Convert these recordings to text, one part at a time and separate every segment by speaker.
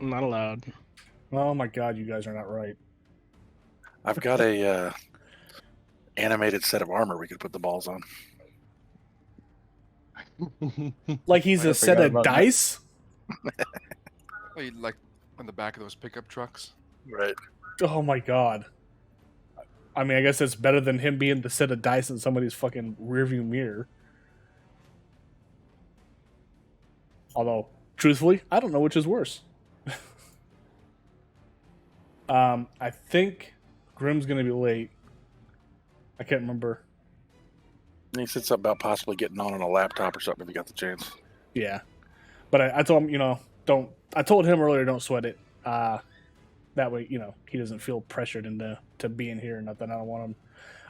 Speaker 1: I'm not allowed.
Speaker 2: Oh my god, you guys are not right.
Speaker 3: I've got a animated set of armor we could put the balls on.
Speaker 2: Like he's
Speaker 4: I
Speaker 2: a set
Speaker 4: forgot
Speaker 2: of
Speaker 4: about that.
Speaker 2: dice?
Speaker 5: Like on the back of those pickup trucks.
Speaker 3: Right.
Speaker 2: Oh my god. I mean, I guess it's better than him being the set of dice in somebody's fucking rearview mirror. Although, truthfully, I don't know which is worse. I think Grim's gonna be late. I can't remember.
Speaker 3: And he said something about possibly getting on a laptop or something if you got the chance.
Speaker 2: Yeah, but I told him, don't. I told him earlier, don't sweat it. That way, he doesn't feel pressured into being here or nothing. I don't want him.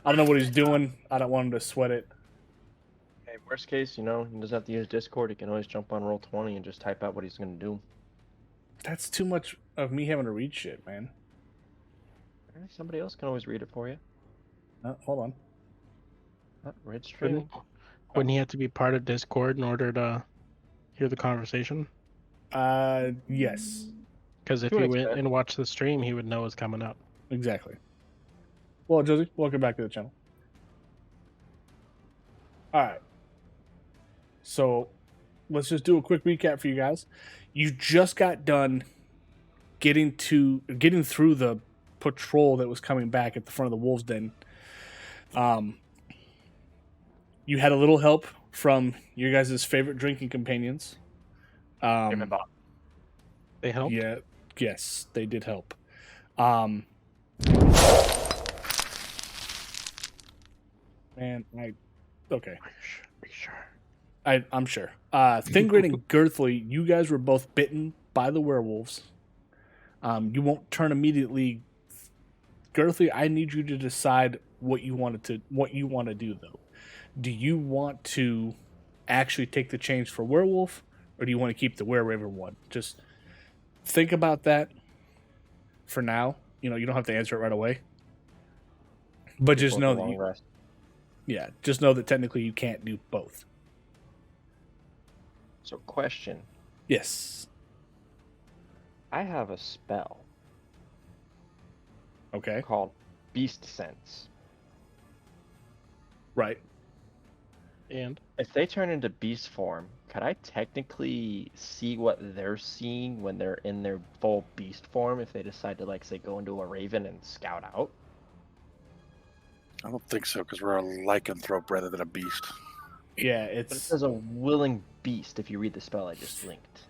Speaker 2: I don't know what he's doing. I don't want him to sweat it.
Speaker 4: Hey, worst case, he doesn't have to use Discord. He can always jump on Roll20 and just type out what he's going to do.
Speaker 2: That's too much of me having to read shit, man.
Speaker 4: Somebody else can always read it for you.
Speaker 2: Hold on.
Speaker 4: Red stream.
Speaker 1: Wouldn't he have to be part of Discord in order to hear the conversation?
Speaker 2: Yes.
Speaker 1: Because if
Speaker 4: To an
Speaker 1: he went
Speaker 4: extent.
Speaker 1: and watched the stream, he would know what's coming up.
Speaker 2: Exactly. Well, Josie, welcome back to the channel. All right. So, let's just do a quick recap for you guys. You just got done getting through the patrol that was coming back at the front of the Wolves' Den. You had a little help from your guys' favorite drinking companions.
Speaker 1: They helped?
Speaker 2: Yeah, yes, they did help. Man, okay.
Speaker 1: Are you sure?
Speaker 2: I'm sure. Thingrid and Girthly, you guys were both bitten by the werewolves. You won't turn immediately. Girthly, I need you to decide what you want to do though. Do you want to actually take the change for werewolf, or do you want to keep the were-raven one? Just think about that for now. You don't have to answer it right away. But just know that just know that technically you can't do both.
Speaker 4: So, question.
Speaker 2: Yes.
Speaker 4: I have a spell
Speaker 2: Okay.
Speaker 4: called Beast Sense.
Speaker 2: Right.
Speaker 1: And?
Speaker 4: If they turn into beast form, could I technically see what they're seeing when they're in their full beast form if they decide to, like, say, go into a raven and scout out?
Speaker 3: I don't think so, because we're a lycanthrope rather than a beast.
Speaker 2: Yeah,
Speaker 4: But it
Speaker 2: it's
Speaker 4: says a willing beast if you read the spell I just linked.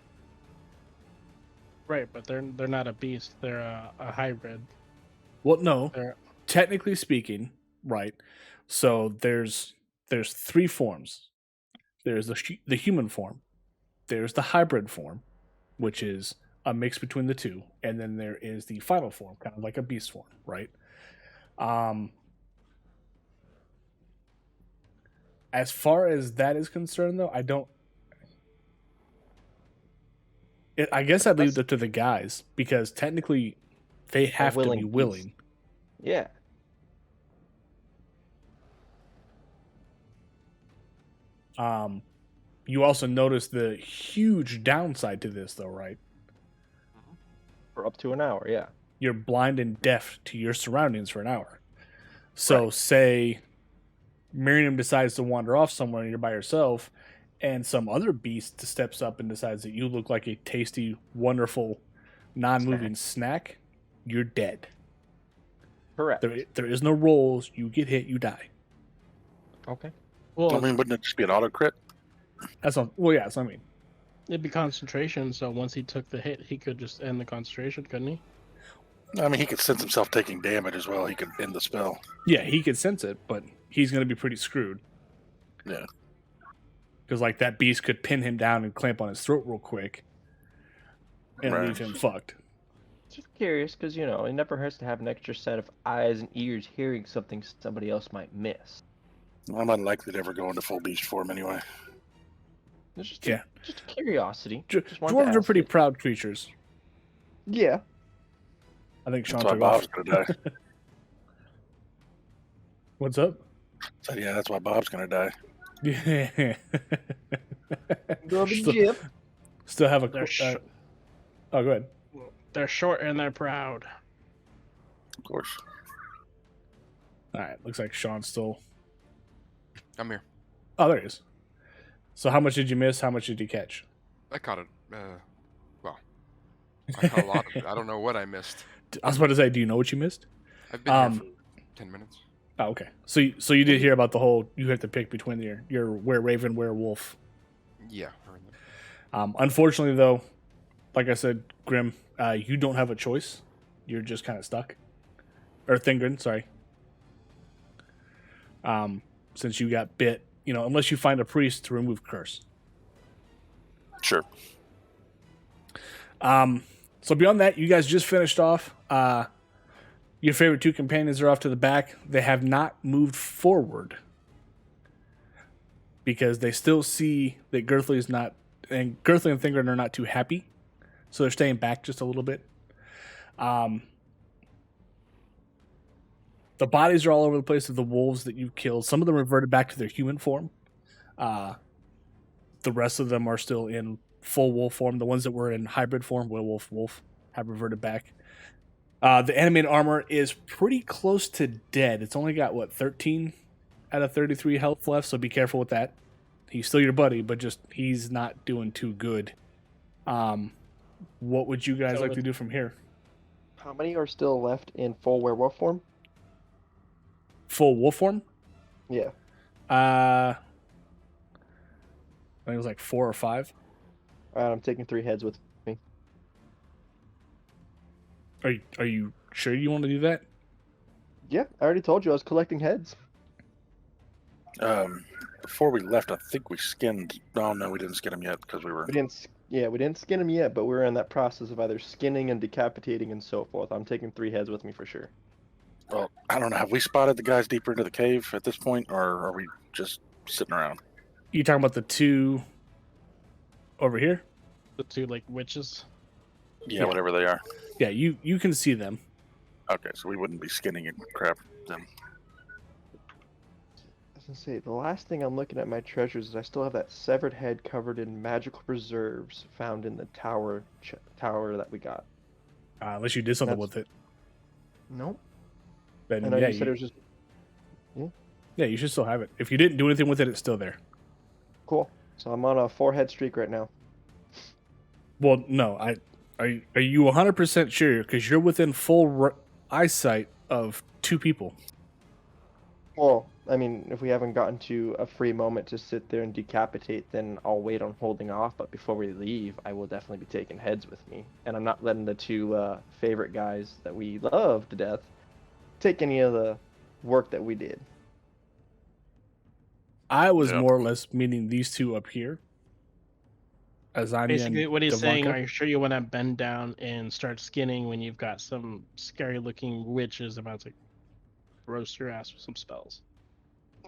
Speaker 1: Right, but they're not a beast. They're a hybrid.
Speaker 2: well, no.
Speaker 1: They're,
Speaker 2: Technically speaking, right. So there's three forms. There's the human form. There's the hybrid form, which is a mix between the two, and then there is the final form, kind of like a beast form, right? As far as that is concerned, though, I guess I'd leave it up to the guys, because technically they have to be
Speaker 4: willing
Speaker 2: willing.
Speaker 4: beast. Yeah.
Speaker 2: You also notice the huge downside to this, though, right?
Speaker 4: For up to an hour, yeah.
Speaker 2: You're blind and deaf to your surroundings for an hour. So,
Speaker 4: Right.
Speaker 2: say Miriam decides to wander off somewhere and you're by yourself, and some other beast steps up and decides that you look like a tasty, wonderful, non-moving snack, you're dead.
Speaker 4: Correct.
Speaker 2: There is no rolls. You get hit, you die.
Speaker 4: Okay.
Speaker 1: well,
Speaker 3: I mean, wouldn't it just be an auto crit?
Speaker 2: That's all. Well, yeah, that's what I mean.
Speaker 1: it'd be concentration, so once he took the hit, he could just end the concentration, couldn't he?
Speaker 3: I mean, he could sense himself taking damage as well. He could end the spell.
Speaker 2: Yeah, he could sense it, but he's going to be pretty screwed.
Speaker 3: Yeah.
Speaker 2: Because, like, that beast could pin him down and clamp on his throat real quick and
Speaker 3: Right.
Speaker 2: leave him fucked.
Speaker 4: Just curious, because, it never hurts to have an extra set of eyes and ears hearing something somebody else might miss.
Speaker 3: I'm unlikely to ever go into full beast form anyway.
Speaker 4: It's just
Speaker 2: Yeah.
Speaker 4: just a curiosity. Just wanted to
Speaker 2: Dwarves are
Speaker 4: ask
Speaker 2: pretty
Speaker 4: it.
Speaker 2: proud creatures.
Speaker 4: Yeah.
Speaker 2: I think Sean
Speaker 3: That's why
Speaker 2: took off.
Speaker 3: Bob's gonna die.
Speaker 2: What's up?
Speaker 3: So, yeah, that's why Bob's gonna die.
Speaker 2: Yeah.
Speaker 4: Go to
Speaker 2: Still-
Speaker 4: Jip.
Speaker 2: Still have a...
Speaker 1: They're sh-
Speaker 2: oh, go ahead.
Speaker 1: They're short and they're proud.
Speaker 3: Of course.
Speaker 2: All right, looks like Sean's still.
Speaker 5: I'm here.
Speaker 2: Oh, there he is. So how much did you miss? How much did you catch?
Speaker 5: I caught it. Well, I caught a lot of it. I don't know what I missed.
Speaker 2: I was about to say, do you know what you missed?
Speaker 5: I've been here for 10 minutes.
Speaker 2: Oh, okay. So you did hear about the whole, you have to pick between your were-raven, were-wolf.
Speaker 5: Yeah. I heard that.
Speaker 2: Unfortunately, though, like I said, Grim, you don't have a choice. You're just kind of stuck. Or Thingrin, sorry. Since you got bit, unless you find a priest to remove curse.
Speaker 3: Sure.
Speaker 2: So beyond that, you guys just finished off. Your favorite two companions are off to the back. They have not moved forward because they still see that Girthly is not, and Girthly and Thingrin are not too happy, so they're staying back just a little bit. The bodies are all over the place of the wolves that you killed. Some of them reverted back to their human form. The rest of them are still in full wolf form. The ones that were in hybrid form, werewolf, wolf, have reverted back. The animated armor is pretty close to dead. It's only got, 13 out of 33 health left, so be careful with that. He's still your buddy, but just he's not doing too good. What would you guys like to do from here?
Speaker 4: How many are still left in full werewolf form?
Speaker 2: Full wolf form?
Speaker 4: Yeah.
Speaker 2: I think it was like 4 or 5.
Speaker 4: Alright, I'm taking 3 heads with me.
Speaker 2: Are you sure you want to do that?
Speaker 4: Yeah, I already told you I was collecting heads.
Speaker 3: Before we left, I think we skinned. Oh no, we didn't skin them yet because we were.
Speaker 4: We didn't skin them yet, but we're in that process of either skinning and decapitating and so forth. I'm taking 3 heads with me for sure.
Speaker 3: Well, I don't know. Have we spotted the guys deeper into the cave at this point, or are we just sitting around?
Speaker 2: You talking about the two over here?
Speaker 1: The two witches.
Speaker 3: Yeah, whatever they are.
Speaker 2: Yeah, you can see them.
Speaker 3: Okay, so we wouldn't be skinning and crap them.
Speaker 4: I was gonna say, the last thing I'm looking at my treasures is I still have that severed head covered in magical preserves found in the tower that we got.
Speaker 2: Unless you did something with it.
Speaker 4: Nope.
Speaker 2: Then
Speaker 4: I know
Speaker 2: yeah,
Speaker 4: you said it was just...
Speaker 2: yeah, you should still have it. If you didn't do anything with it, it's still there.
Speaker 4: Cool. So I'm on a 4-head streak right now.
Speaker 2: Well, no, are you 100% sure? Because you're within full eyesight of 2 people.
Speaker 4: Well, I mean, if we haven't gotten to a free moment to sit there and decapitate, then I'll wait on holding off. But before we leave, I will definitely be taking heads with me. And I'm not letting the 2 favorite guys that we love to death take any of the work that we did.
Speaker 2: I was more or less meaning these 2 up here. Azania
Speaker 1: Basically, what he's saying,
Speaker 2: Devonka.
Speaker 1: are you sure you want to bend down and start skinning when you've got some scary-looking witches about to roast your ass with some spells?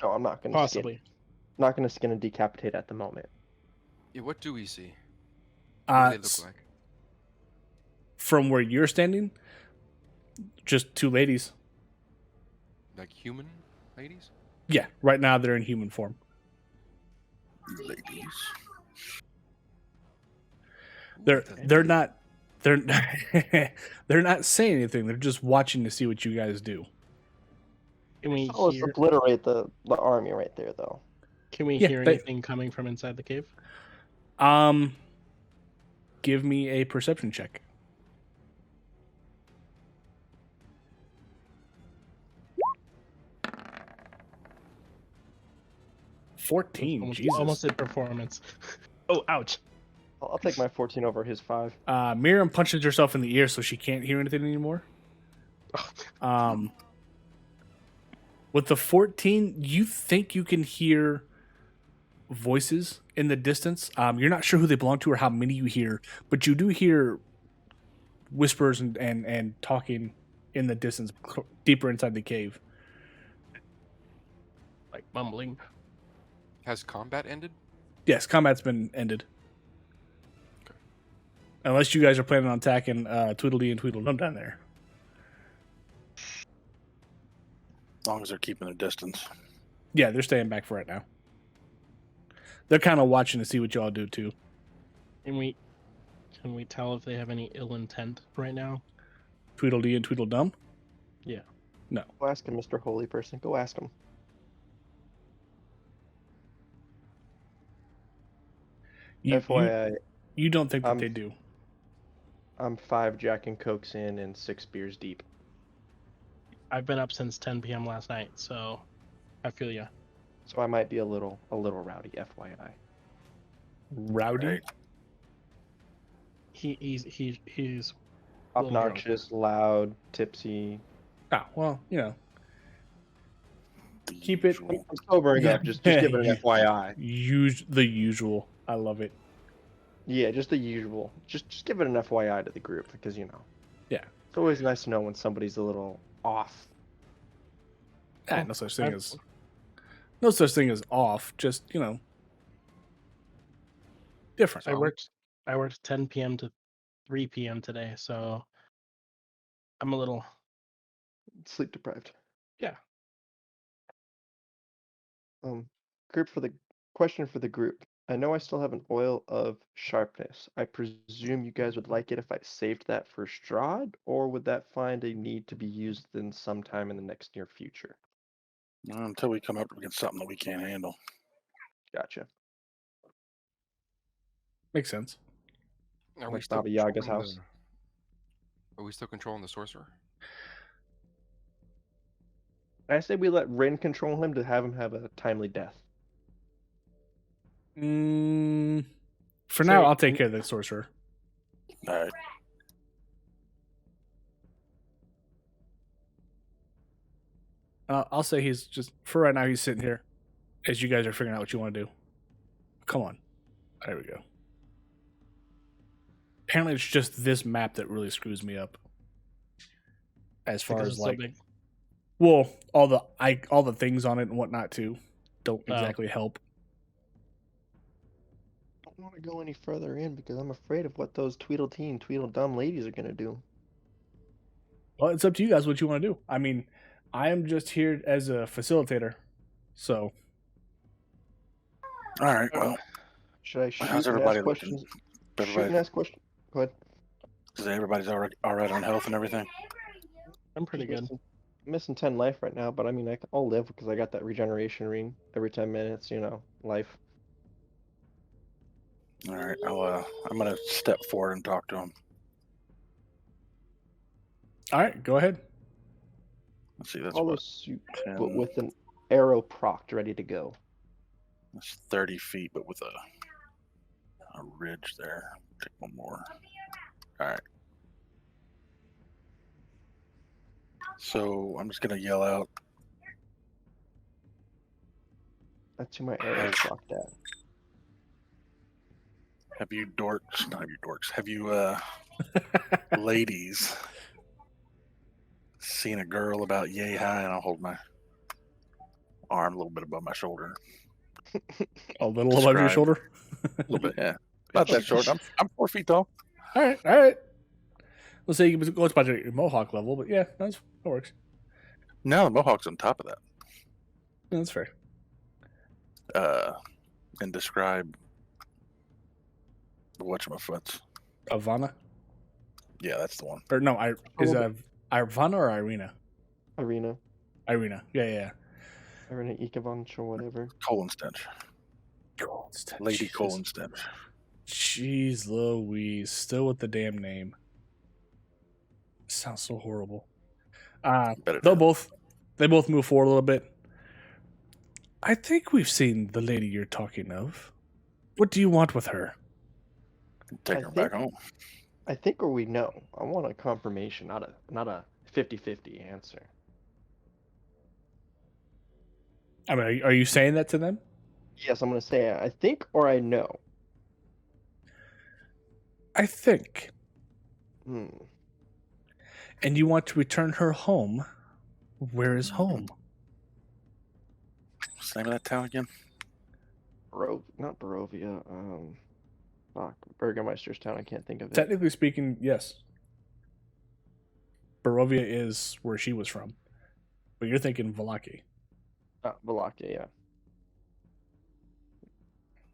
Speaker 4: No, I'm not going to
Speaker 1: Possibly.
Speaker 4: skin. Not going to skin and decapitate at the moment.
Speaker 5: Yeah, what do we see? What do they look like?
Speaker 2: From where you're standing, just 2 ladies.
Speaker 5: Like human ladies?
Speaker 2: Yeah, right now they're in human form.
Speaker 3: Ladies.
Speaker 2: They're not they're not saying anything. They're just watching to see what you guys do.
Speaker 1: Can we
Speaker 4: So let's
Speaker 1: hear,
Speaker 4: obliterate the army right there, though.
Speaker 1: can we
Speaker 2: Yeah,
Speaker 1: hear
Speaker 2: they-
Speaker 1: anything coming from inside the cave?
Speaker 2: Give me a perception check. 14.
Speaker 1: Almost,
Speaker 2: Jesus.
Speaker 1: almost did performance. Oh, ouch.
Speaker 4: I'll take my 14 over his 5.
Speaker 2: Miriam punches herself in the ear so she can't hear anything anymore. With the 14, you think you can hear voices in the distance. You're not sure who they belong to or how many you hear, but you do hear whispers and talking in the distance, deeper inside the cave.
Speaker 1: Like mumbling.
Speaker 5: Has combat ended?
Speaker 2: Yes, combat's been ended. Unless you guys are planning on attacking Tweedledee and Tweedledum down there.
Speaker 3: As long as they're keeping their distance.
Speaker 2: Yeah, they're staying back for right now. They're kind of watching to see what y'all do too.
Speaker 1: And we Can we tell if they have any ill intent right now?
Speaker 2: Tweedledee and Tweedledum?
Speaker 1: Yeah.
Speaker 2: No.
Speaker 4: Go ask him, Mr. Holy Person. Go ask him. FYI,
Speaker 2: You don't think that
Speaker 4: I'm-
Speaker 2: they do.
Speaker 4: I'm 5 Jack and Cokes in and 6 beers deep.
Speaker 1: I've been up since 10 p.m. last night, so I feel ya.
Speaker 4: So I might be a little rowdy, FYI.
Speaker 2: Rowdy?
Speaker 3: Right.
Speaker 1: He's
Speaker 4: Obnoxious, loud, tipsy.
Speaker 2: Oh, well, you know. Keep it-
Speaker 3: Usual.
Speaker 4: I'm sobering up, just give it an FYI.
Speaker 2: The usual. I love it.
Speaker 4: Yeah, just the usual. Just give it an FYI to the group because
Speaker 2: Yeah.
Speaker 4: it's always nice to know when somebody's a little off.
Speaker 2: Ah, no such thing as off. Just different.
Speaker 1: I worked 10 p.m. to 3 p.m. today, so I'm a little.
Speaker 4: Sleep deprived.
Speaker 1: Yeah.
Speaker 4: Question for the group. I know I still have an oil of sharpness. I presume you guys would like it if I saved that for Strahd, or would that find a need to be used in sometime in the next near future?
Speaker 3: Until we come up against something that we can't handle.
Speaker 4: Gotcha.
Speaker 2: Makes sense.
Speaker 5: Are we
Speaker 4: Like
Speaker 5: still
Speaker 4: Baba Yaga's
Speaker 5: controlling
Speaker 4: house.
Speaker 5: Are we still controlling the sorcerer?
Speaker 4: I say we let Rune control him to have him have a timely death.
Speaker 2: For
Speaker 1: So-
Speaker 2: now, I'll take care of the sorcerer.
Speaker 3: All right.
Speaker 2: I'll say he's just, for right now, he's sitting here as you guys are figuring out what you want to do. Come on. There we go. Apparently, it's just this map that really screws me up. As far
Speaker 1: Because
Speaker 2: as
Speaker 1: it's so
Speaker 2: like,
Speaker 1: big.
Speaker 2: well, all the things on it and whatnot too don't
Speaker 1: Oh.
Speaker 2: exactly help.
Speaker 4: I don't want to go any further in because I'm afraid of what those Tweedledee and Tweedledum ladies are gonna do.
Speaker 2: Well, it's up to you guys what you want to do. I mean, I am just here as a facilitator, so
Speaker 3: All right. Well,
Speaker 4: Should I shoot
Speaker 3: how's
Speaker 4: and
Speaker 3: everybody
Speaker 4: ask
Speaker 3: looking?
Speaker 4: questions? Shoot
Speaker 3: Everybody,
Speaker 4: and ask questions. Go ahead.
Speaker 3: is everybody's all right on health and everything?
Speaker 1: I'm pretty good.
Speaker 4: Missing 10 life right now, but I mean, I'll live because I got that regeneration ring every 10 minutes. Life.
Speaker 3: All right. I'm gonna step forward and talk to him.
Speaker 2: all right, go ahead.
Speaker 3: Let's see. That's
Speaker 4: Follow
Speaker 3: what
Speaker 4: suit,
Speaker 3: 10,
Speaker 4: but with an arrow procced, ready to go.
Speaker 3: that's 30 feet, but with a ridge there. Take one more. All right. So I'm just gonna yell out.
Speaker 4: That's who my arrow procced at.
Speaker 3: Have you dorks? Not you dorks. Have you ladies seen a girl about yay high? And I'll hold my arm a little bit above my shoulder.
Speaker 2: A little above your
Speaker 3: Describe.
Speaker 2: shoulder.
Speaker 3: A little bit, yeah. About that short. I'm 4 feet tall.
Speaker 2: All right. Let's say it goes by your mohawk level, but yeah, that works.
Speaker 3: No, the mohawk's on top of that.
Speaker 2: Yeah, that's fair.
Speaker 3: And describe the whatchamafoots.
Speaker 2: Ivana?
Speaker 3: Yeah, that's the one.
Speaker 2: Or no, is Ivana or Irina?
Speaker 4: Arena.
Speaker 2: Irina. Yeah.
Speaker 4: Arena Ikavonch or whatever.
Speaker 3: Colon stench. Lady
Speaker 2: Jesus.
Speaker 3: Colon stench.
Speaker 2: Jeez Louise. Still with the damn name. Sounds so horrible.
Speaker 3: Better
Speaker 2: They both move forward a little bit. I think we've seen the lady you're talking of. What do you want with her?
Speaker 3: take
Speaker 4: I
Speaker 3: her back home.
Speaker 4: I think, or we know. I want a confirmation, not a 50-50 answer.
Speaker 2: I mean, are you saying that to them?
Speaker 4: Yes, I'm gonna say I think or I know.
Speaker 2: I think.
Speaker 4: Hmm.
Speaker 2: And you want to return her home. Where is home?
Speaker 3: What's the name of that town again?
Speaker 4: Not Barovia. Burgermeister's town. I can't think of it.
Speaker 2: Technically speaking, yes. Barovia is where she was from. But you're thinking Valaki.
Speaker 4: Valakia, yeah.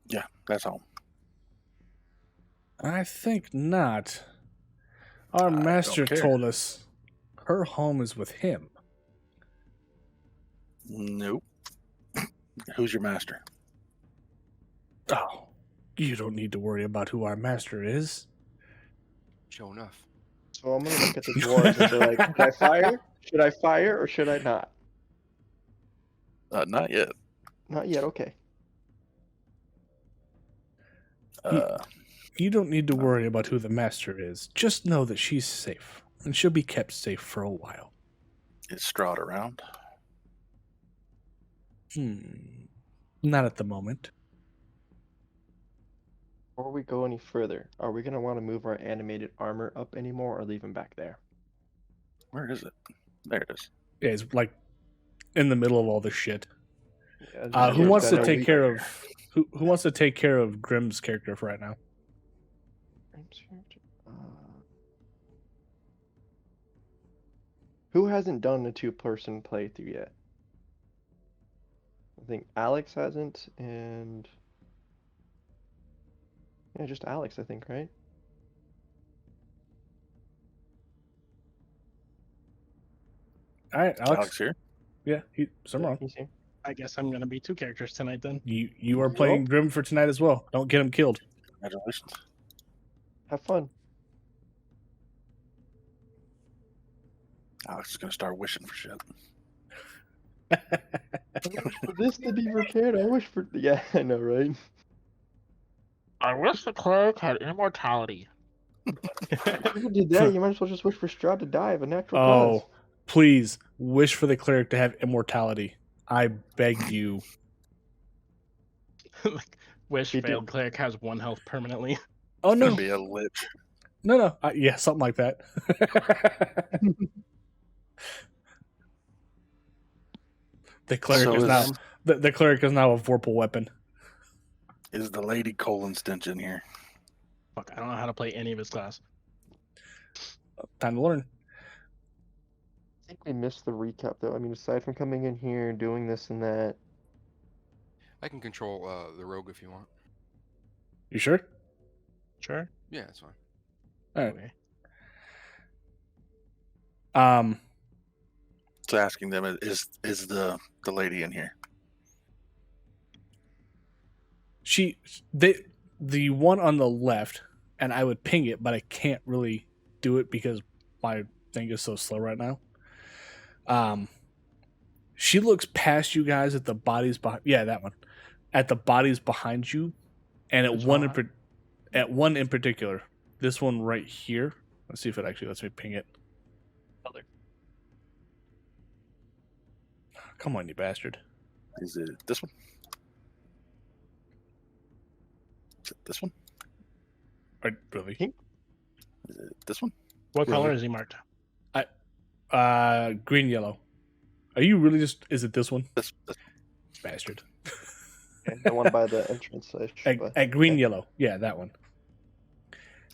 Speaker 3: Yeah, that's home.
Speaker 2: I think not. Our
Speaker 3: I don't
Speaker 2: master
Speaker 3: care.
Speaker 2: told us her home is with him.
Speaker 3: Nope. Who's your master?
Speaker 2: Oh, you don't need to worry about who our master is.
Speaker 5: Sure enough.
Speaker 4: So I'm gonna look at the dwarves and be like, should I fire? Should I fire or should I not?
Speaker 3: Not yet.
Speaker 4: Not yet. Okay.
Speaker 2: You don't need to worry about who the master is. Just know that she's safe, and she'll be kept safe for a while.
Speaker 3: Is Strahd around?
Speaker 2: Not at the moment.
Speaker 4: Before we go any further, are we gonna want to move our animated armor up anymore or leave him back there?
Speaker 3: Where is it? There it is.
Speaker 2: Yeah, he's like in the middle of all this shit.
Speaker 4: Yeah,
Speaker 2: Who wants to take
Speaker 4: we-
Speaker 2: care of who wants to take care of Grimm's character for right now?
Speaker 4: Who hasn't done a two-person playthrough yet? I think Alex hasn't, and yeah, just Alex, I think, right?
Speaker 2: All right,
Speaker 3: Alex here.
Speaker 2: Yeah, I'm wrong.
Speaker 4: He's here.
Speaker 1: I guess I'm gonna be two characters tonight then.
Speaker 2: You are playing Grimm for tonight as well. Don't get him killed.
Speaker 3: Congratulations.
Speaker 4: Have fun.
Speaker 3: Alex is gonna start wishing for shit.
Speaker 4: For this to be repaired, I wish for. Yeah, I know, right?
Speaker 1: I wish the cleric had immortality.
Speaker 4: If you did that, you might as well just wish for Strahd to die of a natural cause.
Speaker 2: Oh, please wish for the cleric to have immortality. I beg you.
Speaker 1: Wish
Speaker 4: He did.
Speaker 1: failed cleric has 1 health permanently.
Speaker 2: Oh
Speaker 3: It's
Speaker 2: no,
Speaker 3: gonna be a lich.
Speaker 2: no. Yeah, something like that. The cleric
Speaker 3: So
Speaker 2: is
Speaker 3: is-
Speaker 2: now the cleric is now a vorpal weapon.
Speaker 3: Is the lady colon stench in here?
Speaker 1: Fuck, I don't know how to play any of his class.
Speaker 2: Time to learn.
Speaker 4: I think we missed the recap, though. I mean, aside from coming in here, doing this and that,
Speaker 5: I can control the rogue if you want.
Speaker 2: You sure?
Speaker 1: Sure.
Speaker 5: Yeah, that's fine.
Speaker 2: All right.
Speaker 1: Okay.
Speaker 3: So asking them is the lady in here?
Speaker 2: The one on the left, and I would ping it, but I can't really do it because my thing is so slow right now. She looks past you guys at the bodies behind. Yeah, that one. At the bodies behind you, and at
Speaker 1: Which
Speaker 2: one
Speaker 1: one?
Speaker 2: at one in particular. This one right here. Let's see if it actually lets me ping it.
Speaker 1: Other.
Speaker 2: Come on, you bastard.
Speaker 3: Is it this one? Is it this one?
Speaker 2: Really?
Speaker 3: Is it this one?
Speaker 1: What
Speaker 2: Really?
Speaker 1: color is he marked?
Speaker 2: Green, yellow. Are you really just? Is it this one?
Speaker 3: This
Speaker 2: Bastard.
Speaker 4: okay, the one by the entrance.
Speaker 2: At green, yellow. Yeah, that one.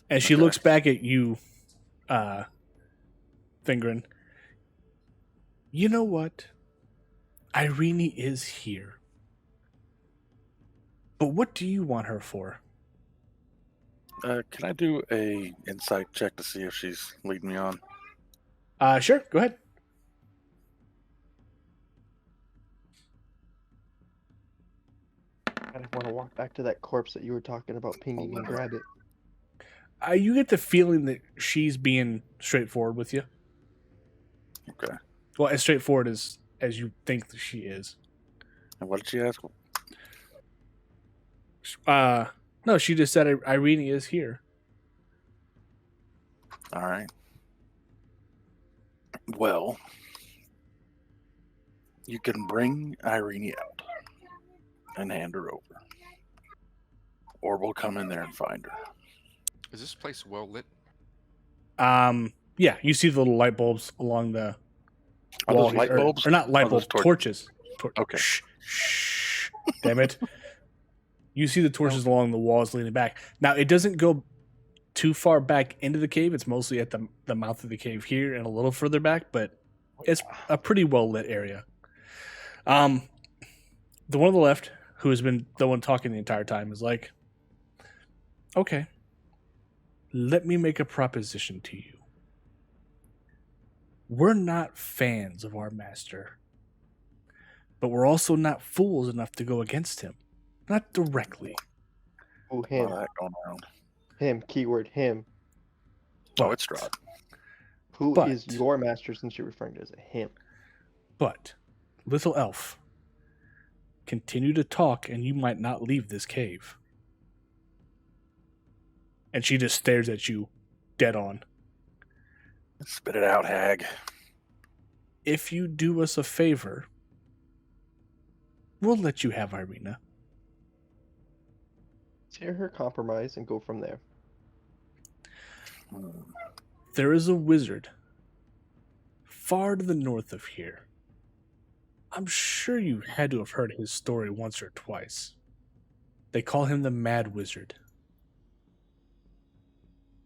Speaker 2: And she
Speaker 3: Okay.
Speaker 2: looks back at you, Fingrin. You know what? Irene is here. But what do you want her for?
Speaker 3: Can I do a insight check to see if she's leading me on?
Speaker 2: Sure, go ahead.
Speaker 4: I want to walk back to that corpse that you were talking about pinging and grab it.
Speaker 2: You get the feeling that she's being straightforward with you.
Speaker 3: Okay.
Speaker 2: Well, as straightforward as you think that she is.
Speaker 3: And what did she ask?
Speaker 2: No, she just said Irene is here.
Speaker 3: All right. Well, you can bring Irene out and hand her over. Or we'll come in there and find her.
Speaker 5: Is this place well lit?
Speaker 2: Yeah, you see the little light bulbs along the
Speaker 3: Are
Speaker 2: wall
Speaker 3: those light
Speaker 2: here-
Speaker 3: bulbs?
Speaker 2: or not light
Speaker 3: Or those
Speaker 2: bulbs, torches.
Speaker 3: Okay.
Speaker 2: Shh. Damn it. You see the torches along the walls leaning back. Now, it doesn't go too far back into the cave. It's mostly at the mouth of the cave here and a little further back, but it's a pretty well lit area. The one on the left, who has been the one talking the entire time, is like, okay, let me make a proposition to you. We're not fans of our master, but we're also not fools enough to go against him. Not directly.
Speaker 4: Ooh,
Speaker 3: A lot
Speaker 4: him.
Speaker 3: of that going around.
Speaker 4: Him. Keyword him.
Speaker 3: Oh, it's Strahd.
Speaker 4: Who
Speaker 2: But-
Speaker 4: is your master since you're referring to as a him?
Speaker 2: But, little elf, continue to talk and you might not leave this cave. And she just stares at you dead on.
Speaker 3: Spit it out, hag.
Speaker 2: If you do us a favor, we'll let you have Irina.
Speaker 4: Let's hear her compromise and go from there.
Speaker 3: Hmm.
Speaker 2: There is a wizard far to the north of here. I'm sure you had to have heard his story once or twice. They call him the Mad Wizard.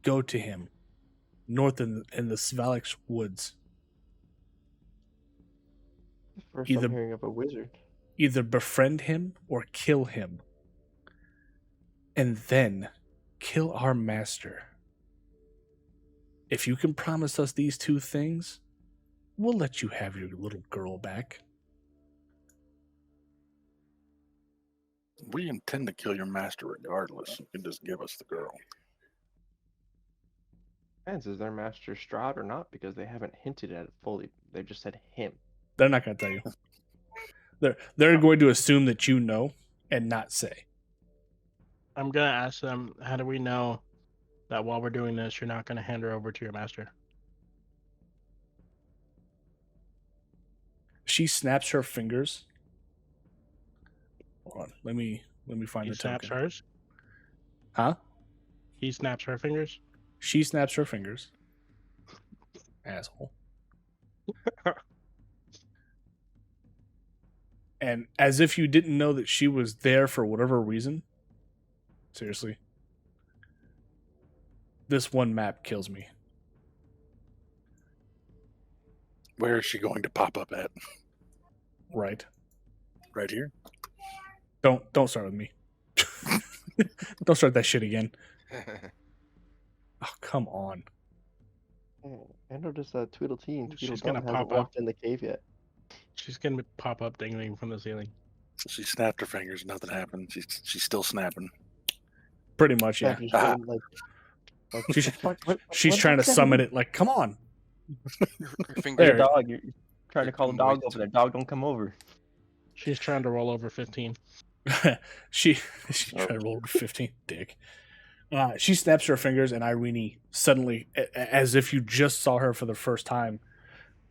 Speaker 2: Go to him, north in the Svalix woods.
Speaker 4: First
Speaker 2: Either-
Speaker 4: I'm hearing of a wizard.
Speaker 2: Either befriend him or kill him. And then kill our master. If you can promise us these two things, we'll let you have your little girl back.
Speaker 3: We intend to kill your master regardless. You can just give us the girl.
Speaker 4: Depends, is their master Strahd or not? Because they haven't hinted at it fully. They've just said him.
Speaker 2: They're not going to tell you. They're going to assume that you know and not say.
Speaker 1: I'm gonna ask them, how do we know that while we're doing this, you're not gonna hand her over to your master?
Speaker 2: She snaps her fingers. Hold on, let me find
Speaker 1: He
Speaker 2: the
Speaker 1: snaps
Speaker 2: token.
Speaker 1: hers.
Speaker 2: Huh?
Speaker 1: He snaps her fingers.
Speaker 2: She snaps her fingers. Asshole. And as if you didn't know that she was there for whatever reason. Seriously. This one map kills me.
Speaker 3: Where is she going to pop up at?
Speaker 2: Right.
Speaker 3: Right here?
Speaker 2: Don't start with me. Don't start that shit again. Oh, come on.
Speaker 4: I noticed Tweedledee and
Speaker 1: She's
Speaker 4: Tweedledum
Speaker 1: gonna
Speaker 4: hasn't
Speaker 1: pop up.
Speaker 4: walked in the cave yet.
Speaker 1: She's gonna pop up dangling from the ceiling.
Speaker 3: So she snapped her fingers. Nothing happened. She's still snapping.
Speaker 2: Pretty much, yeah.
Speaker 4: Just
Speaker 3: Ah.
Speaker 4: been, like,
Speaker 2: She's-
Speaker 4: what
Speaker 2: She's
Speaker 4: what
Speaker 2: trying to
Speaker 4: the
Speaker 2: summon
Speaker 4: heck?
Speaker 2: it like, come on.
Speaker 5: Your
Speaker 4: You're
Speaker 5: finger.
Speaker 4: a dog. You're trying to
Speaker 5: You're
Speaker 4: call the
Speaker 5: too
Speaker 4: dog
Speaker 5: moist.
Speaker 4: over there. Dog, don't come over.
Speaker 1: She's trying to roll over 15.
Speaker 2: she tried to roll over 15, dick. She snaps her fingers, and Irene suddenly, as if you just saw her for the first time,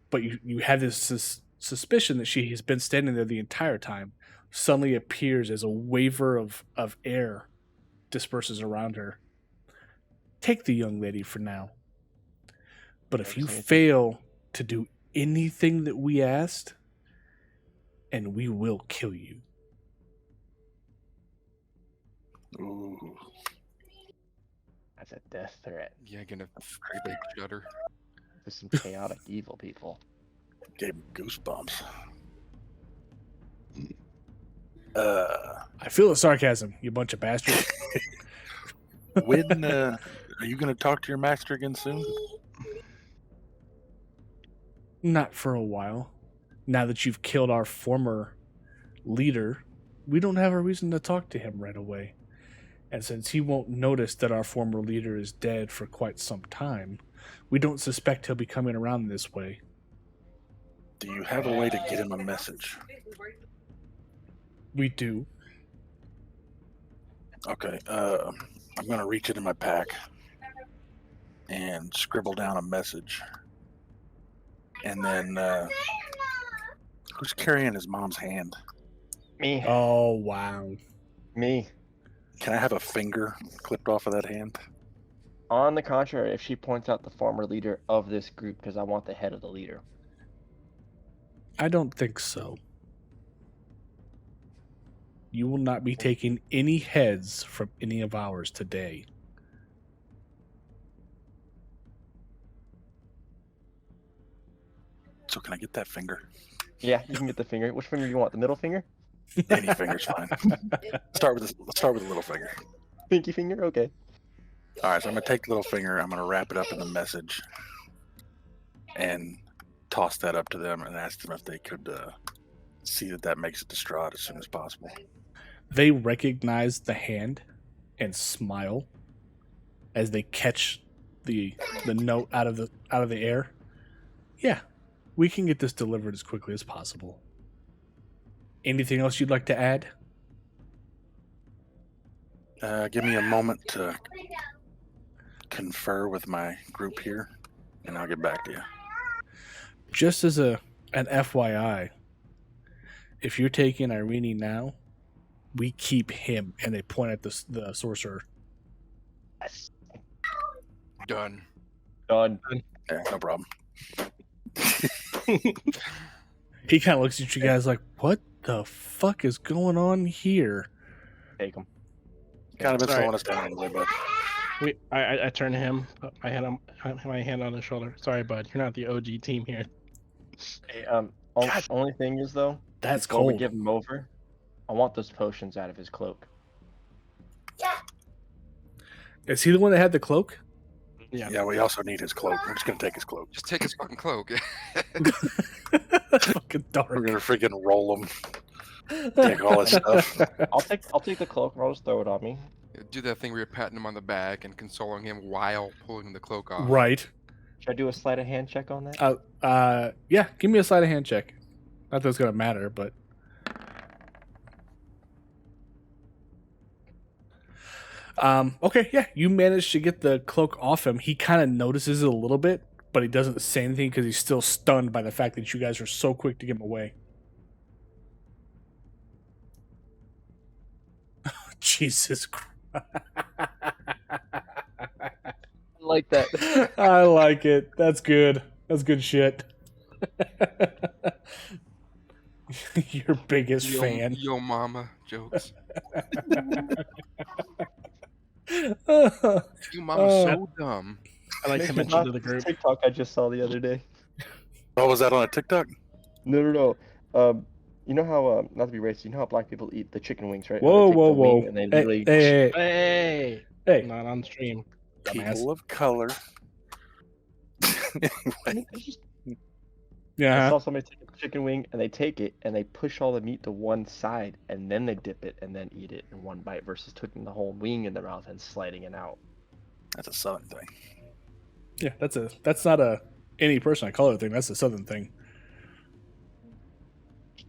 Speaker 2: but you had this suspicion that she has been standing there the entire time, suddenly appears as a waver of air disperses around her. Take the young lady for now. But if you
Speaker 4: Excellent.
Speaker 2: fail to do anything that we asked, and we will kill you.
Speaker 3: Ooh.
Speaker 4: That's a death threat.
Speaker 5: Yeah, gonna big shudder.
Speaker 4: There's some chaotic evil people.
Speaker 3: Gave me goosebumps.
Speaker 2: I feel the sarcasm, you bunch of bastards.
Speaker 3: When are you going to talk to your master again soon?
Speaker 2: Not for a while. Now that you've killed our former leader, we don't have a reason to talk to him right away. And since he won't notice that our former leader is dead for quite some time, we don't suspect he'll be coming around this way.
Speaker 3: Do you have a way to get him a message?
Speaker 2: We do.
Speaker 3: Okay, I'm going to reach into my pack and scribble down a message. And then, who's carrying his mom's hand?
Speaker 4: Me.
Speaker 2: Oh, wow.
Speaker 4: Me.
Speaker 3: Can I have a finger clipped off of that hand?
Speaker 4: On the contrary, if she points out the former leader of this group, because I want the head of the leader.
Speaker 2: I don't think so. You will not be taking any heads from any of ours today.
Speaker 3: So can I get that finger?
Speaker 4: Yeah, you can get the finger. Which finger do you want? The middle finger?
Speaker 3: Any finger's fine. Let's start with the little finger.
Speaker 4: Pinky finger? Okay.
Speaker 3: All right, so I'm gonna take the little finger. I'm gonna wrap it up in the message, and toss that up to them and ask them if they could see that makes it to Strahd as soon as possible.
Speaker 2: They recognize the hand and smile as they catch the note out of the air. Yeah, we can get this delivered as quickly as possible. Anything else you'd like to add?
Speaker 3: Give me a moment to confer with my group here, and I'll get back to you.
Speaker 2: Just as an FYI, if you're taking Irene now, we keep him, and they point at the sorcerer.
Speaker 5: Done.
Speaker 4: Done.
Speaker 3: Yeah, no problem.
Speaker 2: He kind of looks at you guys like, what the fuck is going on here?
Speaker 4: Take him.
Speaker 3: Kind of been
Speaker 1: Sorry.
Speaker 3: slowing us down a little bit.
Speaker 1: I turn to him, put my hand on his shoulder. Sorry, bud, you're not the OG team here.
Speaker 4: Hey, only thing is though,
Speaker 2: That's
Speaker 4: before we
Speaker 2: cold.
Speaker 4: give him over, I want those potions out of his cloak.
Speaker 2: Is he the one that had the cloak?
Speaker 3: Yeah, we also need his cloak. I'm just gonna take his cloak.
Speaker 5: Just take his fucking cloak.
Speaker 2: That's fucking dark.
Speaker 3: We're gonna freaking roll him. Take all his stuff.
Speaker 4: I'll take the cloak and I'll just throw it on me.
Speaker 5: Do that thing where you're patting him on the back and consoling him while pulling the cloak off.
Speaker 2: Right.
Speaker 4: Should I do a sleight of hand check on that?
Speaker 2: Yeah, give me a sleight of hand check. Not that it's gonna matter, but okay, yeah, you managed to get the cloak off him. He kind of notices it a little bit, but he doesn't say anything because he's still stunned by the fact that you guys are so quick to get him away. Jesus Christ.
Speaker 4: I like that.
Speaker 2: I like it. That's good. That's good shit. Your biggest fan.
Speaker 5: Yo mama jokes. Yo mama's so dumb.
Speaker 1: I like to mention to the group.
Speaker 4: TikTok I just saw the other day.
Speaker 3: Oh, was that on a TikTok?
Speaker 4: No. You know how not to be racist, you know how black people eat the chicken wings, right?
Speaker 2: Whoa,
Speaker 4: They take
Speaker 2: whoa,
Speaker 4: the
Speaker 2: whoa.
Speaker 4: wing and they literally
Speaker 2: Hey.
Speaker 1: Not on stream.
Speaker 2: Dumbass.
Speaker 3: People of color.
Speaker 4: I just
Speaker 2: Yeah.
Speaker 4: saw somebody take a chicken wing and they take it and they push all the meat to one side and then they dip it and then eat it in one bite versus taking the whole wing in their mouth and sliding it out.
Speaker 3: That's a southern thing.
Speaker 2: Yeah, that's not a any person of color thing. That's a southern thing.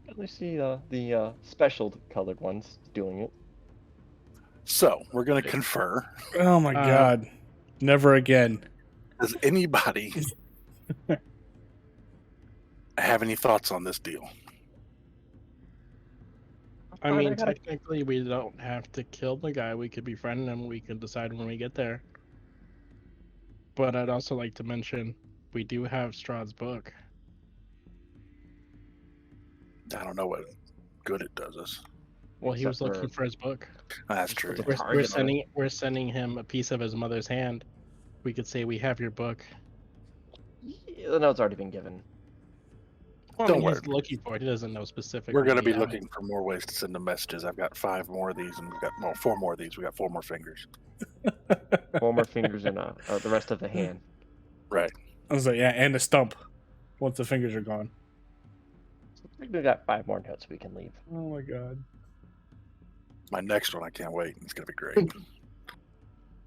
Speaker 4: At least see the special colored ones doing it.
Speaker 3: So we're gonna confer.
Speaker 2: Oh my god. Never again.
Speaker 3: Does anybody have any thoughts on this deal?
Speaker 1: I mean, technically, we don't have to kill the guy. We could befriend him. We can decide when we get there. But I'd also like to mention, we do have Strahd's book.
Speaker 3: I don't know what good it does us.
Speaker 1: Well, he was
Speaker 4: Except
Speaker 1: looking for his book.
Speaker 3: That's true.
Speaker 4: The
Speaker 1: We're
Speaker 4: target on it.
Speaker 1: sending him a piece of his mother's hand. We could say we have your book.
Speaker 4: Yeah, the note's already been given.
Speaker 1: Well,
Speaker 3: Don't
Speaker 1: I mean, he's
Speaker 3: worry.
Speaker 1: looking for it. He doesn't know specifically.
Speaker 3: We're gonna be
Speaker 1: yeah.
Speaker 3: looking for more ways to send them messages. I've got 5 more of these, and we've got 4 more of these. We got 4 more fingers.
Speaker 4: 4 more fingers and the rest of the hand.
Speaker 3: Right.
Speaker 2: I was like, yeah, and a stump once the fingers are gone.
Speaker 4: So I think we got 5 more notes we can leave.
Speaker 2: Oh my god.
Speaker 3: My next one, I can't wait. It's gonna be great.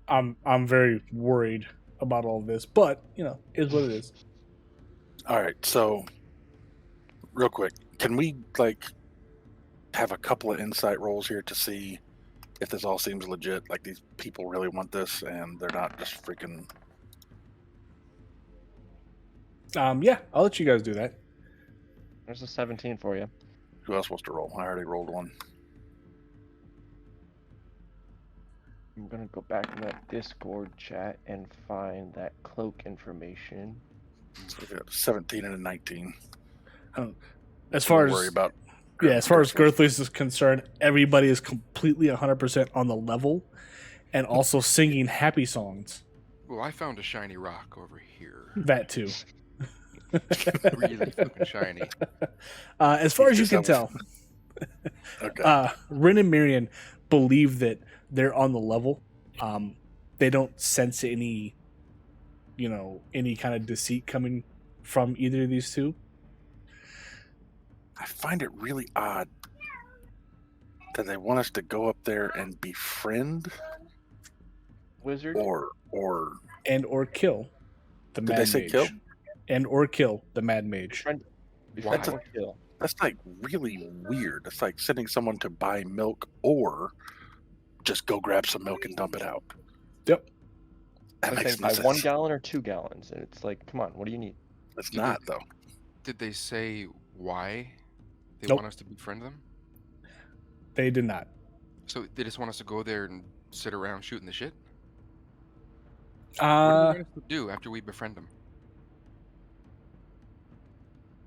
Speaker 2: I'm very worried about all this, but you know, is what it is.
Speaker 3: All right. So, real quick, can we have a couple of insight rolls here to see if this all seems legit? Like these people really want this, and they're not just freaking.
Speaker 2: Yeah, I'll let you guys do that.
Speaker 4: There's a 17 for you.
Speaker 3: Who else wants to roll? I already rolled one.
Speaker 4: I'm gonna go back in that Discord chat and find that cloak information.
Speaker 3: So we got 17 and a 19.
Speaker 2: As far
Speaker 3: Don't worry
Speaker 2: as
Speaker 3: about.
Speaker 2: as far as Girthless is concerned, everybody is completely 100% on the level, and also singing happy songs.
Speaker 5: Well, I found a shiny rock over here.
Speaker 2: That too.
Speaker 5: Really fucking shiny.
Speaker 2: As far as you can tell,
Speaker 3: Okay.
Speaker 2: Rune and Miriam believe that they're on the level. they don't sense any, any kind of deceit coming from either of these two.
Speaker 3: I find it really odd that they want us to go up there and befriend
Speaker 4: Wizard.
Speaker 3: or
Speaker 2: And or kill the
Speaker 3: Did
Speaker 2: Mad
Speaker 3: they say
Speaker 2: Mage.
Speaker 3: kill?
Speaker 2: And or kill the Mad Mage.
Speaker 4: Befriend
Speaker 5: Why?
Speaker 4: or kill.
Speaker 3: that's like really weird. It's like sending someone to buy milk or just go grab some milk and dump it out.
Speaker 2: Yep.
Speaker 3: That
Speaker 4: Like
Speaker 3: makes
Speaker 4: they
Speaker 3: no
Speaker 4: buy
Speaker 3: sense.
Speaker 4: 1 gallon or 2 gallons, and it's like, come on, what do you need?
Speaker 3: It's not though.
Speaker 5: Did they say why they
Speaker 2: Nope.
Speaker 5: want us to befriend them?
Speaker 2: They did not.
Speaker 5: So they just want us to go there and sit around shooting the shit? What do they want us to do after we befriend them?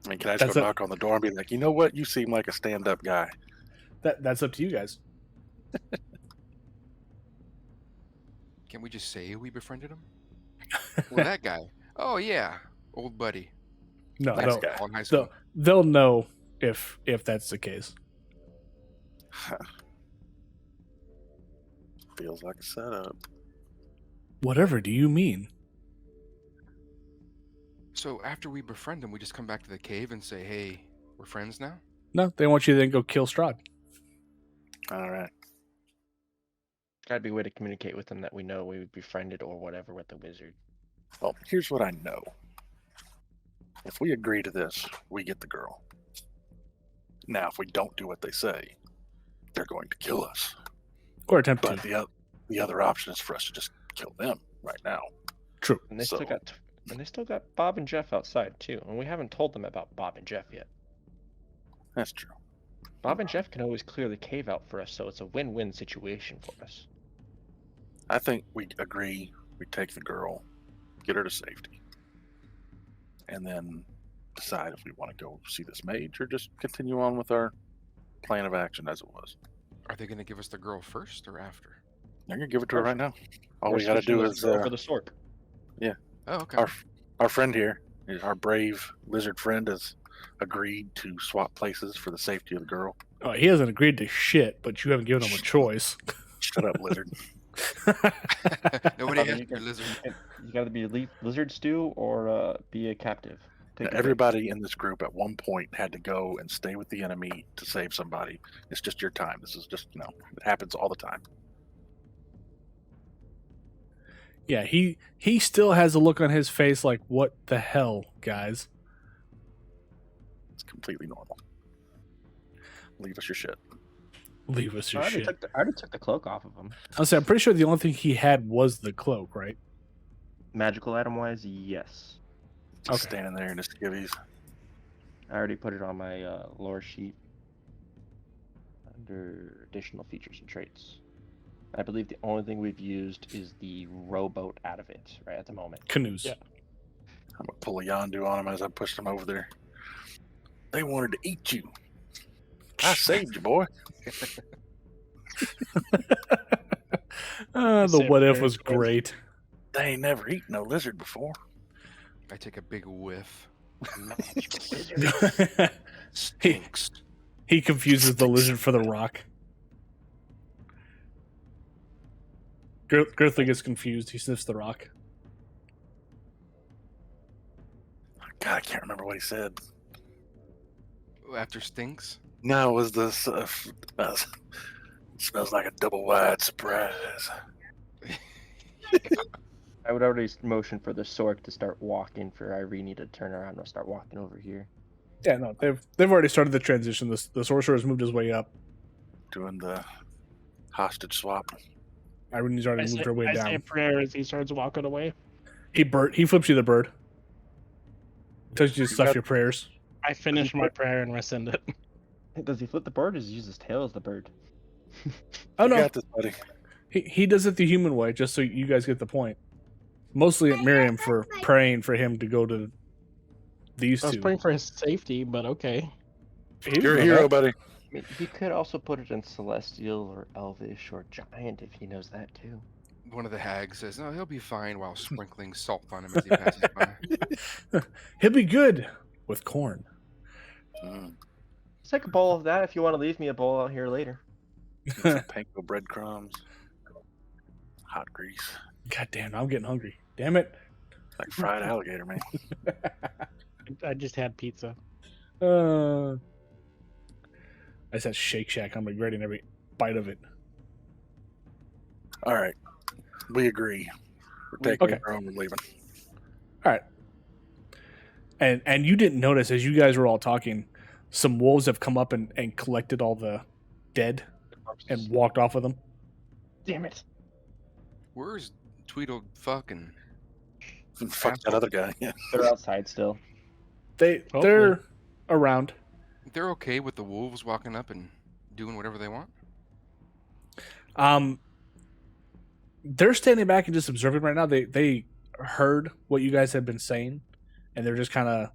Speaker 3: I mean, can I just
Speaker 2: That's
Speaker 3: go
Speaker 2: a-
Speaker 3: knock on the door and be like, you know what? You seem like a stand-up guy.
Speaker 2: That's up to you guys.
Speaker 5: Can we just say we befriended him? Well, that guy. Oh yeah, old buddy.
Speaker 2: No,
Speaker 3: Nice
Speaker 2: they'll,
Speaker 3: guy.
Speaker 5: All in high school.
Speaker 2: they'll know if that's the case.
Speaker 3: Feels like a setup.
Speaker 2: Whatever do you mean?
Speaker 5: So after we befriend them, we just come back to the cave and say, "Hey, we're friends now."
Speaker 2: No, they want you to then go kill Strahd.
Speaker 3: All right.
Speaker 4: Gotta be a way to communicate with them that we know we would befriended or whatever with the wizard.
Speaker 3: Well, here's what I know. If we agree to this, we get the girl. Now, if we don't do what they say, they're going to kill us.
Speaker 2: Or attempt
Speaker 3: But
Speaker 2: to.
Speaker 3: the other option is for us to just kill them right now.
Speaker 2: True.
Speaker 4: And they
Speaker 3: So-
Speaker 4: still got Bob and Jeff outside too, and we haven't told them about Bob and Jeff yet.
Speaker 3: That's true.
Speaker 4: Bob and Jeff can always clear the cave out for us, so it's a win-win situation for us.
Speaker 3: I think we agree, we take the girl, get her to safety, and then decide if we want to go see this mage or just continue on with our plan of action as it was.
Speaker 5: Are they going to give us the girl first or after?
Speaker 3: I'm going to give it to her right now. All
Speaker 4: We're
Speaker 3: we got to
Speaker 4: switching
Speaker 3: do
Speaker 4: the
Speaker 3: is
Speaker 4: girl for the sork.
Speaker 5: Oh, okay.
Speaker 3: our friend here, our brave lizard friend, has agreed to swap places for the safety of the girl.
Speaker 2: Oh, he hasn't agreed to shit, but you haven't given him a choice.
Speaker 3: Shut up, lizard.
Speaker 5: Nobody
Speaker 4: Bobby,
Speaker 5: asked
Speaker 4: you
Speaker 5: for
Speaker 4: can-
Speaker 5: lizard.
Speaker 4: You gotta be a lizard stew or be a captive. Take your pick.
Speaker 3: Everybody in this group at one point had to go and stay with the enemy to save somebody. It's just your time. This is just, it happens all the time.
Speaker 2: Yeah, he still has a look on his face like, what the hell, guys?
Speaker 3: It's completely normal. Leave us your shit.
Speaker 2: Leave us
Speaker 4: I
Speaker 2: your
Speaker 4: already,
Speaker 2: shit.
Speaker 4: I already took the cloak off of him.
Speaker 2: I'll say, I'm pretty sure the only thing he had was the cloak, right?
Speaker 4: Magical item wise, yes.
Speaker 3: Just
Speaker 2: Okay.
Speaker 3: standing there in his skivvies.
Speaker 4: I already put it on my lore sheet under additional features and traits. I believe the only thing we've used is the rowboat out of it right at the moment.
Speaker 2: Canoes.
Speaker 1: Yeah.
Speaker 3: I'm gonna pull a yondu on him as I pushed him over there. They wanted to eat you. I saved you, boy.
Speaker 2: The
Speaker 1: Same
Speaker 2: what if
Speaker 1: here,
Speaker 2: was
Speaker 1: yes.
Speaker 2: great.
Speaker 3: They ain't never eaten no lizard before.
Speaker 5: I take a big whiff.
Speaker 2: he,
Speaker 5: Stinks.
Speaker 2: he confuses the lizard for the rock. Girthly gets confused. He sniffs the rock.
Speaker 3: God, I can't remember what he said.
Speaker 5: After stinks.
Speaker 3: No, it was this. Smells like a double wide surprise.
Speaker 4: I would already motion for the sork to start walking for Irene to turn around and start walking over here.
Speaker 2: Yeah, no, they've already started the transition. The sorcerer has moved his way up.
Speaker 3: Doing the hostage swap.
Speaker 2: Irene's already moved her way
Speaker 1: I say a
Speaker 2: down.
Speaker 1: prayer as he starts walking away.
Speaker 2: He flips you the bird. Tells you to
Speaker 3: You
Speaker 2: stuff
Speaker 3: got-
Speaker 2: your prayers.
Speaker 1: I finish my prayer and rescind it.
Speaker 4: Does he flip the bird or does he use his tail as the bird?
Speaker 2: Oh
Speaker 3: You
Speaker 2: no,
Speaker 3: got this, buddy.
Speaker 2: he does it the human way, just so you guys get the point. Mostly at Miriam for praying for him to go to these
Speaker 1: I was
Speaker 2: two.
Speaker 1: praying for his safety, but okay.
Speaker 3: You're a hero, buddy.
Speaker 4: I mean, he could also put it in celestial or elvish or giant if he knows that too.
Speaker 5: One of the hags says, "No, he'll be fine," while sprinkling salt on him as he passes by.
Speaker 2: He'll be good with corn.
Speaker 3: Mm.
Speaker 4: Let's take a bowl of that if you want to leave me a bowl out here later.
Speaker 3: Some panko breadcrumbs. Hot grease.
Speaker 2: God damn, I'm getting hungry. Damn it.
Speaker 3: Like fried alligator, man.
Speaker 1: I just had pizza.
Speaker 2: I said Shake Shack. I'm regretting every bite of it.
Speaker 3: All right. We agree. We're taking
Speaker 2: Okay.
Speaker 3: our own and leaving.
Speaker 2: All right. And you didn't notice as you guys were all talking, some wolves have come up and collected all the dead and walked off with them.
Speaker 4: Damn it.
Speaker 5: Where's Tweedle fucking?
Speaker 3: Fuck that other guy. Yeah.
Speaker 4: They're outside still.
Speaker 2: They're around.
Speaker 5: They're okay with the wolves walking up and doing whatever they want?
Speaker 2: They're standing back and just observing right now. They heard what you guys have been saying, and they're just kind of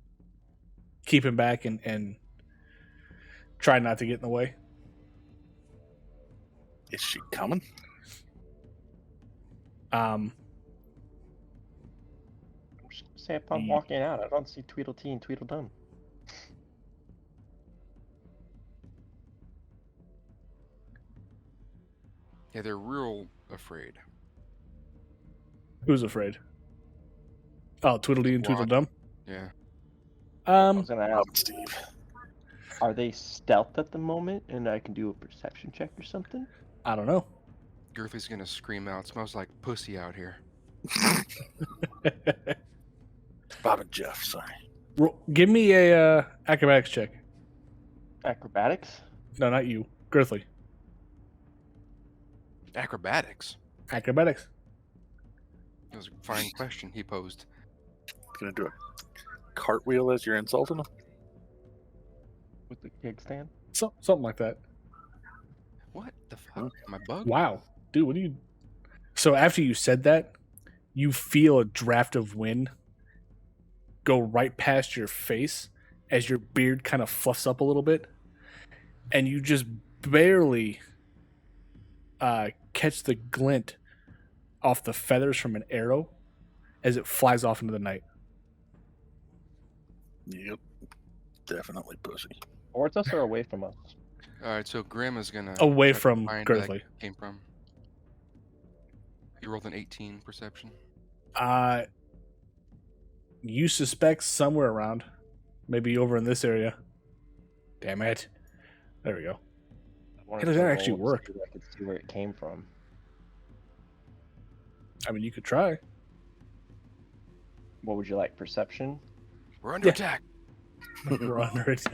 Speaker 2: keeping back and trying not to get in the way.
Speaker 3: Is she coming?
Speaker 4: I'm just gonna say upon walking out, I don't see Tweedledee and Tweedledum.
Speaker 5: Yeah, they're real afraid.
Speaker 2: Who's afraid? Oh, Tweedledee and
Speaker 5: Walk.
Speaker 2: Tweedledum.
Speaker 5: Yeah.
Speaker 4: I was gonna ask,
Speaker 3: Steve.
Speaker 4: are they stealth at the moment, and I can do a perception check or something?
Speaker 2: I don't know.
Speaker 5: Girthy's gonna scream out, "Smells like pussy out here."
Speaker 3: Bob and Jeff, sorry.
Speaker 2: Give me a acrobatics check.
Speaker 4: Acrobatics?
Speaker 2: No, not you. Girthley.
Speaker 5: Acrobatics?
Speaker 2: Acrobatics.
Speaker 5: That was a fine question he posed.
Speaker 3: Gonna do a cartwheel as you're insulting him?
Speaker 4: With the kickstand?
Speaker 2: Something like that.
Speaker 5: What the fuck? Am I bugged?
Speaker 2: Wow. Dude, what do you... So after you said that, you feel a draft of wind go right past your face as your beard kind of fluffs up a little bit. And you just barely catch the glint off the feathers from an arrow as it flies off into the night.
Speaker 3: Yep. Definitely pussy.
Speaker 4: Towards us or away from us?
Speaker 5: Alright, so Grim is gonna...
Speaker 2: Away
Speaker 5: try to
Speaker 2: from
Speaker 5: find where that
Speaker 2: Girthley.
Speaker 5: came from. You rolled an 18 perception.
Speaker 2: You suspect somewhere around. Maybe over in this area. Damn it. There we go.
Speaker 4: How
Speaker 2: does that actually work?
Speaker 4: I could see where it came from.
Speaker 2: I mean, you could try.
Speaker 4: What would you like? Perception?
Speaker 5: We're under
Speaker 2: Yeah.
Speaker 5: attack.
Speaker 2: We're under it.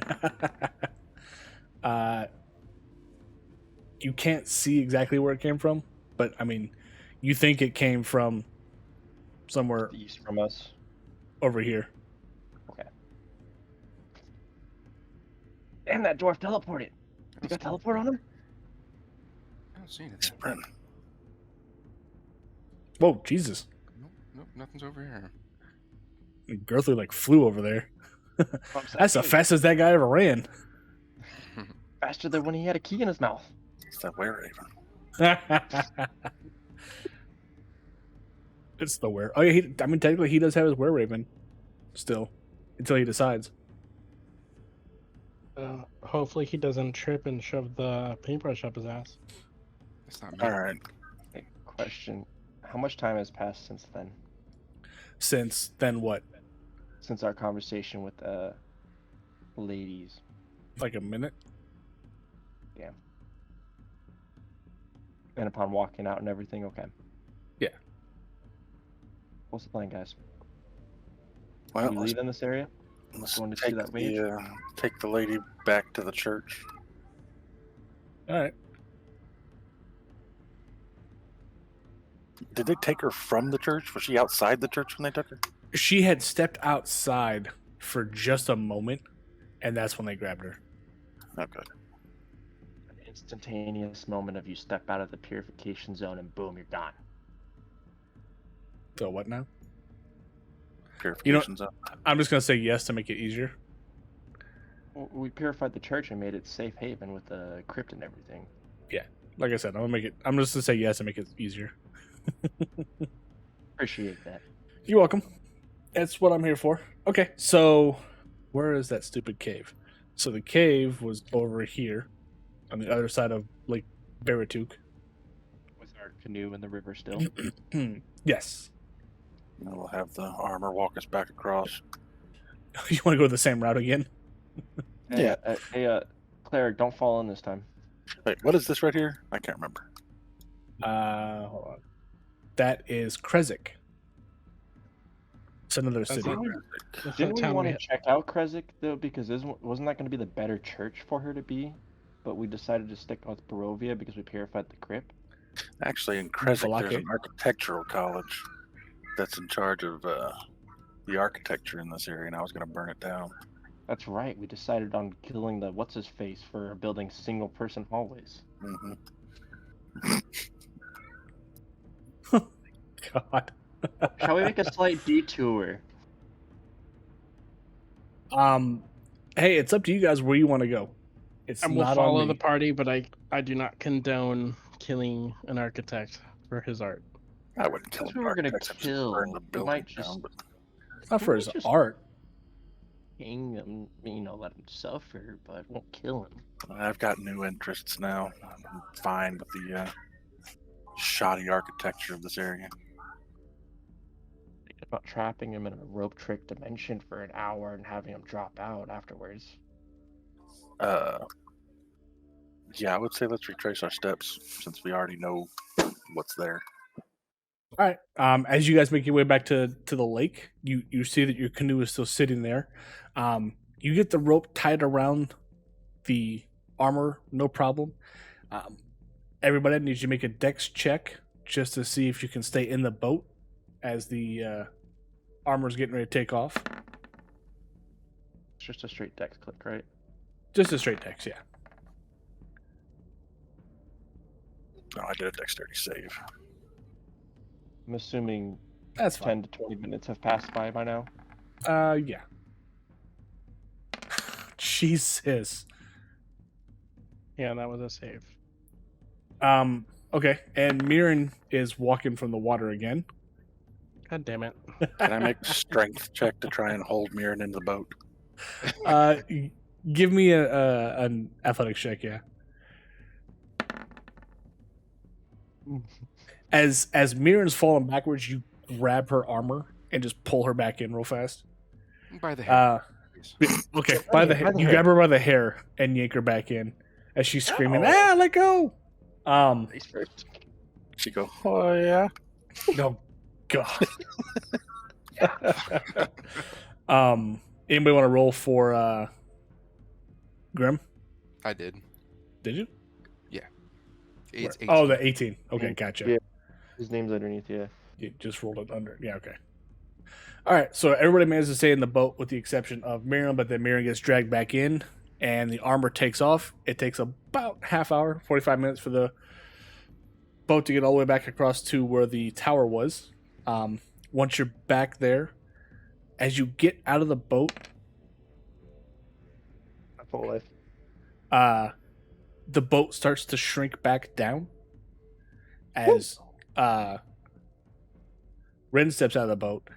Speaker 2: You can't see exactly where it came from, but I mean, you think it came from somewhere
Speaker 4: East from us.
Speaker 2: over here.
Speaker 4: Okay. Damn, that dwarf teleported. You got teleport on him?
Speaker 5: I don't see anything.
Speaker 3: Sprint.
Speaker 2: Whoa, Jesus.
Speaker 5: Nope, nothing's over here.
Speaker 2: Girthley like flew over there.
Speaker 4: I'm
Speaker 2: That's the
Speaker 4: saying,
Speaker 2: fastest that guy ever ran.
Speaker 4: faster than when he had a key in his mouth.
Speaker 3: It's that were-raven.
Speaker 2: It's the were. Oh yeah, I mean technically he does have his were-raven still until he decides.
Speaker 1: Hopefully he doesn't trip and shove the paintbrush up his ass.
Speaker 5: That's not me.
Speaker 3: All right.
Speaker 4: Okay, question. How much time has passed since then?
Speaker 2: Since then, what?
Speaker 4: Since our conversation with the ladies?
Speaker 2: Like a minute?
Speaker 4: And upon walking out and everything, okay.
Speaker 2: Yeah.
Speaker 4: What's the plan, guys?
Speaker 3: Well,
Speaker 4: we leave in this area?
Speaker 3: let's
Speaker 4: going to see
Speaker 3: take
Speaker 4: that mage?
Speaker 3: take the lady back to the church.
Speaker 2: All right.
Speaker 3: Did they take her from the church? Was she outside the church when they took her?
Speaker 2: She had stepped outside for just a moment, and that's when they grabbed her.
Speaker 3: Okay.
Speaker 4: An instantaneous moment of you step out of the purification zone and boom, you're gone.
Speaker 2: So what now?
Speaker 3: Purification zone.
Speaker 2: I'm just gonna say yes to make it easier.
Speaker 4: We purified the church and made it safe haven with the crypt and everything.
Speaker 2: Like I said, I'm just gonna say yes and make it easier.
Speaker 4: Appreciate that.
Speaker 2: You're welcome. That's what I'm here for. Okay, so where is that stupid cave? So the cave was over here on the other side of Lake Baratuk.
Speaker 4: With our canoe in the river still?
Speaker 2: Yes.
Speaker 3: And we'll have the armor walk us back across.
Speaker 2: You want to go the same route again?
Speaker 3: Yeah.
Speaker 4: Hey, Cleric, don't fall in this time.
Speaker 3: Wait, what is this right here? I can't remember.
Speaker 2: Hold on. That is Krezik. It's another
Speaker 1: That's
Speaker 2: city.
Speaker 1: not- that's
Speaker 4: Didn't
Speaker 1: not
Speaker 4: we
Speaker 1: town
Speaker 4: want
Speaker 1: we
Speaker 4: to
Speaker 1: hit.
Speaker 4: check out Krezik though? Because wasn't that going to be the better church for her to be? But we decided to stick with Barovia because we purified the crypt.
Speaker 3: Actually, in Krezik, there's
Speaker 2: Valaki.
Speaker 3: an architectural college that's in charge of the architecture in this area, and I was going to burn it down.
Speaker 4: That's right. We decided on killing the what's his face for building single person hallways.
Speaker 3: Mm-hmm.
Speaker 2: God.
Speaker 4: Shall we make a slight detour?
Speaker 2: Hey, it's up to you guys where you want to go. It's
Speaker 1: And we'll
Speaker 2: not
Speaker 1: follow
Speaker 2: on
Speaker 1: the
Speaker 2: me.
Speaker 1: party, but I do not condone killing an architect for his art.
Speaker 3: I wouldn't kill
Speaker 4: That's
Speaker 3: him.
Speaker 4: what we're gonna
Speaker 3: Architects, I'd just
Speaker 4: kill.
Speaker 3: burn the
Speaker 4: We
Speaker 3: building
Speaker 4: might just
Speaker 3: down, but
Speaker 2: It's not for his
Speaker 4: just-
Speaker 2: art.
Speaker 4: hang him, let him suffer, but won't kill him.
Speaker 3: I've got new interests now. I'm fine with the shoddy architecture of this area.
Speaker 4: Think about trapping him in a rope trick dimension for an hour and having him drop out afterwards.
Speaker 3: Yeah, I would say let's retrace our steps since we already know what's there.
Speaker 2: All right. As you guys make your way back to the lake, you see that your canoe is still sitting there. You get the rope tied around the armor, no problem. Everybody needs you to make a dex check just to see if you can stay in the boat as the armor's getting ready to take off.
Speaker 4: It's just a straight dex click, right?
Speaker 2: Just a straight dex, yeah.
Speaker 3: No, I did a dexterity save.
Speaker 4: I'm assuming
Speaker 2: That's fine.
Speaker 4: 10 to 20 minutes have passed by now.
Speaker 2: Yeah. Jesus.
Speaker 1: Yeah, that was a save.
Speaker 2: Okay, and Mirren is walking from the water again.
Speaker 1: God damn it.
Speaker 3: Can I make a strength check to try and hold Mirren in the boat?
Speaker 2: Give me an athletics check, yeah. As Mirren's falling backwards, you grab her armor and just pull her back in real fast.
Speaker 5: By the hair.
Speaker 2: Okay, by the hair. You grab her by the hair and yank her back in as she's screaming, "Ah, let go!"
Speaker 4: Face first.
Speaker 3: She go, oh yeah.
Speaker 2: No, God. Anybody want to roll for Grim?
Speaker 5: I did.
Speaker 2: Did you?
Speaker 5: It's 18.
Speaker 2: Oh, the 18. Okay, gotcha.
Speaker 4: Yeah. His name's underneath, yeah.
Speaker 2: You just rolled it under. Yeah, okay. All right, so everybody managed to stay in the boat with the exception of Miriam, but then Miriam gets dragged back in, and the armor takes off. It takes about half hour, 45 minutes for the boat to get all the way back across to where the tower was. Once you're back there, as you get out of the boat,
Speaker 4: Full life.
Speaker 2: the boat starts to shrink back down as Rin steps out of the boat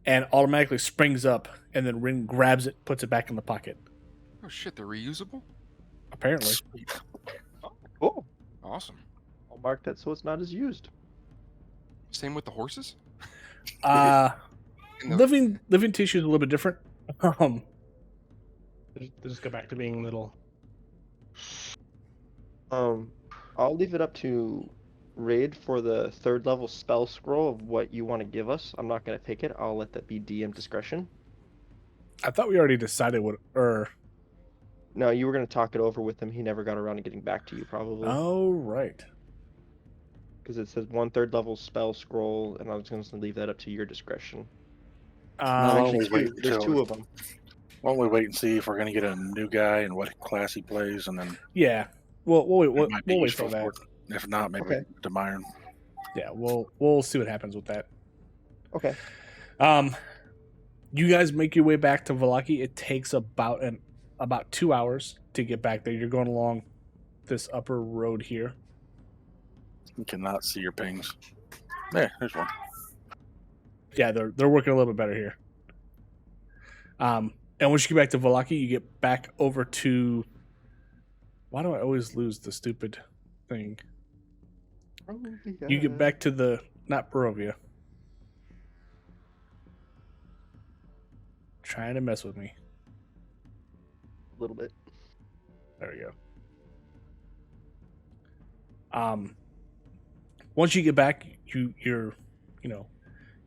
Speaker 2: and automatically springs up, and then Rin grabs it, puts it back in the pocket.
Speaker 5: Oh shit, they're reusable?
Speaker 2: Apparently.
Speaker 4: Oh,
Speaker 5: Awesome.
Speaker 4: I'll mark that so it's not as used.
Speaker 5: Same with the horses?
Speaker 2: Uh,
Speaker 5: In the-
Speaker 2: living tissue is a little bit different.
Speaker 1: They just go back to being little.
Speaker 4: I'll leave it up to Raid for the 3rd level spell scroll of what you want to give us. I'm not going to pick it. I'll let that be DM discretion.
Speaker 2: I thought we already decided what.
Speaker 4: No, you were going to talk it over with him. He never got around to getting back to you, probably.
Speaker 2: Oh, right.
Speaker 4: Because it says 1 3rd level spell scroll, and I was going to leave that up to your discretion.
Speaker 3: No,
Speaker 4: Actually,
Speaker 3: always wait
Speaker 4: there's
Speaker 3: until-
Speaker 4: 2 of them.
Speaker 3: Why don't we wait and see if we're going to get a new guy and what class he plays, and then
Speaker 2: Yeah. We'll
Speaker 3: it
Speaker 2: wait
Speaker 3: might be
Speaker 2: for
Speaker 3: useful
Speaker 2: that.
Speaker 3: for it. If not, maybe
Speaker 4: Okay.
Speaker 3: to Myron.
Speaker 2: Yeah, we'll see what happens with that.
Speaker 4: Okay.
Speaker 2: You guys make your way back to Valaki. It takes about 2 hours to get back there. You're going along this upper road here.
Speaker 3: You cannot see your pings. There, there's one.
Speaker 2: Yeah, they're working a little bit better here. And once you get back to Valaki, you get back over to. Why do I always lose the stupid thing? You get back to the not Barovia. Trying to mess with me.
Speaker 4: A little bit.
Speaker 2: There we go. Once you get back, you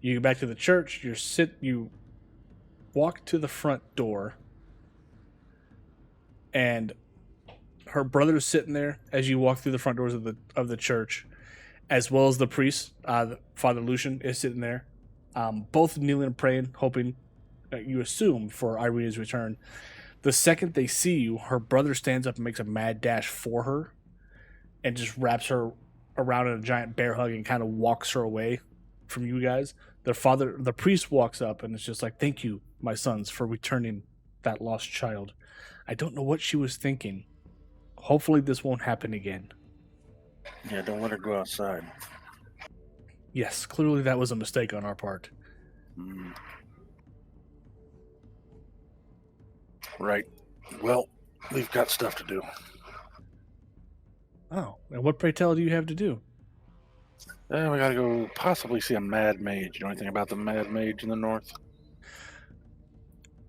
Speaker 2: get back to the church. You walk to the front door, and her brother's sitting there as you walk through the front doors of the church, as well as the priest, Father Lucian, is sitting there, both kneeling and praying, hoping, you assume, for Irena's return. The second they see you, her brother stands up and makes a mad dash for her, and just wraps her around in a giant bear hug and kind of walks her away from you guys. The priest walks up and it's just like, "Thank you, my sons, for returning that lost child. I don't know what she was thinking. Hopefully this won't happen again."
Speaker 3: Yeah, don't let her go outside.
Speaker 2: Yes, clearly that was a mistake on our part.
Speaker 3: Right. Well, we've got stuff to do.
Speaker 2: Oh, and what, pray tell, do you have to do?
Speaker 3: We gotta go possibly see a mad mage. You know anything about the mad mage in the north?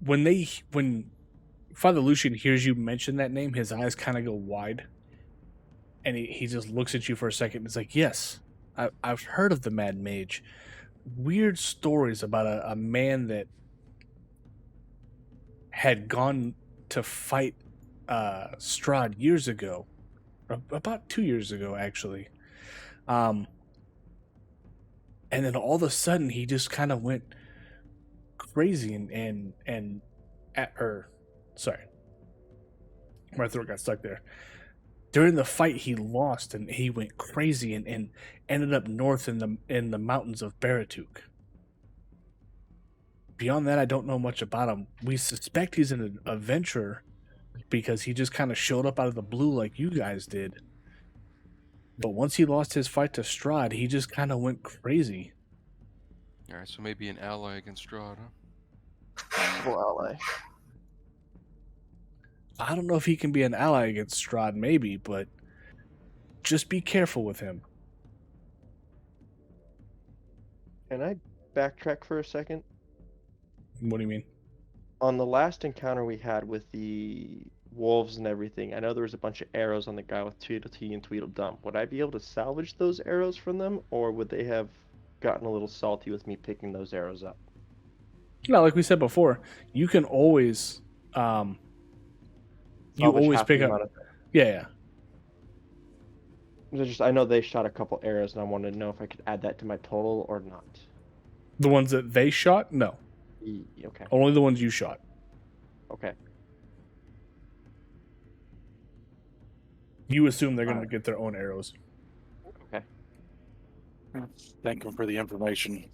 Speaker 2: When Father Lucian hears you mention that name, his eyes kind of go wide. And he just looks at you for a second and is like, "Yes, I've heard of the mad mage. Weird stories about a man that had gone to fight Strahd years ago. About 2 years ago, actually. And then all of a sudden, he just kind of went crazy sorry, my throat got stuck there. During the fight, he lost and he went crazy and ended up north in the mountains of Baratuk. Beyond that, I don't know much about him. We suspect he's an adventurer because he just kind of showed up out of the blue like you guys did. But once he lost his fight to Strahd, he just kind of went crazy.
Speaker 5: Alright, so maybe an ally against Strahd, huh?
Speaker 4: Well, ally.
Speaker 2: I don't know if he can be an ally against Strahd, maybe, but just be careful with him.
Speaker 4: Can I backtrack for a second?
Speaker 2: What do you mean?
Speaker 4: On the last encounter we had with the wolves and everything, I know there was a bunch of arrows on the guy with Tweedledee and Tweedledum. Would I be able to salvage those arrows from them, or would they have gotten a little salty with me picking those arrows up?
Speaker 2: No, like we said before, you can always pick up. Yeah.
Speaker 4: I know they shot a couple arrows, and I wanted to know if I could add that to my total or not.
Speaker 2: The ones that they shot? No.
Speaker 4: Okay.
Speaker 2: Only the ones you shot.
Speaker 4: Okay.
Speaker 2: You assume they're going to get their own arrows.
Speaker 4: Okay.
Speaker 3: Thank them for the information.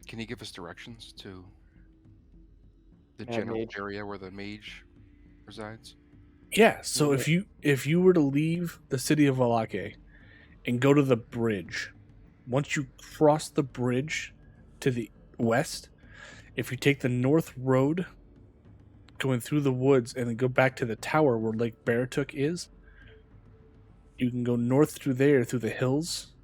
Speaker 5: Can you give us directions to the general
Speaker 4: mage.
Speaker 5: area where the mage resides?
Speaker 2: Yeah, so if you were to leave the city of Valake and go to the bridge, once you cross the bridge to the west, if you take the north road going through the woods and then go back to the tower where Lake Baratuk is, you can go north through there through the hills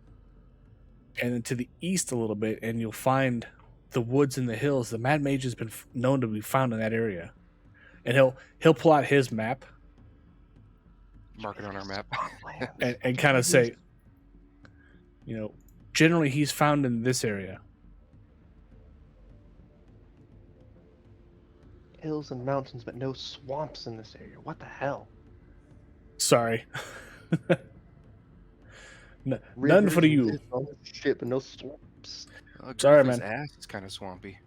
Speaker 2: and then to the east a little bit, and you'll find the woods and the hills. The Mad Mage has been known to be found in that area, and he'll pull out his map,
Speaker 5: Mark it on our map.
Speaker 2: and kind of say, generally he's found in this area.
Speaker 4: Hills and mountains, but no swamps in this area. What the hell?
Speaker 2: Sorry. None
Speaker 4: Rivers
Speaker 2: for you.
Speaker 4: exist on this shit, but no swamps.
Speaker 2: Sorry,
Speaker 5: Griffith's
Speaker 2: man.
Speaker 5: ass is kind of swampy.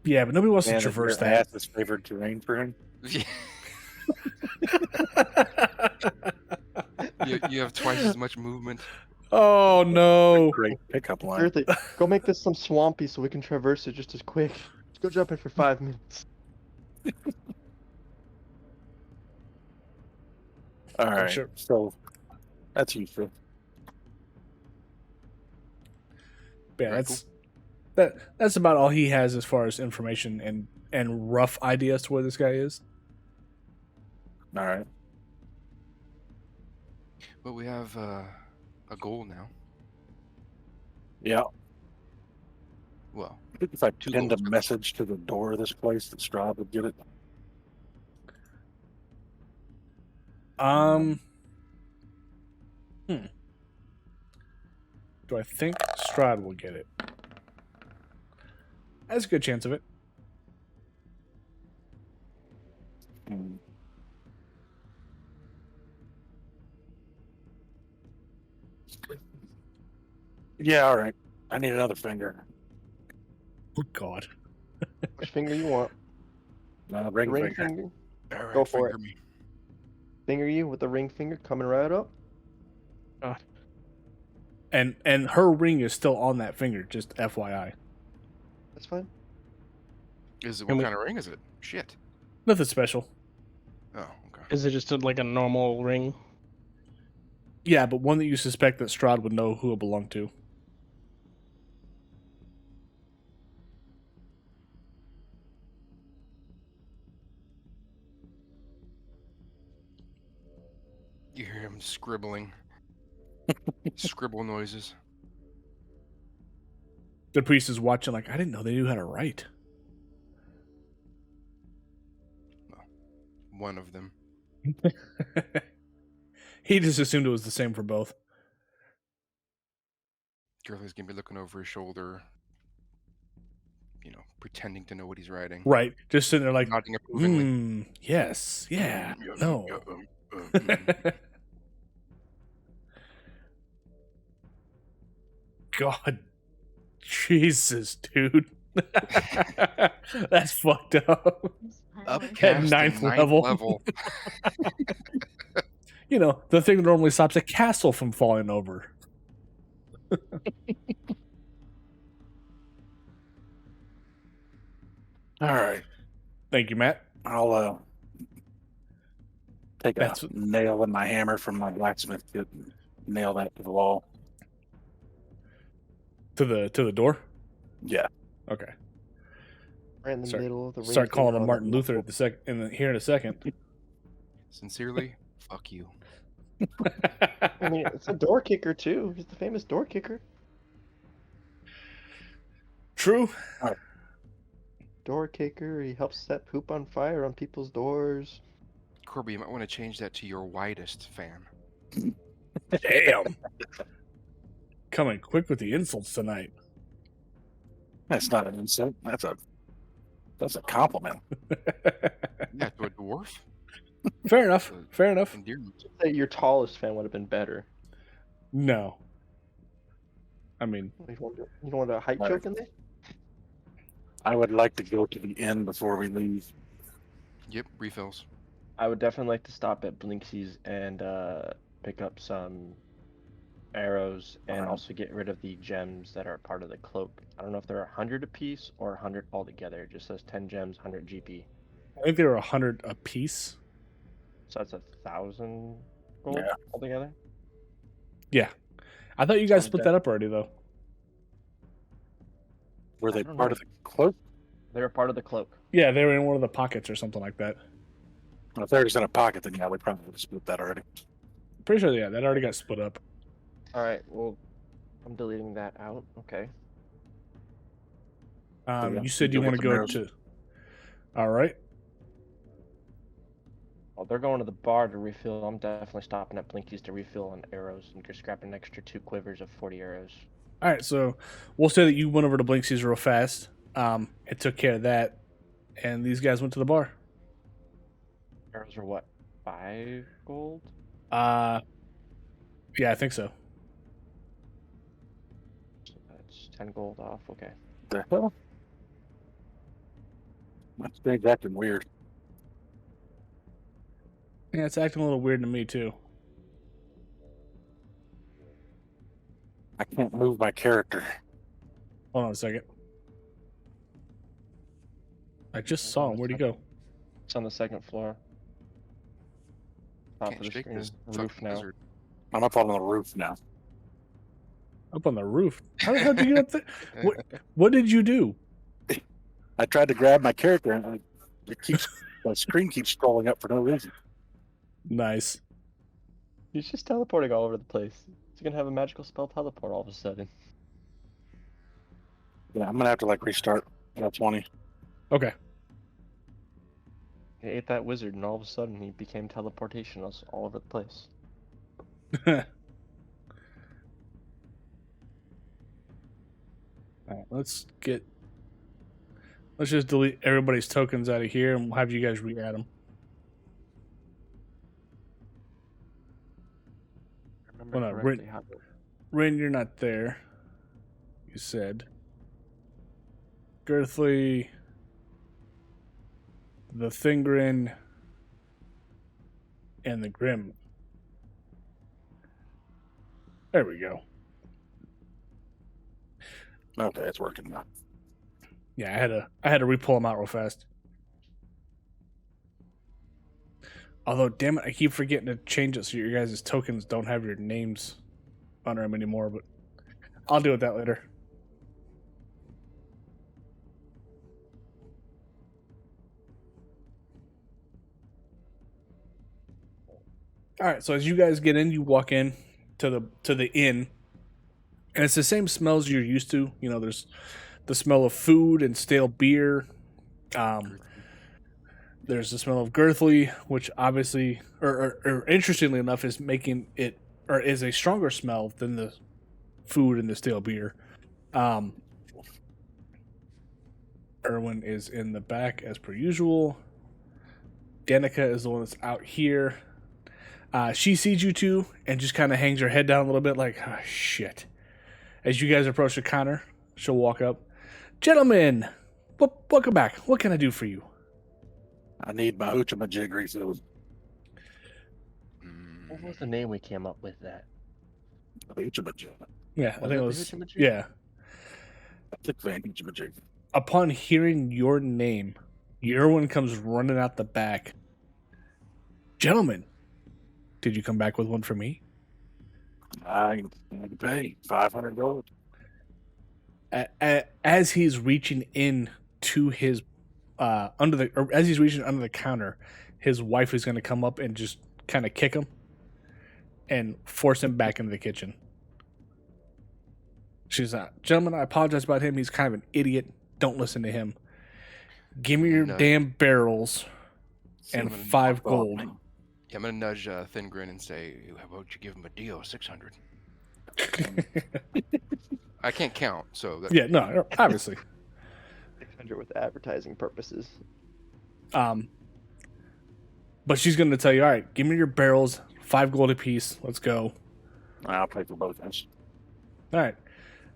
Speaker 2: Yeah, but nobody wants to traverse that.
Speaker 3: That's favorite terrain for him.
Speaker 5: you have twice as much movement.
Speaker 2: Oh no!
Speaker 3: Great pickup line.
Speaker 4: Seriously, go make this some swampy so we can traverse it just as quick. Just go jump in for 5 minutes.
Speaker 3: All right,
Speaker 2: Sure.
Speaker 3: so that's useful.
Speaker 2: Yeah,
Speaker 5: Very
Speaker 2: that's about all he has as far as information and rough ideas to where this guy is.
Speaker 3: All right.
Speaker 5: But we have a goal now.
Speaker 3: Yeah.
Speaker 5: Well,
Speaker 3: If I
Speaker 5: Two
Speaker 3: pinned a
Speaker 5: goals.
Speaker 3: message to the door of this place, that Strahd would get it.
Speaker 2: Do I think Strahd will get it? That's a good chance of it.
Speaker 3: Hmm. Yeah, all right. I need another finger.
Speaker 2: Oh God.
Speaker 4: Which finger you want?
Speaker 3: No,
Speaker 4: The
Speaker 3: ring
Speaker 4: ring
Speaker 3: finger.
Speaker 4: finger?
Speaker 5: all right,
Speaker 4: Go for
Speaker 5: finger
Speaker 4: it.
Speaker 5: me.
Speaker 4: Finger you with the ring finger coming right up.
Speaker 2: And her ring is still on that finger, just FYI.
Speaker 4: That's fine.
Speaker 5: What kind of ring is it? Shit.
Speaker 2: Nothing special.
Speaker 5: Oh, okay.
Speaker 1: Is it just like a normal ring?
Speaker 2: Yeah, but one that you suspect that Strahd would know who it belonged to.
Speaker 5: You hear him scribbling. Scribble noises.
Speaker 2: The priest is watching like, I didn't know they knew how to write.
Speaker 5: One of them.
Speaker 2: He just assumed it was the same for both.
Speaker 5: Girlie's gonna be looking over his shoulder, pretending to know what he's writing.
Speaker 2: Right. Just sitting there like,
Speaker 5: Nodding approvingly.
Speaker 2: yes, yeah, no. God. Jesus, dude. That's fucked up.
Speaker 5: Upcast and
Speaker 2: ninth level. You know, the thing that normally stops a castle from falling over.
Speaker 3: All right.
Speaker 2: Thank you, Matt.
Speaker 3: I'll take
Speaker 2: That's-
Speaker 3: a nail and my hammer from my blacksmith kit and nail that to the wall.
Speaker 2: To the door?
Speaker 3: Yeah.
Speaker 2: Okay.
Speaker 4: Right in the
Speaker 2: Start-
Speaker 4: middle of the ring.
Speaker 2: Start calling
Speaker 4: finger
Speaker 2: him
Speaker 4: on
Speaker 2: Martin
Speaker 4: that
Speaker 2: Luther here in a second.
Speaker 5: Sincerely, fuck you.
Speaker 4: I mean, it's a door kicker too. He's the famous door kicker.
Speaker 2: True.
Speaker 4: Door kicker. He helps set poop on fire on people's doors.
Speaker 5: Corby, you might want to change that to your widest fan.
Speaker 2: Damn. Coming quick with the insults tonight.
Speaker 3: That's not an insult. That's a compliment.
Speaker 5: Yeah, to a dwarf?
Speaker 2: Fair enough. Fair enough.
Speaker 5: Endearment.
Speaker 4: Say your tallest fan would have been better.
Speaker 2: No. I mean,
Speaker 4: You don't want a height
Speaker 3: Right.
Speaker 4: joke in there?
Speaker 3: I would like to go to the inn before we leave.
Speaker 5: Yep, refills.
Speaker 4: I would definitely like to stop at Blinksey's and pick up some arrows and
Speaker 3: Alright.
Speaker 4: also get rid of the gems that are part of the cloak. I don't know if they're 100 apiece or 100 altogether. It just says 10 gems, 100 GP.
Speaker 2: I think they were 100 a piece.
Speaker 4: So that's 1,000 gold
Speaker 3: Yeah.
Speaker 4: altogether.
Speaker 2: Yeah. I thought you guys
Speaker 4: Sounds
Speaker 2: split
Speaker 4: good.
Speaker 2: that up already, though.
Speaker 3: Were
Speaker 4: I
Speaker 3: they
Speaker 4: don't
Speaker 3: part
Speaker 4: know.
Speaker 3: of the cloak?
Speaker 4: They're part of the cloak.
Speaker 2: Yeah, they were in one of the pockets or something like that.
Speaker 3: Well, if they're just in a pocket, then yeah, we probably would have split that already.
Speaker 2: Pretty sure, yeah, that already got split up.
Speaker 4: All right, well, I'm deleting that out. Okay.
Speaker 3: Yeah,
Speaker 2: You said
Speaker 3: go
Speaker 2: you
Speaker 3: get
Speaker 2: want to
Speaker 3: the
Speaker 2: go
Speaker 3: arrows.
Speaker 2: to. All right.
Speaker 4: Well, they're going to the bar to refill. I'm definitely stopping at Blinky's to refill on arrows and just grabbing an extra 2 quivers of 40 arrows.
Speaker 2: All right. So we'll say that you went over to Blinksey's real fast. It took care of that, and these guys went to the bar.
Speaker 4: Arrows are what? 5 gold?
Speaker 2: Yeah, I think so.
Speaker 4: So that's 10 gold off. Okay.
Speaker 3: The hell? My thing's acting weird.
Speaker 2: Yeah, it's acting a little weird to me too.
Speaker 3: I can't move my character.
Speaker 2: Hold on a second. I just saw him. Where'd he go?
Speaker 4: It's on the second floor. Top
Speaker 5: Can't
Speaker 4: of the
Speaker 5: shake
Speaker 4: screen.
Speaker 5: this
Speaker 4: Roof
Speaker 5: fucking
Speaker 4: now.
Speaker 5: lizard.
Speaker 3: I'm up on the roof now.
Speaker 2: Up on the roof. How the hell did you get up there? What did you do?
Speaker 3: I tried to grab my character and my screen keeps scrolling up for no reason.
Speaker 2: Nice.
Speaker 4: He's just teleporting all over the place. He's gonna have a magical spell teleport all of a sudden.
Speaker 3: Yeah, I'm gonna have to like restart. Got 20.
Speaker 2: Okay.
Speaker 4: He ate that wizard, and all of a sudden he became teleportation all over the place.
Speaker 2: Alright, let's just delete everybody's tokens out of here, and we'll have you guys re-add them.
Speaker 4: Remember
Speaker 2: Well, no,
Speaker 4: correctly how
Speaker 2: Rin, you're not there. You said. Girthly, the Thingrin, and the Grim. There we go.
Speaker 3: Okay, it's working now.
Speaker 2: Yeah, I had to re-pull them out real fast. Although, damn it, I keep forgetting to change it so your guys' tokens don't have your names under them anymore, but I'll deal with that later. Alright, so as you guys get in, you walk in to the inn, and it's the same smells you're used to. You know, there's the smell of food and stale beer. There's the smell of Girthly, which obviously, or interestingly enough, is making it, or is a stronger smell than the food and the stale beer. Erwin is in the back as per usual. Danica is the one that's out here. She sees you two and just kind of hangs her head down a little bit like, oh, shit. As you guys approach the counter, she'll walk up. Gentlemen, welcome back. What can I do for you?
Speaker 3: I need my hoochama-jig refilled.
Speaker 4: What was the name we came up with that?
Speaker 3: Hoochama-jig.
Speaker 2: Yeah, I
Speaker 4: Was
Speaker 2: think it
Speaker 4: it
Speaker 2: was.
Speaker 4: the Hoochama-jig?
Speaker 2: Yeah.
Speaker 3: Thick vein hoochama-jig.
Speaker 2: Upon hearing your name, Erwin comes running out the back. Gentlemen, did you come back with one for me?
Speaker 3: I can pay $500.
Speaker 2: As he's reaching in to his as he's reaching under the counter, his wife is going to come up and just kind of kick him and force him back into the kitchen. She's like, gentlemen, I apologize about him. He's kind of an idiot. Don't listen to him. Give me your damn barrels and 5 gold.
Speaker 5: Yeah, I'm gonna nudge Thin Grin and say, "How about you give him a deal, 600?" I can't count, so
Speaker 2: Yeah, no, obviously.
Speaker 4: 600 with advertising purposes.
Speaker 2: But she's going to tell you, all right, give me your barrels, 5 gold apiece. Let's go.
Speaker 3: I'll pay for both ends.
Speaker 2: All right.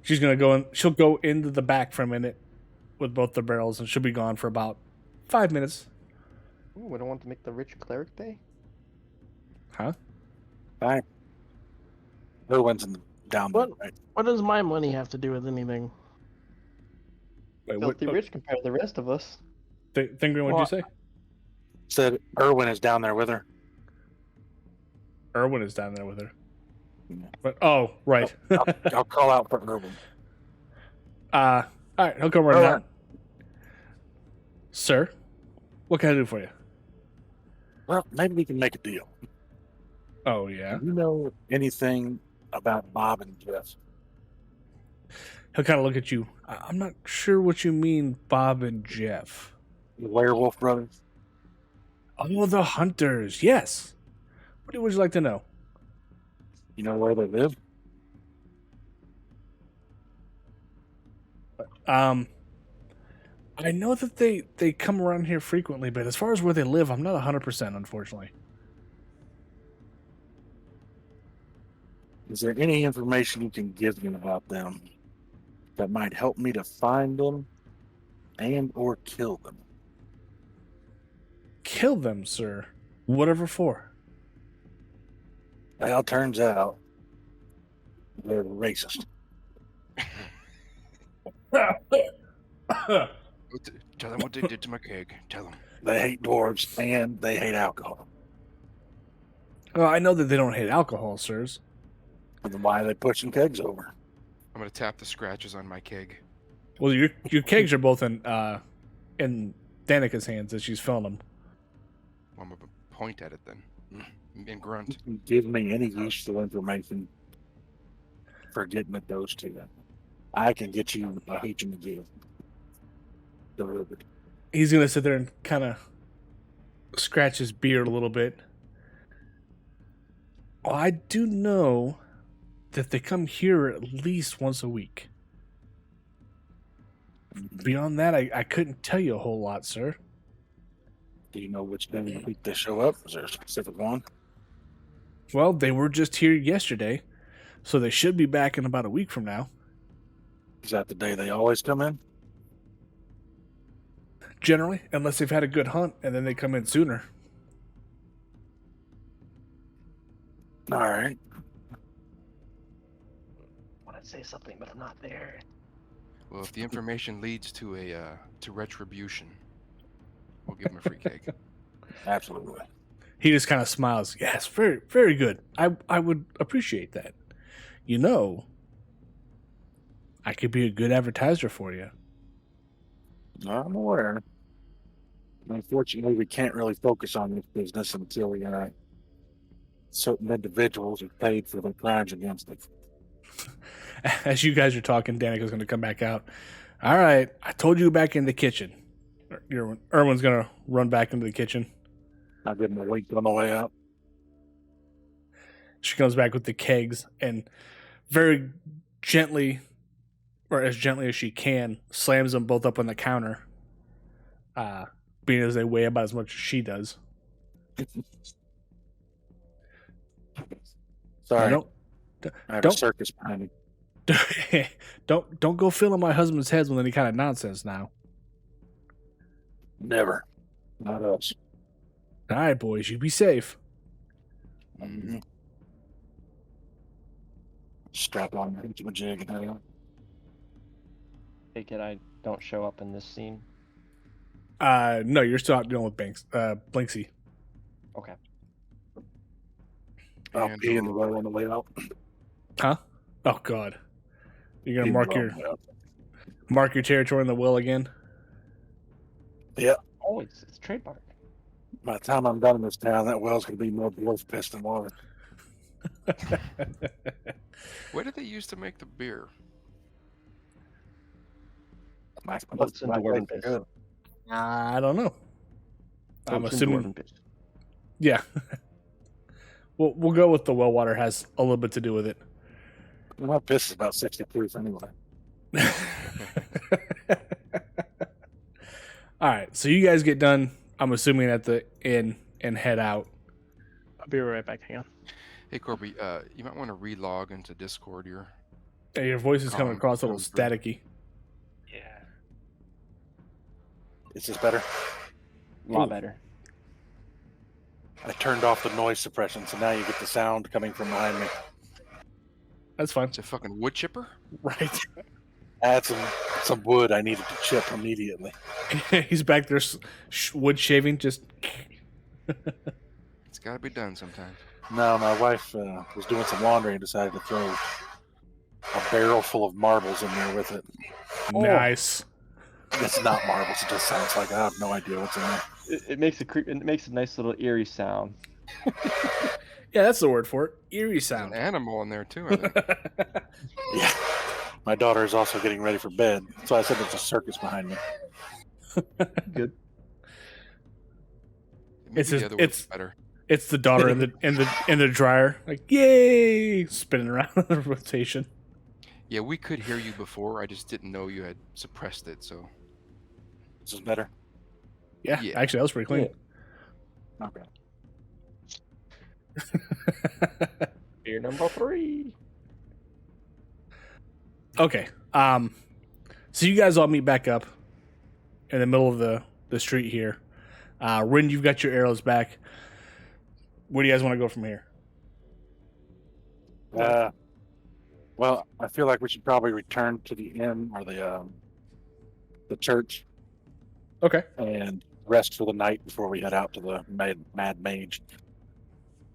Speaker 2: She's going to go in. She'll go into the back for a minute with both the barrels, and she'll be gone for about 5 minutes.
Speaker 4: Ooh, we don't want to make the rich cleric pay?
Speaker 2: Huh?
Speaker 3: Fine. Erwin's in the down there, right?
Speaker 1: What does my money have to do with anything?
Speaker 2: Wait,
Speaker 4: Filthy rich compared to the rest of us.
Speaker 2: Thingren, what'd you say?
Speaker 3: Said Erwin is down there with her.
Speaker 2: Erwin is down there with her.
Speaker 3: Yeah.
Speaker 2: But, oh, right.
Speaker 3: I'll call out for Erwin.
Speaker 2: All right, he'll come right out. Sir, what can I do for you?
Speaker 3: Well, maybe we can make a deal.
Speaker 2: Oh, yeah?
Speaker 3: Do you know anything about Bob and Jeff?
Speaker 2: He'll kind of look at you. I'm not sure what you mean, Bob and Jeff.
Speaker 3: The werewolf brothers?
Speaker 2: Oh, the hunters. Yes. What would you like to know?
Speaker 3: You know where they live?
Speaker 2: I know that they come around here frequently, but as far as where they live, I'm not 100%, unfortunately.
Speaker 3: Is there any information you can give me about them that might help me to find them and or kill them?
Speaker 2: Kill them, sir. Whatever for.
Speaker 3: Well, turns out they're racist.
Speaker 5: Tell them what they did to my keg. Tell them.
Speaker 3: They hate dwarves and they hate alcohol.
Speaker 2: Well, I know that they don't hate alcohol, sirs.
Speaker 3: And then why are they pushing kegs over?
Speaker 5: I'm gonna tap the scratches on my keg.
Speaker 2: Well, your kegs are both in Danica's hands as she's filling them.
Speaker 5: Well, I'm gonna point at it then. and grunt.
Speaker 3: Give me any useful information for getting it those to you. I can get you a HMG delivered.
Speaker 2: He's gonna sit there and kind of scratch his beard a little bit. Oh, I do know that they come here at least once a week. Beyond that, I couldn't tell you a whole lot, sir.
Speaker 3: Do you know which day of the week they show up? Is there a specific one?
Speaker 2: Well, they were just here yesterday, so they should be back in about a week from now.
Speaker 3: Is that the day they always come in?
Speaker 2: Generally, unless they've had a good hunt, and then they come in sooner.
Speaker 3: All right.
Speaker 4: I want to say something, but I'm not there.
Speaker 5: Well, if the information leads to to retribution, we'll give him a free cake.
Speaker 3: Absolutely.
Speaker 2: He just kind of smiles. Yes, very, very good. I would appreciate that. You know, I could be a good advertiser for you.
Speaker 3: I'm aware. Unfortunately, we can't really focus on this business until we certain individuals are paid for their crimes against us.
Speaker 2: As you guys are talking, Danica's going to come back out. All right, I told you back in the kitchen. Erwin's going to run back into the kitchen.
Speaker 3: I'll give him a wink on the way out.
Speaker 2: She comes back with the kegs and very gently, or as gently as she can, slams them both up on the counter, being as they weigh about as much as she does.
Speaker 3: Sorry,
Speaker 2: Don't
Speaker 3: I have
Speaker 2: don't-
Speaker 3: a circus behind me.
Speaker 2: don't go filling my husband's heads with any kind of nonsense now.
Speaker 3: Never. Not us.
Speaker 2: All right, boys, you be safe.
Speaker 3: Mm-hmm. Strap on my jig and head out.
Speaker 4: Take it I don't show up in this scene.
Speaker 2: No, you're still out dealing with Blinksy.
Speaker 4: Okay.
Speaker 3: I'll
Speaker 5: And
Speaker 3: pee in the well on the way out.
Speaker 2: Huh? Oh God, you're gonna
Speaker 3: Pee in the
Speaker 2: mark
Speaker 3: well
Speaker 2: your
Speaker 3: on the way out.
Speaker 2: mark your territory in the will again.
Speaker 4: Oh, it's trademark.
Speaker 3: By the time I'm done in this town, that well's going to be more dwarf piss than water.
Speaker 5: What did they use to make the beer?
Speaker 4: What's in dwarven piss?
Speaker 3: Good.
Speaker 2: I don't know. I'm
Speaker 4: What's in
Speaker 2: assuming.
Speaker 4: dwarven piss?
Speaker 2: Yeah. We'll go with the well water has a little bit to do with it.
Speaker 3: My piss is about 60 proof anyway.
Speaker 2: All right, so you guys get done. I'm assuming at the inn and head out.
Speaker 1: I'll be right back. Hang on.
Speaker 5: Hey Corby, you might want to relog into Discord.
Speaker 2: Your voice is coming across a little
Speaker 5: Sounds good.
Speaker 2: staticky.
Speaker 1: Yeah.
Speaker 3: Is this better?
Speaker 4: A lot better.
Speaker 3: I turned off the noise suppression, so now you get the sound coming from behind me.
Speaker 2: That's fine.
Speaker 5: It's a fucking wood chipper.
Speaker 2: Right.
Speaker 3: Add some wood I needed to chip immediately.
Speaker 2: He's back there wood shaving, just.
Speaker 5: It's got to be done sometime.
Speaker 3: No, my wife was doing some laundry and decided to throw a barrel full of marbles in there with it.
Speaker 2: Nice.
Speaker 3: It's not marbles. It just sounds like I have no idea what's in there.
Speaker 4: It makes it makes a nice little eerie sound.
Speaker 2: Yeah, that's the word for it. Eerie
Speaker 5: There's
Speaker 2: sound.
Speaker 5: an animal in there too, I think.
Speaker 3: Yeah. My daughter is also getting ready for bed, so I said there's a circus behind me.
Speaker 4: Good.
Speaker 5: Maybe
Speaker 2: It's
Speaker 5: the
Speaker 2: just-
Speaker 5: other one's
Speaker 2: it's-
Speaker 5: better.
Speaker 2: It's the daughter in the dryer, like yay, spinning around in the rotation.
Speaker 5: Yeah, we could hear you before. I just didn't know you had suppressed it. So
Speaker 3: This is better.
Speaker 2: Yeah,
Speaker 5: Yeah.
Speaker 2: actually, that was pretty clean.
Speaker 3: Okay.
Speaker 4: Beer number 3.
Speaker 2: Okay. So you guys all meet back up in the middle of the street here. Rune, you've got your arrows back. Where do you guys want to go from here?
Speaker 3: Well, I feel like we should probably return to the inn or the church
Speaker 2: Okay.
Speaker 3: and rest for the night before we head out to the Mad Mage.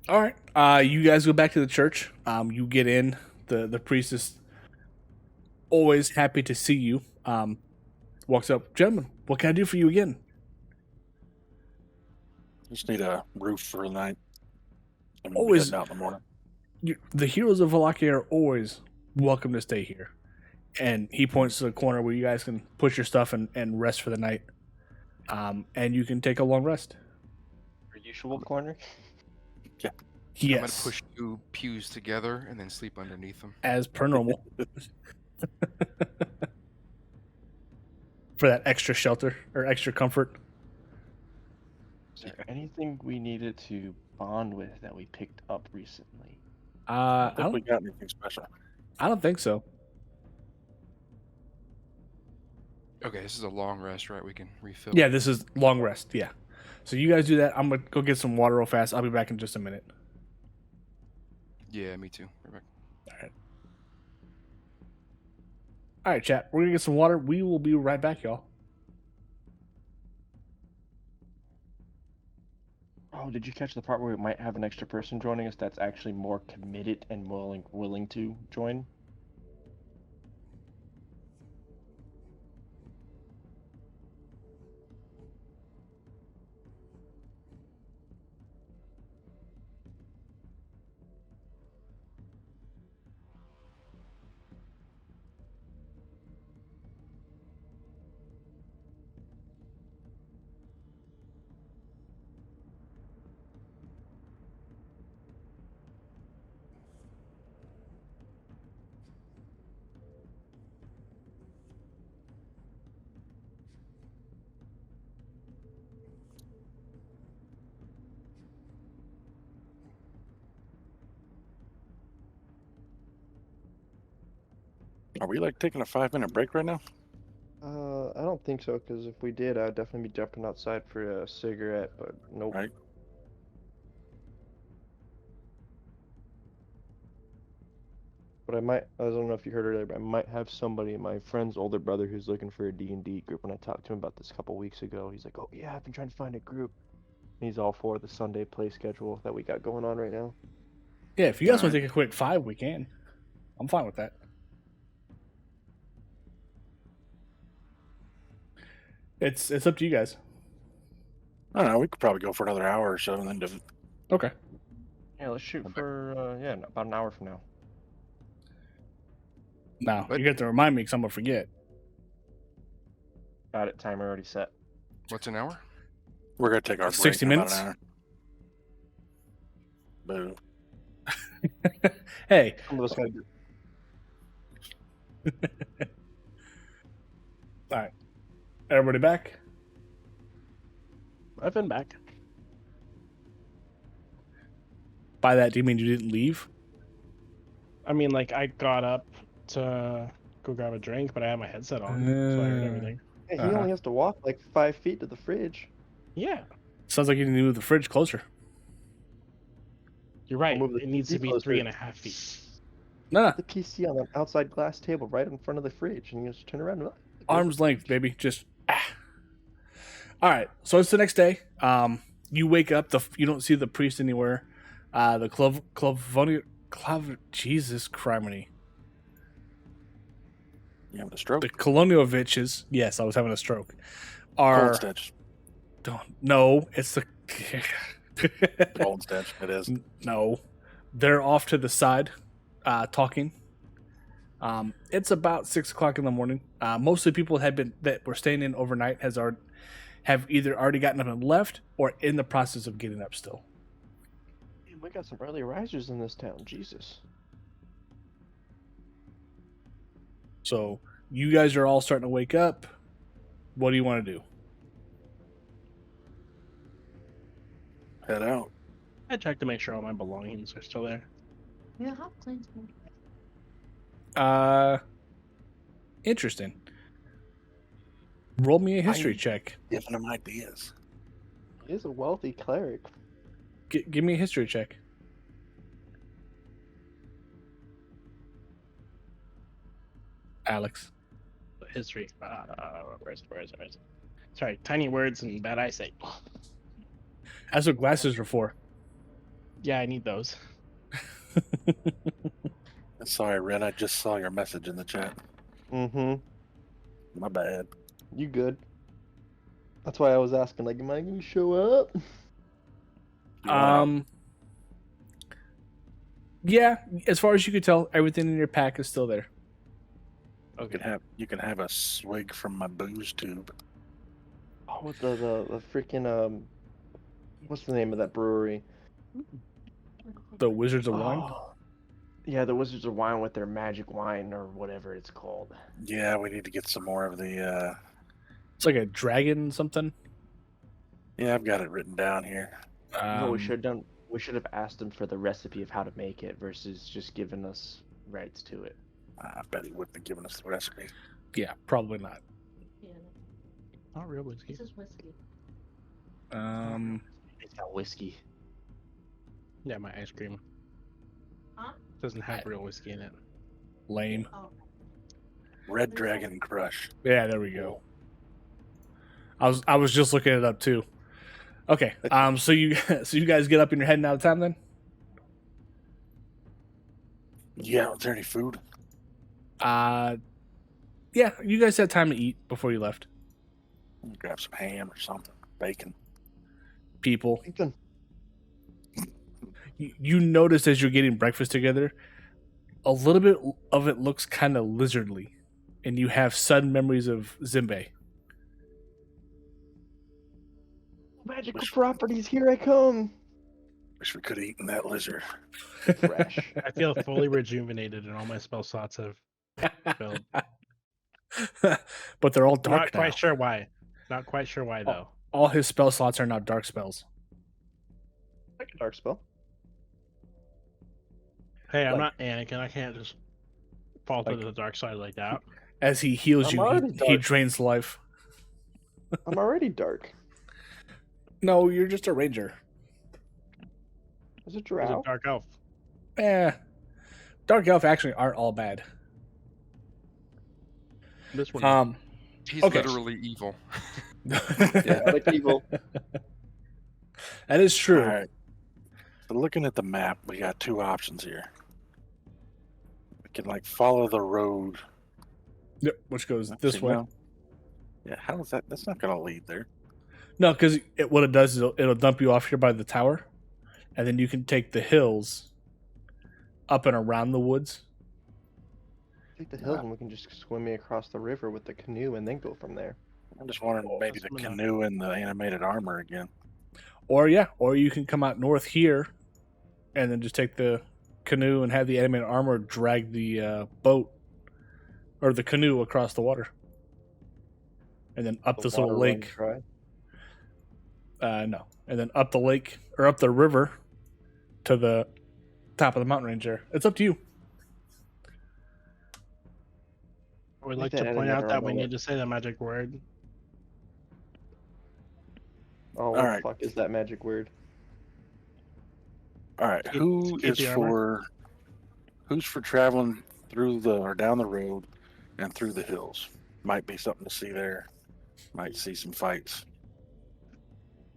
Speaker 2: All right. You guys go back to the church. You get in. The priest is always happy to see you. Walks up, gentlemen. What can I do for you again?
Speaker 3: Just need a roof for the night. I'm gonna be
Speaker 2: Always,
Speaker 3: heading out in the morning.
Speaker 2: the heroes of Valakia are always welcome to stay here. And he points to the corner where you guys can put your stuff and rest for the night. And you can take a long rest.
Speaker 4: Our usual corner.
Speaker 5: I'm
Speaker 2: Yes.
Speaker 5: gonna push 2 pews together and then sleep underneath them.
Speaker 2: As per normal. For that extra shelter or extra comfort.
Speaker 4: Is there anything we needed to bond with that we picked up recently?
Speaker 3: I think we got anything special.
Speaker 2: I don't think so.
Speaker 5: Okay, this is a long rest, right? We can refill.
Speaker 2: Yeah, this is long rest. Yeah. So you guys do that. I'm going to go get some water real fast. I'll be back in just a minute.
Speaker 5: Yeah, me too. Right back.
Speaker 2: All right, chat. We're going to get some water. We will be right back, y'all.
Speaker 4: Oh, did you catch the part where we might have an extra person joining us that's actually more committed and willing to join?
Speaker 3: Are we like taking a 5-minute break right now?
Speaker 4: I don't think so, because if we did, I'd definitely be jumping outside for a cigarette, but nope.
Speaker 3: Right.
Speaker 4: But I don't know if you heard earlier, but I might have somebody, my friend's older brother, who's looking for a D&D group. When I talked to him about this a couple weeks ago, he's like, oh yeah, I've been trying to find a group. And he's all for the Sunday play schedule that we got going on right now.
Speaker 2: Yeah, if you guys want to take a quick 5, we can. I'm fine with that. It's up to you guys.
Speaker 3: I don't know. We could probably go for another hour or so and then just...
Speaker 2: Okay.
Speaker 4: Yeah, let's shoot for, about an hour from now.
Speaker 2: Now,
Speaker 5: What?
Speaker 2: you got to remind me because I'm going to forget.
Speaker 4: Got it, timer already set.
Speaker 5: What's an hour?
Speaker 3: We're going to take our break
Speaker 2: 60
Speaker 3: in about
Speaker 2: minutes?
Speaker 3: an hour. Boo.
Speaker 2: Hey.
Speaker 4: Some of us gotta do.
Speaker 2: All right. Everybody back?
Speaker 1: I've been back.
Speaker 2: By that, do you mean you didn't leave?
Speaker 1: I mean, like, I got up to go grab a drink, but I had my headset on, so I heard everything.
Speaker 4: Hey, he only has to walk like 5 feet to the fridge.
Speaker 1: Yeah,
Speaker 2: Sounds like you need to move the fridge closer.
Speaker 1: you're right.
Speaker 4: I'll move the
Speaker 1: It needs to
Speaker 4: TV
Speaker 1: be
Speaker 4: closer.
Speaker 1: 3.5 feet.
Speaker 2: No.
Speaker 4: The PC on an outside glass table right in front of the fridge, and you just turn around and look.
Speaker 2: Arm's length, baby. Just All right. So it's the next day. You wake up. You don't see the priest anywhere. The Jesus criminy.
Speaker 3: You having a stroke?
Speaker 2: The Kolonioviches. Yes, I was having a stroke. Are
Speaker 3: Cold stitch.
Speaker 2: no? It's the
Speaker 3: Cold stitch. It is.
Speaker 2: no. They're off to the side, talking. It's about 6 o'clock in the morning. Most of the people that were staying in overnight have either already gotten up and left or in the process of getting up still.
Speaker 4: Man, we got some early risers in this town. Jesus.
Speaker 2: So you guys are all starting to wake up. What do you want to do?
Speaker 3: Head out.
Speaker 1: I checked to make sure all my belongings are still there.
Speaker 6: Yeah, how clean's
Speaker 2: Interesting. Roll me a history check.
Speaker 3: Giving them ideas.
Speaker 4: He is a wealthy cleric.
Speaker 2: Give me a history check. Alex.
Speaker 1: History. Where is it? Sorry, tiny words and bad eyesight.
Speaker 2: That's what glasses are for.
Speaker 1: Yeah, I need those.
Speaker 3: Sorry, Red. I just saw your message in the chat.
Speaker 4: Mm-hmm.
Speaker 3: My bad.
Speaker 4: You good? That's why I was asking, like, am I gonna show up?
Speaker 2: Yeah, as far as you could tell, everything in your pack is still there.
Speaker 3: You can have a swig from my booze tube.
Speaker 4: Oh, the freaking what's the name of that brewery?
Speaker 2: The Wizards of Wine.
Speaker 4: Oh, yeah, the Wizards of Wine with their magic wine or whatever it's called.
Speaker 3: Yeah, we need to get some more of the.
Speaker 2: It's like a dragon something.
Speaker 3: Yeah, I've got it written down here.
Speaker 4: No, we should have done. We should have asked him for the recipe of how to make it versus just giving us rights to it.
Speaker 3: I bet he wouldn't have given us the recipe.
Speaker 2: Yeah, probably not.
Speaker 6: Yeah,
Speaker 1: Not real whiskey.
Speaker 6: this is whiskey.
Speaker 4: It's got whiskey.
Speaker 1: Yeah, my ice cream
Speaker 6: Huh?
Speaker 1: doesn't have real whiskey in it.
Speaker 2: Lame.
Speaker 6: Oh,
Speaker 3: Red Dragon Crush.
Speaker 2: Yeah, there we go. I was just looking it up too. Okay. So you guys get up and you're heading out of town then?
Speaker 3: Yeah, is there any food?
Speaker 2: Yeah, you guys had time to eat before you left.
Speaker 3: Grab some ham or something. Bacon.
Speaker 2: People.
Speaker 4: Ethan.
Speaker 2: You notice as you're getting breakfast together, a little bit of it looks kind of lizardly, and you have sudden memories of Zimbe.
Speaker 4: Magical properties, here I come.
Speaker 3: Wish we could have eaten that lizard.
Speaker 4: Fresh.
Speaker 1: I feel fully rejuvenated, and all my spell slots have filled.
Speaker 2: But they're all
Speaker 1: Not
Speaker 2: dark now.
Speaker 1: quite sure why. Not quite sure why though.
Speaker 2: All his spell slots are now dark spells.
Speaker 4: Like a dark spell.
Speaker 1: Hey, I'm
Speaker 2: Like-
Speaker 1: not Anakin. I can't just fall to the dark side like that.
Speaker 2: As he heals
Speaker 4: I'm
Speaker 2: you,
Speaker 4: already
Speaker 2: he
Speaker 4: dark.
Speaker 2: drains life.
Speaker 4: I'm already dark.
Speaker 2: No, you're just a ranger.
Speaker 4: Is it
Speaker 1: It's a
Speaker 4: drow?
Speaker 1: dark elf.
Speaker 2: Dark elf actually aren't all bad.
Speaker 1: This one.
Speaker 5: He's
Speaker 2: Okay.
Speaker 5: literally evil.
Speaker 4: Yeah, I like evil.
Speaker 2: That is true.
Speaker 3: All right. So looking at the map, we got two options here. We can follow the road.
Speaker 2: Yep, which goes this
Speaker 3: Actually,
Speaker 2: way.
Speaker 3: no. Yeah, how is that? That's not going to lead there.
Speaker 2: No, because what it does is it'll dump you off here by the tower, and then you can take the hills up and around the woods.
Speaker 4: Take the hills and we can just swim me across the river with the canoe and then go from there.
Speaker 3: I'm just wondering maybe the
Speaker 1: that's enough.
Speaker 3: canoe and the animated armor again.
Speaker 2: Or you can come out north here, and then just take the canoe and have the animated armor drag the boat or the canoe across the water, and then up
Speaker 4: The
Speaker 2: this little
Speaker 4: water runs
Speaker 2: lake.
Speaker 4: dry.
Speaker 2: No, and then up the lake or up the river to the top of the mountain range. There, it's up to you.
Speaker 1: I would
Speaker 4: Make
Speaker 1: like
Speaker 4: that
Speaker 1: to point
Speaker 4: animator
Speaker 1: out that
Speaker 4: armor
Speaker 1: we
Speaker 4: look-
Speaker 1: need to say the magic word.
Speaker 4: Oh, what
Speaker 3: Alright.
Speaker 4: the fuck is that magic word?
Speaker 3: All right,
Speaker 1: Keep-
Speaker 3: who
Speaker 1: keep
Speaker 3: is
Speaker 1: the armor.
Speaker 3: who's for traveling through or down the road and through the hills? Might be something to see there. Might see some fights.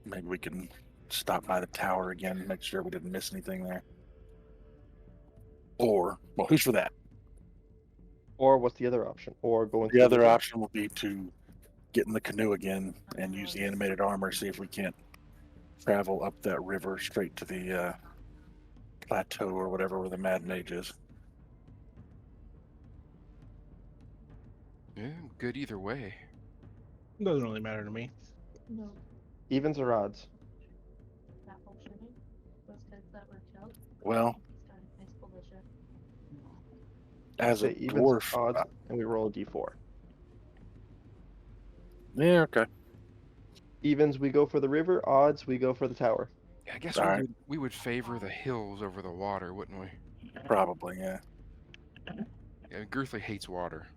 Speaker 3: Maybe we can stop by the tower again and make sure we didn't miss anything there. Or, well, who's for that?
Speaker 4: Or what's the other option? Or going
Speaker 3: The other
Speaker 4: river?
Speaker 3: option will be to get in the canoe again and use the animated armor, see if we can't travel up that river straight to the plateau or whatever where the Mad Mage is.
Speaker 5: Yeah, good either way.
Speaker 1: It doesn't really matter to me.
Speaker 6: no,
Speaker 4: Evens or odds?
Speaker 6: that whole shooting. Those kids that were killed.
Speaker 3: Well,
Speaker 6: It's got a nice militia.
Speaker 3: as a
Speaker 4: Say evens or
Speaker 3: dwarf,
Speaker 4: odds, and we roll a d4.
Speaker 3: yeah, okay.
Speaker 4: Evens, we go for the river. Odds, we go for the tower.
Speaker 5: Yeah, I guess
Speaker 3: Alright.
Speaker 5: we would favor the hills over the water, wouldn't we?
Speaker 3: Probably, yeah.
Speaker 5: Yeah, Girthley hates water.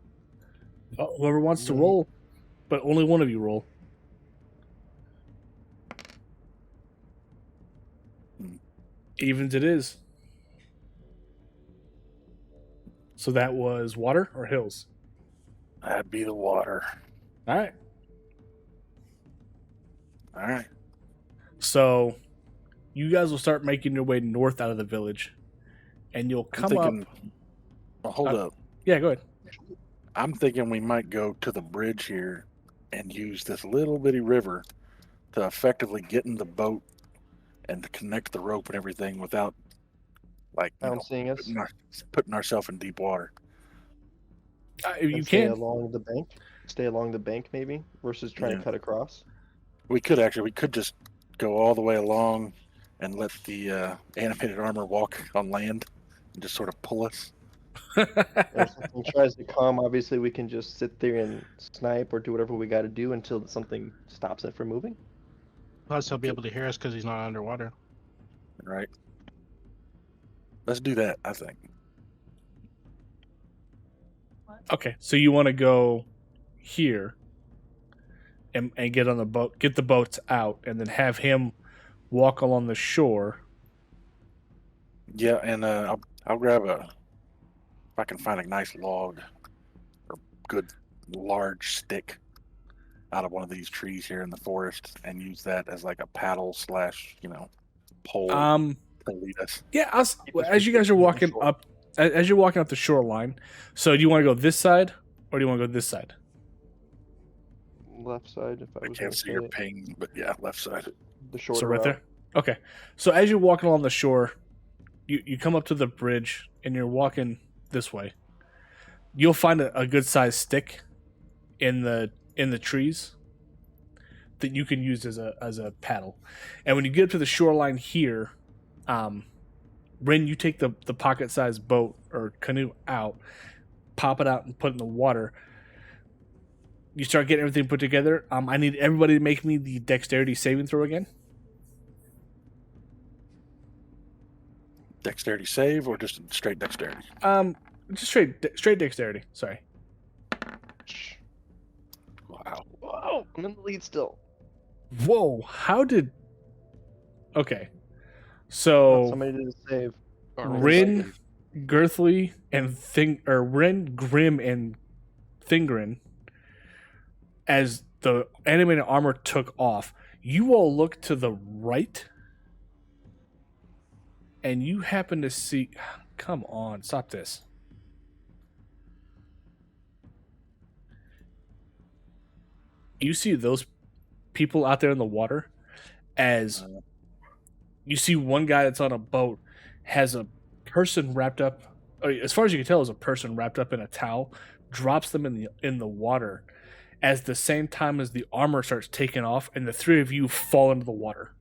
Speaker 2: Oh, whoever wants to roll, but only one of you roll. Evens it is. So that was water or hills?
Speaker 3: That'd be the water.
Speaker 2: All right.
Speaker 3: All right.
Speaker 2: So you guys will start making your way north out of the village, and you'll
Speaker 3: I'm
Speaker 2: come
Speaker 3: thinking,
Speaker 2: up.
Speaker 3: well, hold up.
Speaker 2: Yeah, go ahead.
Speaker 3: I'm thinking we might go to the bridge here and use this little bitty river to effectively get in the boat and to connect the rope and everything without Like,
Speaker 4: Bouncing us.
Speaker 3: putting ourselves in deep water.
Speaker 2: You
Speaker 4: and stay
Speaker 2: can.
Speaker 4: along the bank. Stay along the bank, maybe, versus trying to cut across.
Speaker 3: We could just go all the way along and let the animated armor walk on land and just sort of pull us.
Speaker 4: If something tries to come, obviously we can just sit there and snipe or do whatever we got to do until something stops it from moving.
Speaker 1: Plus, he'll be able to hear us because he's not underwater.
Speaker 3: Right. Let's do that, I think.
Speaker 2: Okay, so you want to go here and get on the boat, get the boats out, and then have him walk along the shore.
Speaker 3: Yeah, and I'll grab if I can find a nice log or good large stick out of one of these trees here in the forest and use that as like a paddle / pole to lead us.
Speaker 2: Yeah, as you guys are walking up, as you're walking up the shoreline. So do you want to go this side or do you want to go this side?
Speaker 4: Left side, if I
Speaker 3: I
Speaker 4: was
Speaker 3: can't
Speaker 4: gonna
Speaker 3: see
Speaker 4: say
Speaker 3: your
Speaker 4: it.
Speaker 3: ping, but yeah, left side.
Speaker 4: The shorter
Speaker 2: So right
Speaker 4: route.
Speaker 2: there. Okay. So as you're walking along the shore, you come up to the bridge and you're walking this way. You'll find a good sized stick in the trees that you can use as a paddle. And when you get up to the shoreline here, Rin, you take the pocket sized boat or canoe out, pop it out and put it in the water. You start getting everything put together. I need everybody to make me the dexterity saving throw again.
Speaker 3: Dexterity save or just straight dexterity?
Speaker 2: Just straight dexterity. Sorry.
Speaker 3: Wow.
Speaker 4: Whoa, I'm in the lead still.
Speaker 2: Whoa! How did? Okay, so
Speaker 4: Somebody did a save.
Speaker 2: Rin, Girthly, and Rin, Grim, and Thingrin, as the animated armor took off, you all look to the right, and you happen to see. Come on, stop this. You see those people out there in the water as you see one guy that's on a boat has a person wrapped up, as far as you can tell, is a person wrapped up in a towel, drops them in the water as the same time as the armor starts taking off, and the three of you fall into the water.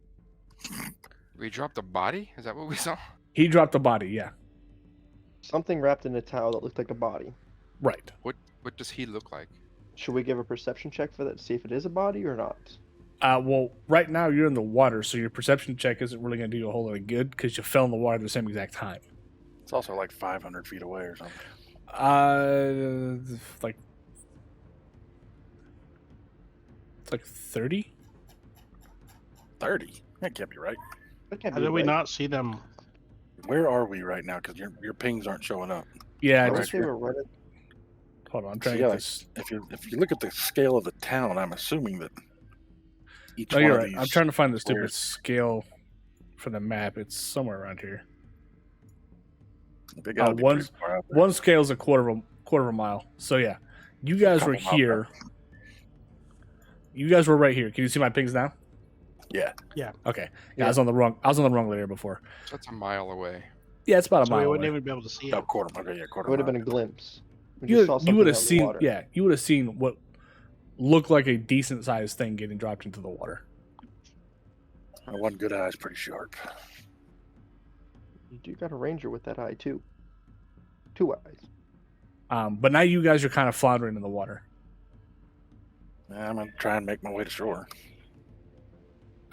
Speaker 5: We dropped a body? Is that what we saw?
Speaker 2: He dropped the body, yeah.
Speaker 4: Something wrapped in a towel that looked like a body.
Speaker 2: Right.
Speaker 5: What does he look like?
Speaker 4: Should we give a perception check for that to see if it is a body or not?
Speaker 2: Well, right now you're in the water, so your perception check isn't really going to do you a whole lot of good because you fell in the water at the same exact time.
Speaker 3: It's also like 500 feet away or something.
Speaker 2: Like 30?
Speaker 3: 30? That can't be right.
Speaker 4: That can't
Speaker 1: How
Speaker 4: be
Speaker 1: did we
Speaker 4: right.
Speaker 1: not see them?
Speaker 3: Where are we right now? Because your pings aren't showing up.
Speaker 2: Yeah,
Speaker 4: I
Speaker 2: I
Speaker 4: would
Speaker 2: just
Speaker 4: say we're right at
Speaker 2: hold on. I'm
Speaker 3: So
Speaker 2: trying to
Speaker 3: yeah,
Speaker 2: get
Speaker 3: like,
Speaker 2: this.
Speaker 3: if you look at the scale of the town, I'm assuming that each
Speaker 2: No,
Speaker 3: one
Speaker 2: you're
Speaker 3: of
Speaker 2: right.
Speaker 3: these.
Speaker 2: I'm trying to find the stupid
Speaker 3: squares-
Speaker 2: scale for the map. It's somewhere around here.
Speaker 3: They gotta be
Speaker 2: one-
Speaker 3: pretty far out there.
Speaker 2: One scale is a quarter of a mile. So yeah, you guys were
Speaker 3: Couple miles
Speaker 2: here. You guys were right here. Can you see my pings now?
Speaker 3: Yeah.
Speaker 2: Okay. Yeah, I was on the wrong layer before.
Speaker 5: That's a mile away.
Speaker 2: Yeah, it's about a
Speaker 1: So we
Speaker 2: mile
Speaker 1: wouldn't
Speaker 2: away.
Speaker 1: even be able to see
Speaker 3: Oh,
Speaker 1: it.
Speaker 3: quarter. Okay, yeah, quarter.
Speaker 4: It would have
Speaker 3: mile.
Speaker 4: been a glimpse. We
Speaker 2: You
Speaker 4: just saw
Speaker 2: would
Speaker 4: something
Speaker 2: have
Speaker 4: out in the
Speaker 2: seen.
Speaker 4: water.
Speaker 2: Yeah, you would have seen what looked like a decent sized thing getting dropped into the water.
Speaker 3: My one good eye is pretty sharp.
Speaker 4: You do got a ranger with that eye too. 2 eyes.
Speaker 2: But now you guys are kind of floundering in the water.
Speaker 3: Yeah, I'm gonna try and make my way to shore.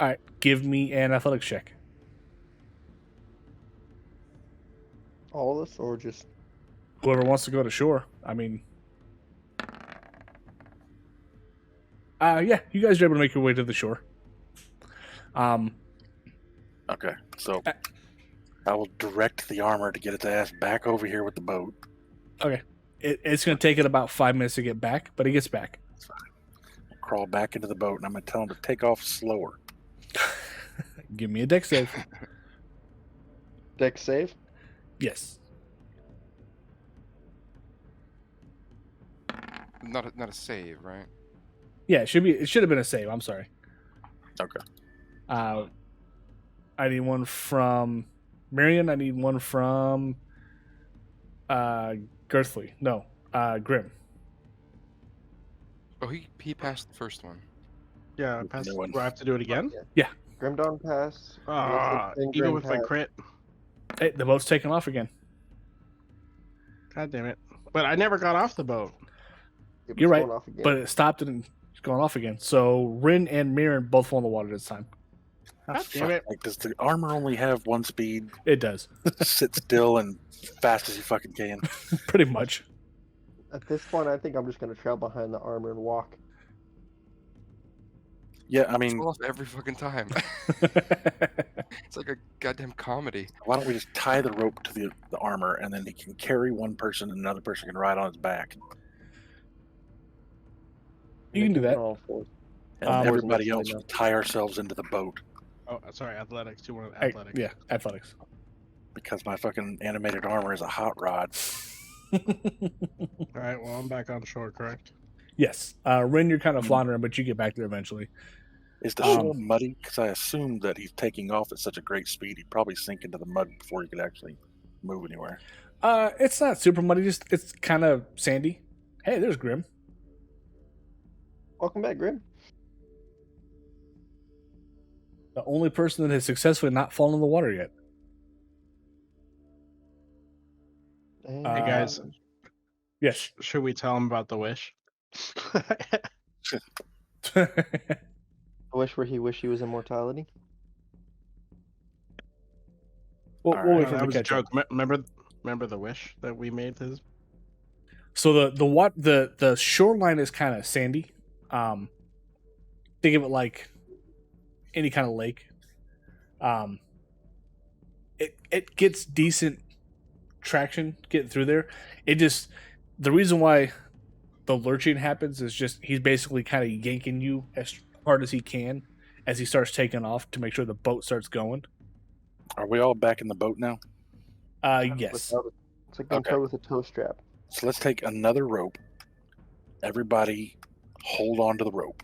Speaker 2: All right, give me an athletics check.
Speaker 4: All of us, or just
Speaker 2: Whoever wants to go to shore. I mean, yeah, you guys are able to make your way to the shore.
Speaker 3: Okay, so I will direct the armor to get its ass back over here with the boat.
Speaker 2: Okay, it's going to take it about 5 minutes to get back, but it gets back.
Speaker 3: Crawl back into the boat, and I'm gonna tell him to take off slower.
Speaker 2: Give me a dex save.
Speaker 4: dex save.
Speaker 2: Yes.
Speaker 5: Not a save, right?
Speaker 2: Yeah, it should have been a save. I'm sorry.
Speaker 3: Okay.
Speaker 2: I need one from Marion, I need one from Girthly. No, Grim.
Speaker 5: Oh, he passed the first one.
Speaker 1: Yeah,
Speaker 3: With the
Speaker 1: pass.
Speaker 3: new one.
Speaker 1: Do I have to do it again?
Speaker 4: Grim Dawn pass.
Speaker 1: Ah, even with my crit.
Speaker 2: Hey, the boat's taking off again.
Speaker 1: God damn it! But I never got off the boat.
Speaker 2: You're right, but it stopped and it's going off again. So Rin and Mirren both fall in the water this time.
Speaker 1: God damn it!
Speaker 3: Like, does the armor only have one speed?
Speaker 2: It does.
Speaker 3: Sit still and fast as you fucking can.
Speaker 2: Pretty much.
Speaker 4: At this point, I think I'm just going to trail behind the armor and walk.
Speaker 3: Yeah, I
Speaker 5: It's
Speaker 3: mean,
Speaker 5: off every fucking time. It's like a goddamn comedy.
Speaker 3: why don't we just tie the rope to the armor, and then he can carry one person and another person can ride on his back.
Speaker 2: You can do that.
Speaker 3: And everybody else will tie ourselves into the boat.
Speaker 1: Oh, sorry, athletics. You want athletics?
Speaker 2: Yeah, athletics.
Speaker 3: Because my fucking animated armor is a hot rod.
Speaker 1: All right. Well, I'm back on shore, correct?
Speaker 2: Yes. Rin, you're kind of floundering, but you get back there eventually.
Speaker 3: Is the shore muddy? Because I assumed that he's taking off at such a great speed, he'd probably sink into the mud before he could actually move anywhere.
Speaker 2: It's not super muddy, just it's kind of sandy. Hey, there's Grim.
Speaker 4: Welcome back, Grim.
Speaker 2: The only person that has successfully not fallen in the water yet.
Speaker 4: And
Speaker 1: Hey guys,
Speaker 2: Yes.
Speaker 1: should we tell him about the wish?
Speaker 4: I wish where he wished he was immortality.
Speaker 2: We'll wait for
Speaker 1: that
Speaker 2: him
Speaker 1: was
Speaker 2: to
Speaker 1: a
Speaker 2: catch up.
Speaker 1: joke. Remember the wish that we made? His
Speaker 2: So the shoreline is kind of sandy. Think of it like any kind of lake. It gets decent traction getting through there. The reason why the lurching happens is just he's basically kind of yanking you as hard as he can as he starts taking off to make sure the boat starts going.
Speaker 3: Are we all back in the boat now?
Speaker 2: Yes.
Speaker 4: It's like being towed with a tow strap.
Speaker 3: So let's take another rope. Everybody hold on to the rope.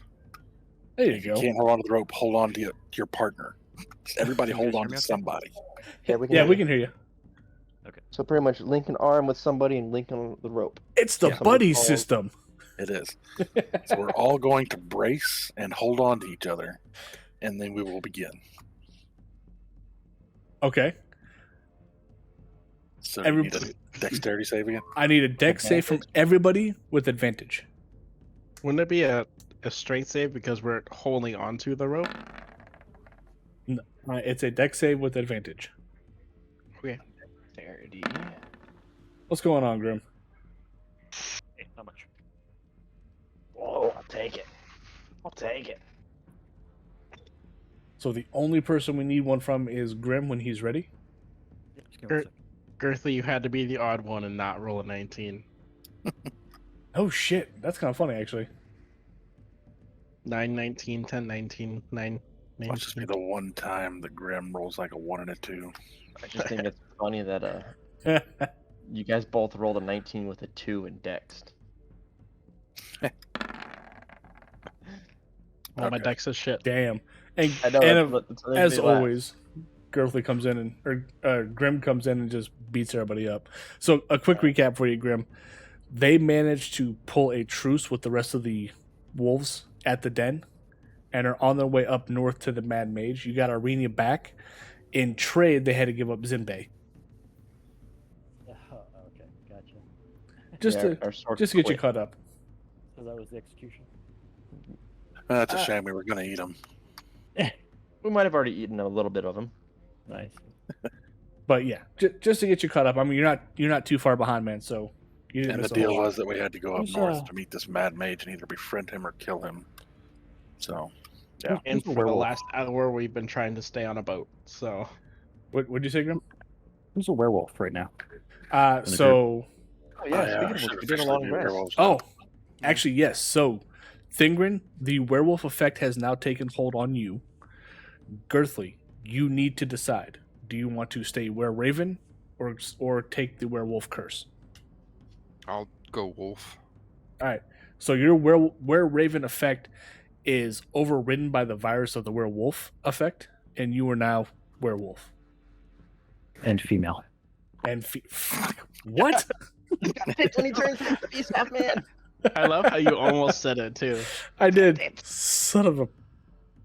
Speaker 2: There you
Speaker 3: If you
Speaker 2: go.
Speaker 3: can't hold on to the rope, hold on to your partner. Everybody
Speaker 5: Can you
Speaker 3: hold
Speaker 5: guys
Speaker 3: on
Speaker 5: hear me
Speaker 3: to
Speaker 5: out there?
Speaker 3: somebody.
Speaker 4: Yeah, we can.
Speaker 2: Yeah,
Speaker 4: hear
Speaker 2: we
Speaker 4: you.
Speaker 2: can hear you.
Speaker 4: So pretty much link an arm with somebody and link on the rope.
Speaker 2: It's the
Speaker 3: Yeah.
Speaker 2: buddy
Speaker 4: Somebody
Speaker 2: system.
Speaker 3: It is. So we're all going to brace and hold on to each other, and then we will begin.
Speaker 2: Okay.
Speaker 3: So
Speaker 2: Every-
Speaker 3: you need a dexterity save again?
Speaker 2: I need a deck save from everybody with advantage.
Speaker 1: wouldn't it be a strength save because we're holding onto the rope?
Speaker 2: It's a deck save with advantage.
Speaker 7: Dexterity.
Speaker 2: What's going on, Grim?
Speaker 7: Hey, how much? Oh, I'll take it. I'll take it.
Speaker 2: So the only person we need one from is Grim when he's ready.
Speaker 7: Just give me a
Speaker 1: Gert- Girthy, you had to be the odd one and not roll a 19.
Speaker 2: Oh shit, that's kind of funny actually.
Speaker 1: 9, 19, 10, 19, 9,
Speaker 3: Let's just be
Speaker 1: 19.
Speaker 3: the one time the Grim rolls like a 1 and a 2.
Speaker 4: I just think it's funny that you guys both rolled a 19 with a 2 and dexed.
Speaker 1: Well, my
Speaker 3: Okay.
Speaker 1: dex is shit.
Speaker 2: Damn. And,
Speaker 4: I know.
Speaker 2: and
Speaker 4: That's what
Speaker 2: as
Speaker 4: made me laugh.
Speaker 2: always, Girthy comes in Grim comes in and just beats everybody up. So a quick recap for you, Grim. They managed to pull a truce with the rest of the wolves at the den and are on their way up north to the Mad Mage. You got Arena back. In trade, they had to give up Zinbei.
Speaker 7: Oh, okay, gotcha.
Speaker 2: Just
Speaker 4: Yeah,
Speaker 2: to
Speaker 4: our sword
Speaker 2: just to get you
Speaker 4: quit.
Speaker 2: caught up.
Speaker 7: So that was the execution.
Speaker 3: That's a shame. We were going to eat them.
Speaker 4: We might have already eaten a little bit of them.
Speaker 7: Nice.
Speaker 2: But yeah, just to get you caught up. I mean, you're not too far behind, man. So you didn't
Speaker 3: And
Speaker 2: miss
Speaker 3: the
Speaker 2: a whole
Speaker 3: deal
Speaker 2: lot.
Speaker 3: was that we had to go up
Speaker 7: Who's,
Speaker 3: north to meet this mad mage and either befriend him or kill him. So, yeah.
Speaker 1: And
Speaker 7: Who's a
Speaker 1: for the
Speaker 7: werewolf?
Speaker 1: last hour, we've been trying to stay on a boat. So
Speaker 2: What'd you say, Grim?
Speaker 7: Who's a werewolf right now?
Speaker 2: So
Speaker 4: Oh yeah, speaking of
Speaker 3: should
Speaker 4: which, we did a
Speaker 3: officially
Speaker 4: long
Speaker 3: be
Speaker 4: rest.
Speaker 3: werewolves now.
Speaker 2: actually, yes. So Thingrin, the werewolf effect has now taken hold on you. Girthly, you need to decide: do you want to stay were-raven, or take the werewolf curse?
Speaker 5: I'll go wolf.
Speaker 2: All right. So your were-raven effect is overridden by the virus of the werewolf effect, and you are now werewolf.
Speaker 7: And female.
Speaker 2: And what?
Speaker 4: He's got it when he turns into the beast half man.
Speaker 1: I love how you almost said it too.
Speaker 2: I did. Son of a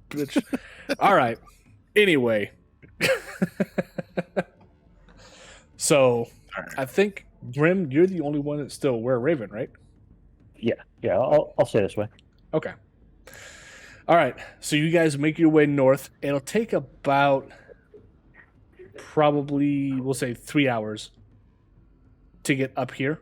Speaker 2: bitch. All right. Anyway. So, I think, Grim, you're the only one that's still Were Raven, right?
Speaker 7: Yeah. I'll say this way.
Speaker 2: Okay. All right. So, you guys make your way north. It'll take about probably, we'll say, 3 hours to get up here.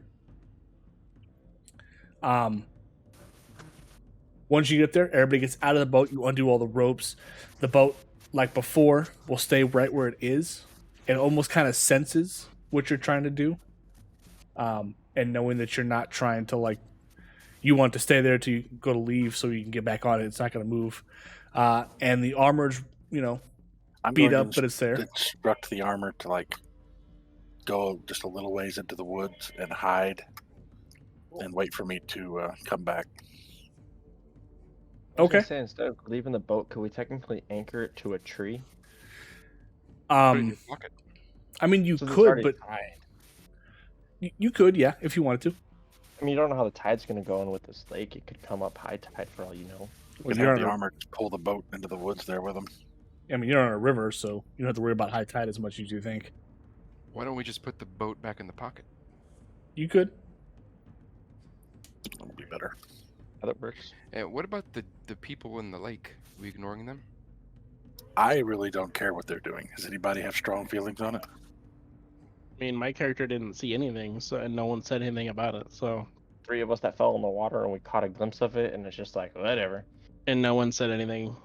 Speaker 2: Once you get there, everybody gets out of the boat. You undo all the ropes. The boat, like before, will stay right where it is. It almost kind of senses what you're trying to do. And knowing that you're not trying to, like, you want to stay there till you go to leave so you can get back on it. It's not going to move. And the armor's,
Speaker 3: I'm
Speaker 2: beat
Speaker 3: going
Speaker 2: up,
Speaker 3: to
Speaker 2: but it's there.
Speaker 3: instruct the armor to like go just a little ways into the woods and hide, and wait for me to come back.
Speaker 4: I was gonna
Speaker 2: Okay.
Speaker 4: say, instead of leaving the boat, could we technically anchor it to a tree?
Speaker 5: Put it in your pocket.
Speaker 2: I mean, you
Speaker 4: So it's
Speaker 2: could,
Speaker 4: already
Speaker 2: but
Speaker 4: tied.
Speaker 2: you could, yeah, if you wanted to.
Speaker 4: I mean, you don't know how the tide's gonna go, and with this lake, it could come up high tide for all you know.
Speaker 3: We
Speaker 2: Well,
Speaker 3: can
Speaker 2: you're
Speaker 3: have
Speaker 2: on
Speaker 3: the
Speaker 2: a-
Speaker 3: armor just pull the boat into the woods there with them.
Speaker 2: I mean, you're on a river, so you don't have to worry about high tide as much as you think.
Speaker 5: Why don't we just put the boat back in the pocket?
Speaker 2: You could.
Speaker 3: That'll be better.
Speaker 4: That works.
Speaker 5: And what about the people in the lake? Are we ignoring them?
Speaker 3: I really don't care what they're doing. Does anybody have strong feelings on it?
Speaker 1: I mean, my character didn't see anything, so and no one said anything about it. So,
Speaker 4: 3 of us that fell in the water, and we caught a glimpse of it, and it's just like whatever.
Speaker 1: and no one said anything.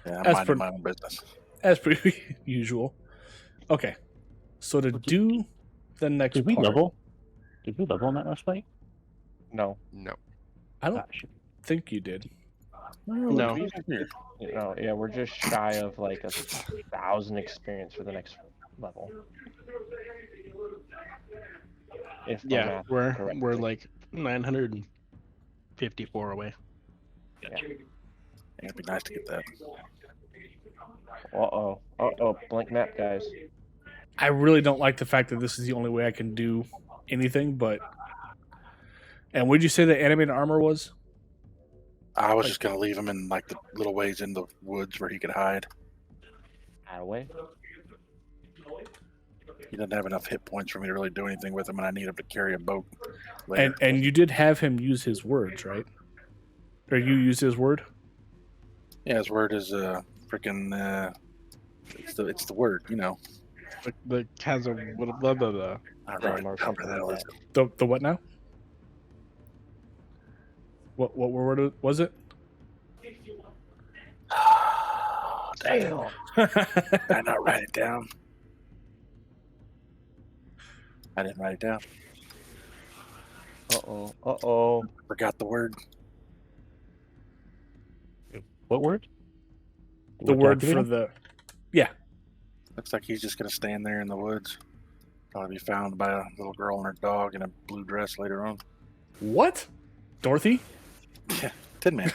Speaker 3: Yeah, I'm
Speaker 2: As
Speaker 3: minding
Speaker 2: per-
Speaker 3: my own business.
Speaker 2: As per usual. Okay. So to do the next
Speaker 7: Did we
Speaker 2: part,
Speaker 7: level? Did we level in that last fight?
Speaker 4: No,
Speaker 5: No.
Speaker 2: I don't
Speaker 7: Ah, shit.
Speaker 2: think you did.
Speaker 1: No.
Speaker 4: yeah, we're just shy of like 1,000 experience for the next level. If my
Speaker 1: Yeah,
Speaker 4: math is
Speaker 1: we're
Speaker 4: correct.
Speaker 1: like 954 away.
Speaker 3: It'd be nice to get that.
Speaker 4: Uh oh, blank map, guys.
Speaker 2: I really don't like the fact that this is the only way I can do anything, but... And would you say the animated armor was?
Speaker 3: I was just gonna leave him in like the little ways in the woods where he could hide.
Speaker 4: Out of way.
Speaker 3: He doesn't have enough hit points for me to really do anything with him, and I need him to carry a boat later.
Speaker 2: And you did have him use his words, right? Or you used his word?
Speaker 3: Yeah, his word is freaking. It's the word, you know.
Speaker 1: The has a blah blah blah.
Speaker 3: I
Speaker 4: Yeah,
Speaker 3: wrote it
Speaker 4: or
Speaker 3: down.
Speaker 4: something
Speaker 3: Where the hell
Speaker 4: like
Speaker 3: is
Speaker 4: that.
Speaker 3: it?
Speaker 2: The what now? What word was it?
Speaker 3: Damn. Did I not write it down? I didn't write it down.
Speaker 4: Uh oh.
Speaker 3: Forgot the word.
Speaker 7: What word?
Speaker 2: The word for the... Yeah.
Speaker 3: Looks like he's just gonna stand there in the woods. Probably be found by a little girl and her dog in a blue dress later on.
Speaker 2: What? Dorothy?
Speaker 3: Yeah, Tin Man.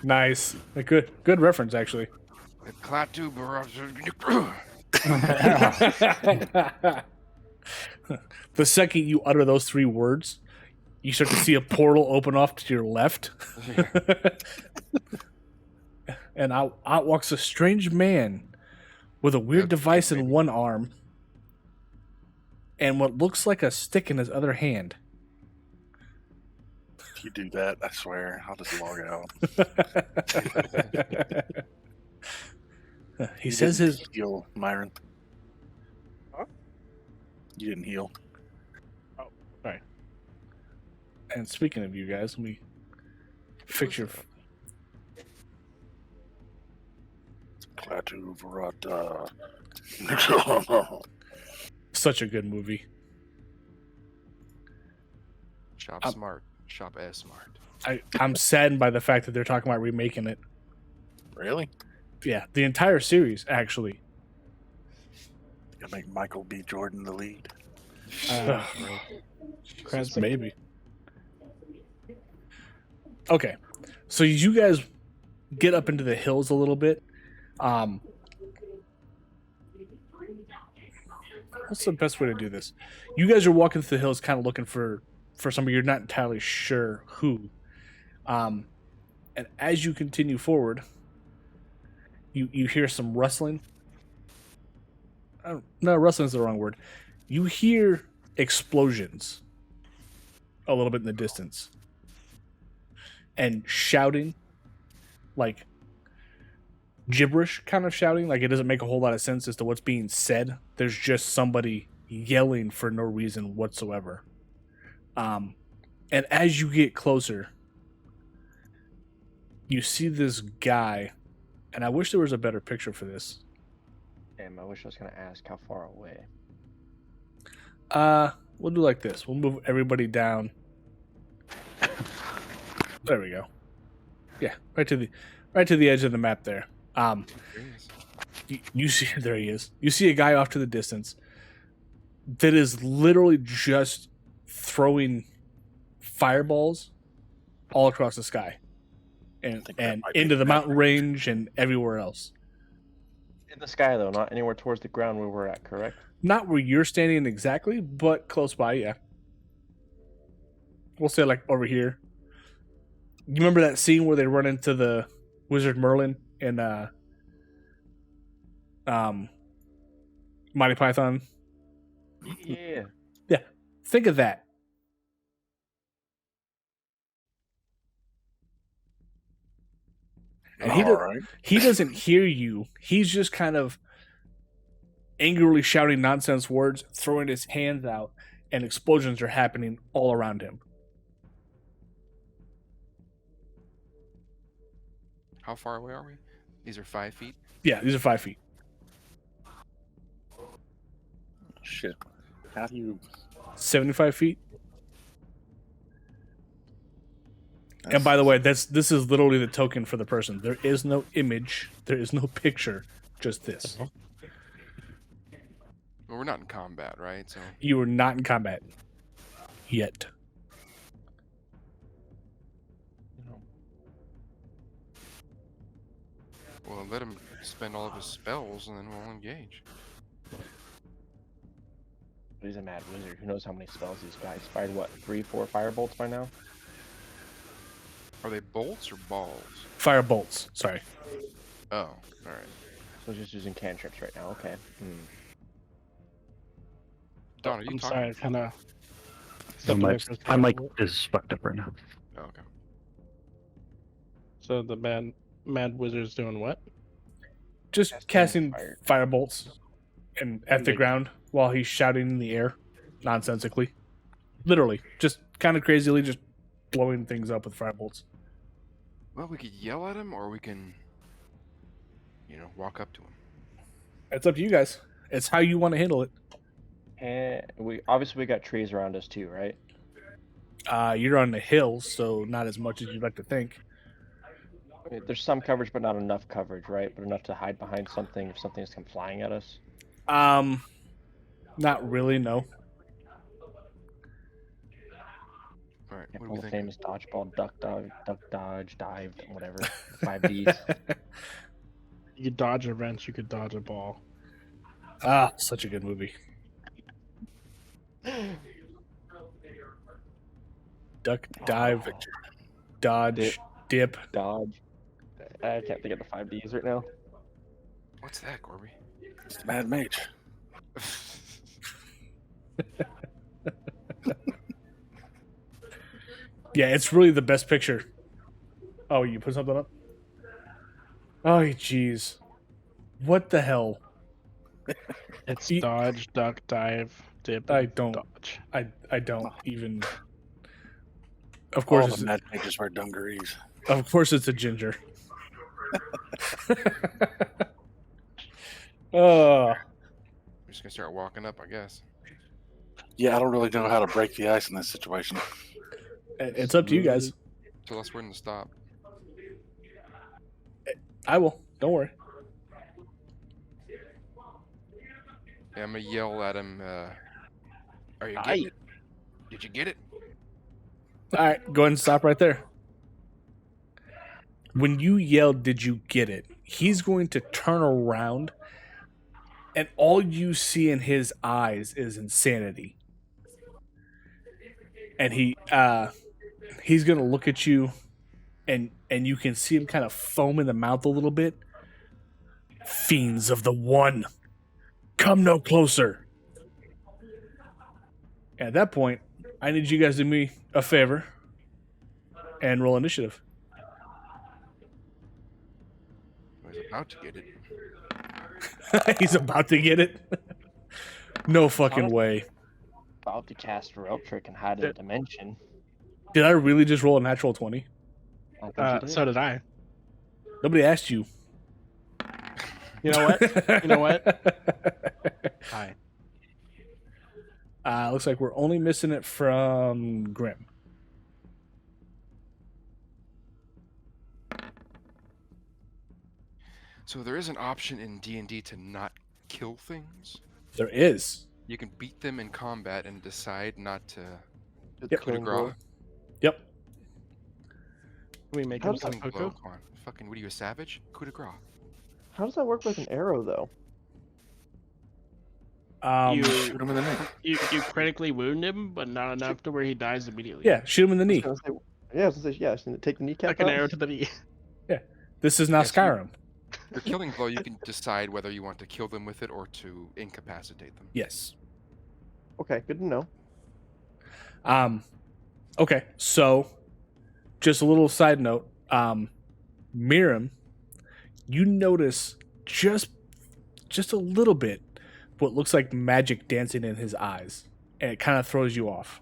Speaker 2: Nice. A good reference, actually.
Speaker 5: The Klaatu
Speaker 2: The second you utter those 3 words, you start to see a portal open off to your left. And out walks a strange man with a weird device in one arm and what looks like a stick in his other hand.
Speaker 3: If you do that, I swear, I'll just log out.
Speaker 2: He
Speaker 3: You
Speaker 2: says
Speaker 3: didn't
Speaker 2: his...
Speaker 3: heal, Myron.
Speaker 1: Huh?
Speaker 3: You didn't heal.
Speaker 2: And speaking of you guys, let me fix your...
Speaker 3: Klaatu Verata.
Speaker 2: Such a good movie.
Speaker 5: Shop smart. Shop as smart.
Speaker 2: I'm saddened by the fact that they're talking about remaking it.
Speaker 3: Really?
Speaker 2: Yeah, the entire series, actually.
Speaker 3: Gonna make Michael B. Jordan the lead.
Speaker 2: Maybe. Okay, so you guys get up into the hills a little bit. what's the best way to do this? You guys are walking through the hills, kind of looking for somebody. You're not entirely sure who. And as you continue forward, you hear some rustling. No, rustling is the wrong word. You hear explosions a little bit in the distance, and shouting, like gibberish kind of shouting. Like it doesn't make a whole lot of sense as to what's being said. There's just somebody yelling for no reason whatsoever. And as you get closer, you see this guy, and I wish there was a better picture for this.
Speaker 4: Damn, I wish I was gonna ask how far away.
Speaker 2: We'll do like this. We'll move everybody down. There we go. Yeah, right to the edge of the map there. You see, there he is. You see a guy off to the distance that is literally just throwing fireballs all across the sky and into the mountain range and everywhere else.
Speaker 4: In the sky, though, not anywhere towards the ground where we're at, correct?
Speaker 2: Not where you're standing exactly, but close by, yeah. We'll say like over here. You remember that scene where they run into the Wizard Merlin in Monty Python?
Speaker 4: Yeah.
Speaker 2: Yeah. Think of that. And he doesn't hear you. He's just kind of angrily shouting nonsense words, throwing his hands out, and explosions are happening all around him.
Speaker 5: How far away are we? These are 5 feet?
Speaker 2: Yeah, these are 5 feet.
Speaker 3: Shit. How do you...
Speaker 2: 75 feet. And by the way, this is literally the token for the person. There is no image. There is no picture. Just this.
Speaker 5: Well, we're not in combat, right? So
Speaker 2: You are not in combat. Yet.
Speaker 5: we'll let him spend all of his spells, and then we'll engage.
Speaker 4: He's a mad wizard. Who knows how many spells he's got? He's fired, what, 3, 4 fire bolts by now?
Speaker 5: Are they bolts or balls?
Speaker 2: Fire bolts. Sorry.
Speaker 5: Oh, all right.
Speaker 4: So he's just using cantrips right now. Okay.
Speaker 5: Don, are you
Speaker 1: I'm
Speaker 5: talking?
Speaker 1: sorry, I kind of.
Speaker 8: My mic is fucked up right now.
Speaker 5: Oh, okay.
Speaker 1: So the mad wizard's doing what?
Speaker 2: Just casting
Speaker 4: fire.
Speaker 2: fire bolts and at the ground while he's shouting in the air nonsensically. Literally. Just kind of crazily just blowing things up with fire bolts.
Speaker 5: Well, we could yell at him, or we can, walk up to him.
Speaker 2: It's up to you guys. It's how you want to handle it.
Speaker 4: And we got trees around us too, right?
Speaker 2: You're on the hill, so not as much as you'd like to think.
Speaker 4: There's some coverage, but not enough coverage, right? But enough to hide behind something if something's come flying at us.
Speaker 2: Not really, no.
Speaker 5: All right,
Speaker 4: Yeah,
Speaker 5: what do
Speaker 4: all
Speaker 5: we
Speaker 4: the
Speaker 5: think?
Speaker 4: famous dodgeball, duck dodge, dive, whatever. 5Ds.
Speaker 1: You could dodge a wrench, you could dodge a ball.
Speaker 2: Such a good movie. Duck, dive, dodge, dip.
Speaker 4: Dodge. I can't think of the 5Ds right now.
Speaker 5: What's that, Corby?
Speaker 3: It's the Mad Mage.
Speaker 2: Yeah, it's really the best picture. Oh, you put something up? Oh, jeez. What the hell?
Speaker 1: It's
Speaker 2: Ye-
Speaker 1: dodge, duck, dive, dip.
Speaker 2: I
Speaker 1: and
Speaker 2: don't.
Speaker 1: Dodge.
Speaker 2: I don't even. Of
Speaker 3: All
Speaker 2: course,
Speaker 3: the
Speaker 2: it's,
Speaker 3: Mad Mages wear dungarees.
Speaker 2: of course, it's a ginger. Oh,
Speaker 5: We're just gonna start walking up, I guess.
Speaker 3: Yeah, I don't really know how to break the ice in this situation.
Speaker 2: it's up to you guys.
Speaker 5: Tell us when to stop.
Speaker 2: I will. Don't worry.
Speaker 5: Yeah, I'm gonna yell at him. Are you
Speaker 4: Aye.
Speaker 5: getting it? Did you get it?
Speaker 2: All right, go ahead and stop right there. When you yell, "Did you get it?" He's going to turn around And all you see in his eyes is insanity. And he's gonna look at you, and you can see him kind of foam in the mouth a little bit. Fiends of the One, come no closer. At that point, I need you guys to do me a favor and roll initiative.
Speaker 5: I was about to get it.
Speaker 2: He's about to get it. No fucking way.
Speaker 4: About to cast Rope Trick and hide in a dimension.
Speaker 2: Did I really just roll a natural 20?
Speaker 1: So did I.
Speaker 2: Nobody asked you.
Speaker 1: You know what? You know what? Hi.
Speaker 2: Looks like we're only missing it from Grim.
Speaker 5: So there is an option in D&D to not kill things.
Speaker 2: There is.
Speaker 5: You can beat them in combat and decide not to
Speaker 2: Yep.
Speaker 5: coup de grace.
Speaker 2: Yep.
Speaker 1: We make
Speaker 4: How
Speaker 1: him
Speaker 4: does
Speaker 1: some
Speaker 5: Killing blow,
Speaker 1: cocoa.
Speaker 5: come on. Fucking, what are you, a savage? Coup de grace.
Speaker 4: How does that work with an arrow, though?
Speaker 3: Shoot him in the knee.
Speaker 1: You critically wound him, but not enough to where he dies immediately.
Speaker 2: Yeah, shoot him in the knee.
Speaker 4: I was gonna say, yeah, so take the kneecap
Speaker 1: Like an
Speaker 4: out?
Speaker 1: arrow to the knee.
Speaker 2: This is not
Speaker 5: Yes, you-
Speaker 2: Skyrim.
Speaker 5: Your killing blow, you can decide whether you want to kill them with it or to incapacitate them.
Speaker 2: Yes.
Speaker 4: Okay, good to know.
Speaker 2: Okay, so just a little side note. Miriam, you notice just a little bit what looks like magic dancing in his eyes, and it kind of throws you off.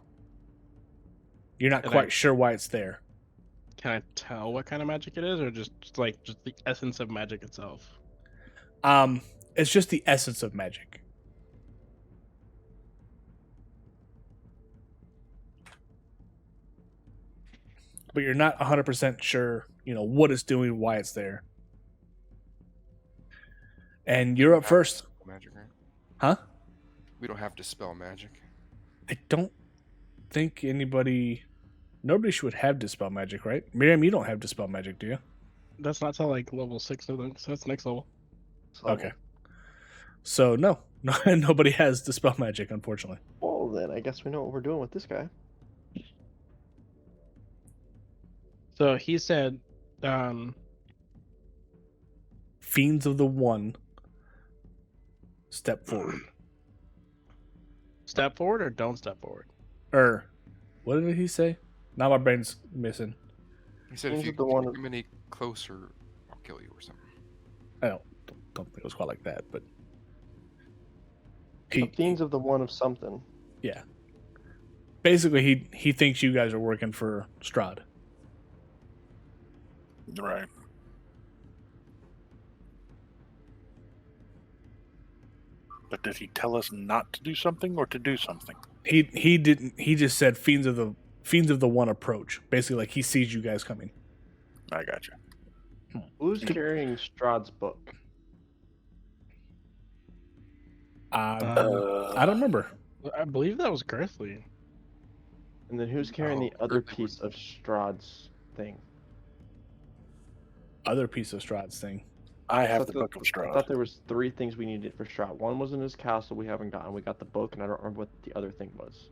Speaker 2: You're not
Speaker 1: And
Speaker 2: quite
Speaker 1: I-
Speaker 2: sure why it's there.
Speaker 1: Can I tell what kind of magic it is, or just the essence of magic itself?
Speaker 2: It's just the essence of magic. But you're not 100% sure, what it's doing, why it's there. And you're up first.
Speaker 5: Magic, right?
Speaker 2: Huh?
Speaker 5: We don't have dispel magic.
Speaker 2: I don't think nobody should have dispel magic, right? Miriam, you don't have dispel magic, do you?
Speaker 1: That's not till like level 6, I think. So that's next level.
Speaker 2: Okay. So no, nobody has dispel magic, unfortunately.
Speaker 4: Well, then I guess we know what we're doing with this guy.
Speaker 1: So he said,
Speaker 2: Fiends of the One, step forward.
Speaker 1: step forward or don't step forward.
Speaker 2: What did he say? Now my brain's missing.
Speaker 5: He said
Speaker 4: Those
Speaker 5: if you
Speaker 4: are the one-
Speaker 5: come any closer, I'll kill you or something.
Speaker 2: I don't think it was quite like that, but
Speaker 4: The Fiends of the One of something.
Speaker 2: basically he thinks you guys are working for Strahd.
Speaker 3: Right. But did he tell us not to do something or to do something?
Speaker 2: He didn't. He just said Fiends of the One approach. Basically, like he sees you guys coming.
Speaker 3: I got you.
Speaker 4: Who's carrying Strahd's book?
Speaker 2: I don't remember.
Speaker 1: I believe that was Girthly.
Speaker 4: And then who's carrying the
Speaker 5: Oh,
Speaker 4: other
Speaker 5: Griffin
Speaker 4: piece of Strahd's thing?
Speaker 2: Other piece of Strahd's thing.
Speaker 3: I have
Speaker 4: thought
Speaker 3: the
Speaker 4: that-
Speaker 3: Book of
Speaker 4: I
Speaker 3: Strahd.
Speaker 4: thought there was 3 things we needed for Strahd. One was in his castle we haven't gotten. We got the book, and I don't remember what the other thing was.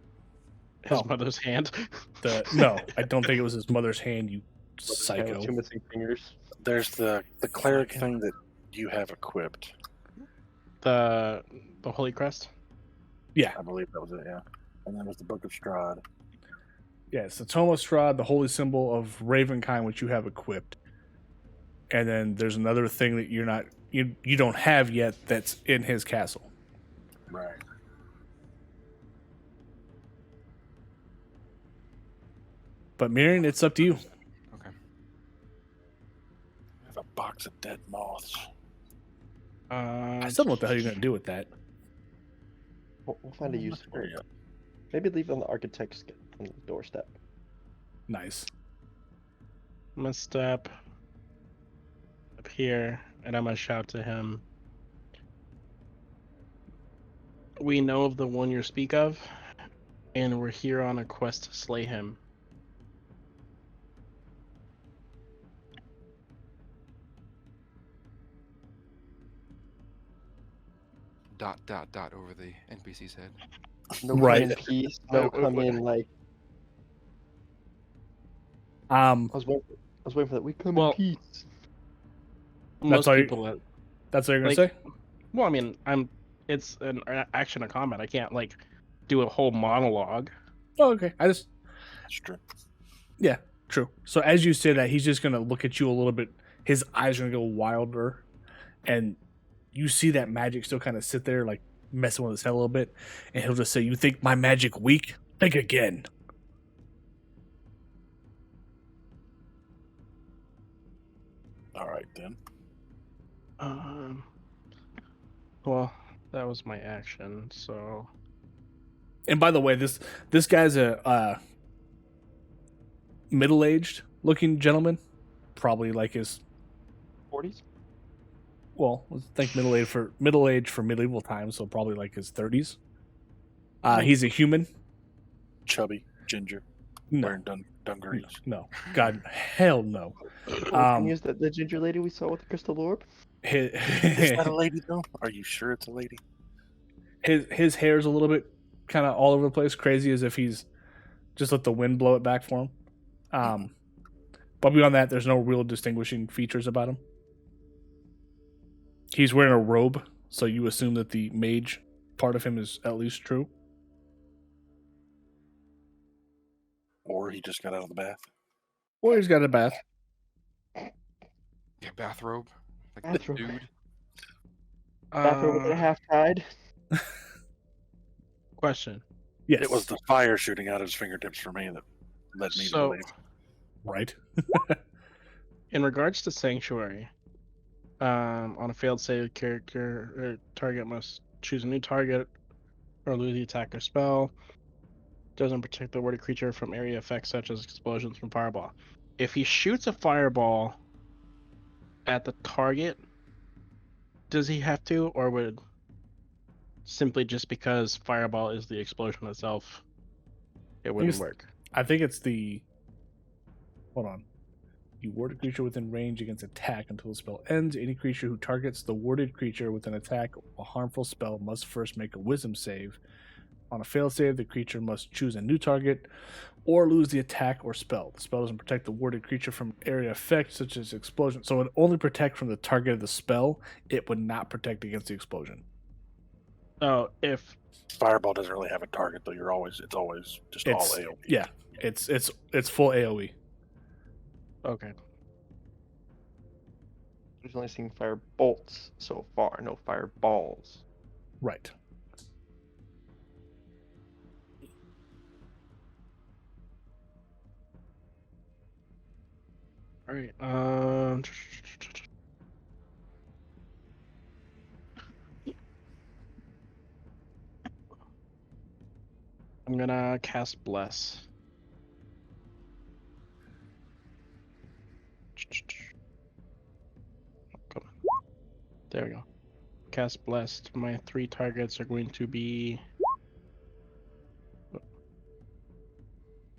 Speaker 1: His
Speaker 2: Oh.
Speaker 1: mother's hand.
Speaker 2: No, I don't think it was his mother's hand. You
Speaker 4: Guy with
Speaker 2: psycho.
Speaker 4: 2 missing fingers.
Speaker 3: There's the cleric thing that you have equipped.
Speaker 1: The Holy Crest.
Speaker 2: Yeah,
Speaker 3: I believe that was it, yeah. And then there's the Book of Strahd.
Speaker 2: yeah. It's the Tome of Strahd, the holy symbol of Ravenkind, which you have equipped. And then there's another thing that you don't have yet that's in his castle.
Speaker 3: Right.
Speaker 2: But Miriam, it's up to you.
Speaker 5: Okay.
Speaker 3: I have a box of dead moths.
Speaker 2: I still don't know what the hell you're gonna do with that.
Speaker 4: We'll find a use for it.
Speaker 3: Yeah.
Speaker 4: Maybe leave it on the architect's on the doorstep.
Speaker 2: Nice.
Speaker 1: I'm gonna step up here and I'm gonna shout to him. We know of the one you speak of, and we're here on a quest to slay him. ...
Speaker 5: over the NPC's head.
Speaker 4: No
Speaker 2: Right.
Speaker 4: come in peace. No come in like. I was waiting for that. We come in
Speaker 1: Well,
Speaker 4: peace.
Speaker 1: Most
Speaker 2: all you-
Speaker 1: people that
Speaker 2: that's what you're gonna
Speaker 1: like-
Speaker 2: say?
Speaker 1: well, I mean, it's an action and combat. I can't like do a whole monologue.
Speaker 2: Oh, okay.
Speaker 3: That's true.
Speaker 2: Yeah, true. So as you say that, he's just gonna look at you a little bit. His eyes are gonna go wilder, and you see that magic still kind of sit there, like messing with his head a little bit, and he'll just say, "You think my magic weak? Think again."
Speaker 3: All right then.
Speaker 1: Well, that was my action. So
Speaker 2: And by the way, this guy's a middle-aged looking gentleman, probably like his
Speaker 4: 40s.
Speaker 2: well, let's think middle age for medieval times, so probably like his 30s. He's a human.
Speaker 3: Chubby, ginger,
Speaker 2: No,
Speaker 3: wearing dungarees.
Speaker 2: no, God, hell no.
Speaker 4: Can you use the ginger lady we saw with the crystal orb?
Speaker 3: Is that a lady though? Are you sure it's a lady?
Speaker 2: His hair's a little bit kind of all over the place, crazy as if he's just let the wind blow it back for him. But beyond that, there's no real distinguishing features about him. He's wearing a robe, so you assume that the mage part of him is at least true.
Speaker 3: Or he just got out of the bath.
Speaker 2: Or he's got a bath.
Speaker 5: Yeah, bathrobe. Like
Speaker 4: Bathrobe.
Speaker 5: dude.
Speaker 4: Bathrobe with a half tide.
Speaker 1: question.
Speaker 2: Yes.
Speaker 3: It was the fire shooting out of his fingertips for me that led me to
Speaker 1: So-
Speaker 3: believe.
Speaker 2: right.
Speaker 1: In regards to Sanctuary, on a failed save, character or target must choose a new target or lose the attack or spell. Doesn't protect the warded creature from area effects such as explosions from fireball. If he shoots a fireball at the target, does he have to, or would simply just because fireball is the explosion itself, it wouldn't
Speaker 2: He's-
Speaker 1: work?
Speaker 2: I think it's the. Hold on. You ward a creature within range against attack until the spell ends. Any creature who targets the warded creature with an attack or harmful spell must first make a wisdom save. On a failed save, the creature must choose a new target or lose the attack or spell. The spell doesn't protect the warded creature from area effects such as explosion. So it would only protect from the target of the spell. It would not protect against the explosion.
Speaker 1: Oh, if
Speaker 3: Fireball doesn't really have a target though. It's always just all
Speaker 2: It's
Speaker 3: AoE.
Speaker 2: yeah. It's full AoE.
Speaker 1: okay.
Speaker 4: We've only seen fire bolts so far, no fireballs.
Speaker 2: Right.
Speaker 1: All right. I'm gonna cast Bless. Come on. There we go. Cast Blessed. My 3 targets are going to be.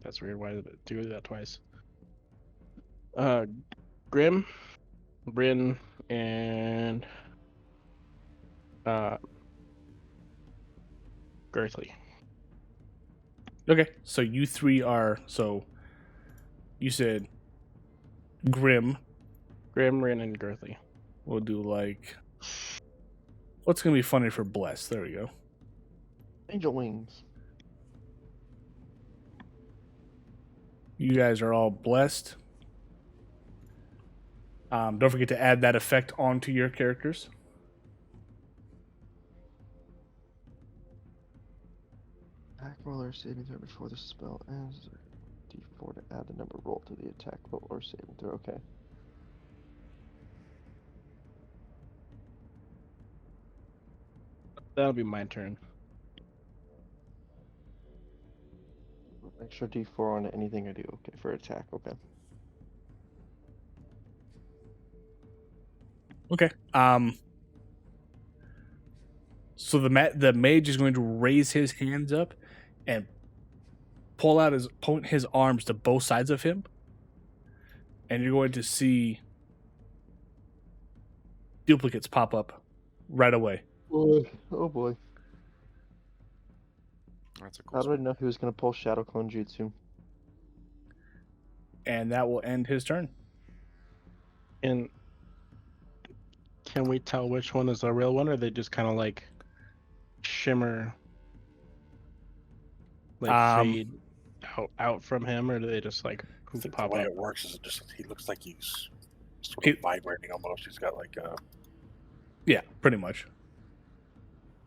Speaker 1: That's weird. Why did it do that twice? Grim, Bryn, and Girthy.
Speaker 2: Okay. So you three are you said Grim.
Speaker 1: Grim, Rin, and Girthy.
Speaker 2: We'll do like what's gonna be funny for Bless? There we go.
Speaker 4: Angel wings.
Speaker 2: You guys are all blessed. Don't forget to add that effect onto your characters.
Speaker 4: Attack roll or saving throw before the spell ends. D4 to add the number rolled to the attack roll or saving throw. Okay.
Speaker 1: That'll be my turn.
Speaker 4: Extra D4 on anything I do. Okay, for attack. Okay.
Speaker 2: Okay. So the mage is going to raise his hands up and point his arms to both sides of him, and you're going to see duplicates pop up right away.
Speaker 4: boy. Oh boy.
Speaker 5: That's a cool
Speaker 4: How did I
Speaker 5: spell.
Speaker 4: know he was going to pull Shadow Clone Jutsu?
Speaker 2: And that will end his turn.
Speaker 1: And can we tell which one is the real one, or they just kind of like shimmer, like fade out from him, or do they just like
Speaker 3: I think the
Speaker 1: pop
Speaker 3: way
Speaker 1: up?
Speaker 3: it works is it just he looks like he's sort of vibrating almost. He's got like a
Speaker 2: Yeah, pretty much.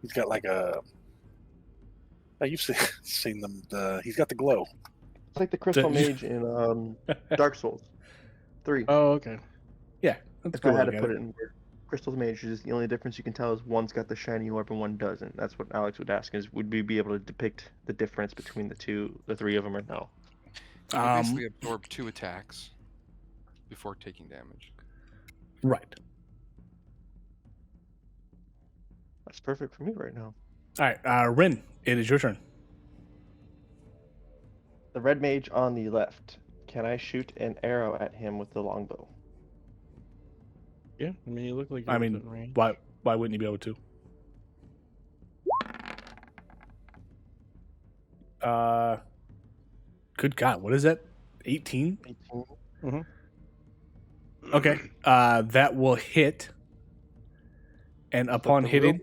Speaker 3: he's got like a. You've seen them. He's got the glow.
Speaker 4: It's like the Crystal Mage in Dark Souls 3.
Speaker 1: Oh, okay.
Speaker 2: Yeah, that's
Speaker 4: If I
Speaker 2: cool.
Speaker 4: had to put it in word. Crystal Mage is the only difference you can tell is one's got the shiny orb and one doesn't. That's what Alex would ask: is would we be able to depict the difference between the three of them, or no?
Speaker 5: You basically absorb 2 attacks before taking damage.
Speaker 2: Right.
Speaker 4: That's perfect for me right now.
Speaker 2: All right, Rin, it is your turn.
Speaker 4: The red mage on the left. Can I shoot an arrow at him with the longbow?
Speaker 1: Yeah, I mean, you look like.
Speaker 2: I
Speaker 1: You're
Speaker 2: mean,
Speaker 1: within range.
Speaker 2: why wouldn't you be able to? Good God, what is that? 18?
Speaker 4: 18.
Speaker 2: Okay. That will hit. And upon
Speaker 4: the
Speaker 2: hitting,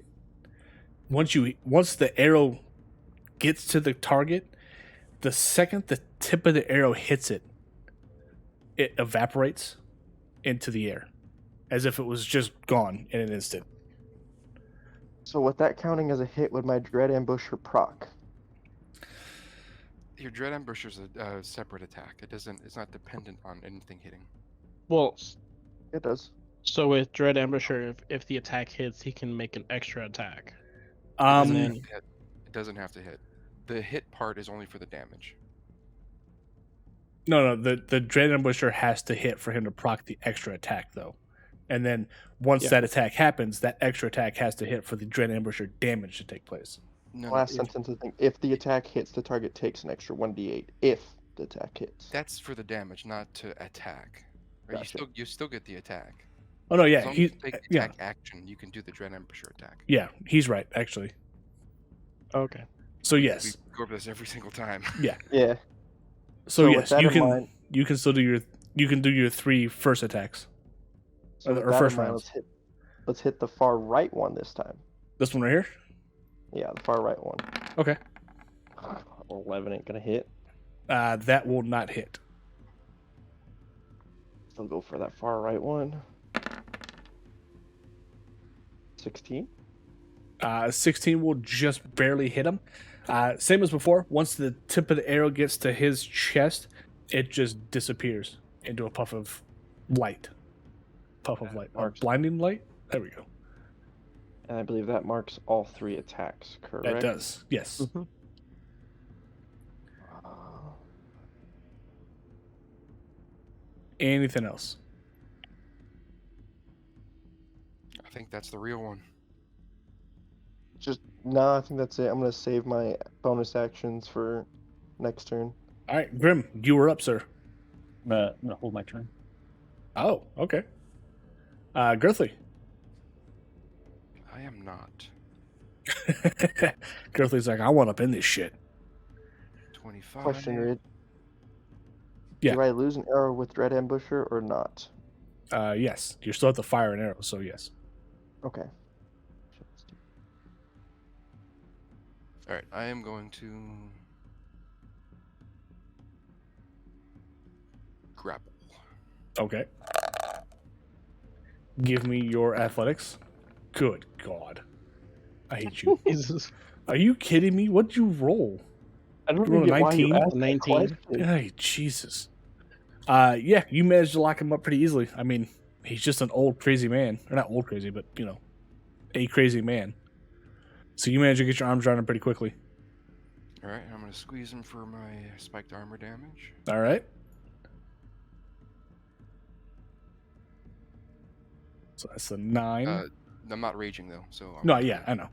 Speaker 2: once the arrow gets to the target, the second the tip of the arrow hits it, it evaporates into the air, as if it was just gone in an instant.
Speaker 4: So with that counting as a hit, would my Dread Ambusher proc?
Speaker 5: Your Dread Ambusher is a separate attack. It's not dependent on anything hitting.
Speaker 1: Well,
Speaker 4: It does.
Speaker 1: so with Dread Ambusher, if the attack hits, he can make an extra attack.
Speaker 5: It doesn't have to hit. The hit part is only for the damage.
Speaker 2: No, the Dread Ambusher has to hit for him to proc the extra attack, though. And then once that attack happens, that extra attack has to hit for the Dread Ambusher damage to take place.
Speaker 4: Last sentence, I think. If the attack hits, the target takes an extra 1d8. If the attack hits.
Speaker 5: That's for the damage, not to attack. Or
Speaker 4: Gotcha.
Speaker 5: you still get the attack.
Speaker 2: Oh no,
Speaker 5: As
Speaker 2: yeah,
Speaker 5: long as
Speaker 2: he
Speaker 5: you take the attack action, you can do the Dread Ambusher attack.
Speaker 2: yeah, he's right actually.
Speaker 1: Okay.
Speaker 2: So
Speaker 5: We
Speaker 2: yes,
Speaker 5: go over this every single time.
Speaker 2: yeah.
Speaker 4: Yeah.
Speaker 2: So
Speaker 4: with
Speaker 2: yes,
Speaker 4: that
Speaker 2: you
Speaker 4: in
Speaker 2: can
Speaker 4: mind-
Speaker 2: you can still do your 3 first attacks.
Speaker 4: So
Speaker 2: Or
Speaker 4: with that in
Speaker 2: first
Speaker 4: mind,
Speaker 2: rounds.
Speaker 4: let's hit the far right one this time.
Speaker 2: This one right here.
Speaker 4: Yeah, the far right one.
Speaker 2: Okay.
Speaker 4: 11 ain't gonna hit.
Speaker 2: That will not hit.
Speaker 4: Still go for that far right one. 16.
Speaker 2: 16 will just barely hit him. Same as before. Once the tip of the arrow gets to his chest, it just disappears into a puff of light. Or blinding light. There we go.
Speaker 4: And I believe that marks all 3 attacks, correct?
Speaker 2: That does. Yes.
Speaker 1: Mm-hmm.
Speaker 2: Anything else?
Speaker 5: I think that's the real one.
Speaker 4: No, I think that's it. I'm gonna save my bonus actions for next turn.
Speaker 2: All right, Grim, you were up, sir.
Speaker 8: I'm gonna hold my turn.
Speaker 2: Oh, okay. Girthy.
Speaker 5: I am not.
Speaker 2: Girthy's like, I want up in this shit.
Speaker 5: 25.
Speaker 4: Question, Reed.
Speaker 2: Yeah.
Speaker 4: Do I lose an arrow with Dread Ambusher or not?
Speaker 2: Yes, you still have to fire an arrow, so yes.
Speaker 4: Okay.
Speaker 5: Alright, I am going to grapple.
Speaker 2: Okay. Give me your athletics. Good God. I hate you.
Speaker 1: Jesus.
Speaker 2: Are you kidding me? What'd you roll?
Speaker 4: I don't
Speaker 2: You rolled a
Speaker 4: get why you
Speaker 2: 19?
Speaker 4: asked that
Speaker 1: 19.
Speaker 4: question.
Speaker 2: Hey, Jesus. Yeah, you managed to lock him up pretty easily. I mean, he's just an old crazy man. Or not old crazy, but, you know, a crazy man. So you managed to get your arms around him pretty quickly.
Speaker 5: Alright, I'm going to squeeze him for my spiked armor damage.
Speaker 2: All right. So that's a 9.
Speaker 5: I'm not raging though, so...
Speaker 2: No, yeah, I know.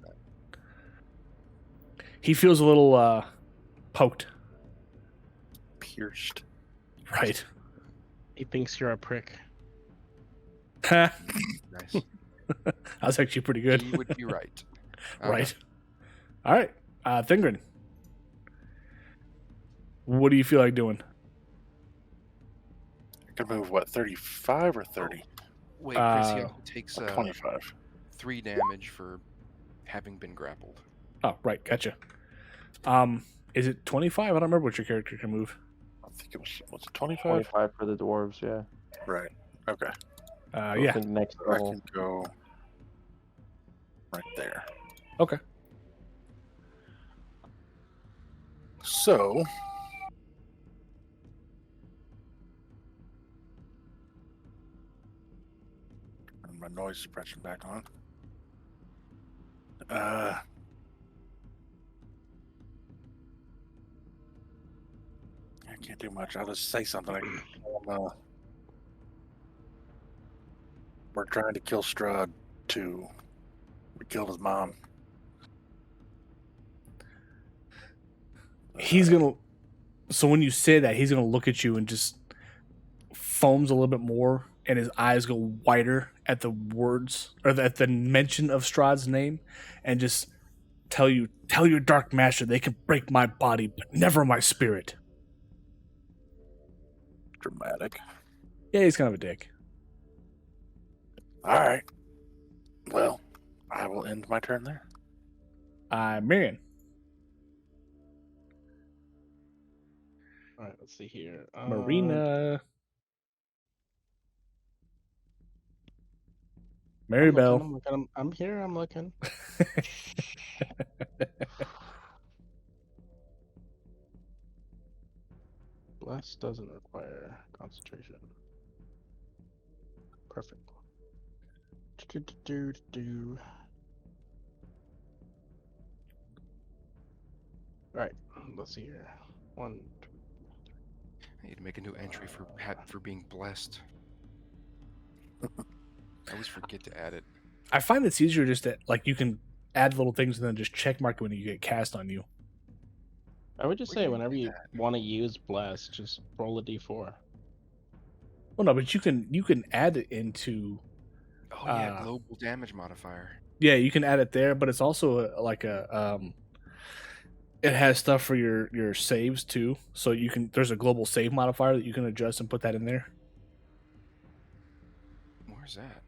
Speaker 2: He feels a little poked.
Speaker 3: Pierced.
Speaker 2: Right.
Speaker 1: He thinks you're a prick.
Speaker 2: That
Speaker 5: Nice.
Speaker 2: was actually pretty good.
Speaker 5: You would be right. Okay.
Speaker 2: Right. All right. Thingren. What do you feel like doing?
Speaker 3: I can move, what, 35 or 30?
Speaker 5: Wait, Chris, he also takes
Speaker 3: 25.
Speaker 5: 3 damage for having been grappled.
Speaker 2: Oh, right. Gotcha. Is it 25? I don't remember what your character can move.
Speaker 3: I think it was it 25?
Speaker 4: 25 for the dwarves, yeah.
Speaker 3: Right. Okay.
Speaker 4: So I
Speaker 2: Yeah.
Speaker 4: think next
Speaker 3: I
Speaker 4: level.
Speaker 3: can go right there.
Speaker 2: Okay.
Speaker 3: So, turn my noise suppression back on. I can't do much. I'll just say something. We're trying to kill Strahd too. We killed his mom.
Speaker 2: He's going to... So when you say that, he's going to look at you and just foams a little bit more, and his eyes go wider at the words, or at the mention of Strahd's name, and just tell your Dark Master they can break my body, but never my spirit.
Speaker 3: Dramatic.
Speaker 2: Yeah, he's kind of a dick.
Speaker 3: All right. Well, I will end my turn there.
Speaker 2: Marion.
Speaker 1: All right, let's see here.
Speaker 2: Marina.
Speaker 1: I'm
Speaker 2: Maribel.
Speaker 1: looking, I'm here. I'm looking. Bless doesn't require concentration. Perfect. All right, let's see here. 1, 2.
Speaker 5: I need to make a new entry for being blessed. I always forget to add it.
Speaker 2: I find it's easier just that, like, you can add little things and then just check mark it when you get cast on you.
Speaker 1: I would just
Speaker 5: Where
Speaker 1: say
Speaker 5: do you
Speaker 1: whenever
Speaker 5: do
Speaker 1: you
Speaker 5: that?
Speaker 1: want to use bless, just roll a d4.
Speaker 2: Well, no, but you can add it into...
Speaker 5: Oh yeah, global damage modifier.
Speaker 2: Yeah, you can add it there, but it's also it has stuff for your saves too. So there's a global save modifier that you can adjust and put that in there.
Speaker 5: Where's that?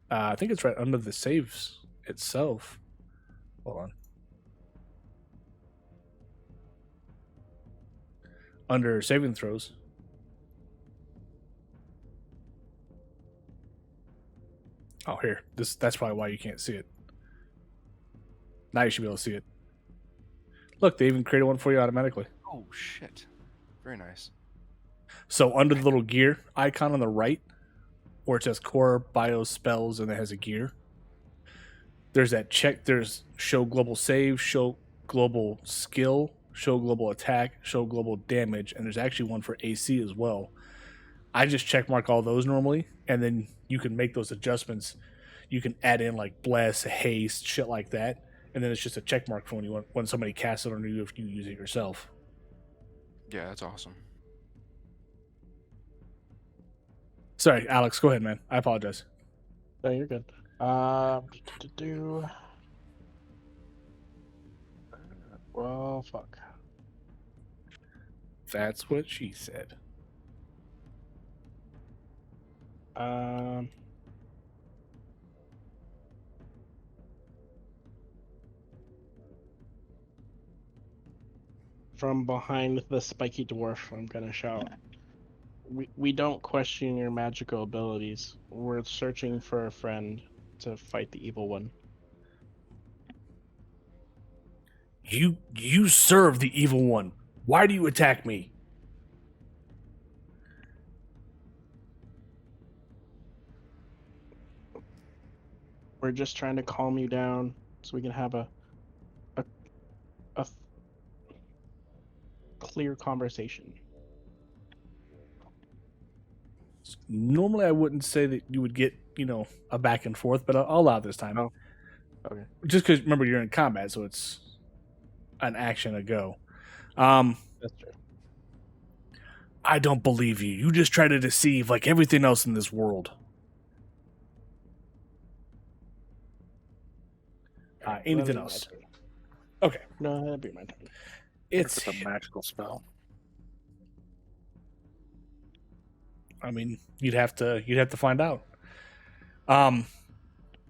Speaker 2: I think it's right under the saves itself. Hold on. Under saving throws. Oh, here. That's probably why you can't see it. Now you should be able to see it. Look, they even created one for you automatically.
Speaker 5: Oh shit. Very nice.
Speaker 2: So under the little gear icon on the right, where it says core, bio, spells, and it has a gear, there's that check. There's show global save, show global skill, show global attack, show global damage, and there's actually one for AC as well. I just check mark all those normally, and then you can make those adjustments. You can add in like bless, haste, shit like that, and then it's just a check mark for when somebody casts it on you if you use it yourself.
Speaker 5: Yeah, that's awesome.
Speaker 2: Sorry, Alex, go ahead, man. I apologize.
Speaker 1: No, you're good. Well, fuck.
Speaker 2: That's what she said.
Speaker 1: From behind the spiky dwarf, I'm gonna shout. We don't question your magical abilities. We're searching for a friend to fight the evil one.
Speaker 2: You serve the evil one. Why do you attack me?
Speaker 1: We're just trying to calm you down so we can have a clear conversation.
Speaker 2: Normally, I wouldn't say that you would get, a back and forth, but I'll allow it this time.
Speaker 1: Oh, okay.
Speaker 2: Just because, remember, you're in combat, so it's an action to go.
Speaker 1: That's true.
Speaker 2: I don't believe you. You just try to deceive like everything else in this world. Anything
Speaker 1: That'll be my
Speaker 2: else?
Speaker 1: turn.
Speaker 2: Okay.
Speaker 1: No, that'd be my turn.
Speaker 2: It's.
Speaker 3: a magical spell.
Speaker 2: I mean, you'd have to find out.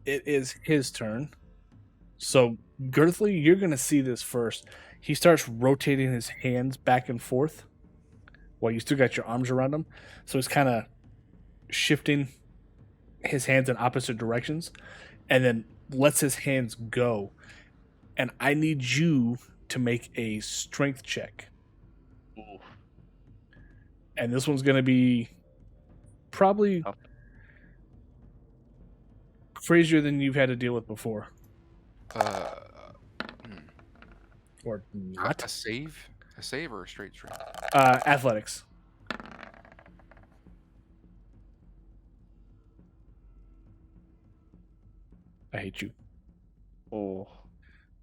Speaker 2: It is his turn. So, Girthly, you're gonna see this first. He starts rotating his hands back and forth while you still got your arms around him. So he's kind of shifting his hands in opposite directions, and then lets his hands go. And I need you to make a strength check.
Speaker 7: Oof.
Speaker 2: And this one's gonna be probably crazier than you've had to deal with before. Or not.
Speaker 5: A save or a straight strength?
Speaker 2: Athletics. I hate you.
Speaker 4: Oh,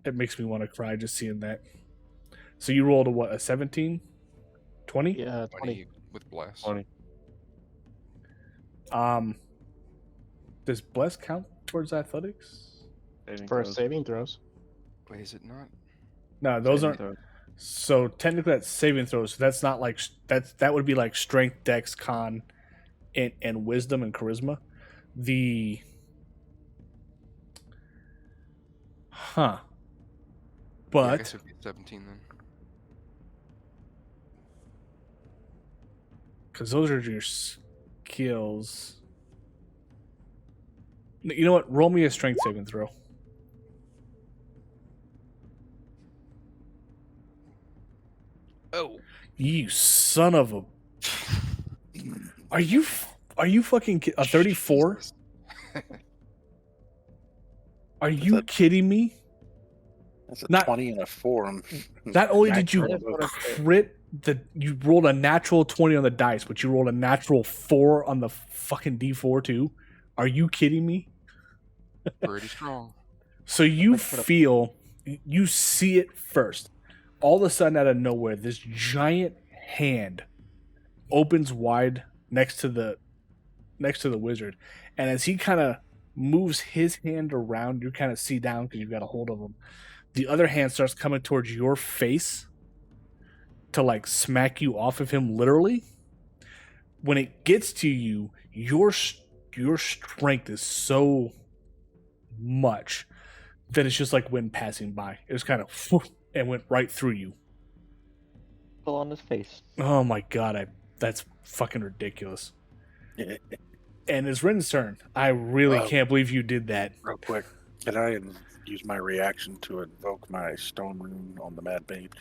Speaker 2: It makes me want to cry just seeing that. So you rolled a 17? 20?
Speaker 1: Yeah,
Speaker 5: 20 with bless.
Speaker 4: 20.
Speaker 2: Does bless count towards athletics?
Speaker 1: For saving throws.
Speaker 5: Wait, is it not?
Speaker 2: No, those aren't. So technically that's saving throws. So that's not like that would be like strength, dex, con, and wisdom and charisma.
Speaker 5: Yeah, I
Speaker 2: But
Speaker 5: guess it would be 17 then.
Speaker 2: because those are your skills. You know what? Roll me a strength saving throw.
Speaker 5: Oh.
Speaker 2: You son of a! Are you fucking a 34?
Speaker 5: Jesus.
Speaker 2: Are you kidding me?
Speaker 3: That's a
Speaker 2: Not-
Speaker 3: 20 and a 4.
Speaker 2: Not only did you
Speaker 4: Natural.
Speaker 2: crit you rolled a natural 20 on the dice, but you rolled a natural 4 on the fucking D4 too. Are you kidding me?
Speaker 5: Pretty strong.
Speaker 2: So you see it first. All of a sudden, out of nowhere, this giant hand opens wide next to the wizard, and as he kind of moves his hand around, you kind of see down because you've got a hold of him. The other hand starts coming towards your face to like smack you off of him, literally. When it gets to you, your strength is so much that it's just like wind passing by. It was kind of and went right through you.
Speaker 4: Fell on his face.
Speaker 2: Oh my god, that's fucking ridiculous. And it's Rin's turn. I really can't believe you did that.
Speaker 3: Real quick, can I use my reaction to invoke my stone rune on the Mad Mage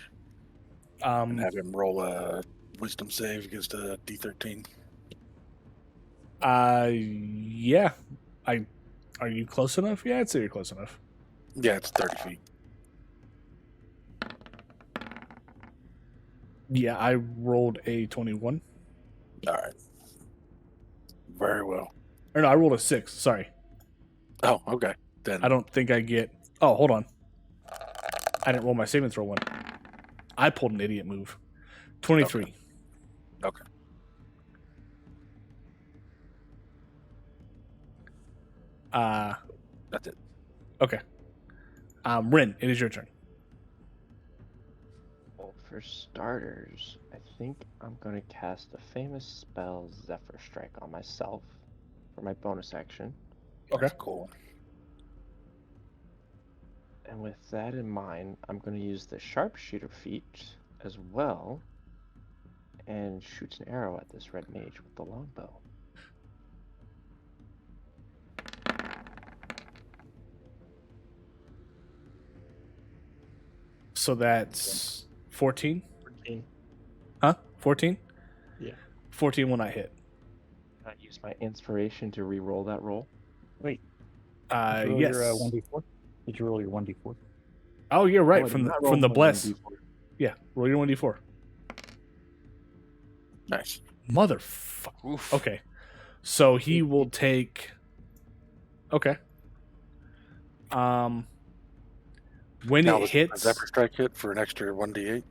Speaker 3: and have him roll a wisdom save against a D13?
Speaker 2: Yeah. Are you close enough? Yeah, I'd say you're close enough.
Speaker 3: Yeah, it's 30 feet.
Speaker 2: Yeah, I rolled a 21.
Speaker 3: All right. Very well.
Speaker 2: Or no, I rolled a 6. Sorry.
Speaker 3: Oh, okay. Then
Speaker 2: I don't think I get... Oh, hold on. I didn't roll my saving throw one. I pulled an idiot move. 23.
Speaker 3: Okay. That's it.
Speaker 2: Okay. Rin, it is your turn.
Speaker 4: Well, for starters, I think I'm going to cast the famous spell Zephyr Strike on myself for my bonus action.
Speaker 2: Okay.
Speaker 3: That's cool.
Speaker 4: And with that in mind, I'm going to use the Sharpshooter feat as well and shoot an arrow at this red mage with the longbow.
Speaker 2: So that's 14?
Speaker 1: 14.
Speaker 2: Huh? 14?
Speaker 1: Yeah.
Speaker 2: 14 when I hit.
Speaker 4: Can I use my inspiration to re-roll that roll?
Speaker 8: Did you roll
Speaker 2: Yes.
Speaker 8: your 1d4? Did you roll your 1d4?
Speaker 2: Oh, you're right.
Speaker 4: Oh, I
Speaker 2: from
Speaker 4: did
Speaker 2: the
Speaker 4: not roll
Speaker 2: from the
Speaker 4: more than
Speaker 2: bless.
Speaker 4: D4.
Speaker 2: Yeah. Roll your 1d4.
Speaker 3: Nice.
Speaker 2: Motherfucker.
Speaker 5: Oof.
Speaker 2: Okay. So he will take. Okay. When
Speaker 3: Now,
Speaker 2: it
Speaker 3: was
Speaker 2: hits.
Speaker 3: a Zephyr Strike hit for an extra 1d8?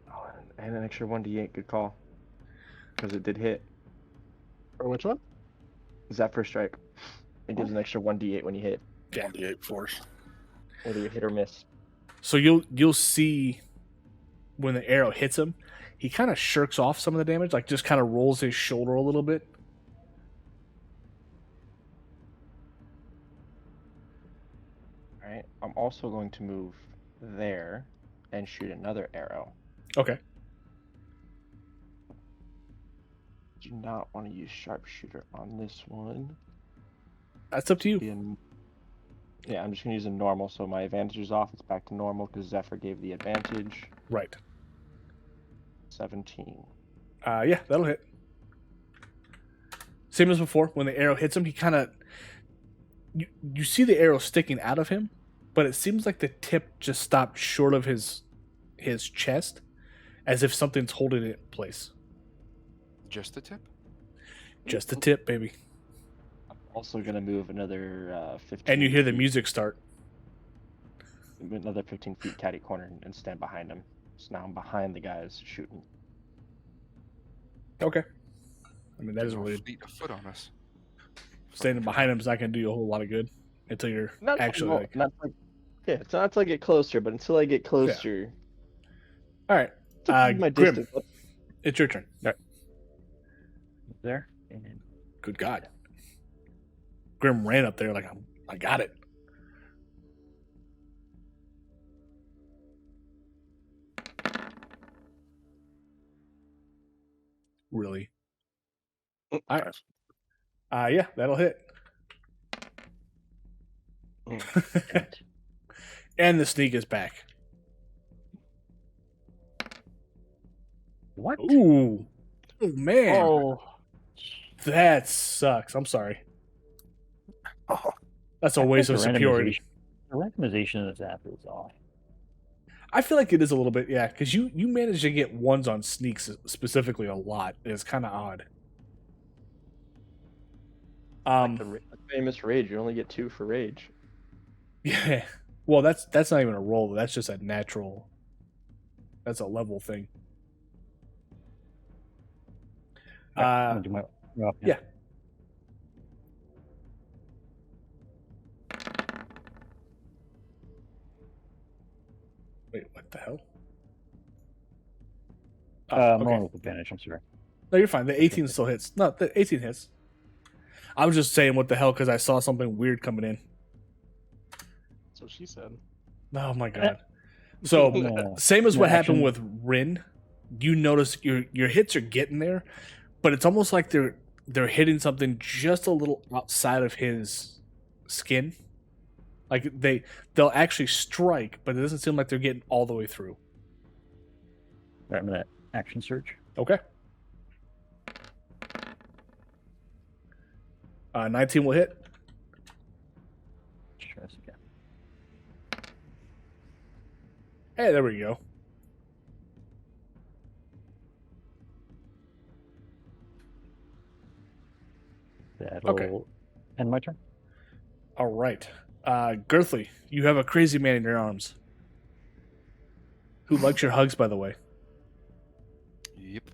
Speaker 4: Oh, and an extra 1d8. Good call. Because it did hit.
Speaker 1: Or which one?
Speaker 4: Zephyr Strike. It gives an extra 1d8 when you hit.
Speaker 2: Yeah.
Speaker 3: 1d8 force.
Speaker 4: Whether you hit or miss.
Speaker 2: So you'll see when the arrow hits him, he kind of shirks off some of the damage, like just kind of rolls his shoulder a little bit.
Speaker 4: All right. I'm also going to move there and shoot another arrow.
Speaker 2: Okay.
Speaker 4: Do not want to use sharpshooter on this one.
Speaker 2: That's up to you.
Speaker 4: Yeah, I'm just going to use a normal, so my advantage is off. It's back to normal because Zephyr gave the advantage.
Speaker 2: Right.
Speaker 4: 17.
Speaker 2: Yeah, that'll hit. Same as before. When the arrow hits him, he kind of... You see the arrow sticking out of him, but it seems like the tip just stopped short of his chest, as if something's holding it in place.
Speaker 5: Just the tip?
Speaker 2: Just the tip, baby.
Speaker 4: I'm also going to move another 15
Speaker 2: And you hear the
Speaker 4: feet.
Speaker 2: music start.
Speaker 4: Another 15 feet catty corner and stand behind him. So now I'm behind the guys shooting.
Speaker 2: Okay. I mean, that is
Speaker 5: There's
Speaker 2: really...
Speaker 5: a fleet of foot on us.
Speaker 2: Standing behind him is not going to do you a whole lot of good until you're actually...
Speaker 4: It's not until I get closer, but until I get closer...
Speaker 2: All right.
Speaker 4: My
Speaker 2: Grim,
Speaker 4: distance.
Speaker 2: it's your turn. All right.
Speaker 8: There. And
Speaker 2: Good God. Grim ran up there like, I got it. Really? All right. Yeah, that'll hit. And the sneak is back.
Speaker 8: what?
Speaker 2: Ooh. Oh, man.
Speaker 4: Oh,
Speaker 2: That sucks. I'm sorry.
Speaker 3: Oh,
Speaker 2: That's a
Speaker 8: I
Speaker 2: waste
Speaker 8: think
Speaker 2: of
Speaker 8: the
Speaker 2: superiority.
Speaker 8: The randomization of the zap is off.
Speaker 2: I feel like it is a little bit, yeah, because you managed to get ones on sneaks specifically a lot. It's kind of odd.
Speaker 4: the famous rage. You only get 2 for rage.
Speaker 2: Yeah. Well, that's not even a roll. That's just a natural. That's a level thing.
Speaker 8: I'm gonna do my
Speaker 2: yeah. Wait, what the hell?
Speaker 8: I'm
Speaker 2: okay.
Speaker 8: going with advantage. I'm sorry.
Speaker 2: No, you're fine. The 18 still hits. No, the 18 hits. I was just saying what the hell because I saw something weird coming in.
Speaker 1: That's what she said.
Speaker 2: Oh my god. So
Speaker 8: No.
Speaker 2: same as
Speaker 8: No
Speaker 2: what
Speaker 8: action.
Speaker 2: happened with Rune, you notice your hits are getting there, but it's almost like they're hitting something just a little outside of his skin. Like they'll actually strike, but it doesn't seem like they're getting all the way through.
Speaker 8: Right, I'm gonna action surge.
Speaker 2: Okay. 19 will hit.
Speaker 8: Try this again.
Speaker 2: Hey, there we go.
Speaker 8: That'll
Speaker 2: Okay.
Speaker 8: end my turn.
Speaker 2: All right. Girthly, you have a crazy man in your arms. Who likes your hugs, by the way.
Speaker 5: Yep.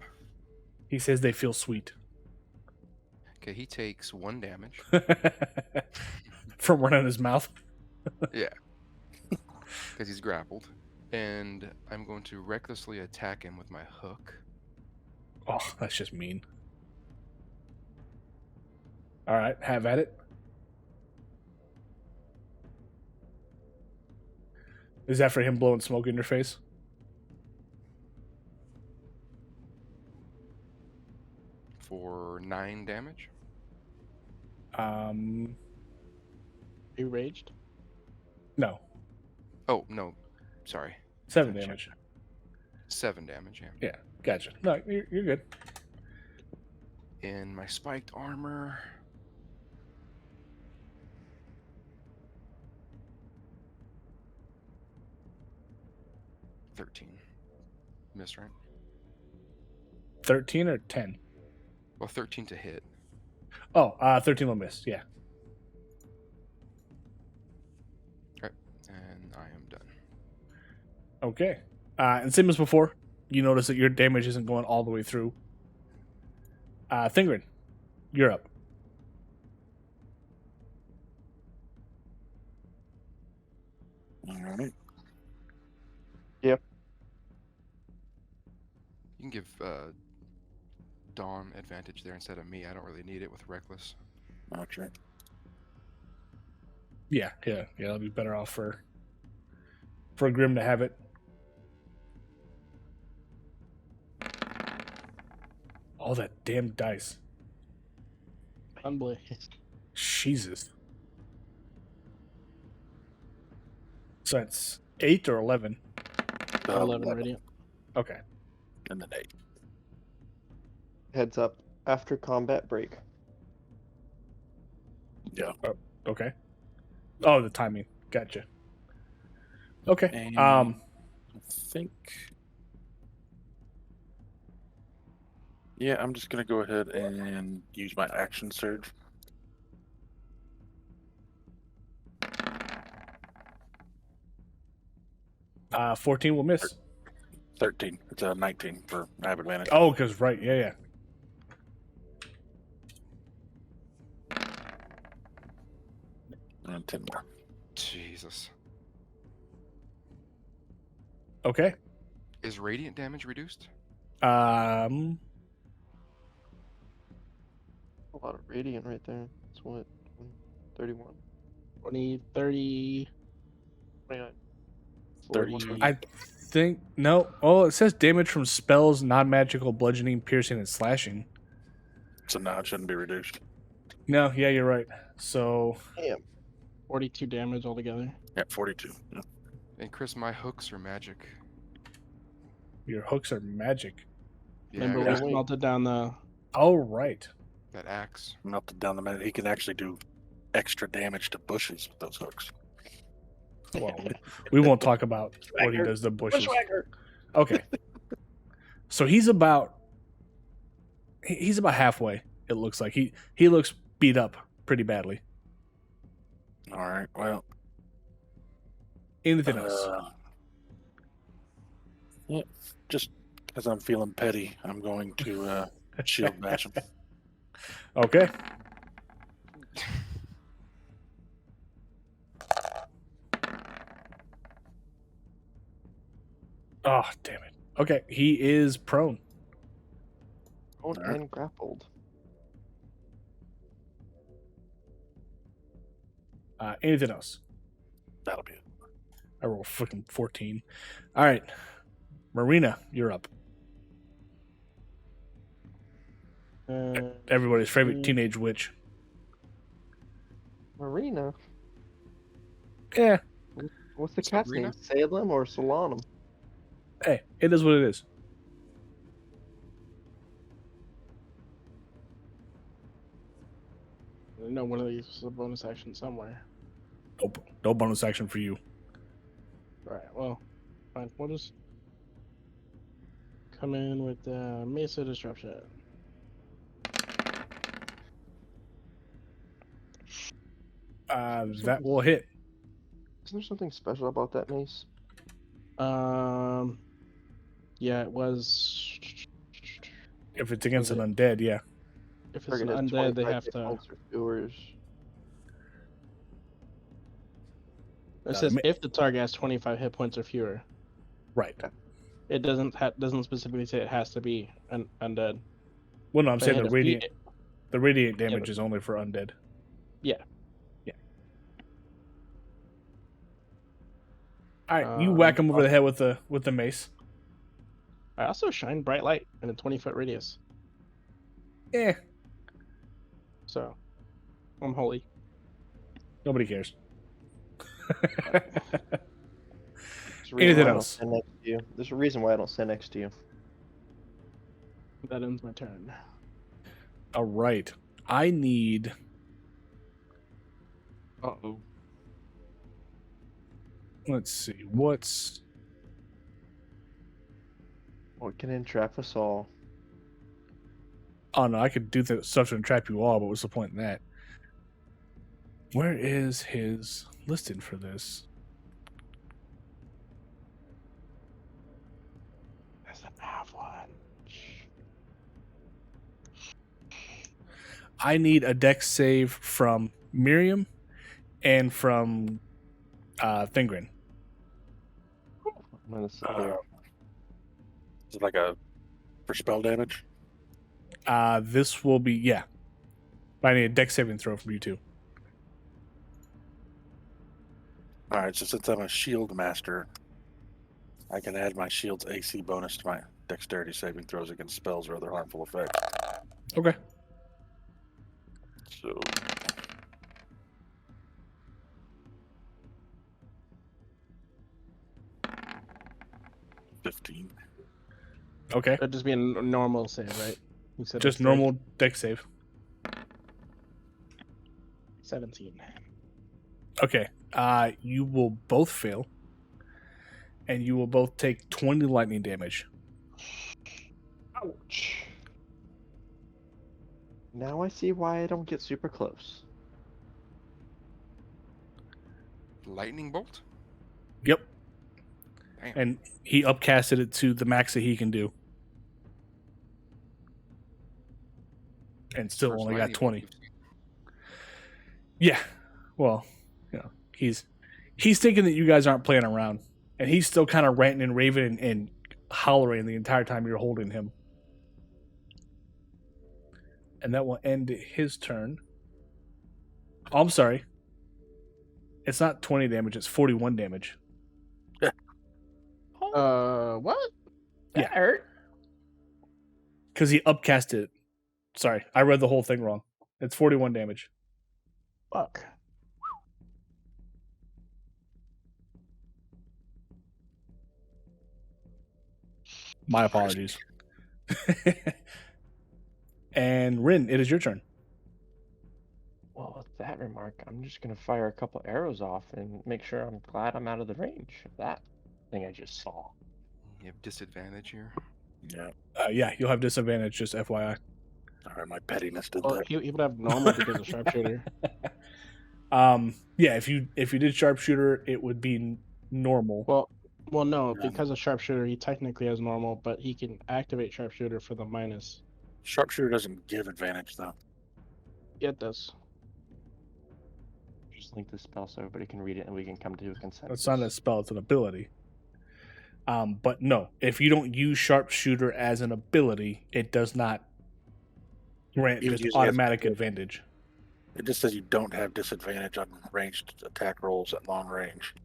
Speaker 2: He says they feel sweet.
Speaker 5: Okay, he takes 1 damage.
Speaker 2: From running his mouth.
Speaker 5: Yeah. Because he's grappled. And I'm going to recklessly attack him with my hook.
Speaker 2: Oh, that's just mean. All right, have at it. Is that for him blowing smoke in your face?
Speaker 5: For 9 damage.
Speaker 1: You raged?
Speaker 2: No.
Speaker 5: Oh, no. Sorry.
Speaker 2: 7 damage.
Speaker 5: 7 damage, yeah.
Speaker 2: Yeah, gotcha. No, you're good.
Speaker 5: In my spiked armor. $13. Miss, right?
Speaker 2: 13 or 10?
Speaker 5: Well, 13 to hit.
Speaker 2: Oh, 13 will miss. Yeah.
Speaker 5: And I am done.
Speaker 2: Okay. And same as before, you notice that your damage isn't going all the way through. Thingrid, you're up.
Speaker 3: All right.
Speaker 5: You can give Dawn advantage there instead of me. I don't really need it with Reckless.
Speaker 3: Okay.
Speaker 2: Yeah. That'll be better off for Grim to have it. All that damn dice.
Speaker 1: Unbelievable.
Speaker 2: Jesus. So it's 8 or 11.
Speaker 1: 11 radiant.
Speaker 2: Okay.
Speaker 3: And then 8.
Speaker 4: Heads up. After combat break.
Speaker 3: Yeah.
Speaker 2: Okay. Oh, the timing. Gotcha. Okay.
Speaker 3: And I think. Yeah, I'm just gonna go ahead and use my action surge.
Speaker 2: Uh, 14 will miss.
Speaker 3: 13. It's a 19 for I have advantage.
Speaker 2: Oh, because right. Yeah.
Speaker 3: And 10 more.
Speaker 5: Jesus.
Speaker 2: Okay.
Speaker 5: Is radiant damage reduced?
Speaker 4: A lot of radiant right there. It's what? 31?
Speaker 1: 20, 30.
Speaker 4: 29.
Speaker 3: 32.
Speaker 2: I think no. Oh, it says damage from spells, non-magical, bludgeoning, piercing, and slashing.
Speaker 3: So now it shouldn't be reduced.
Speaker 2: No, yeah, you're right. So
Speaker 1: 42 damage altogether.
Speaker 3: Yeah, 42. Yeah.
Speaker 5: And Chris, my hooks are magic.
Speaker 2: your hooks are magic.
Speaker 5: Yeah,
Speaker 1: Remember,
Speaker 5: I
Speaker 1: we
Speaker 5: got
Speaker 1: smelted down the.
Speaker 2: Oh, right.
Speaker 5: that axe.
Speaker 3: Melted down the minute. He can actually do extra damage to bushes with those hooks.
Speaker 2: Well, we won't talk about what he does to bushes.
Speaker 4: Bushwhacker.
Speaker 2: Okay. So he's about halfway. It looks like he looks beat up pretty badly.
Speaker 3: All right. Well,
Speaker 2: Anything else?
Speaker 3: Yeah, just because I'm feeling petty, I'm going to shield bash him.
Speaker 2: Okay. Oh, damn it. Okay, he is prone.
Speaker 4: Prone and grappled.
Speaker 2: Anything else?
Speaker 3: That'll be it.
Speaker 2: I roll freaking 14. All right. Marina, you're up. Everybody's favorite teenage witch.
Speaker 4: Marina.
Speaker 2: Yeah.
Speaker 4: What's the cat's
Speaker 5: Sabrina?
Speaker 4: name? Salem or Solanum?
Speaker 2: Hey, it is what it is.
Speaker 1: I know one of these is a bonus action somewhere.
Speaker 2: Nope. No bonus action for you.
Speaker 1: Alright, well, fine. We'll just come in with Mesa Disruption.
Speaker 2: That will hit.
Speaker 4: Isn't there something special about that mace?
Speaker 1: Yeah, it was.
Speaker 2: If it's against an undead, yeah.
Speaker 1: If it's
Speaker 4: Target
Speaker 1: an
Speaker 4: has
Speaker 1: undead, they
Speaker 4: 25
Speaker 1: have
Speaker 4: hit
Speaker 1: to.
Speaker 4: points or fewer.
Speaker 1: It says if the target has 25 hit points or fewer.
Speaker 2: Right.
Speaker 1: It doesn't specifically say it has to be an undead.
Speaker 2: Well, no, I'm
Speaker 1: They
Speaker 2: saying
Speaker 1: had
Speaker 2: the
Speaker 1: to feed
Speaker 2: radiant damage
Speaker 1: but-
Speaker 2: is only for undead.
Speaker 1: Yeah.
Speaker 2: All right, you whack him over the head with the mace.
Speaker 1: I also shine bright light in a 20-foot radius,
Speaker 2: Eh,
Speaker 1: so I'm holy.
Speaker 2: nobody cares.
Speaker 4: There's a reason
Speaker 2: Anything
Speaker 4: why I don't
Speaker 2: else?
Speaker 4: stand next to you. There's a reason why I don't stand next to you.
Speaker 1: That ends my turn.
Speaker 2: All right, I need.
Speaker 5: Uh-oh.
Speaker 2: Let's see. What's
Speaker 4: What can entrap us all?
Speaker 2: Oh no, I could do the stuff to entrap you all, but what's the point in that? Where is his listing for this?
Speaker 1: Doesn't have one.
Speaker 2: I need a dex save from Miriam and from Thingrin.
Speaker 4: I'm gonna say,
Speaker 3: Is it like a for spell damage?
Speaker 2: This will be, yeah. I need a dex saving throw from you two.
Speaker 3: All right, so since I'm a shield master, I can add my shield's AC bonus to my dexterity saving throws against spells or other harmful effects.
Speaker 2: Okay.
Speaker 3: So 15.
Speaker 2: Okay.
Speaker 1: That'd just be a normal save, right? You said
Speaker 2: Just
Speaker 1: it's
Speaker 2: normal dex save.
Speaker 1: 17.
Speaker 2: Okay. You will both fail. And you will both take 20 lightning damage.
Speaker 4: ouch. Now I see why I don't get super close.
Speaker 5: Lightning bolt?
Speaker 2: Yep.
Speaker 5: Damn.
Speaker 2: And he upcasted it to the max that he can do. And still
Speaker 5: First
Speaker 2: only got
Speaker 5: lightning bolt
Speaker 2: 20.
Speaker 5: we've seen.
Speaker 2: Yeah. Well, you know, he's thinking that you guys aren't playing around. And he's still kind of ranting and raving and hollering the entire time you're holding him. And that will end his turn. Oh, I'm sorry. It's not 20 damage, it's 41 damage.
Speaker 1: What? That
Speaker 2: Yeah.
Speaker 1: hurt.
Speaker 2: Because he upcasted it. Sorry, I read the whole thing wrong. It's 41 damage.
Speaker 1: Fuck.
Speaker 2: My apologies. And Rin, it is your turn.
Speaker 4: Well, with that remark, I'm just gonna fire a couple arrows off and make sure I'm glad I'm out of the range of that thing I just saw.
Speaker 5: You have disadvantage here.
Speaker 3: Yeah.
Speaker 2: Yeah, you'll have disadvantage, just FYI.
Speaker 3: All right, my pettiness did
Speaker 1: Well,
Speaker 3: that.
Speaker 1: he would have normal because of sharpshooter.
Speaker 2: Yeah, if you did sharpshooter, it would be normal.
Speaker 1: Well, no,
Speaker 3: Yeah.
Speaker 1: because of sharpshooter, he technically has normal, but he can activate sharpshooter for the minus.
Speaker 3: Sharpshooter doesn't give advantage, though.
Speaker 1: Yeah, it does.
Speaker 4: Just link the spell so everybody can read it and we can come to a consensus.
Speaker 2: It's not a spell; it's an ability. But no, if you don't use sharpshooter as an ability, it does not grant
Speaker 3: Even
Speaker 2: just
Speaker 3: using it as-
Speaker 2: automatic advantage.
Speaker 3: It just says you don't have disadvantage on ranged attack rolls at long range.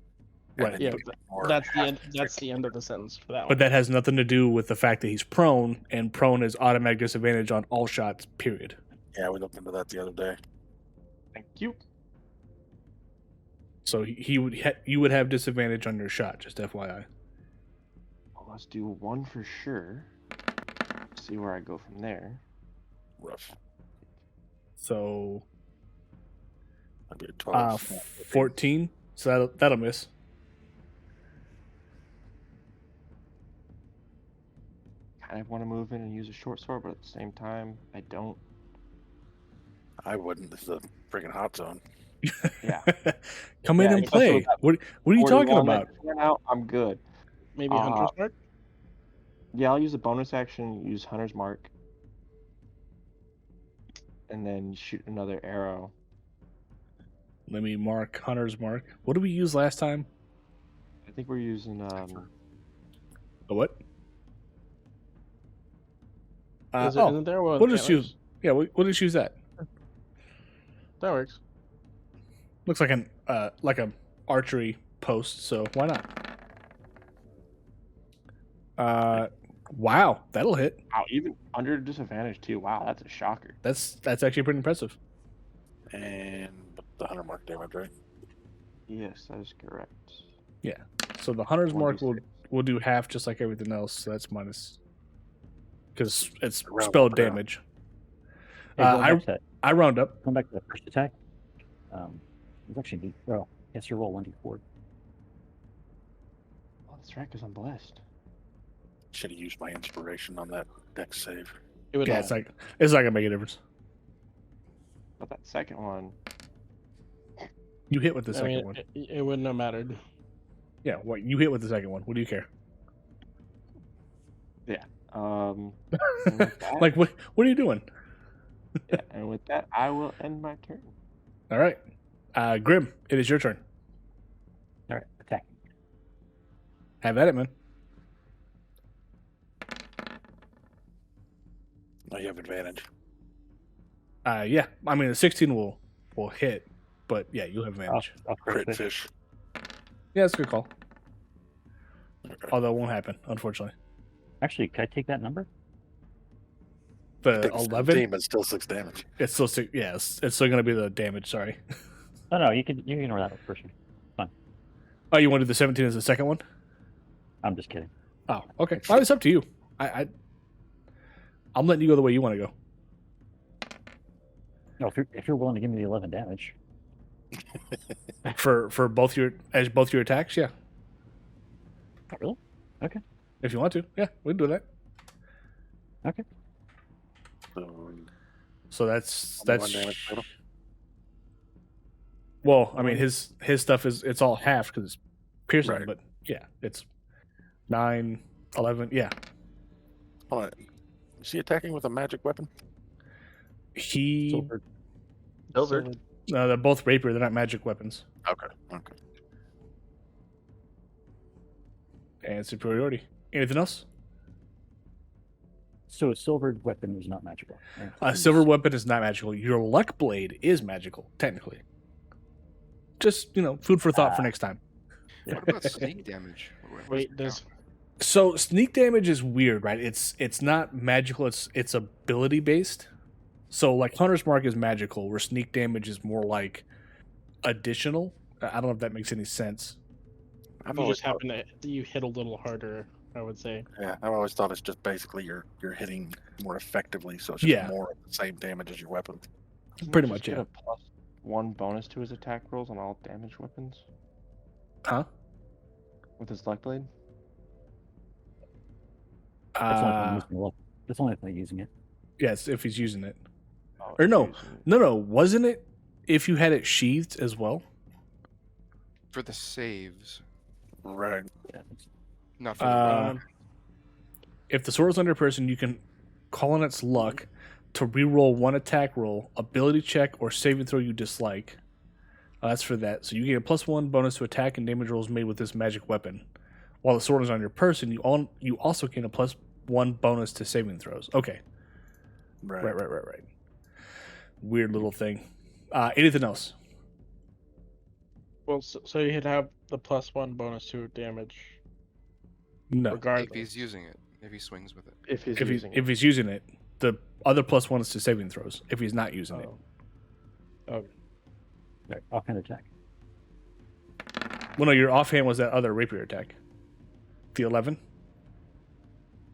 Speaker 2: Right.
Speaker 3: And then
Speaker 1: Yeah,
Speaker 3: you get more
Speaker 1: that's the
Speaker 3: half
Speaker 1: end. That's the end of the sentence for that
Speaker 2: But
Speaker 1: one.
Speaker 2: that has nothing to do with the fact that he's prone, and prone is automatic disadvantage on all shots. Period.
Speaker 3: Yeah, we looked into that the other day.
Speaker 4: Thank you.
Speaker 2: So you would have disadvantage on your shot. Just FYI.
Speaker 4: Well, let's do one for sure. See where I go from there.
Speaker 3: Rough.
Speaker 2: So
Speaker 3: That'd be a 12.
Speaker 2: 14. So that'll miss.
Speaker 4: Kind of want to move in and use a short sword, but at the same time, I don't.
Speaker 3: I wouldn't. This is a freaking hot zone.
Speaker 4: Yeah.
Speaker 2: Come in
Speaker 4: Yeah,
Speaker 2: and
Speaker 4: especially
Speaker 2: play.
Speaker 4: with that
Speaker 2: What are you talking
Speaker 4: 41
Speaker 2: about?
Speaker 4: that just went out, I'm good.
Speaker 1: Maybe Hunter's Mark.
Speaker 4: Yeah, I'll use a bonus action, use Hunter's Mark. And then shoot another arrow.
Speaker 2: Let me mark Hunter's Mark. What did we use last time?
Speaker 4: I think we're using
Speaker 2: A what?
Speaker 1: Isn't there one?
Speaker 2: we'll just use. Yeah, we'll just use that.
Speaker 1: That works.
Speaker 2: Looks like an archery post, so why not? Wow, that'll hit.
Speaker 4: wow, even under disadvantage too. Wow, that's a shocker.
Speaker 2: That's actually pretty impressive.
Speaker 3: And the 100 mark damage, right?
Speaker 4: Yes, that is correct.
Speaker 2: So the Hunter's Mark
Speaker 4: 1d6.
Speaker 2: will do half, just like everything else. So that's minus, because it's
Speaker 3: Round
Speaker 2: spell
Speaker 3: up or down?
Speaker 2: damage.
Speaker 8: Hey,
Speaker 2: I round up.
Speaker 8: going back to the first attack. It's actually neat. Oh, yes, you roll 1d4.
Speaker 4: Oh, that's right, because I'm blessed.
Speaker 3: Should have used my inspiration on that deck save.
Speaker 1: It would
Speaker 2: Yeah,
Speaker 1: help.
Speaker 2: it's not gonna make a difference.
Speaker 4: But that second one,
Speaker 2: You hit with the
Speaker 1: I
Speaker 2: second
Speaker 1: mean,
Speaker 2: one.
Speaker 1: it wouldn't have mattered.
Speaker 2: Yeah, what you hit with the second one? What do you care?
Speaker 4: and with that,
Speaker 2: Like what? What are you doing?
Speaker 4: yeah, and with that, I will end my turn.
Speaker 2: All right, Grim, it is your turn.
Speaker 8: All right, attacking.
Speaker 2: Have at it, man.
Speaker 3: Oh, you have advantage.
Speaker 2: Yeah. I mean, a 16 will hit, but yeah, you'll have advantage.
Speaker 8: I'll
Speaker 3: Crit
Speaker 8: crit
Speaker 3: fish.
Speaker 2: Yeah, that's a good call.
Speaker 3: Okay.
Speaker 2: Although it won't happen, unfortunately.
Speaker 8: Actually, can I take that number?
Speaker 2: The
Speaker 3: Take
Speaker 2: 11,
Speaker 3: 17, but still 6 damage.
Speaker 2: it's still it's still gonna be the damage. Sorry.
Speaker 8: No, you can ignore that first one.
Speaker 2: Oh, you want to do the 17 as the second one?
Speaker 8: I'm just kidding.
Speaker 2: Oh, okay. Well, it's up to you. I'm letting you go the way you want to go.
Speaker 8: No, if you're willing to give me the 11 damage,
Speaker 2: For both your attacks, yeah.
Speaker 8: not really. Okay.
Speaker 2: If you want to, yeah, we can do that.
Speaker 8: Okay.
Speaker 3: So,
Speaker 2: So that's
Speaker 3: 1 damage total.
Speaker 2: well, I mean his stuff it's all half because it's piercing,
Speaker 3: Right.
Speaker 2: but yeah, it's 9, 11, yeah.
Speaker 3: Hold on. Is he attacking with a magic weapon?
Speaker 2: He
Speaker 8: Silver.
Speaker 4: Silver.
Speaker 2: no, they're both rapier. They're not magic weapons,
Speaker 3: Okay. Okay.
Speaker 2: and superiority. Anything else?
Speaker 8: So a silvered weapon is not magical. Right?
Speaker 2: A silver weapon is not magical. Your luck blade is magical, technically. Just food for thought for next time.
Speaker 5: What about sneak damage?
Speaker 1: Wait, does
Speaker 2: So sneak damage is weird, right? It's not magical. It's ability based. So like Hunter's Mark is magical, where sneak damage is more like additional. I don't know if that makes any sense.
Speaker 3: I've
Speaker 1: you
Speaker 3: always
Speaker 1: just happen to you hit a little harder? I would say.
Speaker 3: Yeah, I've always thought it's just basically you're hitting more effectively, so it's just
Speaker 2: Yeah.
Speaker 3: more of the same damage as your weapon.
Speaker 4: Doesn't
Speaker 2: Pretty
Speaker 4: he
Speaker 2: much,
Speaker 4: just get
Speaker 2: yeah.
Speaker 4: a +1 bonus to his attack rolls on all damage weapons
Speaker 2: Huh?
Speaker 4: with his luck blade.
Speaker 8: That's only if I'm using luck. That's only if I'm using it.
Speaker 2: Yes, if he's using it.
Speaker 4: Oh,
Speaker 2: Or no.
Speaker 4: using-
Speaker 2: No, wasn't it if you had it sheathed as well?
Speaker 5: For the saves,
Speaker 3: Right.
Speaker 8: Yeah, it's-
Speaker 5: not for the weapon.
Speaker 2: If the sword is under a person, you can call on its luck to reroll 1 attack roll, ability check, or saving throw you dislike. That's for that. So you get a +1 bonus to attack and damage rolls made with this magic weapon. While the sword is on your person, you also gain a +1 bonus to saving throws. Okay.
Speaker 3: Right.
Speaker 2: Right. Weird little thing. Anything else?
Speaker 1: Well, so you'd have the +1 bonus to damage
Speaker 2: No.
Speaker 1: regardless.
Speaker 5: If he's using it, if he swings with it.
Speaker 4: If he's
Speaker 2: If
Speaker 4: using
Speaker 2: he's using it, the other +1 is to saving throws. If he's not using it.
Speaker 1: Oh,
Speaker 8: right, offhand attack.
Speaker 2: Well, no, your offhand was that other rapier attack. The 11?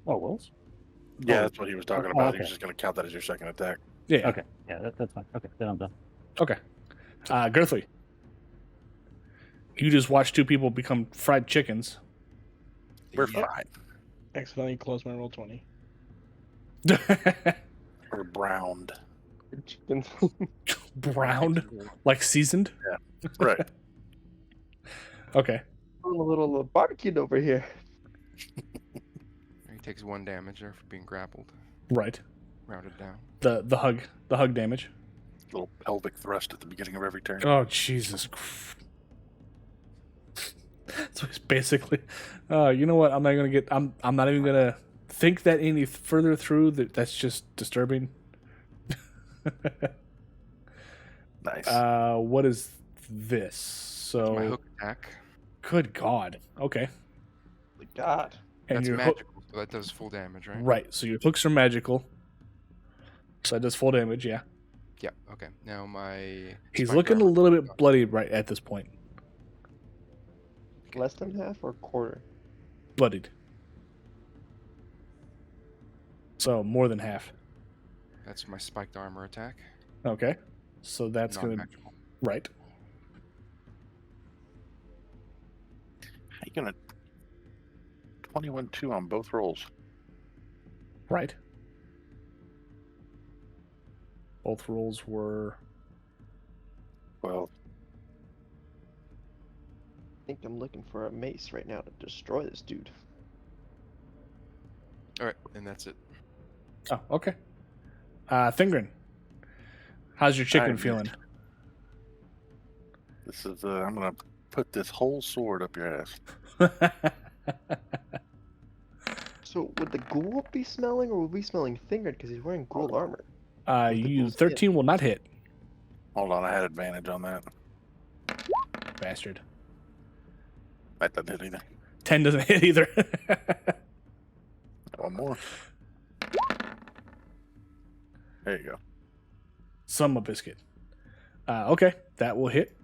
Speaker 8: Oh, Wills?
Speaker 3: Yeah,
Speaker 8: Oh.
Speaker 3: that's what he was talking
Speaker 8: Oh,
Speaker 3: about.
Speaker 8: okay.
Speaker 3: He was just going to count that as your second attack.
Speaker 2: Yeah.
Speaker 8: Okay. Yeah, that's fine. Okay, then I'm done.
Speaker 2: Okay. Girthley. You just watched 2 people become fried chickens.
Speaker 3: We're
Speaker 5: Yeah.
Speaker 3: fine.
Speaker 1: accidentally closed my roll 20.
Speaker 3: We're browned.
Speaker 4: chickens.
Speaker 2: Browned? Like seasoned?
Speaker 3: Right.
Speaker 2: Okay.
Speaker 4: a little barbecued over here.
Speaker 5: He takes 1 damage there for being grappled.
Speaker 2: Right.
Speaker 5: Rounded down.
Speaker 2: The hug damage.
Speaker 3: Little pelvic thrust at the beginning of every turn.
Speaker 2: Oh, Jesus. So it's basically, you know what? I'm not gonna get. I'm not even gonna think that any further through. That's just disturbing.
Speaker 3: Nice.
Speaker 2: What is this? So,
Speaker 5: My hook attack.
Speaker 2: good God. Okay.
Speaker 4: God.
Speaker 2: And
Speaker 5: That's
Speaker 2: your
Speaker 5: magical, so that does full damage, right?
Speaker 2: right. So your hooks are magical. So that does full damage. Yeah.
Speaker 5: Yeah. Okay. Now my.
Speaker 2: He's
Speaker 5: spike
Speaker 2: looking a
Speaker 5: armor-
Speaker 2: little bit bloody right at this point.
Speaker 4: Less than half or quarter?
Speaker 2: Bloodied. So more than half.
Speaker 5: That's my spiked armor attack.
Speaker 2: Okay. So that's
Speaker 5: Not
Speaker 2: gonna
Speaker 5: magical.
Speaker 2: right.
Speaker 3: How you going to 21-2 on both rolls?
Speaker 2: Right. Both rolls were
Speaker 3: Well,
Speaker 4: I think I'm looking for a mace right now to destroy this dude.
Speaker 5: All right, and that's it.
Speaker 2: oh okay. Thingren, how's your chicken
Speaker 3: Alright,
Speaker 2: feeling?
Speaker 3: this is I'm going to put this whole sword up your ass.
Speaker 4: So would the ghoul be smelling, or would we be smelling Thingrid because he's wearing ghoul armor? the
Speaker 2: You
Speaker 4: ghoul's skin.
Speaker 2: 13 will not hit,
Speaker 3: Hold on, I had advantage on that.
Speaker 2: bastard.
Speaker 3: That doesn't hit either.
Speaker 2: 10 doesn't hit either.
Speaker 3: One more. There you go.
Speaker 2: Some a biscuit. Okay, that will hit.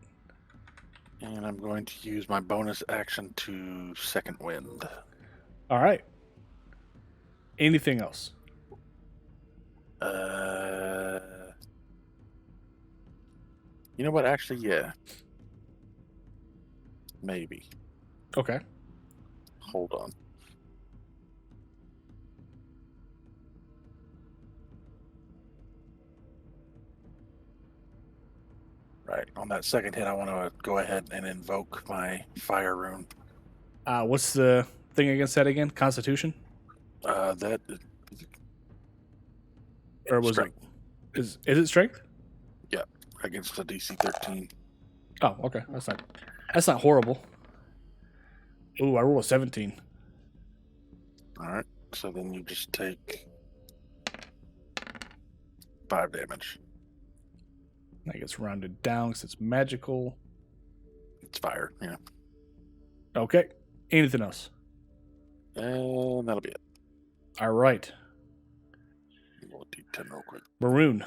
Speaker 3: And I'm going to use my bonus action to second wind.
Speaker 2: All right. Anything else?
Speaker 3: You know what? Actually, yeah. Maybe.
Speaker 2: Okay.
Speaker 3: Hold on. Right. On that second hit, I want to go ahead and invoke my fire rune.
Speaker 2: What's the thing against that again? Constitution?
Speaker 3: That
Speaker 2: Or was
Speaker 3: strength
Speaker 2: it? Is it strength?
Speaker 3: against the DC 13.
Speaker 2: Oh, okay. That's not horrible. Ooh, I roll a 17.
Speaker 3: All right. So then you just take 5 damage.
Speaker 2: That gets rounded down because it's magical.
Speaker 3: It's fire. Yeah.
Speaker 2: Okay. Anything else?
Speaker 3: And that'll be it.
Speaker 2: All right.
Speaker 3: Roll a D10 real quick.
Speaker 2: Maroon.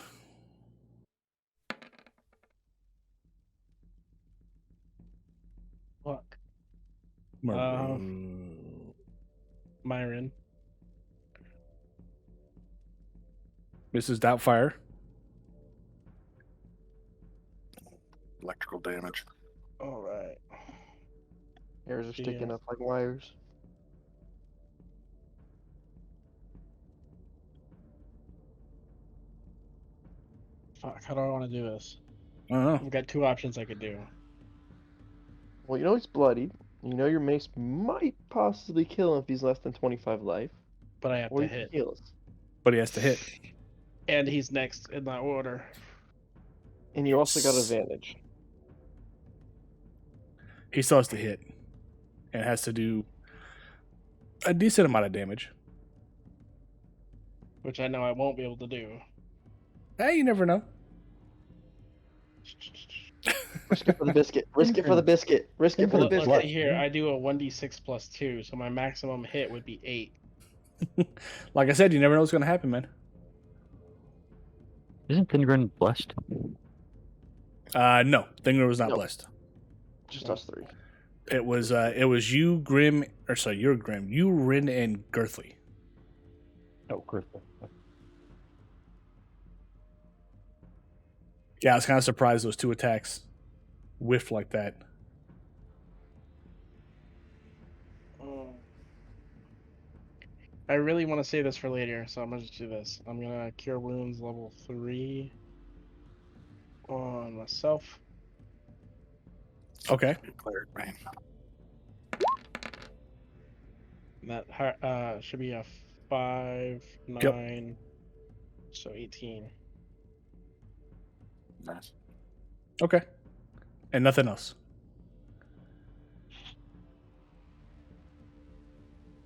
Speaker 1: Fuck.
Speaker 2: Maroon.
Speaker 1: Myron.
Speaker 2: Mrs. Doubtfire.
Speaker 3: Electrical damage.
Speaker 1: All right.
Speaker 4: Hairs are sticking
Speaker 1: Yeah.
Speaker 4: up like wires.
Speaker 1: Fuck. How do I want to do this?
Speaker 2: I don't know.
Speaker 1: I've got two options I could do.
Speaker 4: Well, you know he's bloodied. You know your mace might possibly kill him if he's less than 25 life.
Speaker 1: But I have
Speaker 4: Or
Speaker 1: to
Speaker 4: you can
Speaker 1: hit.
Speaker 4: heal us.
Speaker 2: But he has to hit.
Speaker 1: And he's next in that order.
Speaker 4: And you also got advantage.
Speaker 2: He still has to hit. And has to do a decent amount of damage.
Speaker 1: Which I know I won't be able to do.
Speaker 2: Hey, you never know.
Speaker 4: Risk it for the biscuit. Risk it for the biscuit. Risk it for the
Speaker 1: Look,
Speaker 4: biscuit.
Speaker 1: here, I do a 1d6 plus 2, so my maximum hit would be 8.
Speaker 2: Like I said, you never know what's going to happen, man.
Speaker 8: Isn't Thingrid blessed?
Speaker 2: No. Thingrid was not
Speaker 4: No.
Speaker 2: blessed.
Speaker 4: Just us three.
Speaker 2: It was you, Grim, or sorry, you're Grim. You, Rune, and Girthly.
Speaker 8: Oh, Crystal.
Speaker 2: Yeah, I was kind of surprised those two attacks whiffed like that.
Speaker 1: I really want to save this for later, so I'm going to just do this. I'm going to Cure Wounds level 3 on myself.
Speaker 2: Okay.
Speaker 3: Declared rain.
Speaker 1: That should be a 5, 9, so 18.
Speaker 3: Nice.
Speaker 2: Okay. And nothing else.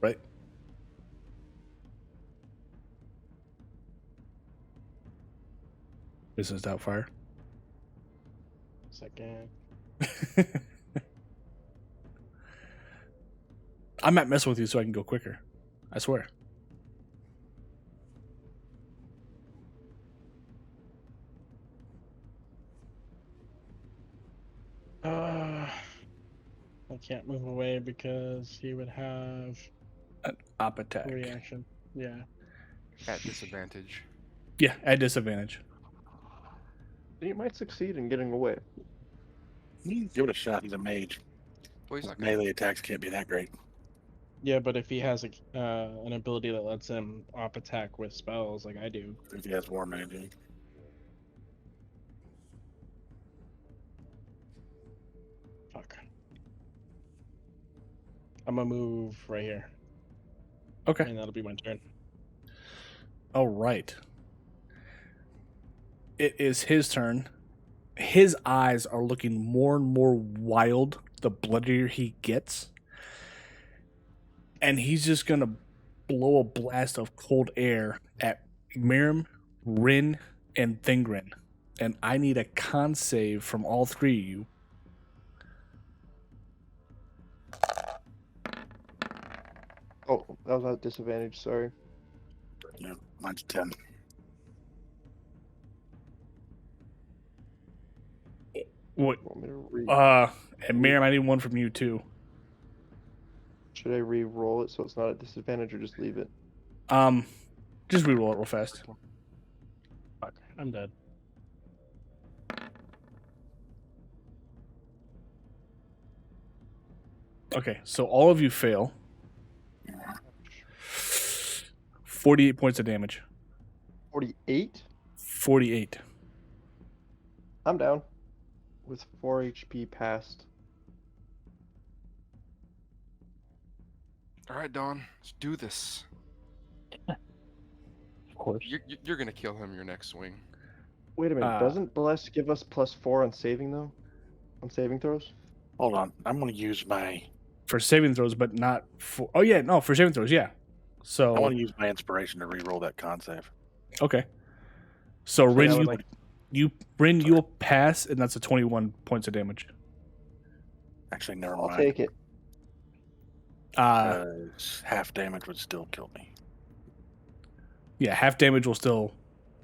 Speaker 2: Right? Mrs. Doubtfire.
Speaker 1: Second.
Speaker 2: I'm not messing with you so I can go quicker. I swear.
Speaker 1: I can't move away because he would have
Speaker 2: An op attack.
Speaker 1: reaction. Yeah.
Speaker 5: At disadvantage.
Speaker 2: Yeah, at disadvantage.
Speaker 4: You might succeed in getting away.
Speaker 3: Give it a shot. He's a mage.
Speaker 5: Well, he's not gonna.
Speaker 3: Melee attacks can't be that great.
Speaker 1: Yeah, but if he has an ability that lets him op attack with spells like I do.
Speaker 3: If he has war magic.
Speaker 1: Fuck. I'm gonna move right here.
Speaker 2: Okay.
Speaker 1: And that'll be my turn.
Speaker 2: All right. It is his turn. His eyes are looking more and more wild the bloodier he gets. and he's just gonna blow a blast of cold air at Miriam, Rune, and Thingrin. And I need a con save from all three of you.
Speaker 4: Oh, that was at disadvantage. Sorry.
Speaker 3: Yeah, mine's 10.
Speaker 2: What?
Speaker 4: Want me to re-
Speaker 2: And Miriam, I need one from you too.
Speaker 4: Should I re-roll it so it's not at disadvantage, or just leave it?
Speaker 2: Just reroll it real fast.
Speaker 1: Fuck, I'm dead.
Speaker 2: Okay, so all of you fail. 48 points of damage.
Speaker 4: 48.
Speaker 2: 48.
Speaker 4: I'm down. With 4 HP passed.
Speaker 5: All right, Dawn, let's do this.
Speaker 8: Of course.
Speaker 5: You're gonna kill him your next swing.
Speaker 4: Wait a minute. Doesn't Bless give us +4 on saving though? On saving throws?
Speaker 3: Hold on. I'm going to use my.
Speaker 2: For saving throws, but not for. Oh, yeah, no, for saving throws, yeah. So.
Speaker 3: I want to use my inspiration to re-roll that con save.
Speaker 2: Okay. So,
Speaker 1: So
Speaker 2: Rin,
Speaker 1: that would,
Speaker 2: you'll pass, and that's a 21 points of damage.
Speaker 3: Actually, never
Speaker 4: I'll
Speaker 3: mind.
Speaker 4: take it.
Speaker 3: Half damage would still kill me.
Speaker 2: Yeah, half damage will still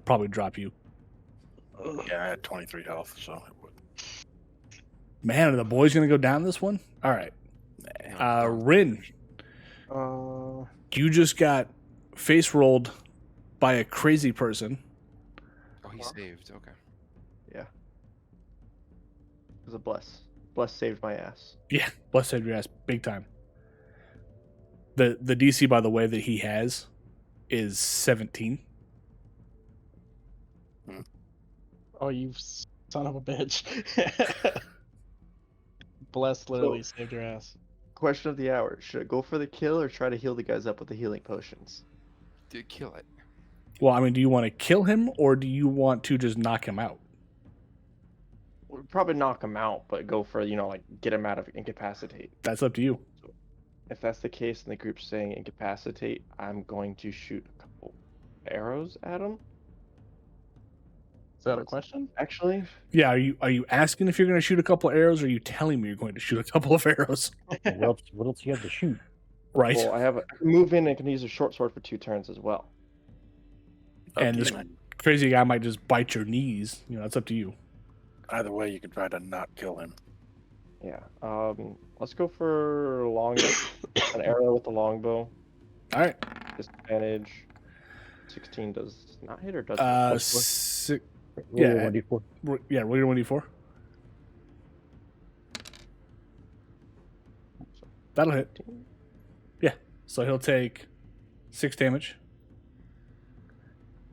Speaker 2: probably drop you.
Speaker 3: Yeah, I had 23 health, so it would.
Speaker 2: Man, are the boys going to go down this one? All right. Rin, you just got face rolled by a crazy person.
Speaker 5: Oh, he saved. Okay.
Speaker 4: Yeah. It was a Bless. Bless saved my ass.
Speaker 2: Yeah, bless your ass, big time. The DC, by the way, that he has is 17.
Speaker 1: Oh, you son of a bitch. Bless literally saved your ass.
Speaker 4: Question of the hour. Should I go for the kill or try to heal the guys up with the healing potions?
Speaker 5: Dude, kill it.
Speaker 2: Well, I mean, do you want to kill him or do you want to just knock him out?
Speaker 4: We'll probably knock him out, but go for, get him out of incapacitate.
Speaker 2: That's up to you.
Speaker 4: If that's the case and the group's saying incapacitate, I'm going to shoot a couple arrows at him.
Speaker 1: Is that a question?
Speaker 4: Actually,
Speaker 2: Yeah, are you asking if you're going to shoot a couple arrows, or are you telling me you're going to shoot a couple of arrows?
Speaker 8: What else you have to shoot?
Speaker 2: Right.
Speaker 4: well, I can move in and can use a short sword for 2 turns as well.
Speaker 2: And this crazy guy might just bite your knees. It's up to you.
Speaker 3: Either way, you can try to not kill him.
Speaker 4: Yeah. Let's go for an arrow with the longbow.
Speaker 2: All right.
Speaker 4: Disadvantage. 16 does not hit or does it?
Speaker 8: Roll
Speaker 2: Yeah.
Speaker 8: 1d4.
Speaker 2: Yeah, roll your 1d4. That'll hit. Yeah. So he'll take 6 damage.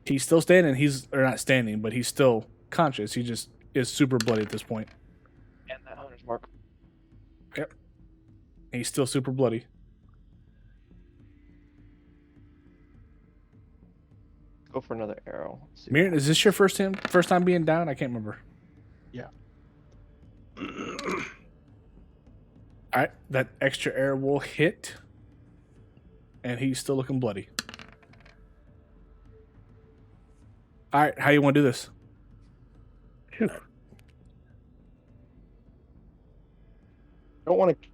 Speaker 2: He's still standing. Or not standing, but he's still conscious. He just is super bloody at this point.
Speaker 4: And that hunter's mark.
Speaker 2: Yep. He's still super bloody.
Speaker 4: Go for another arrow. Let's see.
Speaker 2: Mirren, is this your first time being down? I can't remember.
Speaker 1: Yeah.
Speaker 2: All right, that extra arrow will hit, and he's still looking bloody. All right, how you want to do this?
Speaker 4: I don't want to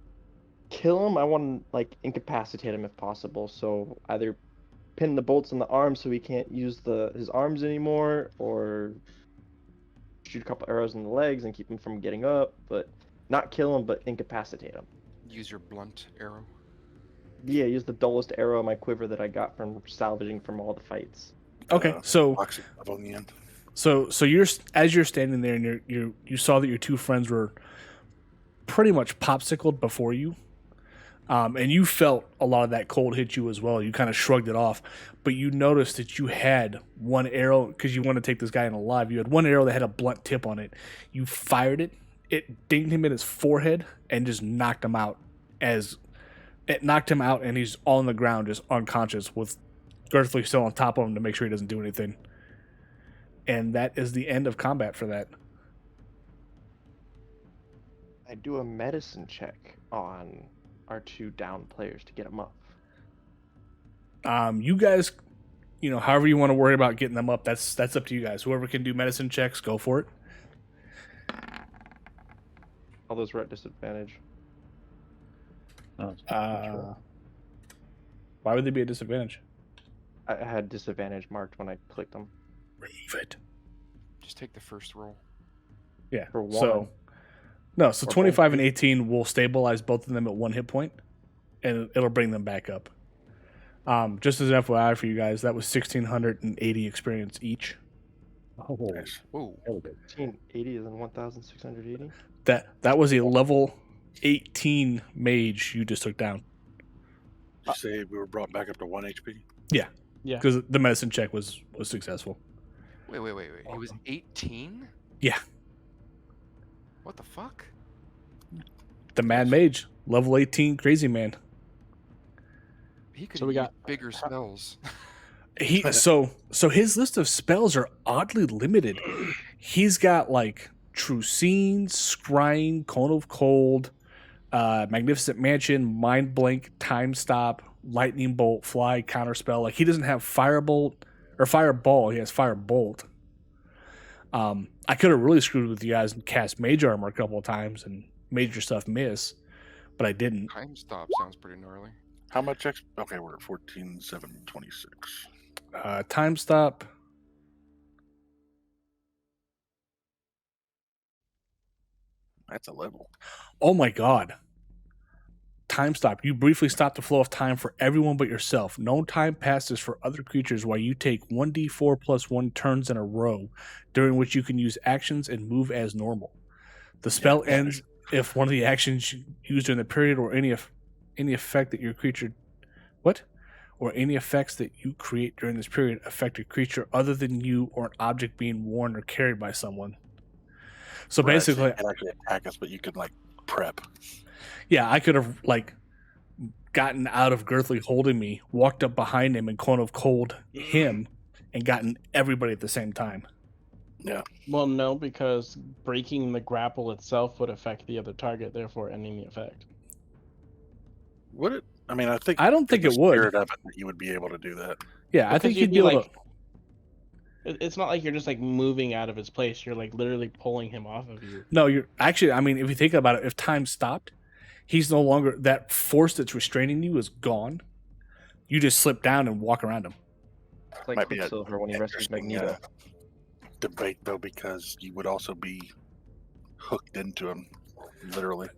Speaker 4: kill him. I want to incapacitate him if possible. So either pin the bolts in the arms so he can't use his arms anymore, or shoot a couple arrows in the legs and keep him from getting up, but not kill him, but incapacitate him.
Speaker 5: Use your blunt arrow.
Speaker 4: Yeah, use the dullest arrow in my quiver that I got from salvaging from all the fights.
Speaker 2: Okay, so
Speaker 3: Boxing level in the end.
Speaker 2: so you're as you're standing there and you saw that your two friends were pretty much popsicled before you. And you felt a lot of that cold hit you as well. You kind of shrugged it off, but you noticed that you had one arrow because you want to take this guy in alive. You had one arrow that had a blunt tip on it. You fired it. It dinged him in his forehead and just knocked him out. And he's on the ground, just unconscious, with Girthley still on top of him to make sure he doesn't do anything. And that is the end of combat for that.
Speaker 4: I do a medicine check on our 2 down players to get them up.
Speaker 2: You guys, however you want to worry about getting them up, that's up to you guys. Whoever can do medicine checks, go for it.
Speaker 4: All those were at disadvantage.
Speaker 8: Oh, it's control.
Speaker 2: Why would they be a disadvantage?
Speaker 4: I had disadvantage marked when I clicked them.
Speaker 2: Remove it.
Speaker 5: Just take the first roll.
Speaker 2: Yeah.
Speaker 4: For
Speaker 2: So
Speaker 4: one.
Speaker 2: so
Speaker 4: Or
Speaker 2: 25
Speaker 4: both.
Speaker 2: and 18 will stabilize both of them at 1 hit point, and it'll bring them back up. Just as an FYI for you guys, that was 1,680 experience each.
Speaker 8: Oh,
Speaker 3: Nice.
Speaker 5: Whoa.
Speaker 8: really good.
Speaker 4: 1580 is in 1680.
Speaker 2: That was a level 18 mage you just took down.
Speaker 3: Did you say we were brought back up to 1 HP?
Speaker 1: Yeah.
Speaker 2: Because the medicine check was successful.
Speaker 5: Wait. He was 18?
Speaker 2: Yeah.
Speaker 5: What the fuck?
Speaker 2: The Mad Mage, level 18 crazy man.
Speaker 5: He could
Speaker 1: So we
Speaker 5: use
Speaker 1: got-
Speaker 5: bigger spells.
Speaker 2: So his list of spells are oddly limited. He's got like True Scene, Scrying, Cone of Cold, Magnificent Mansion, Mind Blink, Time Stop, Lightning Bolt, Fly, Counterspell. Like he doesn't have Firebolt or Fireball. He has Firebolt. I could have really screwed with you guys and cast Mage Armor a couple of times and made your stuff miss, but I didn't.
Speaker 5: Time stop sounds pretty gnarly.
Speaker 3: How much XP? Okay, we're at 14,726.
Speaker 2: Time Stop.
Speaker 3: That's a level.
Speaker 2: Oh my god. Time stop. You briefly stop the flow of time for everyone but yourself. No time passes for other creatures while you take 1d4 plus 1 turns in a row, during which you can use actions and move as normal. The spell
Speaker 3: Yeah.
Speaker 2: ends if one of the actions used during the period or any effect that your creature... What? Or any effects that you create during this period affect a creature other than you or an object being worn or carried by someone. So
Speaker 3: Right,
Speaker 2: basically...
Speaker 3: you can actually attack us, but you can like prep.
Speaker 2: Yeah, I could have like gotten out of Girthly holding me, walked up behind him and Cone of Cold him, and gotten everybody at the same time.
Speaker 3: Yeah.
Speaker 1: Well, no, because breaking the grapple itself would affect the other target, therefore ending the effect.
Speaker 3: Would it? I mean, I think
Speaker 2: I don't think
Speaker 3: in
Speaker 2: it
Speaker 3: the
Speaker 2: would.
Speaker 3: spirit of it, that you would be able to do that.
Speaker 2: Yeah, I
Speaker 1: Because
Speaker 2: think
Speaker 1: you'd
Speaker 2: you'd be
Speaker 1: be
Speaker 2: able
Speaker 1: like-
Speaker 2: to.
Speaker 1: It's not like you're just like moving out of his place. You're like literally pulling him off of you.
Speaker 2: No, you're actually. I mean, if you think about it, if time stopped, he's no longer that force that's restraining you is gone. You just slip down and walk around him.
Speaker 4: It's like
Speaker 3: Might be a
Speaker 4: Quicksilver when he rescues
Speaker 3: Interesting,
Speaker 4: Magneto.
Speaker 3: debate though, because you would also be hooked into him, literally.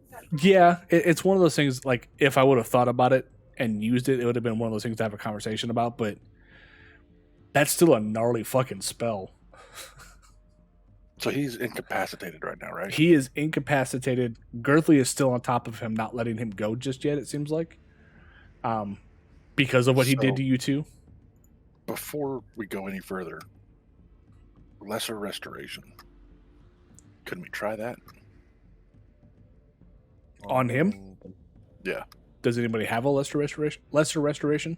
Speaker 2: Yeah, it's one of those things. Like if I would have thought about it and used it, it would have been one of those things to have a conversation about. But that's still a gnarly fucking spell.
Speaker 3: So he's incapacitated right now, right?
Speaker 2: He is incapacitated. Girthly is still on top of him, not letting him go just yet. It seems like, because of what he did
Speaker 3: So-
Speaker 2: to you two.
Speaker 3: Before we go any further, lesser restoration. Couldn't we try that?
Speaker 2: On him?
Speaker 3: Yeah.
Speaker 2: Does anybody have a lesser restoration? Lesser restoration?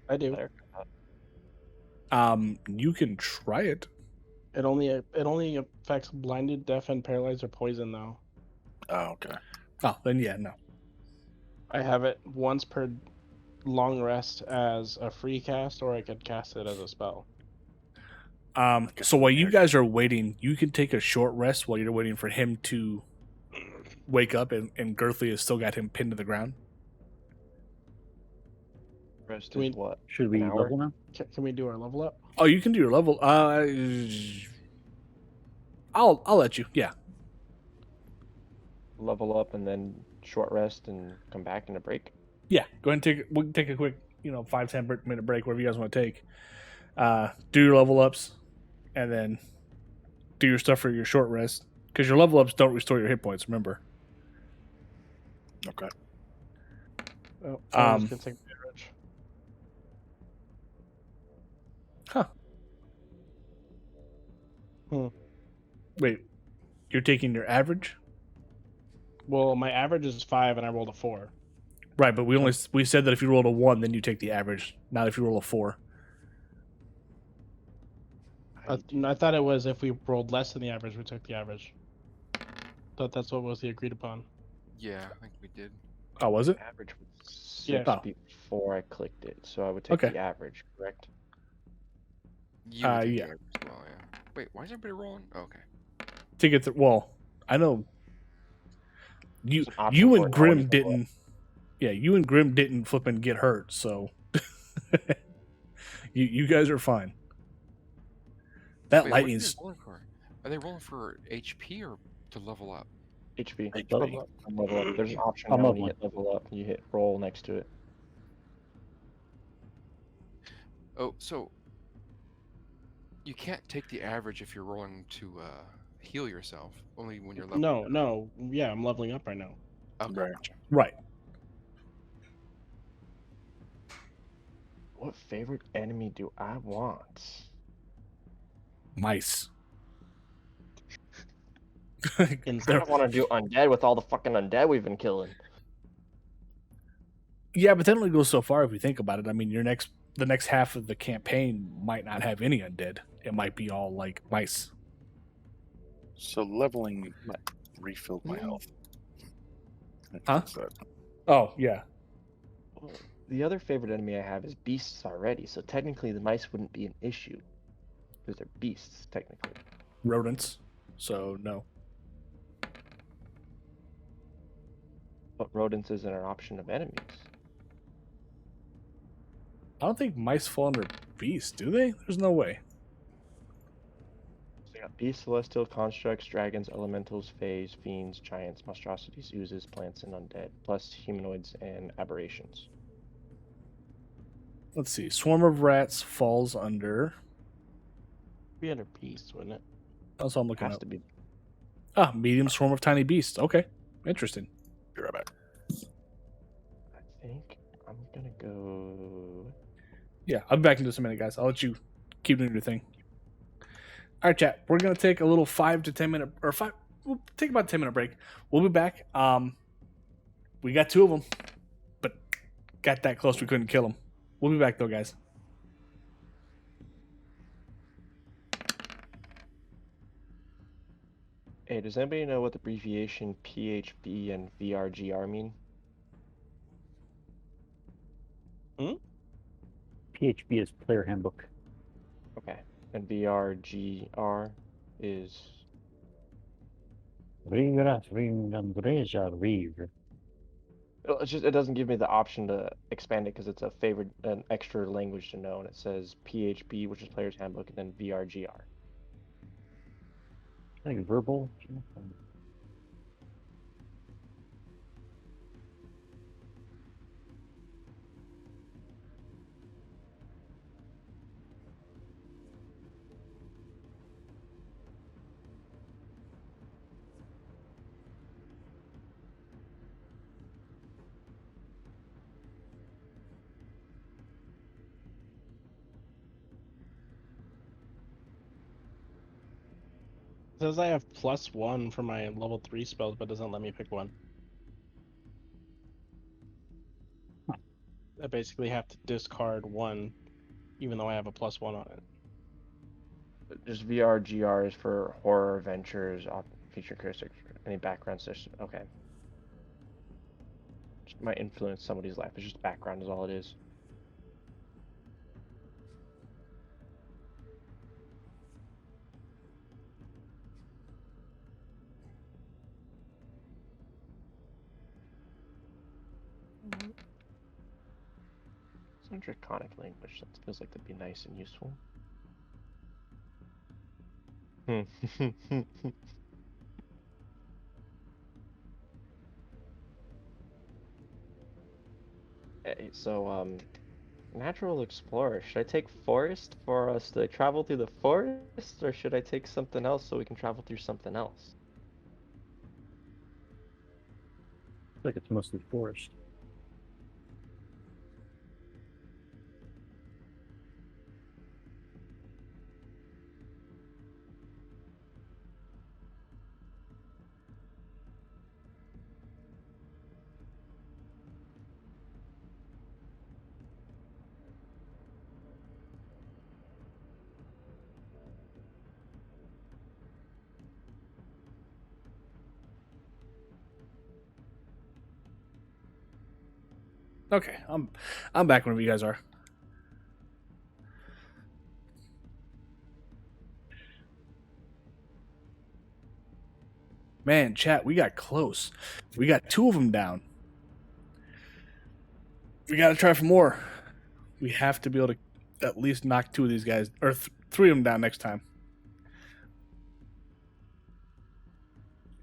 Speaker 1: I do.
Speaker 2: You can try it.
Speaker 1: It only affects blinded, deaf, and paralyzed or poison though.
Speaker 3: Oh, okay.
Speaker 2: Oh, then yeah, no.
Speaker 1: I have it once per long rest as a free cast, or I could cast it as a spell.
Speaker 2: So while you guys are waiting, you can take a short rest while you're waiting for him to wake up, and Girthly has still got him pinned to the ground.
Speaker 4: Rest
Speaker 1: Can we-
Speaker 4: is what?
Speaker 8: Should we
Speaker 4: An hour?
Speaker 8: level now?
Speaker 1: Can we do our level up?
Speaker 2: Oh, you can do your level. I'll let you. Yeah.
Speaker 4: Level up and then short rest and come back in a break.
Speaker 2: Yeah, go ahead and we can take a quick, 5-10 minute break, whatever you guys want to take. Do your level ups, and then do your stuff for your short rest. Because your level ups don't restore your hit points, remember.
Speaker 3: Okay.
Speaker 1: Oh,
Speaker 2: Um,
Speaker 1: someone's gonna take damage.
Speaker 2: Wait, you're taking your average?
Speaker 1: Well, my average is 5, and I rolled a 4.
Speaker 2: Right, but we said that if you rolled a 1, then you take the average, not if you roll a 4.
Speaker 1: I thought it was if we rolled less than the average, we took the average. Thought that's what was the agreed upon.
Speaker 5: Yeah, I think we did.
Speaker 2: Oh, was it?
Speaker 4: Average was 6
Speaker 1: Yeah.
Speaker 2: Oh.
Speaker 4: before I clicked it, so I would take
Speaker 2: Okay.
Speaker 4: the average, correct?
Speaker 5: You would take
Speaker 2: Yeah.
Speaker 5: the average as well, yeah. Wait, why is everybody rolling? Oh, okay.
Speaker 2: To get the well, I know
Speaker 4: There's an option
Speaker 2: you
Speaker 4: for
Speaker 2: and
Speaker 4: it now when
Speaker 2: Grim
Speaker 4: you level up.
Speaker 2: didn't. Yeah, you and Grim didn't flip and get hurt, so you guys are fine. That
Speaker 5: Wait, what are they
Speaker 2: lightning's
Speaker 5: rolling for? Are they rolling for HP or to level up?
Speaker 4: HP.
Speaker 3: HP.
Speaker 8: Level
Speaker 4: Level up. There's an option
Speaker 8: I'm
Speaker 4: now when you
Speaker 8: leveling.
Speaker 4: hit level up, you hit roll next to it.
Speaker 5: Oh, so you can't take the average if you're rolling to heal yourself. Only when you're leveling
Speaker 1: No,
Speaker 5: up.
Speaker 1: no. Yeah, I'm leveling up right now.
Speaker 5: Okay,
Speaker 3: Right.
Speaker 5: gotcha.
Speaker 2: right.
Speaker 4: What favorite enemy do I want?
Speaker 2: Mice.
Speaker 4: I
Speaker 1: Inside.
Speaker 4: don't want to do undead with all the fucking undead we've been killing.
Speaker 2: Yeah, but that only goes so far if you think about it. I mean, the next half of the campaign might not have any undead. It might be all like mice.
Speaker 3: So leveling refilled my health.
Speaker 2: Huh?
Speaker 3: Fix that.
Speaker 2: Oh yeah.
Speaker 4: Well, the other favorite enemy I have is beasts already, so technically the mice wouldn't be an issue. Because they're beasts, technically.
Speaker 2: Rodents. So no.
Speaker 4: But rodents isn't an option of enemies.
Speaker 2: I don't think mice fall under beasts, do they? There's no way.
Speaker 4: So you got beasts, celestial constructs, dragons, elementals, fays, fiends, giants, monstrosities, oozes, plants, and undead, plus humanoids and aberrations.
Speaker 2: Let's see. Swarm of rats falls under.
Speaker 1: Be under peace, wouldn't it?
Speaker 2: That's what I'm looking
Speaker 4: Has
Speaker 2: up.
Speaker 4: to be.
Speaker 2: Ah, medium swarm of tiny beasts. Okay, interesting.
Speaker 3: Be right back.
Speaker 4: I think I'm gonna go.
Speaker 2: Yeah, I'll be back in just a minute, guys. I'll let you keep doing your thing. All right, chat. We're gonna take a little 5 to 10 minute or five. We'll take about a 10-minute break. We'll be back. We got 2 of them, but got that close we couldn't kill them. We'll be back though, guys.
Speaker 4: Hey, does anybody know what the abbreviation PHB and VRGR mean?
Speaker 8: PHB is player handbook.
Speaker 4: Okay. And VRGR is. It doesn't give me the option to expand it because it's an extra language to know, and it says PHB, which is Player's Handbook, and then VRGR.
Speaker 8: I think verbal.
Speaker 1: It says I have +1 for my level 3 spells, but doesn't let me pick one. I basically have to discard 1, even though I have a +1 on it.
Speaker 4: Just VRGR is for horror, adventures, feature characteristics, any background system. Okay. Just might influence somebody's life. It's just background is all it is. Some draconic language. That feels like that'd be nice and useful. So, Natural Explorer. Should I take Forest for us to travel through the forest, or should I take something else so we can travel through something else?
Speaker 8: I feel like it's mostly forest.
Speaker 2: Okay, I'm back whenever you guys are. Man, chat, we got close. We got 2 of them down. We got to try for more. We have to be able to at least knock 2 of these guys, or 3 of them down next time.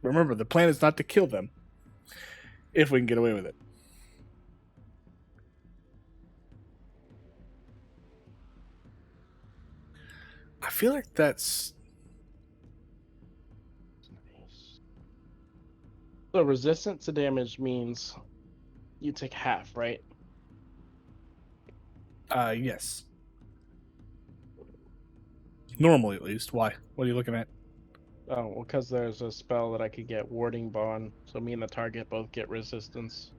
Speaker 2: Remember, the plan is not to kill them, if we can get away with it. I feel like that's...
Speaker 1: So resistance to damage means you take half, right?
Speaker 2: Yes. Normally, at least. Why? What are you looking at?
Speaker 1: Oh, well, because there's a spell that I could get Warding Bond, so me and the target both get resistance.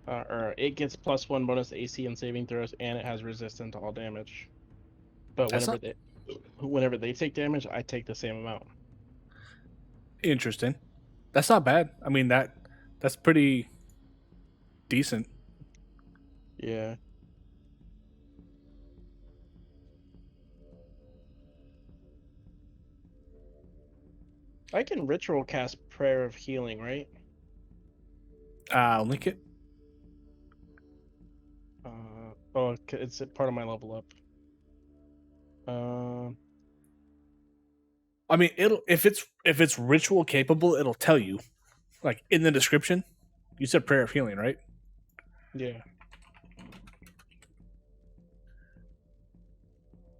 Speaker 1: Or it gets +1 bonus AC and saving throws, and it has resistance to all damage. But
Speaker 2: That's
Speaker 1: whenever they take damage, I take the same amount.
Speaker 2: Interesting. That's not bad. I mean, that's pretty decent.
Speaker 1: Yeah. I can ritual cast Prayer of Healing, right?
Speaker 2: Link it.
Speaker 1: It's a part of my level up.
Speaker 2: I mean, if it's ritual capable, it'll tell you, like in the description. You said Prayer of Healing, right?
Speaker 1: Yeah.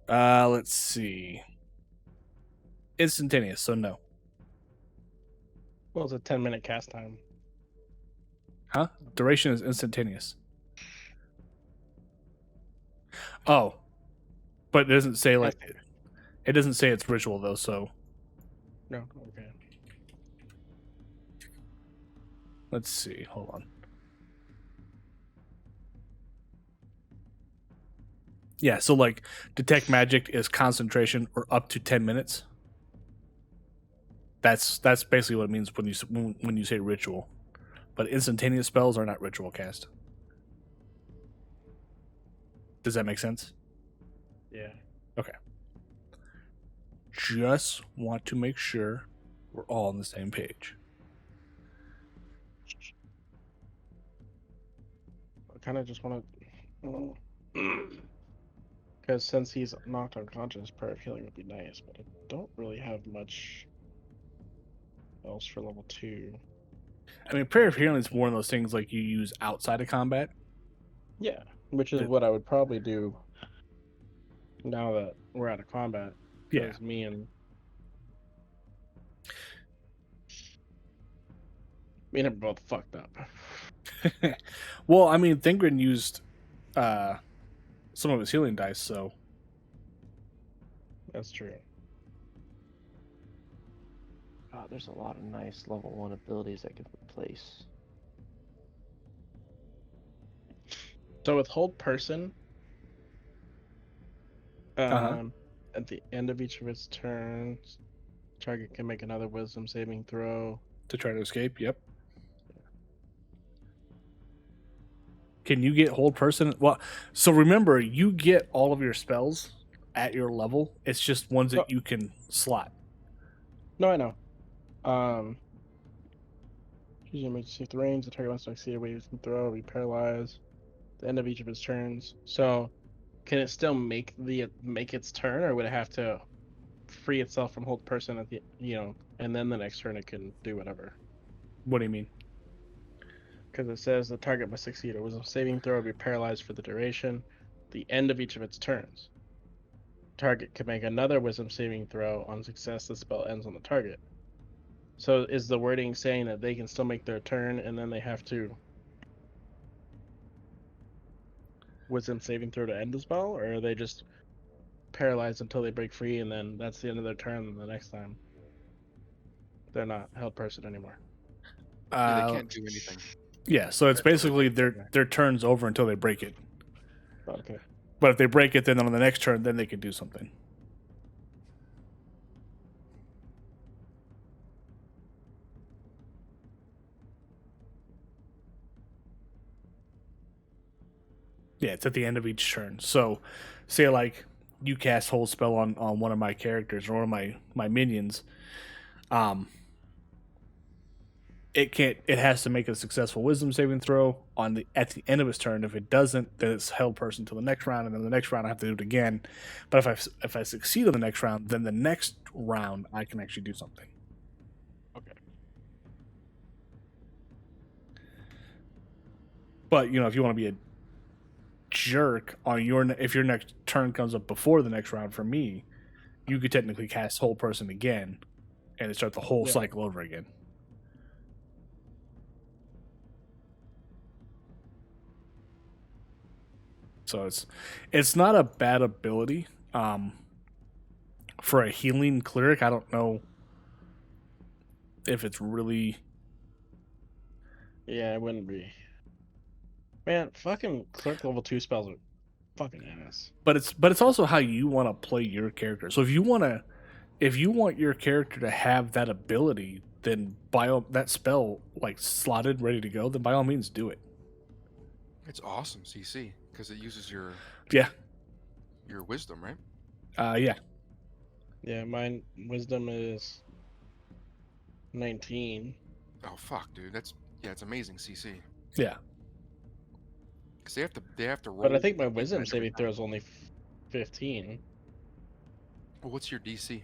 Speaker 2: Let's see. Instantaneous, so no.
Speaker 1: Well, it's a 10-minute cast time.
Speaker 2: Huh? Duration is instantaneous. Oh, but it doesn't say like it doesn't say it's ritual though. So
Speaker 1: No, okay.
Speaker 2: let's see. Hold on. Yeah, so like detect magic is concentration or up to 10 minutes. That's basically what it means when you say ritual. But instantaneous spells are not ritual cast. Does that make sense?
Speaker 1: Yeah.
Speaker 2: Okay. Just want to make sure we're all on the same page.
Speaker 1: I kind of just want to... Because since he's knocked unconscious, Prayer of Healing would be nice, but I don't really have much else for level 2.
Speaker 2: I mean, Prayer of Healing is one of those things like you use outside of combat.
Speaker 1: Yeah, which is what I would probably do now that we're out of combat.
Speaker 2: Yeah.
Speaker 1: Me and him are both fucked up.
Speaker 2: Well, I mean, Thingrid used some of his healing dice, so
Speaker 1: That's true.
Speaker 4: God, there's a lot of nice level 1 abilities I could replace.
Speaker 1: So with Hold Person, at the end of each of its turns, target can make another Wisdom saving throw
Speaker 2: to try to escape. Yep. Can you get Hold Person? Well, so remember, you get all of your spells at your level. It's just ones that you can slot.
Speaker 1: No, I know. Choosing emergency the range, the target must succeed a Wisdom throw, be paralyzed. At the end of each of its turns. So, can it still make its turn, or would it have to free itself from Hold Person at the and then the next turn it can do whatever?
Speaker 2: What do you mean?
Speaker 1: Because it says the target must succeed a Wisdom saving throw or be paralyzed for the duration. The end of each of its turns. Target can make another Wisdom saving throw. On success, the spell ends on the target. So is the wording saying that they can still make their turn and then they have to Wisdom saving throw to end the spell, or are they just paralyzed until they break free and then that's the end of their turn, and the next time they're not held person anymore?
Speaker 5: Yeah, they can't do anything.
Speaker 2: Yeah, so it's basically their turn's over until they break it.
Speaker 1: Okay.
Speaker 2: But if they break it, then on the next turn, then they can do something. Yeah, it's at the end of each turn. So, say like you cast hold spell on one of my characters or one of my minions. It has to make a successful wisdom saving throw at the end of its turn. If it doesn't, then it's held person until the next round, and then the next round I have to do it again. But if I succeed on the next round, then the next round I can actually do something.
Speaker 1: Okay.
Speaker 2: But if you want to be a jerk if your next turn comes up before the next round for me, you could technically cast whole person again, and start the whole cycle over again. So it's not a bad ability. For a healing cleric, I don't know if it's really.
Speaker 1: Yeah, it wouldn't be. Man, fucking clerk level 2 spells are fucking ass.
Speaker 2: But it's also how you want to play your character. So if you want your character to have that ability, then that spell like slotted ready to go, then by all means do it.
Speaker 5: It's awesome, CC, because it uses your wisdom, right?
Speaker 2: Yeah.
Speaker 1: Yeah, mine wisdom is 19.
Speaker 5: Oh fuck, dude, it's amazing, CC.
Speaker 2: Yeah.
Speaker 5: Because they have to roll.
Speaker 1: But I think my
Speaker 5: 8
Speaker 1: wisdom
Speaker 5: times every
Speaker 1: saving throw is only 15.
Speaker 5: Well, what's your DC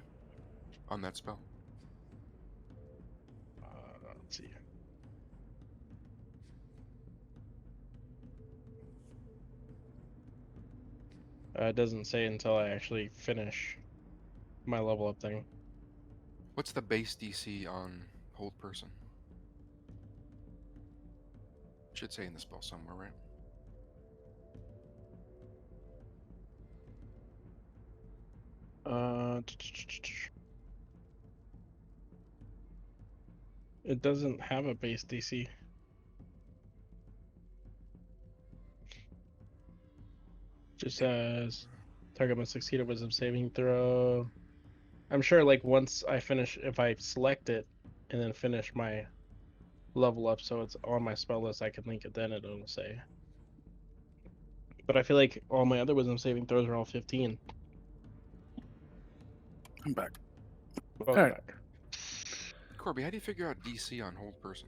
Speaker 5: on that spell?
Speaker 1: Let's see. It doesn't say until I actually finish my level up thing.
Speaker 5: What's the base DC on hold person? Should say in the spell somewhere, right?
Speaker 1: It doesn't have a base DC. Just says target must succeed a wisdom saving throw. I'm sure like once I finish, if I select it and then finish my level up so it's on my spell list, I can link it, then it'll say. But I feel like all my other wisdom saving throws are all 15.
Speaker 3: I'm back.
Speaker 1: Welcome
Speaker 2: Alright.
Speaker 1: back.
Speaker 5: Corby, how do you figure out DC on hold person?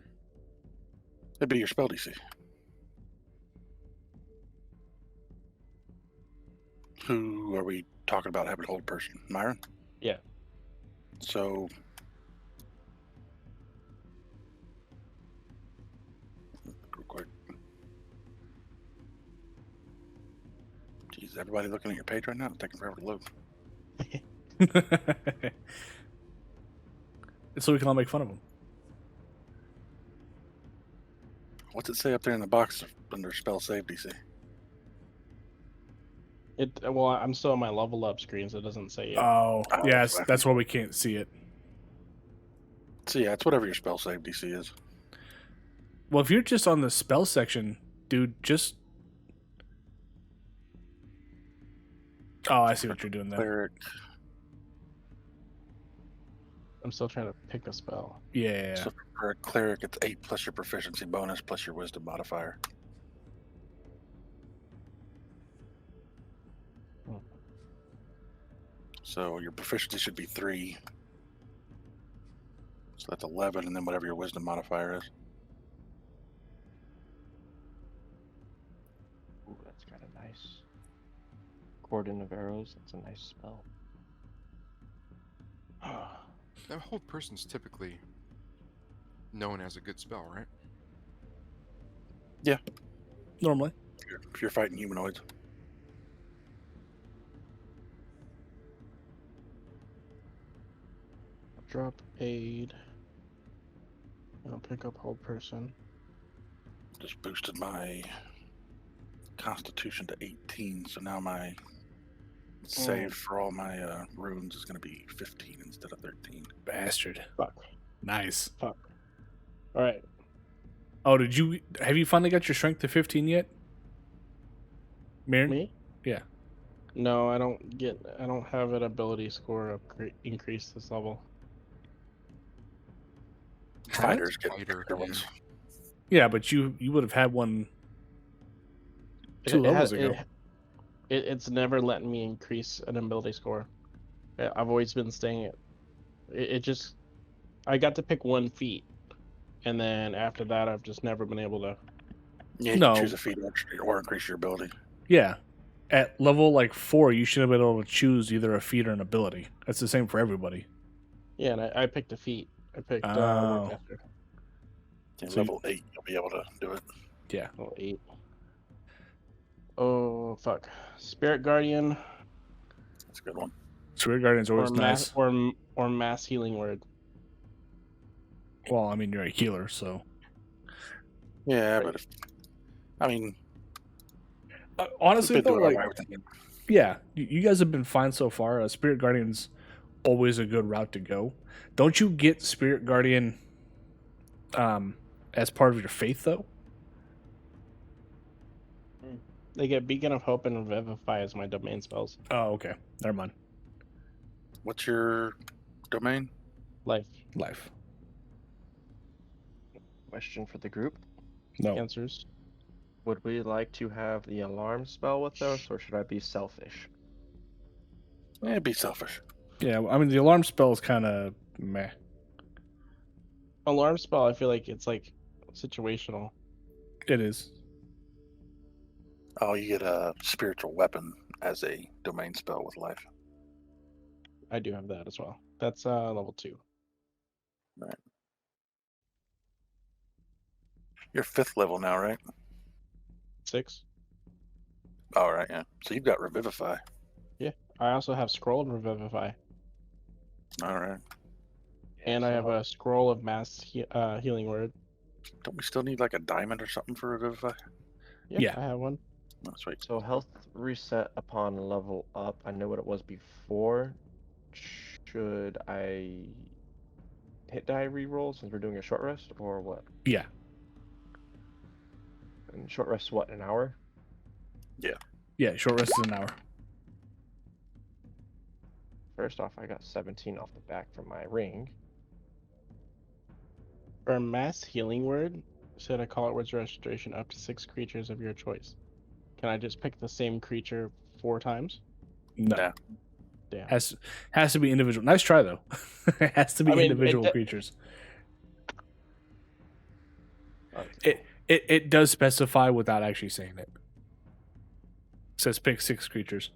Speaker 3: It'd be your spell DC. Who are we talking about having hold person? Myron?
Speaker 4: Yeah.
Speaker 3: So real quick. Jeez, everybody looking at your page right now? It's taking forever to load.
Speaker 2: So we can all make fun of them.
Speaker 3: What's it say up there in the box under spell save DC?
Speaker 1: Well, I'm still on my level up screen, so it doesn't say yet.
Speaker 2: Oh,
Speaker 3: Oh,
Speaker 2: yes,
Speaker 3: okay.
Speaker 2: that's why we can't see it.
Speaker 3: So yeah, it's whatever your spell save DC is.
Speaker 2: Well, if you're just on the spell section, dude, just. Oh, I see what you're doing there.
Speaker 3: Cleric.
Speaker 1: I'm still trying to pick a spell.
Speaker 2: Yeah.
Speaker 3: So for a cleric, it's 8 plus your proficiency bonus plus your wisdom modifier. So your proficiency should be 3. So that's 11, and then whatever your wisdom modifier is.
Speaker 4: Ooh, that's kind of nice. Cordon of Arrows, that's a nice spell.
Speaker 5: That hold person's typically known as a good spell, right?
Speaker 2: Normally.
Speaker 3: If you're fighting humanoids.
Speaker 1: Drop aid. I'll pick up hold person.
Speaker 3: Just boosted my constitution to 18, so now my save for all my runes is going to be 15 instead of 13.
Speaker 2: Bastard.
Speaker 1: Fuck.
Speaker 2: Nice.
Speaker 1: Fuck. Alright.
Speaker 2: Oh, have you finally got your strength to 15 yet? Mirren?
Speaker 1: Me?
Speaker 2: Yeah.
Speaker 1: No, I don't have an ability score increase this level.
Speaker 3: Fighters get
Speaker 5: Fighter,
Speaker 3: bigger ones.
Speaker 2: Yeah, but you would have had one 2 levels ago.
Speaker 1: It's never letting me increase an ability score. I've always been staying at. It just. I got to pick 1 feat, and then after that, I've just never been able to.
Speaker 3: Yeah, you
Speaker 2: No.
Speaker 3: can choose a feat or increase your ability.
Speaker 2: Yeah. At level like 4, you should have been able to choose either a feat or an ability. That's the same for everybody.
Speaker 1: Yeah, and I picked a feat. I picked
Speaker 2: Oh.
Speaker 1: Worcester.
Speaker 3: Yeah,
Speaker 2: So
Speaker 3: level 8, you'll be able to do it.
Speaker 2: Yeah.
Speaker 1: Level 8. Oh fuck! Spirit Guardian
Speaker 3: That's a good one.
Speaker 2: Spirit Guardian's always nice.
Speaker 1: or mass healing word.
Speaker 2: Well, I mean, you're a healer, so.
Speaker 3: Yeah, but
Speaker 2: Honestly,
Speaker 3: we've been
Speaker 2: though,
Speaker 3: doing
Speaker 2: like,
Speaker 3: alright with it.
Speaker 2: yeah, you guys have been fine so far. Spirit Guardian's always a good route to go. Don't you get Spirit Guardian as part of your faith, though?
Speaker 1: They get Beacon of Hope and Revivify as my domain spells.
Speaker 2: Oh, okay. Never mind.
Speaker 3: What's your domain?
Speaker 1: Life
Speaker 2: Life.
Speaker 4: Question for the group:
Speaker 2: No.
Speaker 1: answers.
Speaker 4: would we like to have the alarm spell with us, or should I be selfish?
Speaker 3: Yeah, be selfish.
Speaker 2: Yeah, I mean, the alarm spell is kind of meh.
Speaker 1: Alarm spell. I feel like it's like situational.
Speaker 2: It is.
Speaker 3: Oh, you get a spiritual weapon as a domain spell with life.
Speaker 1: I do have that as well. That's level 2.
Speaker 3: You're 5th level now, right?
Speaker 1: 6.
Speaker 3: All right, yeah. So you've got Revivify.
Speaker 1: I also have Scroll and Revivify,
Speaker 3: All right.
Speaker 1: and I have a Scroll of Mass Healing Word.
Speaker 3: Don't we still need like a diamond or something for Revivify?
Speaker 2: Yeah.
Speaker 1: I have one.
Speaker 3: Oh, sweet.
Speaker 4: So health reset upon level up. I know what it was before. Should I hit die reroll since we're doing a short rest, or what?
Speaker 2: Yeah.
Speaker 4: And short rest, what, an hour?
Speaker 2: Yeah, short rest is an hour.
Speaker 4: First off, I got 17 off the back from my ring.
Speaker 1: For a Mass Healing Word, set a call it words restoration up to 6 creatures of your choice. Can I just pick the same creature 4 times?
Speaker 2: No.
Speaker 3: Nah.
Speaker 1: Damn.
Speaker 2: Has to be individual. Nice try, though. It has to be
Speaker 1: I mean,
Speaker 2: individual creatures. It does specify without actually saying it. It says pick 6 creatures.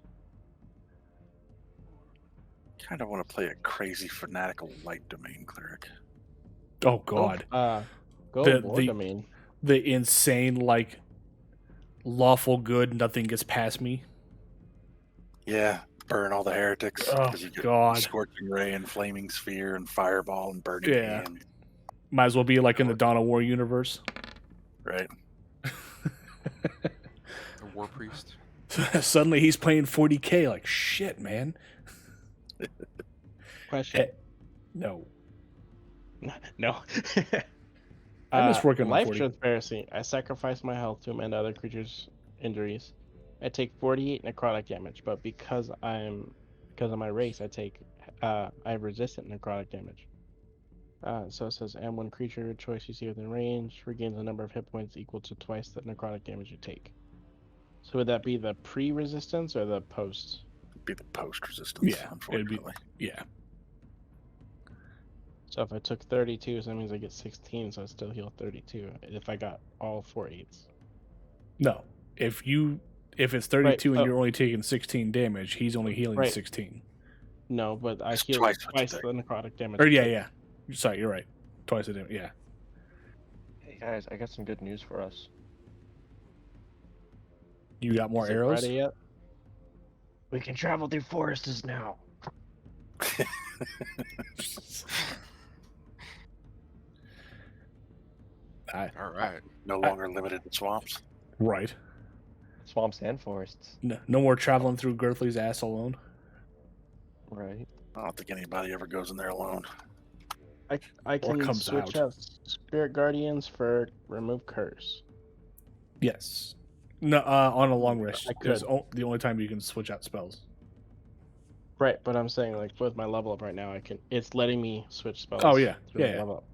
Speaker 3: Kind of want to play a crazy fanatical light domain cleric.
Speaker 2: Oh God.
Speaker 1: Go
Speaker 2: The-
Speaker 1: Lord
Speaker 2: the-
Speaker 1: Domain.
Speaker 2: The insane, like, lawful good, nothing gets past me.
Speaker 3: Yeah, burn all the heretics.
Speaker 2: Oh,
Speaker 3: 'cause you get
Speaker 2: God.
Speaker 3: Scorching Ray and Flaming Sphere and Fireball and Burning
Speaker 2: Yeah.
Speaker 3: Hand.
Speaker 2: Might as well be like in the Dawn of War universe.
Speaker 3: Right.
Speaker 5: The War Priest.
Speaker 2: Suddenly he's playing 40k. Like, shit, man.
Speaker 1: Question.
Speaker 2: No.
Speaker 1: No.
Speaker 2: I'm just working on
Speaker 1: Life
Speaker 2: 40.
Speaker 1: transparency. I sacrifice my health to amend other creatures' injuries. I take 48 necrotic damage, but because of my race, I have resistant necrotic damage. So it says, and when creature of your choice you see within range regains a number of hit points equal to twice the necrotic damage you take. So would that be the pre-resistance or the post?
Speaker 3: It'd be the post resistance,
Speaker 2: Yeah,
Speaker 3: unfortunately.
Speaker 2: Yeah.
Speaker 1: So if I took 32, so that means I get 16, so I still heal 32 if I got all 4 8s.
Speaker 2: No. If it's 32
Speaker 1: Right,
Speaker 2: and
Speaker 1: so-
Speaker 2: you're only taking 16 damage, he's only healing
Speaker 1: Right.
Speaker 2: 16.
Speaker 1: No, but I
Speaker 3: It's
Speaker 1: heal
Speaker 3: twice
Speaker 1: twice,
Speaker 3: what you
Speaker 1: the necrotic damage.
Speaker 2: Or yeah. Sorry, you're right. Twice the damage. Yeah.
Speaker 4: Hey guys, I got some good news for us.
Speaker 2: You got more
Speaker 1: Is it
Speaker 2: arrows?
Speaker 1: Friday yet?
Speaker 4: We can travel through forests now.
Speaker 5: All right.
Speaker 3: No longer limited to swamps.
Speaker 2: Right.
Speaker 4: Swamps and forests.
Speaker 2: No more traveling through Girthley's ass alone.
Speaker 4: Right.
Speaker 3: I don't think anybody ever goes in there alone.
Speaker 1: I can
Speaker 2: comes
Speaker 1: switch
Speaker 2: out.
Speaker 1: out Spirit Guardians for remove curse.
Speaker 2: Yes. No, on a long rest.
Speaker 1: I
Speaker 2: There's
Speaker 1: could.
Speaker 2: the only time you can switch out spells.
Speaker 1: Right, but I'm saying like with my level up right now, it's letting me switch spells.
Speaker 2: Oh, yeah.
Speaker 1: through my
Speaker 2: Yeah.
Speaker 1: level up.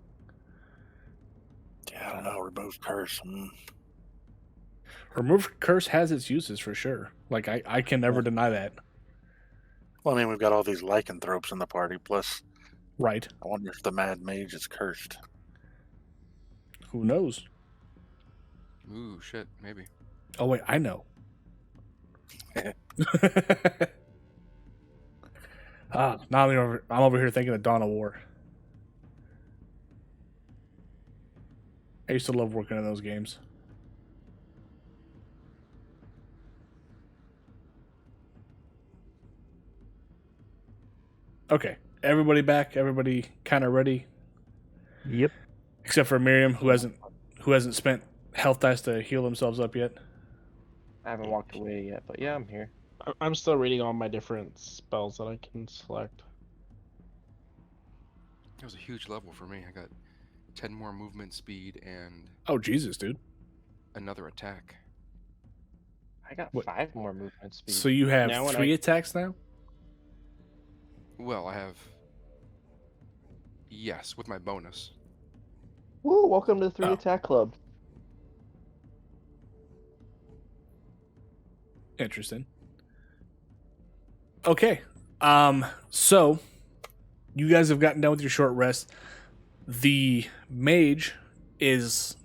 Speaker 3: Yeah, I don't know. Remove curse.
Speaker 2: Remove curse has its uses for sure. Like I can never deny that.
Speaker 3: Well, I mean, we've got all these lycanthropes in the party. Plus,
Speaker 2: Right.
Speaker 3: I wonder if the Mad Mage is cursed.
Speaker 2: Who knows?
Speaker 5: Ooh, shit, maybe.
Speaker 2: Oh wait, I know. Now I'm over here thinking of Dawn of War. I used to love working in those games. Okay, everybody back. Everybody kind of ready,
Speaker 7: Yep.
Speaker 2: except for Miriam, who hasn't spent health dice to heal themselves up yet.
Speaker 4: I haven't walked away yet, but yeah, I'm here.
Speaker 1: I'm still reading all my different spells that I can select.
Speaker 5: That was a huge level for me. I got 10 more movement speed and
Speaker 2: Oh Jesus, dude!
Speaker 5: another attack.
Speaker 4: I got
Speaker 2: What?
Speaker 4: 5 more movement speed.
Speaker 2: So you have
Speaker 1: Now when
Speaker 2: 3 attacks now.
Speaker 5: Well, I have... Yes, with my bonus.
Speaker 4: Woo! Welcome to the 3
Speaker 2: Oh.
Speaker 4: attack club.
Speaker 2: Interesting. Okay. So you guys have gotten done with your short rest. The mage is,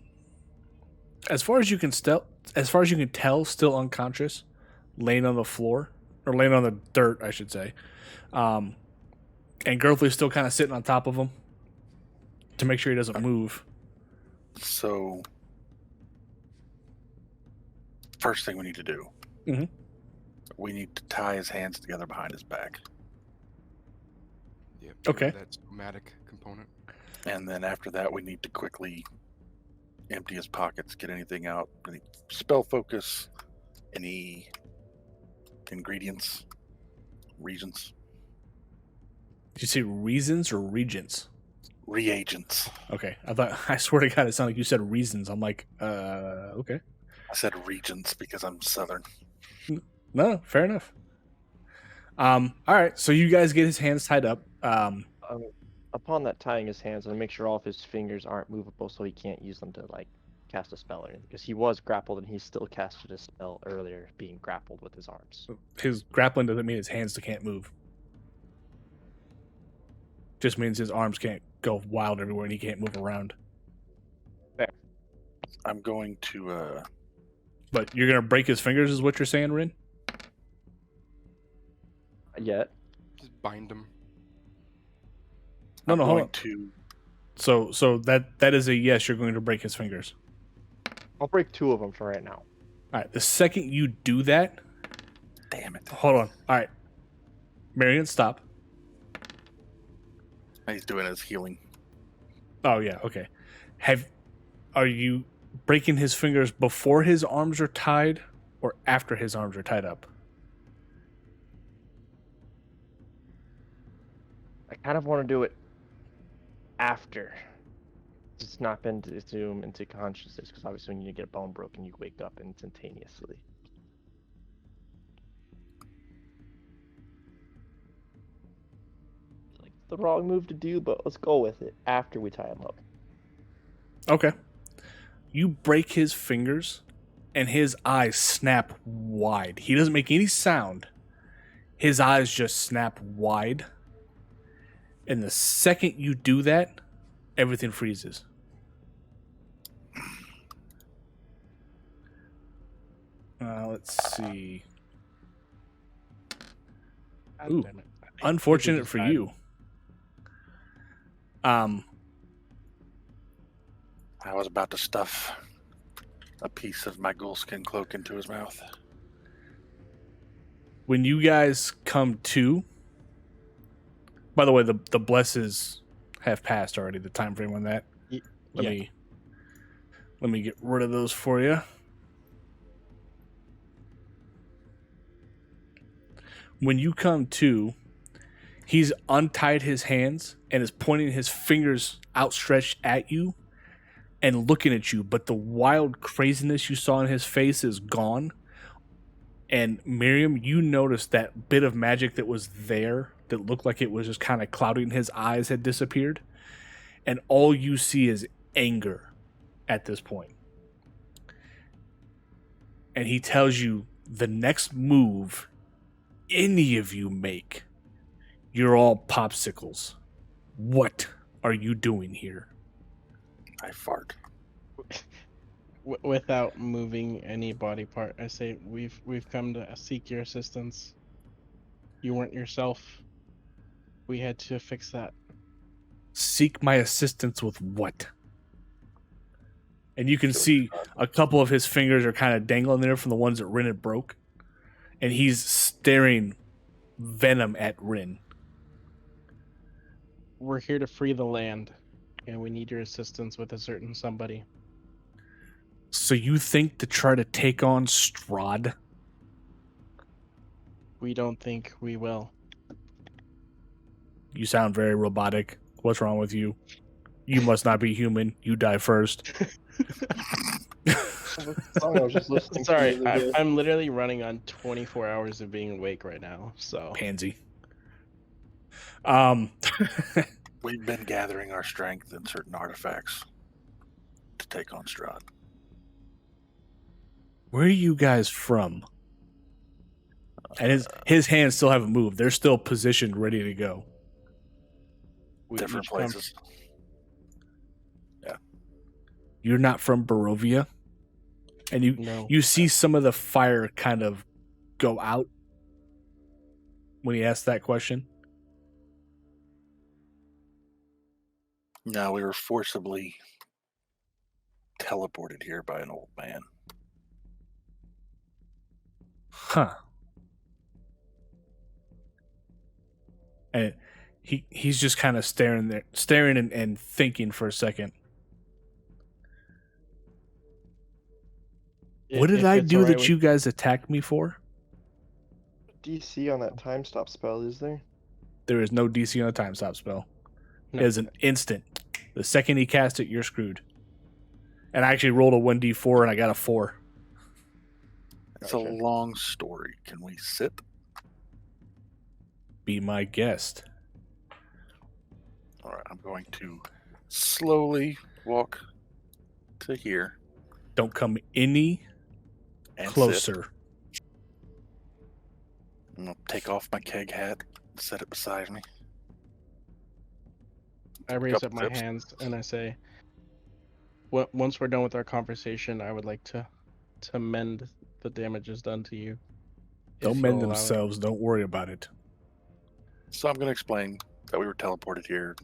Speaker 2: as far as you can tell, still unconscious, laying on the floor, or laying on the dirt, I should say. And Girthley's still kind of sitting on top of him to make sure he doesn't move.
Speaker 3: So, first thing we need to do,
Speaker 2: Mhm.
Speaker 3: we need to tie his hands together behind his back.
Speaker 5: Yeah.
Speaker 2: Okay.
Speaker 5: That somatic component.
Speaker 3: And then after that, we need to quickly empty his pockets, get anything out, any spell focus, any ingredients, reagents.
Speaker 2: Did you say reasons or regents?
Speaker 3: Reagents.
Speaker 2: Okay. I swear to God, it sounded like you said reasons. I'm like, okay.
Speaker 3: I said regents because I'm Southern.
Speaker 2: No, fair enough. All right. So you guys get his hands tied up.
Speaker 4: Upon that tying his hands, and make sure all of his fingers aren't movable, so he can't use them to like cast a spell or anything. Because he was grappled, and he still casted a spell earlier, being grappled with his arms.
Speaker 2: His grappling doesn't mean his hands can't move. Just means his arms can't go wild everywhere and he can't move around.
Speaker 3: I'm going to,
Speaker 2: But you're gonna break his fingers, is what you're saying, Rin?
Speaker 4: Yet,
Speaker 5: Just bind him.
Speaker 2: No,
Speaker 3: I'm
Speaker 2: no, hold
Speaker 3: going
Speaker 2: on.
Speaker 3: to,
Speaker 2: So that is a yes. You're going to break his fingers.
Speaker 4: I'll break 2 of them for right now.
Speaker 2: All right. The second you do that,
Speaker 3: damn it.
Speaker 2: hold on. All right, Marion, stop.
Speaker 3: He's doing his healing.
Speaker 2: Oh yeah, okay. Are you breaking his fingers before his arms are tied, or after his arms are tied up?
Speaker 4: I kind of want to do it after. It's not been to zoom into consciousness, because obviously when you get a bone broken, you wake up instantaneously. Like the wrong move to do, but let's go with it after we tie him up.
Speaker 2: Okay. You break his fingers, and his eyes snap wide. He doesn't make any sound. His eyes just snap wide. And the second you do that, everything freezes. Let's see.
Speaker 1: God
Speaker 2: Ooh,
Speaker 1: damn it.
Speaker 2: Unfortunate
Speaker 1: just
Speaker 2: for
Speaker 1: died.
Speaker 2: you.
Speaker 3: I was about to stuff a piece of my ghoulskin cloak into his mouth.
Speaker 2: When you guys come to, by the way, the blesses have passed already. The time frame on that. Let me get rid of those for you. When you come to, he's untied his hands and is pointing his fingers outstretched at you and looking at you, but the wild craziness you saw in his face is gone. And Miriam, you noticed that bit of magic that was there that looked like it was just kind of clouding his eyes had disappeared. And all you see is anger at this point. and he tells you the next move any of you make, you're all popsicles. What are you doing here?
Speaker 3: I fart.
Speaker 1: Without moving any body part, I say we've come to seek your assistance. You weren't yourself. We had to fix that.
Speaker 2: Seek my assistance with what? And you can see a couple of his fingers are kind of dangling there from the ones that Rin had broke. And he's staring venom at Rin.
Speaker 1: We're here to free the land, and we need your assistance with a certain somebody.
Speaker 2: So you think to try to take on Strahd?
Speaker 1: We don't think we will.
Speaker 2: You sound very robotic. What's wrong with you? You must not be human. You die first.
Speaker 4: Song I was just listening
Speaker 1: Sorry,
Speaker 4: to the other day.
Speaker 1: I'm literally running on 24 hours of being awake right now, so...
Speaker 2: Pansy.
Speaker 3: We've been gathering our strength in certain artifacts to take on Strahd.
Speaker 2: Where are you guys from? And his hands still haven't moved. They're still positioned, ready to go.
Speaker 1: we
Speaker 3: Different
Speaker 1: each come-
Speaker 3: places.
Speaker 2: You're not from Barovia? And
Speaker 1: No.
Speaker 2: you see some of the fire kind of go out when he asked that question?
Speaker 3: No, we were forcibly teleported here by an old man.
Speaker 2: Huh. And he's just kind of staring and thinking for a second. What did
Speaker 1: If
Speaker 2: I
Speaker 1: it's
Speaker 2: do
Speaker 1: alright
Speaker 2: that
Speaker 1: with-
Speaker 2: you guys attacked me for?
Speaker 4: DC on that time stop spell, is there?
Speaker 2: There is no DC on a time stop spell.
Speaker 1: No.
Speaker 2: It is an instant. The second he cast it, you're screwed. And I actually rolled a 1d4 and I got a 4.
Speaker 3: It's a
Speaker 4: Gotcha.
Speaker 3: long story. Can we sit?
Speaker 2: Be my guest.
Speaker 3: All right, I'm going to slowly walk to here
Speaker 2: Don't come any
Speaker 3: and sit.
Speaker 2: closer.
Speaker 3: I'm gonna take off my keg hat and set it beside me.
Speaker 1: I raise
Speaker 3: Couple
Speaker 1: up my
Speaker 3: tips.
Speaker 1: hands and I say, once we're done with our conversation, I would like to mend the damages done to you. if
Speaker 2: Don't
Speaker 1: you'll
Speaker 2: mend
Speaker 1: allow it."
Speaker 2: themselves. Don't worry about it.
Speaker 3: So I'm going to explain that we were teleported here.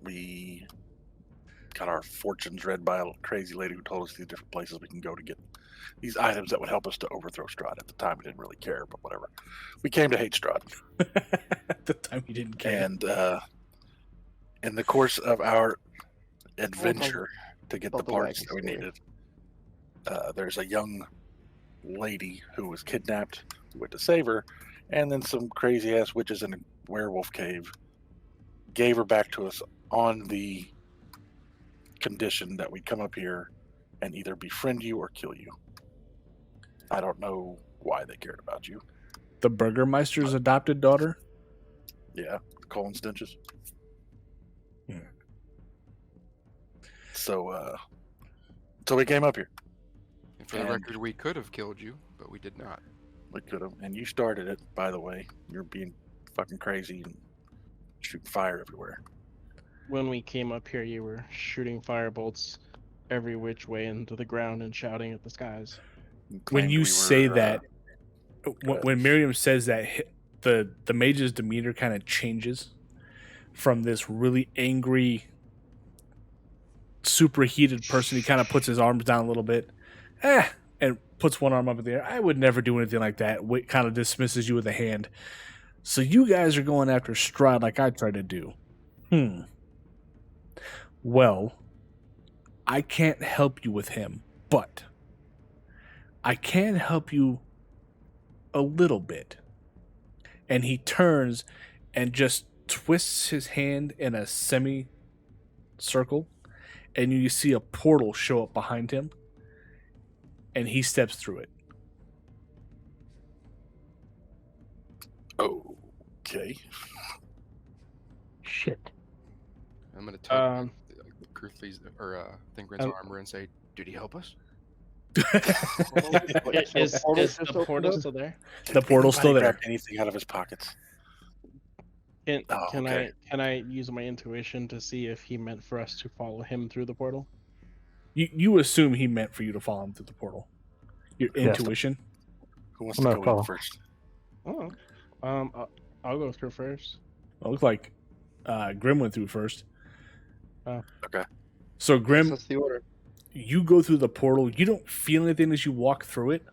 Speaker 3: We got our fortunes read by a crazy lady who told us these different places we can go to get these items that would help us to overthrow Strahd. At the time, we didn't really care, but whatever. We came to hate Strahd.
Speaker 2: At the time you didn't care.
Speaker 3: And in the course of our adventure to get the
Speaker 4: Hold the
Speaker 3: parts
Speaker 4: wagon
Speaker 3: that we
Speaker 4: story.
Speaker 3: needed, there's a young lady who was kidnapped. We went to save her, and then some crazy ass witches in a werewolf cave gave her back to us on the condition that we'd come up here and either befriend you or kill you. I don't know why they cared about you.
Speaker 2: The Burgermeister's adopted daughter?
Speaker 3: Yeah, colon stenches.
Speaker 2: Hmm.
Speaker 3: So we came up here.
Speaker 5: And for the
Speaker 3: And-
Speaker 5: record, we could have killed you, but we did not.
Speaker 3: We could have, and you started it, by the way. You're being fucking crazy and shooting fire everywhere.
Speaker 1: When we came up here, you were shooting firebolts every which way into the ground and shouting at the skies.
Speaker 3: You
Speaker 2: When
Speaker 3: claimed
Speaker 2: you
Speaker 3: we
Speaker 2: say
Speaker 3: were,
Speaker 2: that,
Speaker 3: ahead.
Speaker 2: when Miriam says that, the mage's demeanor kind of changes from this really angry, super heated person. He kind of puts his arms down a little bit, and puts one arm up in the air. I would never do anything like that. Kind of dismisses you with a hand. So you guys are going after Strahd like I tried to do. Well, I can't help you with him, but I can help you a little bit. And he turns and just twists his hand in a semi-circle, and you see a portal show up behind him, and he steps through it.
Speaker 3: Okay.
Speaker 8: Shit.
Speaker 5: I'm gonna tug
Speaker 1: Um,
Speaker 5: Kirthly's or Thingrid's
Speaker 1: um,
Speaker 5: armor and say, "Did he help us?"
Speaker 1: Is
Speaker 4: portal
Speaker 1: the
Speaker 4: just opened
Speaker 1: portal
Speaker 4: up?
Speaker 1: still there?
Speaker 2: The portal's still
Speaker 3: Anybody
Speaker 2: there.
Speaker 3: grab anything out of his pockets?
Speaker 1: Can,
Speaker 3: Oh,
Speaker 1: can
Speaker 3: okay.
Speaker 1: I use my intuition to see if he meant for us to follow him through the portal?
Speaker 2: You assume he meant for you to follow him through the portal. Your
Speaker 8: Yes.
Speaker 2: intuition.
Speaker 3: Who wants
Speaker 8: I'm
Speaker 3: to
Speaker 8: gonna
Speaker 3: go
Speaker 8: follow.
Speaker 3: in first?
Speaker 1: Oh, I'll go through first.
Speaker 2: It looked like Grim went through first.
Speaker 3: Okay.
Speaker 2: So Grim,
Speaker 4: That's the order.
Speaker 2: you go through the portal. You don't feel anything as you walk through it.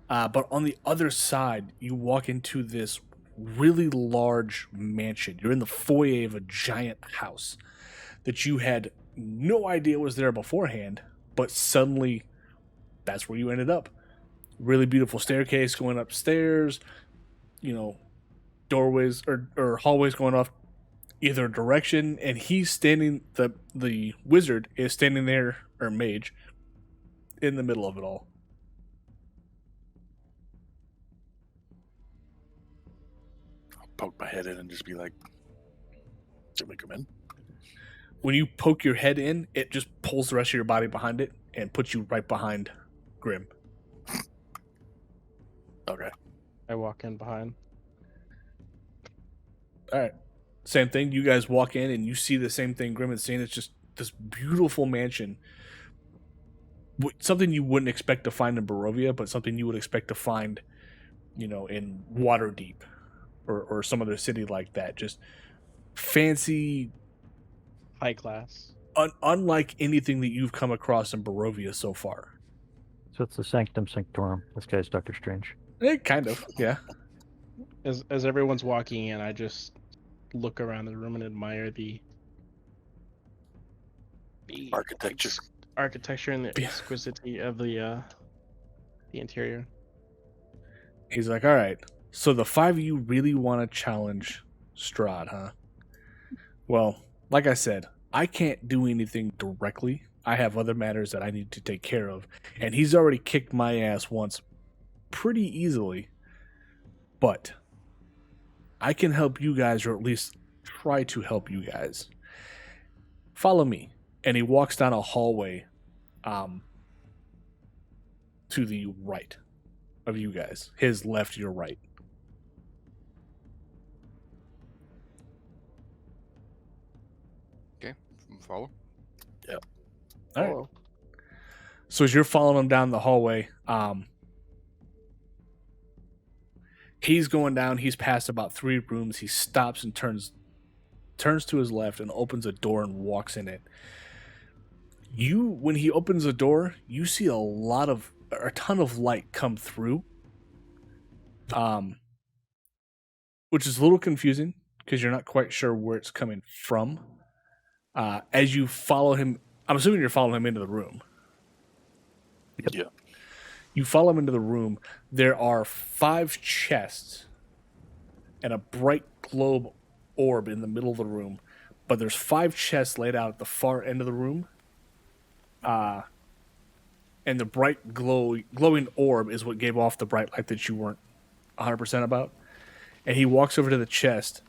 Speaker 2: But on the other side, you walk into this really large mansion. You're in the foyer of a giant house that you had no idea was there beforehand, but suddenly that's where you ended up. Really beautiful staircase going upstairs, doorways or hallways going off either direction, and he's standing, the wizard is standing there, or mage, in the middle of it all.
Speaker 3: I'll poke my head in and just be like, "Can we come in?"
Speaker 2: When you poke your head in, it just pulls the rest of your body behind it and puts you right behind Grim.
Speaker 3: Okay.
Speaker 1: I walk in behind.
Speaker 2: All right. Same thing. You guys walk in and you see the same thing Grim is seeing. It's just this beautiful mansion. Something you wouldn't expect to find in Barovia, but something you would expect to find, in Waterdeep or some other city like that. Just fancy,
Speaker 1: High class.
Speaker 2: unlike anything that you've come across in Barovia so far.
Speaker 8: So it's the Sanctum Sanctorum. This guy's Doctor Strange.
Speaker 2: Kind of, yeah.
Speaker 1: As everyone's walking in, I just look around the room and admire the
Speaker 3: Architecture.
Speaker 1: architecture and the exquisity of the interior.
Speaker 2: He's like, all right, so the five of you really want to challenge Strahd, huh? Well, like I said, I can't do anything directly. I have other matters that I need to take care of, and he's already kicked my ass once pretty easily. But I can help you guys, or at least try to help you guys. Follow me. And he walks down a hallway to the right of you guys. His left, your right.
Speaker 5: Okay, follow.
Speaker 2: All right.
Speaker 4: Oh,
Speaker 2: So as you're following him down the hallway, he's going down. He's passed about 3 rooms. He stops and turns to his left and opens a door and walks in it. When he opens the door, you see a ton of light come through, which is a little confusing because you're not quite sure where it's coming from. As you follow him, I'm assuming you're following him into the room.
Speaker 8: Yep.
Speaker 3: Yeah.
Speaker 2: You follow him into the room. There are 5 chests and a bright globe orb in the middle of the room. But there's 5 chests laid out at the far end of the room. And the bright glowing orb is what gave off the bright light that you weren't 100% about. And he walks over to the chest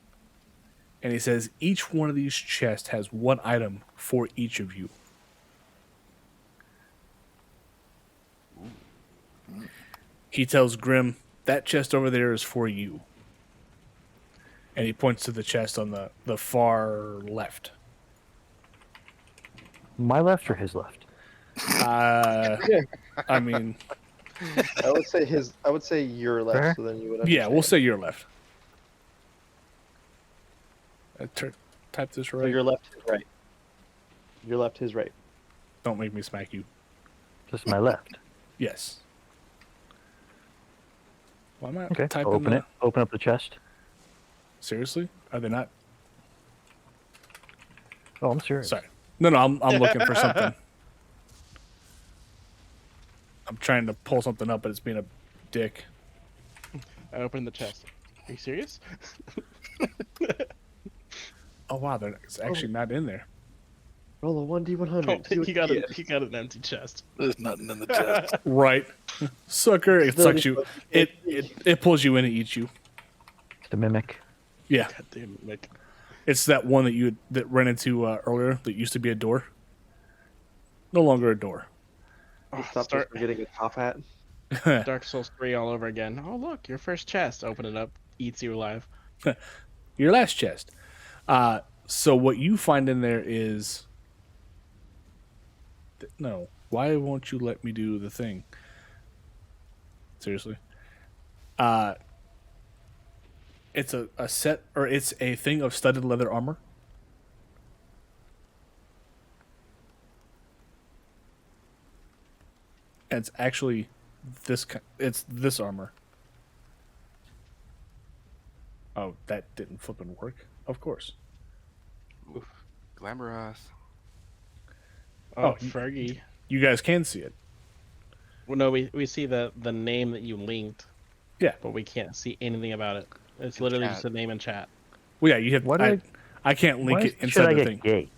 Speaker 2: and he says, each one of these chests has 1 item for each of you. He tells Grim, that chest over there is for you. And he points to the chest on the far left.
Speaker 8: My left or his left?
Speaker 2: I mean,
Speaker 4: I would say your left,
Speaker 8: Fair.
Speaker 4: so then you would.
Speaker 2: yeah, we'll
Speaker 4: understand.
Speaker 2: say your left. Type this
Speaker 4: So
Speaker 2: right.
Speaker 4: your left, his right. Your left, his right.
Speaker 2: Don't make me smack you.
Speaker 8: Just my left.
Speaker 2: Yes. Why am I
Speaker 8: Okay.
Speaker 2: typing
Speaker 8: Open it. Open up the chest.
Speaker 2: Seriously? Are they not?
Speaker 8: Oh, I'm serious.
Speaker 2: Sorry. No, I'm looking for something. I'm trying to pull something up, but it's being a dick.
Speaker 1: I opened the chest. Are you serious?
Speaker 2: Oh wow, it's actually not in there.
Speaker 4: Roll a 1d100.
Speaker 1: He got an empty chest.
Speaker 3: There's nothing in the chest.
Speaker 2: Right, sucker! It sucks you. It pulls you in and eats you.
Speaker 8: The mimic.
Speaker 2: Yeah,
Speaker 1: God damn it, Nick.
Speaker 2: it's that one that ran into earlier that used to be a door. No longer a door.
Speaker 4: It stops us from getting a top hat.
Speaker 1: Dark Souls 3 all over again. Oh look, your first chest. Open it up. Eats you alive.
Speaker 2: Your last chest. So what you find in there is no. Why won't you let me do the thing? Seriously. It's a set, or it's a thing of studded leather armor. And it's actually it's this armor. Oh, that didn't flippin' work. Of course.
Speaker 5: Oof. Glamorous.
Speaker 1: Oh,
Speaker 2: Oh,
Speaker 1: Fergie.
Speaker 2: You guys can see it.
Speaker 1: Well, no, we see the name that you linked.
Speaker 2: Yeah.
Speaker 1: But we can't see anything about it. It's
Speaker 5: In
Speaker 1: literally
Speaker 5: chat.
Speaker 1: just a name in chat.
Speaker 2: Well, yeah, you have.
Speaker 7: What
Speaker 2: I can't link
Speaker 7: Why
Speaker 2: it
Speaker 7: should I
Speaker 2: inside the
Speaker 7: get
Speaker 2: thing.
Speaker 7: gay?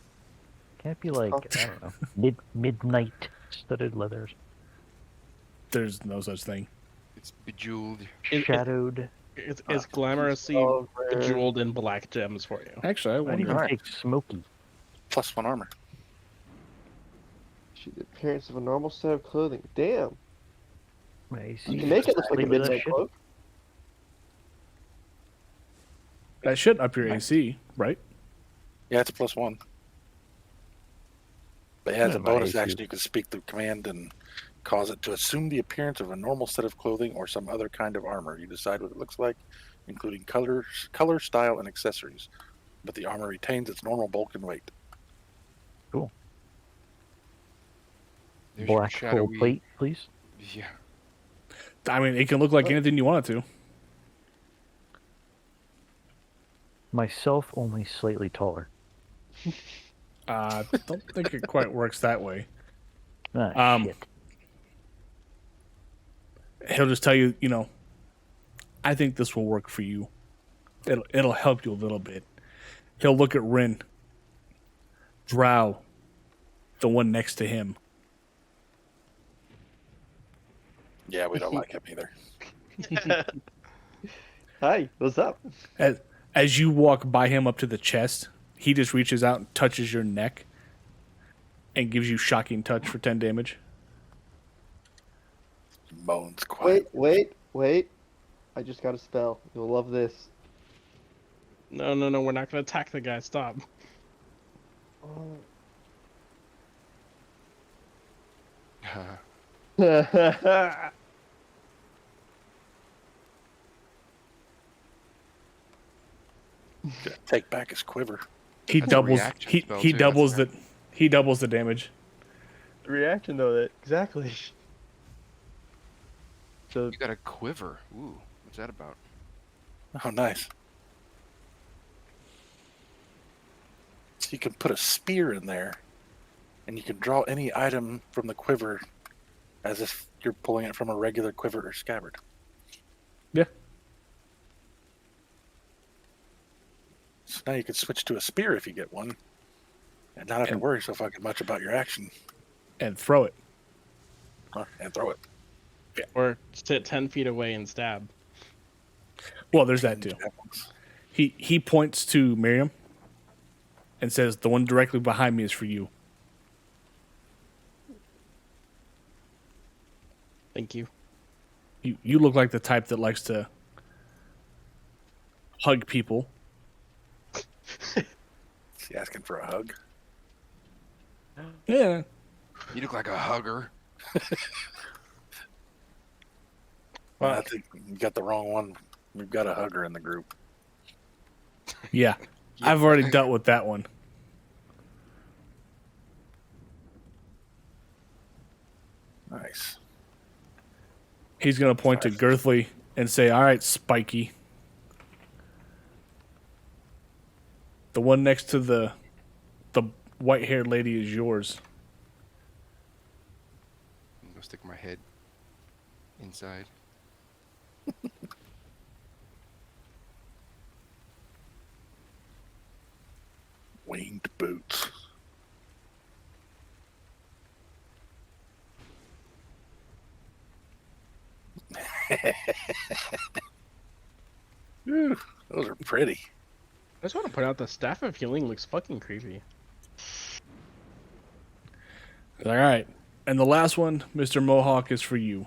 Speaker 7: Can't be like, I don't know, midnight studded leathers,
Speaker 2: There's no such thing.
Speaker 5: It's bejeweled.
Speaker 7: shadowed.
Speaker 1: It's glamorously bejeweled in black gems for you.
Speaker 2: Actually, I
Speaker 7: I'd
Speaker 2: wonder.
Speaker 7: even
Speaker 3: Alright.
Speaker 7: take smoky.
Speaker 3: +1 armor.
Speaker 4: The appearance of a normal set of clothing. Damn.
Speaker 7: I
Speaker 4: You can make it look like a
Speaker 7: Sleep with that
Speaker 4: midnight
Speaker 7: shit.
Speaker 4: cloak.
Speaker 2: That should up your AC, right?
Speaker 3: Yeah, it's a +1. But as
Speaker 7: Yeah,
Speaker 3: a
Speaker 7: my
Speaker 3: bonus
Speaker 7: AC.
Speaker 3: action, you can speak the command and cause it to assume the appearance of a normal set of clothing or some other kind of armor. You decide what it looks like, including color, style, and accessories. But the armor retains its normal bulk and weight.
Speaker 5: There's your
Speaker 7: Black full
Speaker 5: shadowy-
Speaker 7: plate, please.
Speaker 5: Yeah.
Speaker 2: I mean, it can look like anything you want it to.
Speaker 7: Myself only slightly taller.
Speaker 2: Don't think it quite works that way.
Speaker 7: Ah,
Speaker 2: Um,
Speaker 7: shit.
Speaker 2: He'll just tell you, I think this will work for you. It'll help you a little bit. He'll look at Rune, Drow, the one next to him.
Speaker 3: Yeah, we don't like him either.
Speaker 4: Hi, what's up?
Speaker 2: As you walk by him up to the chest, he just reaches out and touches your neck and gives you shocking touch for 10 damage.
Speaker 3: Moans quiet.
Speaker 4: Wait. I just got a spell. You'll love this.
Speaker 1: No, we're not gonna attack the guy. Stop.
Speaker 3: Take back his quiver.
Speaker 2: He
Speaker 5: That's a
Speaker 2: doubles
Speaker 5: reaction
Speaker 2: he
Speaker 5: spell,
Speaker 2: he
Speaker 5: too.
Speaker 2: doubles
Speaker 5: That's
Speaker 2: he doubles the damage.
Speaker 4: Reaction though, that exactly. So
Speaker 5: You got a quiver. Ooh, what's that about?
Speaker 3: Oh, nice. So you can put a spear in there, and you can draw any item from the quiver as if you're pulling it from a regular quiver or scabbard.
Speaker 2: Yeah.
Speaker 3: So now you can switch to a spear if you get one, and not have to worry so fucking much about your action.
Speaker 2: And throw it.
Speaker 3: And throw it.
Speaker 1: Or sit 10 feet away and stab.
Speaker 2: Well, there's that too. He points to Miriam and says, "The one directly behind me is for you."
Speaker 1: Thank you.
Speaker 2: You look like the type that likes to hug people.
Speaker 3: Is he asking for a hug?
Speaker 2: Yeah.
Speaker 5: You look like a hugger.
Speaker 3: I think you got the wrong one. We've got a hugger in the group.
Speaker 2: Yeah. I've already dealt with that one.
Speaker 3: Nice.
Speaker 2: He's going to point to Girthly and say, "All right, Spiky. The one next to the white-haired lady is yours."
Speaker 5: I'm gonna stick my head inside.
Speaker 3: Winged boots. Ooh, those are pretty.
Speaker 1: I just want to point out the Staff of Healing looks fucking creepy.
Speaker 2: All right. And the last one, Mr. Mohawk, is for you.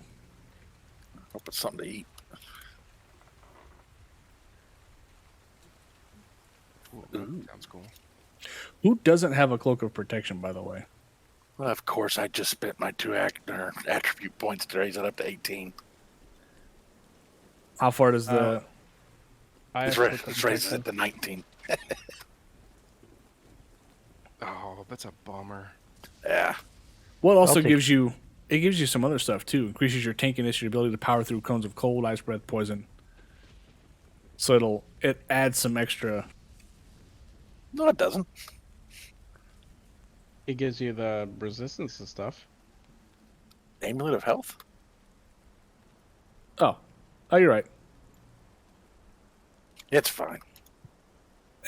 Speaker 3: Hope it's something to eat. Ooh.
Speaker 5: Sounds cool.
Speaker 2: Who doesn't have a cloak of protection, by the way?
Speaker 3: Well, of course, I just spent my 2 attribute points to raise it up to 18.
Speaker 2: How far does the...
Speaker 3: Let's raise it to 19.
Speaker 5: Oh, that's a bummer.
Speaker 3: Yeah.
Speaker 2: Well, it also
Speaker 8: I'll take
Speaker 2: gives you... It gives you some other stuff, too. Increases your tankiness, your ability to power through cones of cold, ice breath, poison. So it adds some extra...
Speaker 3: No, it doesn't.
Speaker 1: It gives you the resistance and stuff.
Speaker 3: Amulet of Health?
Speaker 2: Oh, you're right.
Speaker 3: It's fine.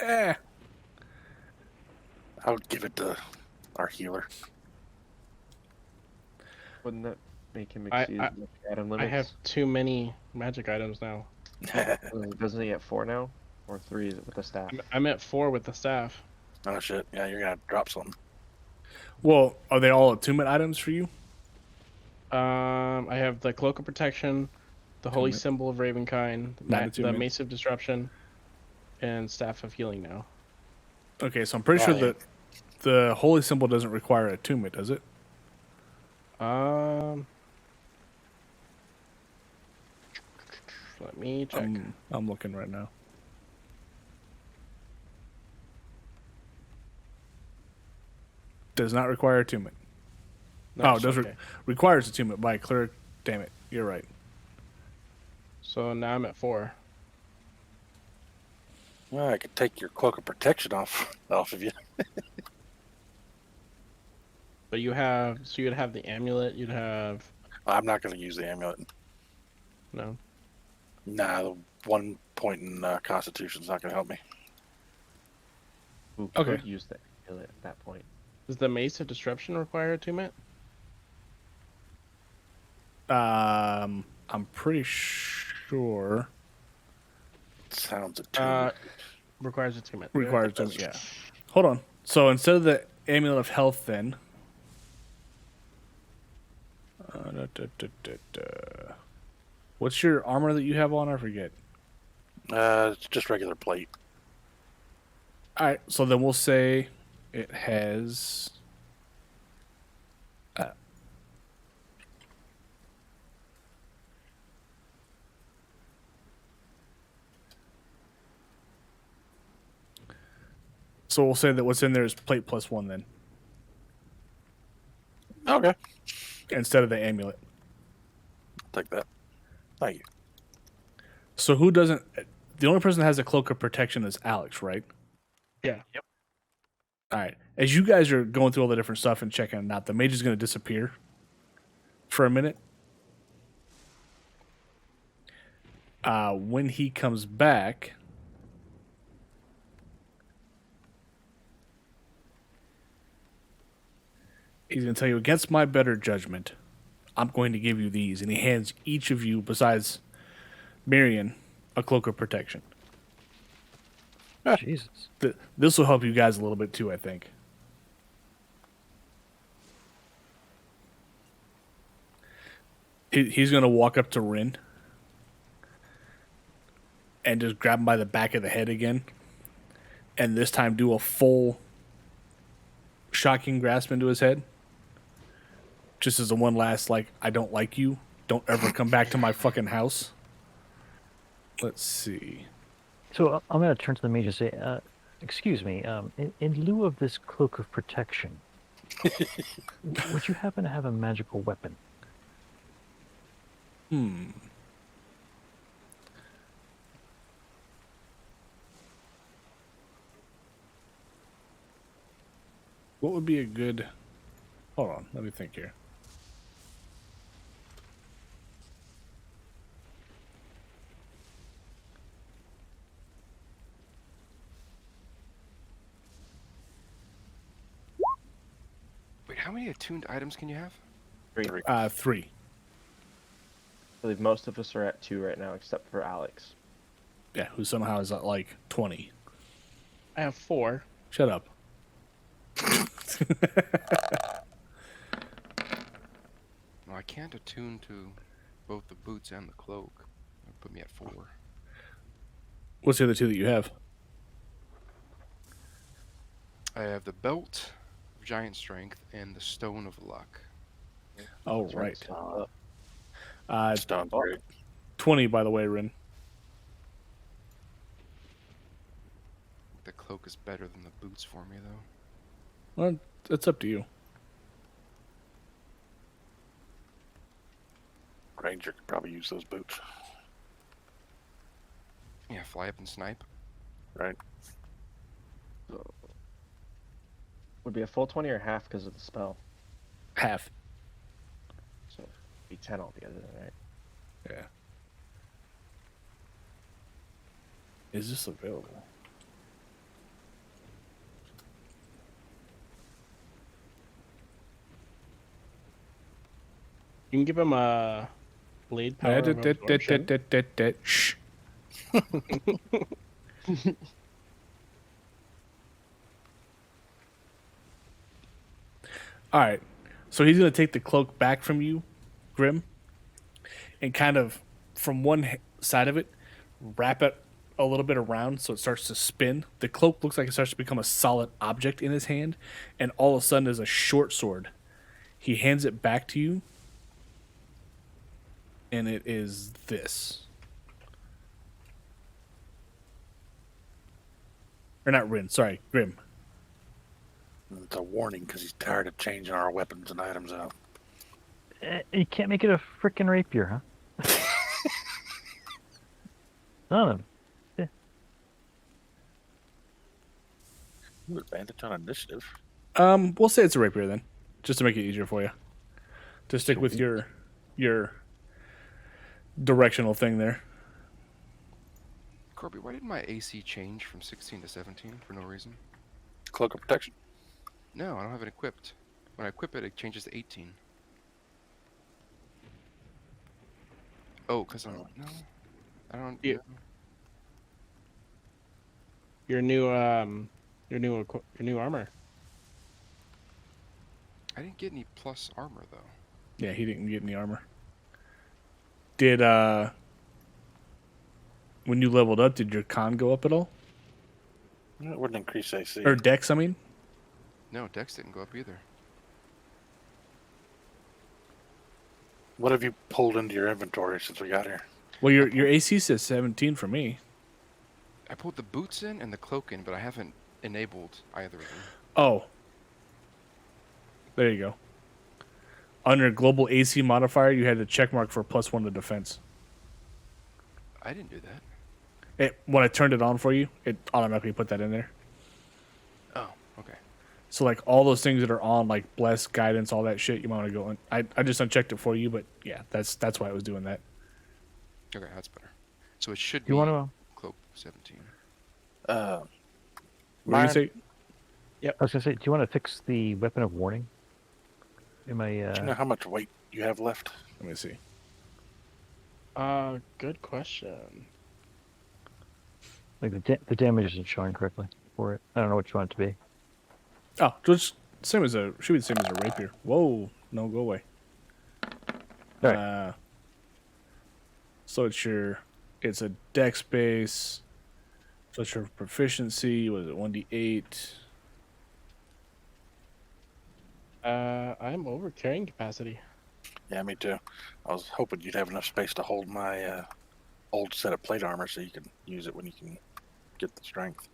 Speaker 2: Eh.
Speaker 3: I'll give it to our healer.
Speaker 4: Wouldn't that make him
Speaker 1: I-
Speaker 4: exceed the item
Speaker 1: I
Speaker 4: limits?
Speaker 1: have too many magic items now.
Speaker 4: Doesn't he get 4 now? Or 3 with the staff?
Speaker 1: I'm at 4 with the staff.
Speaker 3: Oh, shit. Yeah, you're going to drop something.
Speaker 2: Well, are they all attunement items for you?
Speaker 1: I have the Cloak of Protection, the Holy
Speaker 2: Attunement.
Speaker 1: Symbol of Ravenkind,
Speaker 2: Not
Speaker 1: the
Speaker 2: attunement.
Speaker 1: Mace of Disruption, and Staff of Healing now.
Speaker 2: Okay, so I'm pretty sure
Speaker 3: Right.
Speaker 2: that the holy symbol doesn't require attunement, does it?
Speaker 1: Let me check.
Speaker 2: I'm looking right now. Does not require attunement.
Speaker 1: No,
Speaker 2: it does
Speaker 1: okay.
Speaker 2: requires attunement by a cleric. Damn it, you're right.
Speaker 1: So now I'm at 4.
Speaker 3: Well, I could take your Cloak of Protection off of you.
Speaker 1: But you'd have the amulet. You'd have
Speaker 3: I'm not going to use the amulet.
Speaker 1: no.
Speaker 3: Nah, the 1 point in Constitution's not going to help me.
Speaker 4: Who
Speaker 2: Okay.
Speaker 4: could use the amulet at that point?
Speaker 1: Does the Mace of Disruption require attunement?
Speaker 2: I'm pretty sure
Speaker 3: Sounds attuned.
Speaker 1: Requires attunement.
Speaker 2: requires attunement. Yeah. Hold on. So instead of the amulet of health, then. What's your armor that you have on? I forget.
Speaker 3: It's just regular plate.
Speaker 2: All right, so then we'll say it has. So we'll say that what's in there is plate +1 then,
Speaker 3: Okay.
Speaker 2: instead of the amulet.
Speaker 3: Take that. Thank you.
Speaker 2: So who doesn't? The only person that has a cloak of protection is Alex, right?
Speaker 1: Yeah.
Speaker 7: Yep.
Speaker 2: All right. As you guys are going through all the different stuff and checking it out, the mage is going to disappear for a minute. When he comes back, he's going to tell you, against my better judgment, I'm going to give you these. And he hands each of you, besides Marion, a cloak of protection.
Speaker 8: Jesus.
Speaker 2: This will help you guys a little bit too, I think. He's going to walk up to Rune and just grab him by the back of the head again. And this time do a full shocking grasp into his head. Just as a one last, like, I don't like you. Don't ever come back to my fucking house. Let's see.
Speaker 8: So I'm going to turn to the mage and say, excuse me, in lieu of this cloak of protection, would you happen to have a magical weapon?
Speaker 2: What would be a good... Hold on, let me think here.
Speaker 5: Wait, how many attuned items can you have?
Speaker 4: 3.
Speaker 2: 3.
Speaker 4: I believe most of us are at 2 right now, except for Alex.
Speaker 2: Yeah, who somehow is at like 20.
Speaker 1: I have 4.
Speaker 2: Shut up.
Speaker 5: can't attune to both the boots and the cloak. That put me at 4.
Speaker 2: What's the other 2 that you have?
Speaker 5: I have the belt of giant strength and the stone of luck.
Speaker 2: Oh,
Speaker 4: That's
Speaker 2: right.
Speaker 4: Uh,
Speaker 3: Stone's great.
Speaker 2: 20, by the way, Rin.
Speaker 5: The cloak is better than the boots for me, though.
Speaker 2: Well, it's up to you.
Speaker 3: Ranger could probably use those boots.
Speaker 5: Yeah, fly up and snipe.
Speaker 3: Right.
Speaker 4: would be a full 20 or half because of the spell.
Speaker 2: Half.
Speaker 4: So be 10 altogether, then, right?
Speaker 2: Yeah. Is this available?
Speaker 1: You can give him a blade power of absorption.
Speaker 2: Shh. All right. So he's going to take the cloak back from you, Grim, and kind of from one side of it, wrap it a little bit around so it starts to spin. The cloak looks like it starts to become a solid object in his hand, and all of a sudden is a short sword. He hands it back to you, and it is this. Or not Rin, sorry, Grim.
Speaker 3: It's a warning because he's tired of changing our weapons and items out.
Speaker 8: You can't make it a frickin' rapier, huh? None of them.
Speaker 3: Ooh, advantage on initiative.
Speaker 2: We'll say it's a rapier then, just to make it easier for you. To stick with your directional thing there.
Speaker 5: Corby, why did my AC change from 16 to 17 for no reason?
Speaker 3: Cloak of protection.
Speaker 5: No, I don't have it equipped. When I equip it, it changes to 18. Oh, because I'm... No. I don't...
Speaker 1: Yeah. Your new armor.
Speaker 5: I didn't get any plus armor, though.
Speaker 2: Yeah, he didn't get any armor. Did, when you leveled up, did your con go up at all?
Speaker 3: It wouldn't increase AC.
Speaker 2: Or dex, I mean?
Speaker 5: No, Dex didn't go up either.
Speaker 3: What have you pulled into your inventory since we got here?
Speaker 2: Well, your AC says 17 for me.
Speaker 5: I pulled the boots in and the cloak in, but I haven't enabled either of them.
Speaker 2: Oh. There you go. Under global AC modifier, you had a check mark for +1 to defense.
Speaker 5: I didn't do that.
Speaker 2: When I turned it on for you, it automatically put that in there.
Speaker 5: Oh, okay.
Speaker 2: So, like, all those things that are on, like, bless, guidance, all that shit, you might want to go in. I just unchecked it for you, but, yeah, that's why I was doing that.
Speaker 5: Okay, that's better. So it should be
Speaker 8: You want to?
Speaker 5: cloak 17.
Speaker 2: What do you
Speaker 3: Mine-
Speaker 2: say?
Speaker 8: I was gonna say, do you want to fix the weapon of warning? Am I?
Speaker 3: Do you know how much weight you have left?
Speaker 2: Let me see.
Speaker 1: Good question.
Speaker 8: Like the damage isn't showing correctly for it. I don't know what you want it to be.
Speaker 2: Oh, just should be the same as a rapier. Whoa, no, go away.
Speaker 8: All right.
Speaker 2: So it's a dex base. So it's your proficiency. Was it 1d8?
Speaker 1: I'm over carrying capacity.
Speaker 3: Yeah, me too. I was hoping you'd have enough space to hold my old set of plate armor so you can use it when you can get the strength.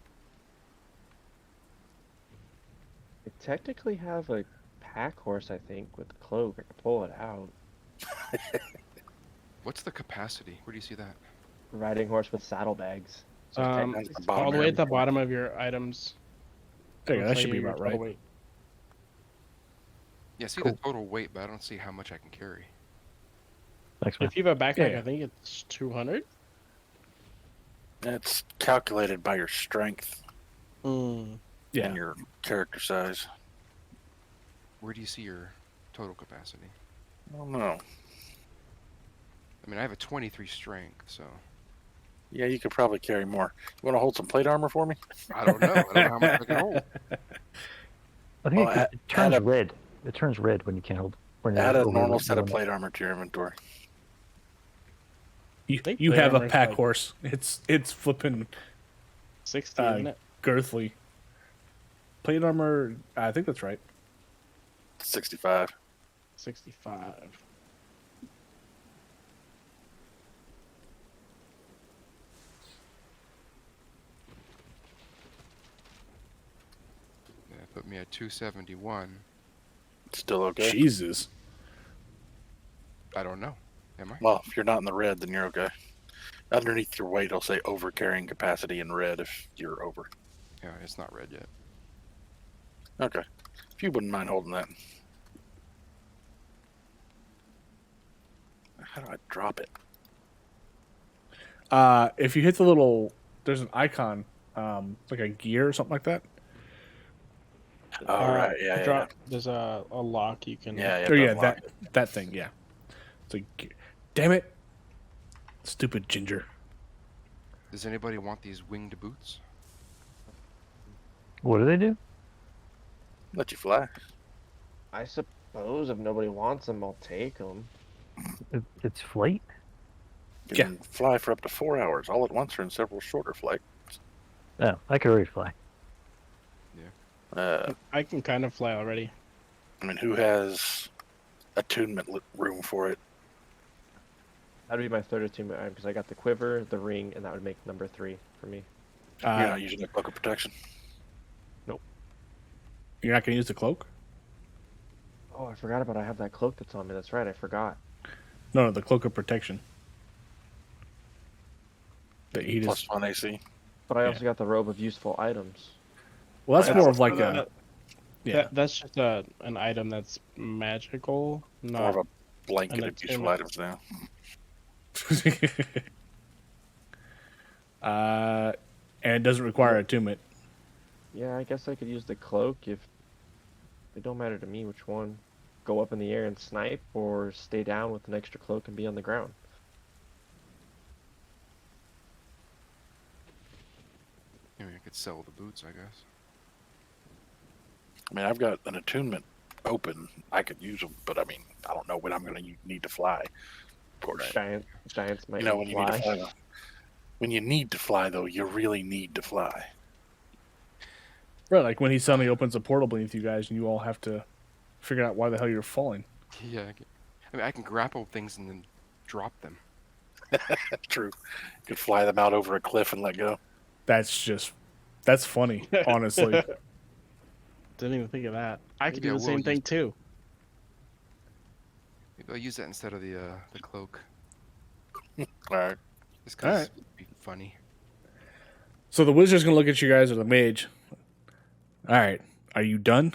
Speaker 4: I technically have a pack horse, I think, with the cloak. I could pull it out.
Speaker 5: What's the capacity? Where do you see that?
Speaker 4: Riding horse with saddlebags. So
Speaker 1: Um,
Speaker 4: technically-
Speaker 3: the bottom
Speaker 1: All the way
Speaker 3: here.
Speaker 1: at the bottom of your items.
Speaker 2: There you go.
Speaker 1: It'll
Speaker 2: That should
Speaker 1: tell
Speaker 2: be
Speaker 1: you your
Speaker 2: about
Speaker 1: total
Speaker 2: right.
Speaker 1: weight.
Speaker 5: Yeah, see
Speaker 8: Cool.
Speaker 5: the total weight, but I don't see how much I can carry.
Speaker 8: Thanks, man.
Speaker 1: If you have a backpack,
Speaker 2: Yeah.
Speaker 1: I think it's 200.
Speaker 3: It's calculated by your strength
Speaker 1: Mm.
Speaker 2: Yeah.
Speaker 3: and your character size.
Speaker 5: Where do you see your total capacity?
Speaker 3: I don't know.
Speaker 5: I mean, I have a 23 strength, so
Speaker 3: Yeah, you could probably carry more. You want to hold some plate armor for me?
Speaker 5: I don't know. I don't know how much I can hold.
Speaker 8: I think
Speaker 3: Well,
Speaker 8: it turns red. It turns red when you can't hold. When you're
Speaker 3: Add a
Speaker 8: over
Speaker 3: normal
Speaker 8: the
Speaker 3: set of
Speaker 8: limit.
Speaker 3: plate armor to your inventory.
Speaker 1: think
Speaker 2: You
Speaker 1: plate
Speaker 2: have a
Speaker 1: armor is
Speaker 2: pack
Speaker 1: like-
Speaker 2: horse. It's flipping
Speaker 1: 60, isn't it?
Speaker 2: girthly. Plate armor, I think that's right.
Speaker 3: 65.
Speaker 1: 65.
Speaker 5: Yeah, put me at 271.
Speaker 3: Still okay?
Speaker 2: Jesus.
Speaker 5: I don't know. Am I?
Speaker 3: Well, if you're not in the red, then you're okay. Underneath your weight, it'll say over carrying capacity in red if you're over.
Speaker 5: Yeah, it's not red yet.
Speaker 3: Okay. If you wouldn't mind holding that. How do I drop it?
Speaker 2: If you hit the little, there's an icon, like a gear or something like that.
Speaker 3: All right. Yeah, yeah.
Speaker 1: Drop. There's a lock you can.
Speaker 3: Yeah, yeah.
Speaker 2: Oh
Speaker 3: it
Speaker 2: yeah,
Speaker 3: does lock.
Speaker 2: that thing. Yeah. It's like, damn it, stupid ginger.
Speaker 5: Does anybody want these winged boots?
Speaker 8: What do they do?
Speaker 3: Let you fly.
Speaker 4: I suppose if nobody wants them, I'll take them.
Speaker 8: It's flight.
Speaker 3: You can fly for up to 4 hours all at once or in several shorter flights.
Speaker 8: Oh, I could already fly.
Speaker 1: I can kind of fly already.
Speaker 3: I mean, who has attunement room for it?
Speaker 4: That'd be my third attunement item because I got the quiver, the ring, and that would make number 3 for me.
Speaker 3: You're not using a cloak of protection.
Speaker 2: You're not gonna use the cloak?
Speaker 4: Oh, I forgot about I have that cloak that's on me. That's right, I forgot.
Speaker 2: No, the cloak of protection. That he
Speaker 3: Plus
Speaker 2: just.
Speaker 3: 1 AC.
Speaker 4: But I
Speaker 2: Yeah.
Speaker 4: also got the robe of useful items.
Speaker 2: Well, that's more of like
Speaker 1: that-
Speaker 2: a. Yeah.
Speaker 1: That's just an item that's magical,
Speaker 3: More of
Speaker 1: not.
Speaker 3: a blanket
Speaker 1: an
Speaker 3: of useful
Speaker 1: attunement.
Speaker 3: items now.
Speaker 2: And it doesn't require attunement.
Speaker 4: Yeah, I guess I could use the cloak if it don't matter to me which one. Go up in the air and snipe, or stay down with an extra cloak and be on the ground.
Speaker 5: I mean, I could sell the boots, I guess.
Speaker 3: I mean, I've got an attunement open. I could use them, but I mean, I don't know when I'm going to need to fly. Of course,
Speaker 4: Giants might
Speaker 3: you know when you need to
Speaker 4: fly.
Speaker 3: fly. When you need to fly, though, you really need to fly.
Speaker 2: Right, like when he suddenly opens a portal beneath you guys and you all have to figure out why the hell you're falling.
Speaker 5: Yeah, I mean, I can grapple things and then drop them.
Speaker 3: True. You could fly them out over a cliff and let go.
Speaker 2: That's funny, honestly.
Speaker 1: Didn't even think of that. I could
Speaker 5: Maybe
Speaker 1: do
Speaker 5: I
Speaker 1: the same
Speaker 5: will
Speaker 1: thing
Speaker 5: use-
Speaker 1: too.
Speaker 5: Maybe I'll use that instead of the cloak.
Speaker 3: All right.
Speaker 5: Just 'cause
Speaker 2: Alright.
Speaker 5: it'd be funny.
Speaker 2: So the wizard's gonna look at you guys, or the mage. All right, are you done?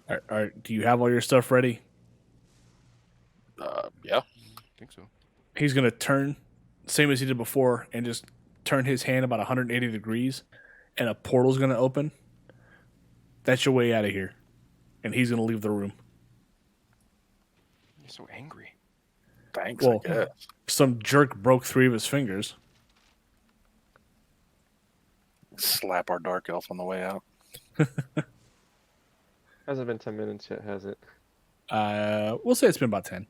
Speaker 2: Do you have all your stuff ready?
Speaker 3: Yeah.
Speaker 5: I think so.
Speaker 2: He's gonna turn, same as he did before, and just turn his hand about 180 degrees, and a portal's gonna open. That's your way out of here, and he's gonna leave the room.
Speaker 5: You're so angry.
Speaker 3: Thanks,
Speaker 2: Well,
Speaker 3: I guess.
Speaker 2: some jerk broke 3 of his fingers.
Speaker 3: Slap our dark elf on the way out.
Speaker 4: Hasn't been 10 minutes yet, has it?
Speaker 2: We'll say it's been about 10.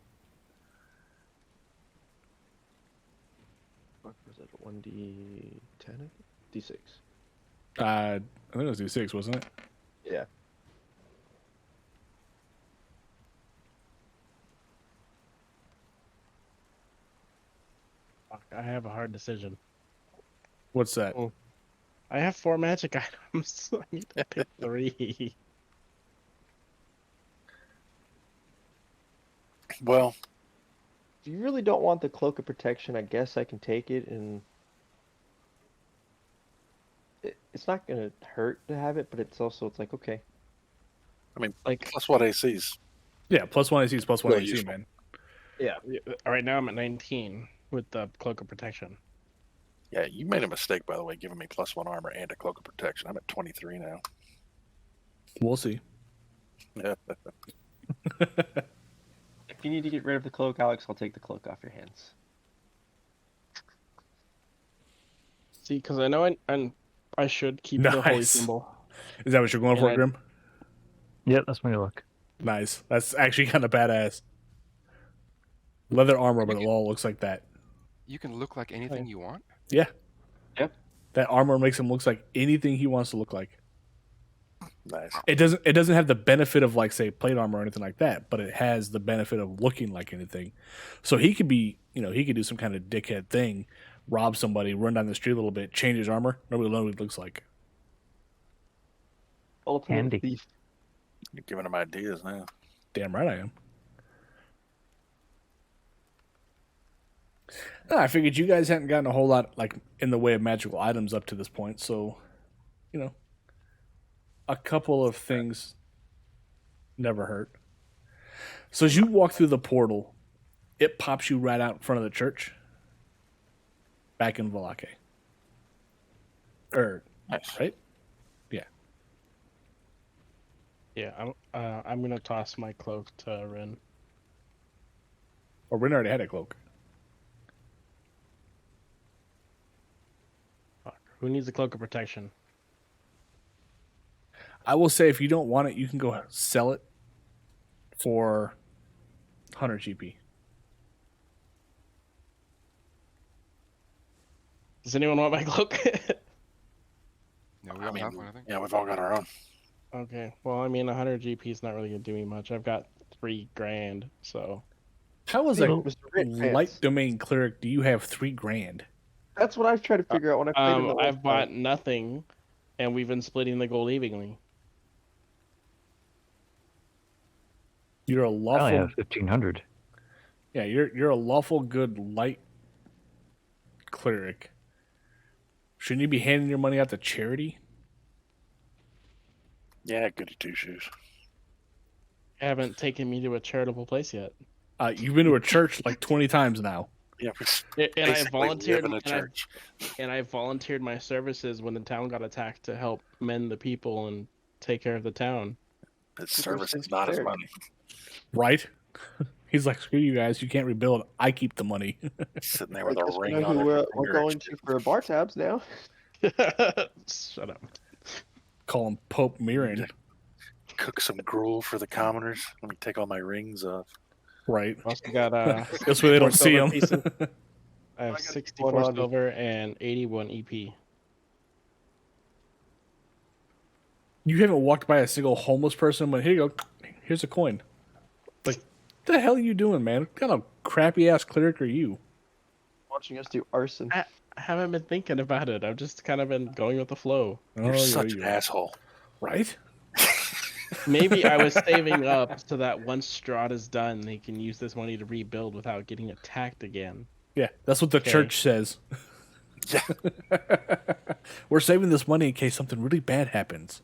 Speaker 4: What was it? 1d10? D6.
Speaker 2: I think it was D6, wasn't it?
Speaker 4: Yeah.
Speaker 1: Fuck, I have a hard decision.
Speaker 2: What's that?
Speaker 1: Oh. I have 4 magic items. So I need to pick 3.
Speaker 3: Well,
Speaker 4: If you really don't want the cloak of protection, I guess I can take it, and it's not gonna hurt to have it, but it's like okay.
Speaker 3: I mean,
Speaker 1: Like
Speaker 3: plus what ACs?
Speaker 2: Yeah, plus 1 AC is plus 1
Speaker 3: Really
Speaker 2: AC,
Speaker 3: useful.
Speaker 2: man.
Speaker 1: right now, I'm at 19 with the cloak of protection.
Speaker 3: Yeah, you made a mistake, by the way, giving me plus 1 armor and a cloak of protection. I'm at 23 now.
Speaker 2: We'll see.
Speaker 4: If you need to get rid of the cloak, Alex, I'll take the cloak off your hands.
Speaker 1: See, because I know I should keep the holy
Speaker 2: Nice.
Speaker 1: symbol.
Speaker 2: Is that what you're going
Speaker 1: And
Speaker 2: for,
Speaker 1: I-
Speaker 2: Grim?
Speaker 8: Yep, that's my look.
Speaker 2: Nice. That's actually kind of badass. Leather armor, but it all looks like that.
Speaker 5: You can look like anything you want.
Speaker 2: Yeah.
Speaker 4: Yep.
Speaker 2: That armor makes him look like anything he wants to look like.
Speaker 3: Nice.
Speaker 2: It doesn't have the benefit of like say plate armor or anything like that, but it has the benefit of looking like anything. So he could be, he could do some kind of dickhead thing, rob somebody, run down the street a little bit, change his armor. Nobody will know what he looks like.
Speaker 4: Ultimate
Speaker 8: Handy.
Speaker 4: thief.
Speaker 3: You're giving him ideas now.
Speaker 2: Damn right I am. No, I figured you guys hadn't gotten a whole lot like in the way of magical items up to this point, so a couple of things never hurt. So as you walk through the portal, it pops you right out in front of the church, back in Valake.
Speaker 3: Nice.
Speaker 2: Right? Yeah.
Speaker 1: Yeah, I'm gonna toss my cloak to Rin.
Speaker 2: Or Rin already had a cloak.
Speaker 1: Fuck. Who needs a cloak of protection?
Speaker 2: I will say if you don't want it, you can go sell it for 100 GP.
Speaker 1: Does anyone want my cloak?
Speaker 5: No, we all have one, I think.
Speaker 3: Yeah, we've all got our own.
Speaker 1: Okay. Well, I mean, 100 GP is not really gonna do me much. I've got $3,000, so.
Speaker 2: How is
Speaker 4: Hey,
Speaker 2: a
Speaker 4: Mr. Rit fans.
Speaker 2: light domain cleric do you have $3,000?
Speaker 4: That's what I've tried to figure out when I played in the
Speaker 1: I've
Speaker 4: last
Speaker 1: bought
Speaker 4: time.
Speaker 1: nothing, and we've been splitting the gold evenly.
Speaker 2: You're a
Speaker 8: I only
Speaker 2: lawful
Speaker 8: have 1,500.
Speaker 2: Yeah, you're a lawful good light cleric. Shouldn't you be handing your money out to charity?
Speaker 3: Yeah, goody two shoes.
Speaker 1: Haven't taken me to a charitable place yet.
Speaker 2: You've been to a church like 20 times now.
Speaker 3: Yeah,
Speaker 1: And I
Speaker 3: basically
Speaker 1: volunteered
Speaker 3: live in a church.
Speaker 1: and I volunteered my services when the town got attacked to help mend the people and take care of the town.
Speaker 3: His service is not his money.
Speaker 2: Right? He's like, screw you guys, you can't rebuild. I keep the money.
Speaker 3: Sitting there
Speaker 4: I
Speaker 3: with a
Speaker 4: guess we
Speaker 3: ring
Speaker 4: know
Speaker 3: on
Speaker 4: who
Speaker 3: every
Speaker 4: we're
Speaker 3: finger.
Speaker 4: going to for bar tabs now.
Speaker 1: Shut up.
Speaker 2: Call him Pope Mirren.
Speaker 3: Cook some gruel for the commoners. Let me take all my rings off.
Speaker 2: Right.
Speaker 1: Also got
Speaker 2: This way they don't see him.
Speaker 1: I have
Speaker 4: I got
Speaker 1: 64
Speaker 4: 100.
Speaker 1: silver and 81 EP.
Speaker 2: You haven't walked by a single homeless person and went, here you go, here's a coin. Like, what the hell are you doing, man? What kind of crappy ass cleric are you?
Speaker 4: Watching us do arson.
Speaker 1: I haven't been thinking about it. I've just kind of been going with the flow.
Speaker 3: You're
Speaker 2: Oh,
Speaker 3: such
Speaker 2: yeah,
Speaker 3: an asshole.
Speaker 2: Right?
Speaker 1: Maybe I was saving up so that once Strahd is done, they can use this money to rebuild without getting attacked again.
Speaker 2: Yeah, that's what the
Speaker 1: Okay.
Speaker 2: church says.
Speaker 3: Yeah.
Speaker 2: We're saving this money in case something really bad happens.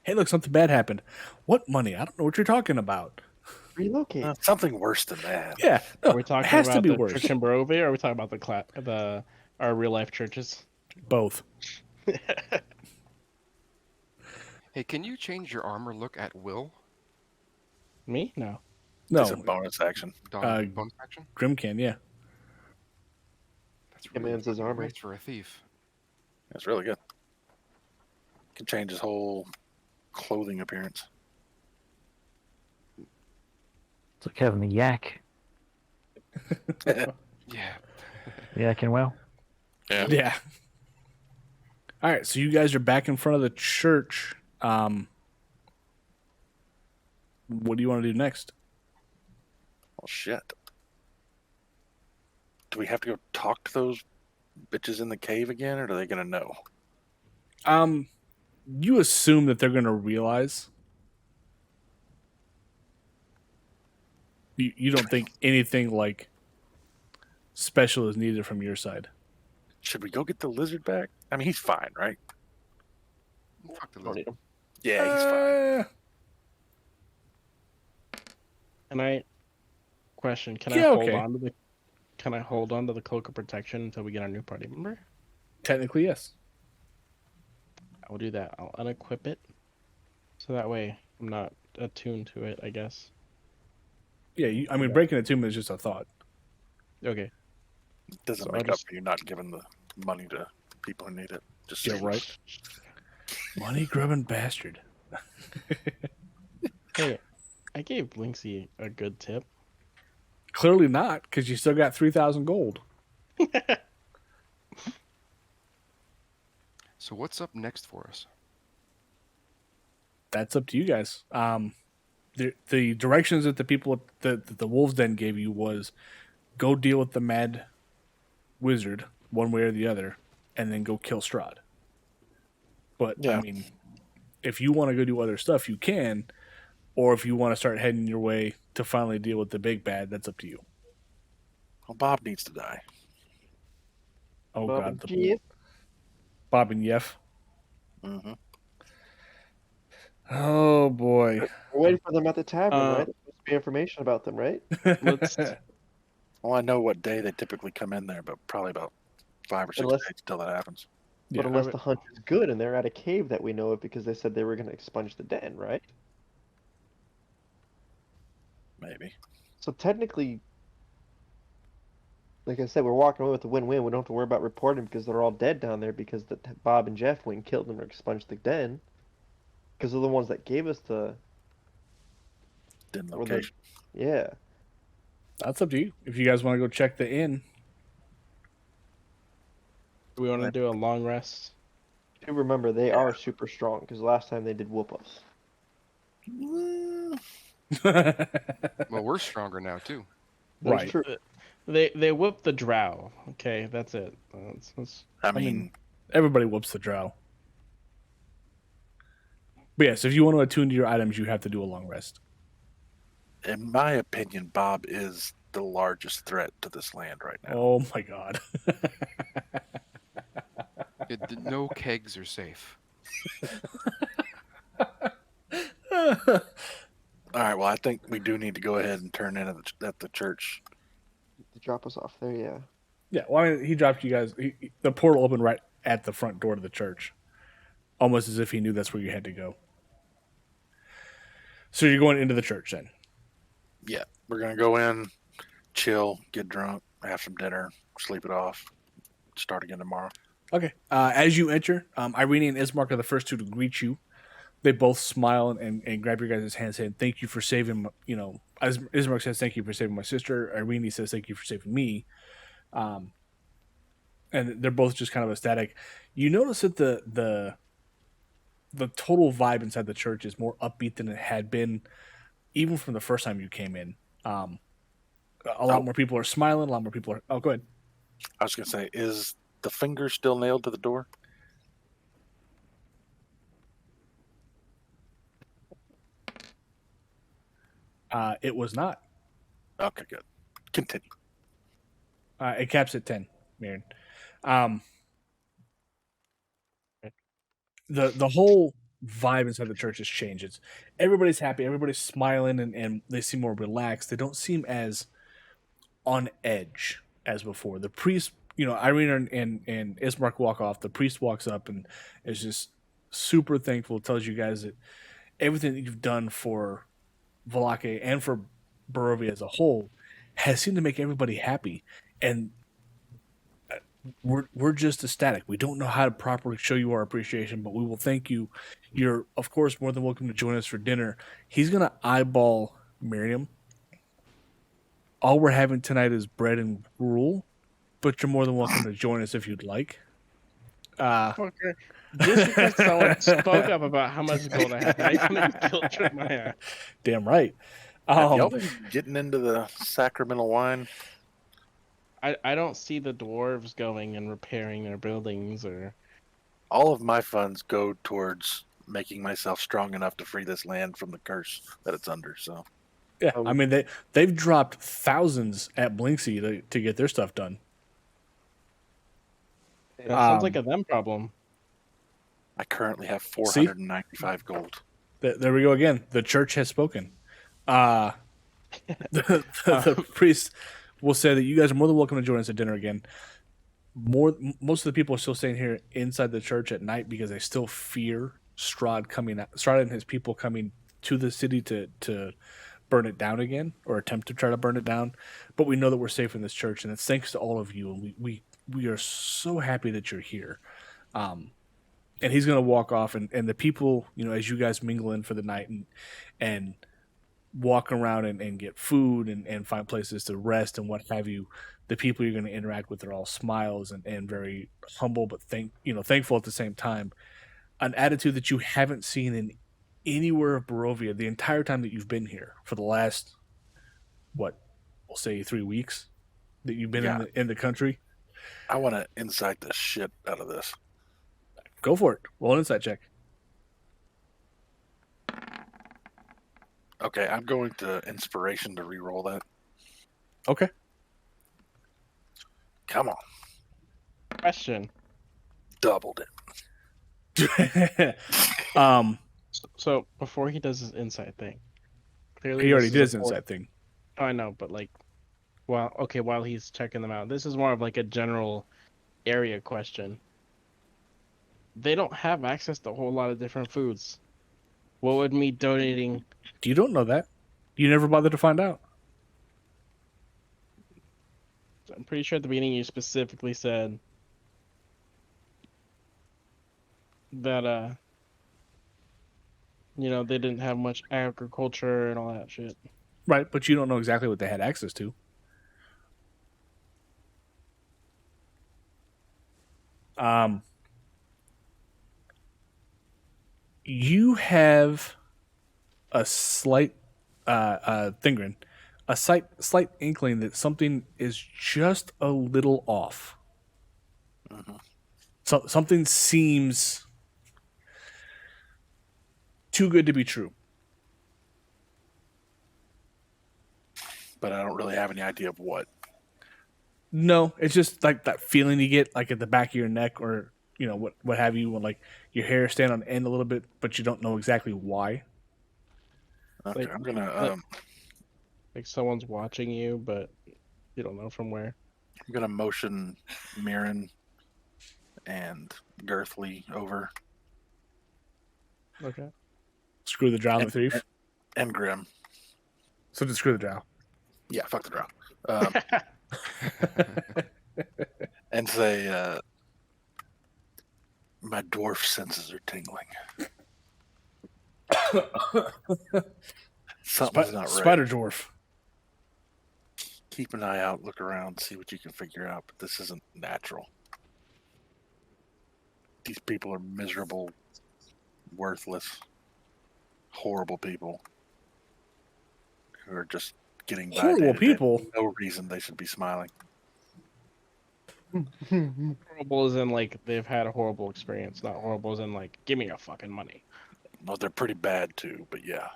Speaker 2: Hey, look, something bad happened. What money? I don't know what you're talking about.
Speaker 4: Relocate.
Speaker 3: Something worse than that.
Speaker 2: Yeah, no,
Speaker 1: Are we talking
Speaker 2: it has
Speaker 1: about
Speaker 2: to be
Speaker 1: the
Speaker 2: worse.
Speaker 1: church in Barovia, or are we talking about our real life churches?
Speaker 2: Both.
Speaker 5: Hey, can you change your armor look at will?
Speaker 1: Me? No.
Speaker 2: No,
Speaker 3: It's a bonus action.
Speaker 5: Bonus action?
Speaker 2: Grim can, yeah.
Speaker 5: That's
Speaker 4: Commands his armor.
Speaker 5: nice for a thief.
Speaker 3: That's really good. Can change his whole clothing appearance.
Speaker 8: It's like having the yak.
Speaker 5: Yeah.
Speaker 8: Yak and well.
Speaker 2: Yeah. All right, so you guys are back in front of the church. What do you want to do next?
Speaker 3: Well, shit. Do we have to go talk to those bitches in the cave again, or are they going to know?
Speaker 2: You assume that they're going to realize. You don't think anything like special is needed from your side.
Speaker 3: Should we go get the lizard back? I mean, he's fine, right?
Speaker 5: Fuck the
Speaker 4: Don't need
Speaker 5: lizard.
Speaker 4: 'em.
Speaker 3: Yeah, he's fine.
Speaker 1: Can I question? Can
Speaker 2: Yeah,
Speaker 1: I hold
Speaker 2: okay.
Speaker 1: on to the? Can I hold on to the cloak of protection until we get our new party member?
Speaker 2: Technically, yes.
Speaker 1: I will do that. I'll unequip it, so that way I'm not attuned to it. I guess.
Speaker 2: Yeah, I mean, breaking attunement is just a thought.
Speaker 1: Okay.
Speaker 3: It doesn't
Speaker 1: So
Speaker 3: make
Speaker 1: I'll
Speaker 3: up
Speaker 1: just-
Speaker 3: for you not giving the money to people who need it. Just
Speaker 2: Yeah,
Speaker 3: saying.
Speaker 2: right. Money grubbing bastard.
Speaker 1: Hey, I gave Blinksy a good tip.
Speaker 2: Clearly not, because you still got 3,000 gold.
Speaker 5: So what's up next for us?
Speaker 2: That's up to you guys. The directions that the people that the Wolves Den gave you was go deal with the mad wizard one way or the other, and then go kill Strahd. But
Speaker 3: Yeah.
Speaker 2: I mean, if you want to go do other stuff, you can, or if you want to start heading your way to finally deal with the big bad, that's up to you.
Speaker 3: Well, Bob needs to die.
Speaker 2: Oh
Speaker 4: Bob
Speaker 2: God,
Speaker 4: and
Speaker 2: the
Speaker 4: Jeff.
Speaker 2: Bob and Yef.
Speaker 3: Mm-hmm.
Speaker 2: Oh boy.
Speaker 4: We're waiting for them at the tavern,
Speaker 1: Uh,
Speaker 4: right? There's supposed to be information about them, right?
Speaker 1: Let's
Speaker 3: Well, I know what day they typically come in there, but probably about 5 or 6
Speaker 4: Unless-
Speaker 3: days until that happens.
Speaker 2: Yeah,
Speaker 4: But unless
Speaker 1: I
Speaker 4: the hunt is good and they're at a cave that we know of because they said they were going to expunge the den, right?
Speaker 3: Maybe.
Speaker 4: So technically, like I said, we're walking away with a win-win. We don't have to worry about reporting because they're all dead down there because Bob and Jeff went and killed them or expunged the den. Because they're the ones that gave us the...
Speaker 3: Didn't
Speaker 4: Or the-
Speaker 3: location.
Speaker 4: Yeah.
Speaker 2: that's up to you. If you guys want to go check the inn,
Speaker 1: do we want to do a long rest?
Speaker 4: Do remember, they are super strong because last time they did whoop us.
Speaker 3: Mm,
Speaker 5: Well, we're stronger now too.
Speaker 4: That's
Speaker 2: right?
Speaker 4: true.
Speaker 1: They whip the drow. Okay, that's it. That's
Speaker 3: I
Speaker 2: mean,
Speaker 3: mean,
Speaker 2: Everybody whoops the drow. But yes, if you want to attune to your items, you have to do a long rest.
Speaker 3: in my opinion, Bob is the largest threat to this land right now.
Speaker 2: Oh my God.
Speaker 5: No kegs are safe.
Speaker 3: All right, well, I think we do need to go ahead and turn in at the church.
Speaker 4: They drop us off there, yeah.
Speaker 2: Yeah, well, I mean, he dropped you guys. The portal opened right at the front door to the church, almost as if he knew that's where you had to go. So you're going into the church then.
Speaker 3: Yeah, we're going to go in, chill, get drunk, have some dinner, sleep it off, start again tomorrow.
Speaker 2: Okay. As you enter, Irene and Ismark are the first two to greet you. They both smile and grab your guys' hands, saying, "Thank you for saving." As Ismark says, "Thank you for saving my sister." Irene says, "Thank you for saving me." And they're both just kind of ecstatic. You notice that the total vibe inside the church is more upbeat than it had been, even from the first time you came in. A lot more people are smiling. A lot more people are. Oh, go ahead.
Speaker 3: I was going to say, is the finger still nailed to the door?
Speaker 2: It was not.
Speaker 3: Okay, good. Continue.
Speaker 2: It caps at 10, Marion. The whole vibe inside the church has changed. Everybody's happy, everybody's smiling, and they seem more relaxed. They don't seem as on edge as before. The priest, Irene and Ismark walk off. The priest walks up and is just super thankful. Tells you guys that everything that you've done for Valake and for Barovia as a whole has seemed to make everybody happy, and we're just ecstatic. We don't know how to properly show you our appreciation, but we will thank you. You're, of course, more than welcome to join us for dinner. He's going to eyeball Miriam. All we're having tonight is bread and gruel, but you're more than welcome to join us if you'd like.
Speaker 1: fucker. Just because someone spoke up about how much gold I have, now you're gonna guilt trip my ass.
Speaker 2: Damn right.
Speaker 3: Have y'all been getting into the sacramental wine?
Speaker 1: I don't see the dwarves going and repairing their buildings or.
Speaker 3: All of my funds go towards making myself strong enough to free this land from the curse that it's under. So,
Speaker 2: Yeah, I mean they've dropped thousands at Blinksy to get their stuff done.
Speaker 1: That sounds like a them problem.
Speaker 3: I currently have 495 gold.
Speaker 2: There we go again. The church has spoken. The priest will say that you guys are more than welcome to join us at dinner again. Most of the people are still staying here inside the church at night because they still fear Strahd and his people coming to the city to burn it down again or attempt to try to burn it down. But we know that we're safe in this church, and it's thanks to all of you. And we are so happy that you're here. And he's going to walk off, and the people, as you guys mingle in for the night and walk around and get food and find places to rest and what have you, the people you're going to interact with are all smiles and very humble, but thankful at the same time. An attitude that you haven't seen in anywhere of Barovia the entire time that you've been here for the last, we'll say 3 weeks that you've been in the country.
Speaker 3: I want to insight the shit out of this.
Speaker 2: Go for it. Roll an insight check.
Speaker 3: Okay, I'm going to inspiration to re-roll that.
Speaker 2: Okay.
Speaker 3: Come on.
Speaker 1: Question.
Speaker 3: Doubled it.
Speaker 1: So before he does his insight thing, clearly
Speaker 2: He already
Speaker 1: this
Speaker 2: did
Speaker 1: is
Speaker 2: his insight thing.
Speaker 1: Oh, I know, but like, while he's checking them out, this is more of like a general area question. They don't have access to a whole lot of different foods. What would me donating?
Speaker 2: You don't know that. You never bothered to find out.
Speaker 1: I'm pretty sure at the beginning you specifically said that they didn't have much agriculture and all that shit.
Speaker 2: Right, but you don't know exactly what they had access to. You have a slight Thingrin, a slight inkling that something is just a little off. So something seems too good to be true.
Speaker 3: But I don't really have any idea of what.
Speaker 2: No, it's just like that feeling you get like at the back of your neck or what have you, when like your hair stand on end a little bit, but you don't know exactly why.
Speaker 3: Okay,
Speaker 1: Like,
Speaker 3: I'm gonna
Speaker 1: like someone's watching you, but you don't know from where.
Speaker 3: I'm gonna motion Mirren and Girthly over.
Speaker 1: Okay.
Speaker 2: Screw the drow and the thief.
Speaker 3: And Grim.
Speaker 2: So just screw the drow.
Speaker 3: Yeah, fuck the drow. And say, my dwarf senses are tingling. Something's not right.
Speaker 2: Spider dwarf.
Speaker 3: Keep an eye out, look around, see what you can figure out, but this isn't natural. These people are miserable, worthless, horrible people who are just getting by.
Speaker 2: Horrible people?
Speaker 3: No reason they should be smiling.
Speaker 1: Horrible as in like they've had a horrible experience, not horrible as in like give me your fucking money.
Speaker 3: Well, they're pretty bad too, but yeah.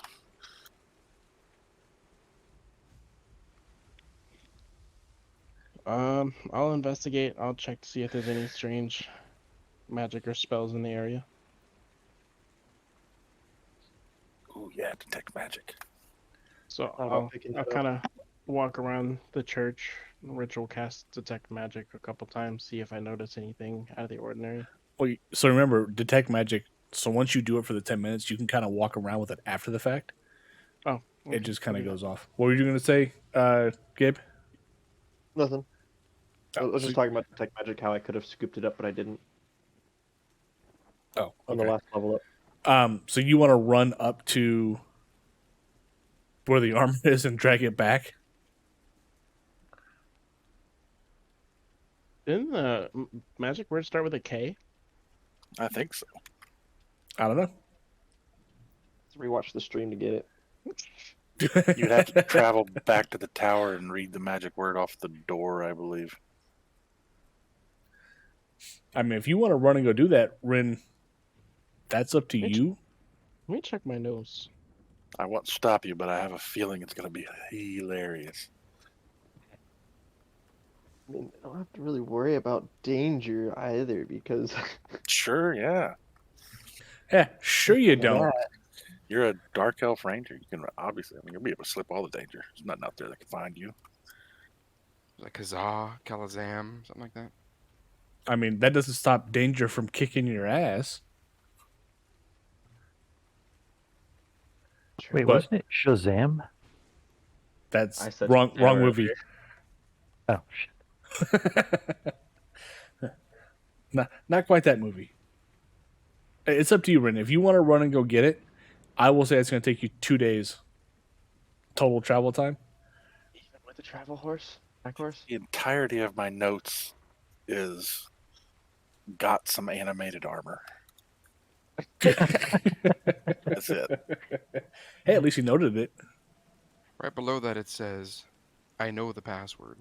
Speaker 1: I'll investigate. I'll check to see if there's any strange magic or spells in the area.
Speaker 3: Oh yeah, detect magic.
Speaker 1: So
Speaker 4: How about
Speaker 1: I'll
Speaker 4: picking it up?
Speaker 1: kind of walk around the church, ritual cast detect magic a couple times, see if I notice anything out of the ordinary.
Speaker 2: Well, so remember, detect magic. So once you do it for the 10 minutes, you can kind of walk around with it after the fact.
Speaker 1: Oh,
Speaker 2: It just kind of goes off. What were you going to say, Gabe?
Speaker 4: Nothing. I
Speaker 2: Oh,
Speaker 4: was
Speaker 2: so-
Speaker 4: just talking about detect magic, how I could have scooped it up, but I didn't
Speaker 2: Oh,
Speaker 4: on the
Speaker 2: okay.
Speaker 4: last level up.
Speaker 2: So you want to run up to where the armor is and drag it back?
Speaker 1: Didn't the magic word start with a K?
Speaker 3: I think so.
Speaker 2: I don't know.
Speaker 4: Let's rewatch the stream to get it.
Speaker 3: You'd have to travel back to the tower and read the magic word off the door, I believe.
Speaker 2: I mean, if you want to run and go do that, Rin, that's up to
Speaker 1: Mitch.
Speaker 2: you.
Speaker 1: Let me check my nose.
Speaker 3: I won't stop you, but I have a feeling it's going to be hilarious.
Speaker 4: I mean, I don't have to really worry about danger either because
Speaker 3: Sure, yeah.
Speaker 2: Yeah, sure you don't.
Speaker 3: You're a dark elf ranger. You can obviously, you'll be able to slip all the danger. There's nothing out there that can find you.
Speaker 5: Like Kazaa, Kalazam, something like that.
Speaker 2: I mean, that doesn't stop danger from kicking your ass.
Speaker 8: Wait,
Speaker 2: But-
Speaker 8: wasn't it Shazam?
Speaker 4: I
Speaker 2: That's
Speaker 4: said
Speaker 2: wrong
Speaker 4: Shazam
Speaker 2: movie.
Speaker 8: Oh shit.
Speaker 2: Not quite that movie. It's up to you, Rin. If you want to run and go get it, I will say it's going to take you 2 days total travel time?
Speaker 4: Even with the travel horse, back horse.
Speaker 3: The entirety of my notes is got some animated armor. That's it.
Speaker 2: Hey, at least you noted it.
Speaker 5: Right below that it says, I know the password.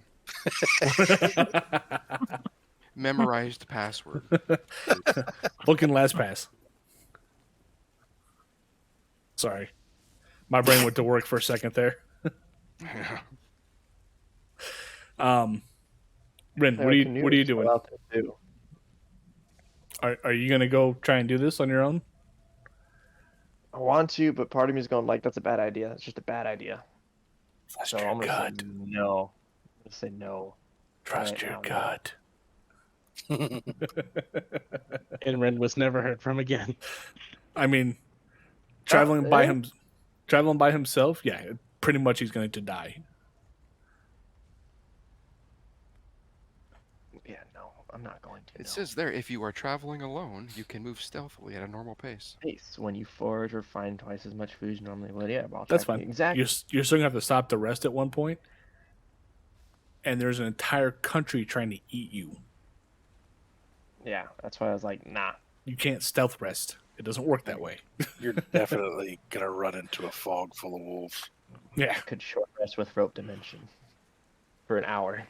Speaker 5: Memorized password.
Speaker 2: Booking LastPass. Sorry. My brain went to work for a second there. Rin, what are you doing? Are you gonna go try and do this on your own?
Speaker 4: I want to, but part of me is going like, that's a bad idea. It's just a bad idea.
Speaker 2: Trust
Speaker 4: So
Speaker 2: your
Speaker 4: I'm gonna
Speaker 2: gut.
Speaker 4: say no. I'm gonna say no.
Speaker 2: Trust
Speaker 4: right
Speaker 2: your
Speaker 4: now.
Speaker 2: gut.
Speaker 1: And Ren was never heard from again.
Speaker 2: I mean, traveling by himself, yeah, pretty much he's going to die.
Speaker 4: Yeah, no, I'm not going to.
Speaker 5: It says there, if you are traveling alone, you can move stealthily at a normal pace.
Speaker 4: Pace when you forage or find twice as much food as you normally would. Yeah, while
Speaker 2: That's
Speaker 4: tracking.
Speaker 2: fine.
Speaker 4: Exactly.
Speaker 2: You're still going to have to stop to rest at one point, and there's an entire country trying to eat you.
Speaker 4: Yeah, that's why I was like, nah.
Speaker 2: You can't stealth rest. It doesn't work that way.
Speaker 3: You're definitely gonna run into a fog full of wolves.
Speaker 2: Yeah.
Speaker 4: I could short rest with rope dimension for an hour.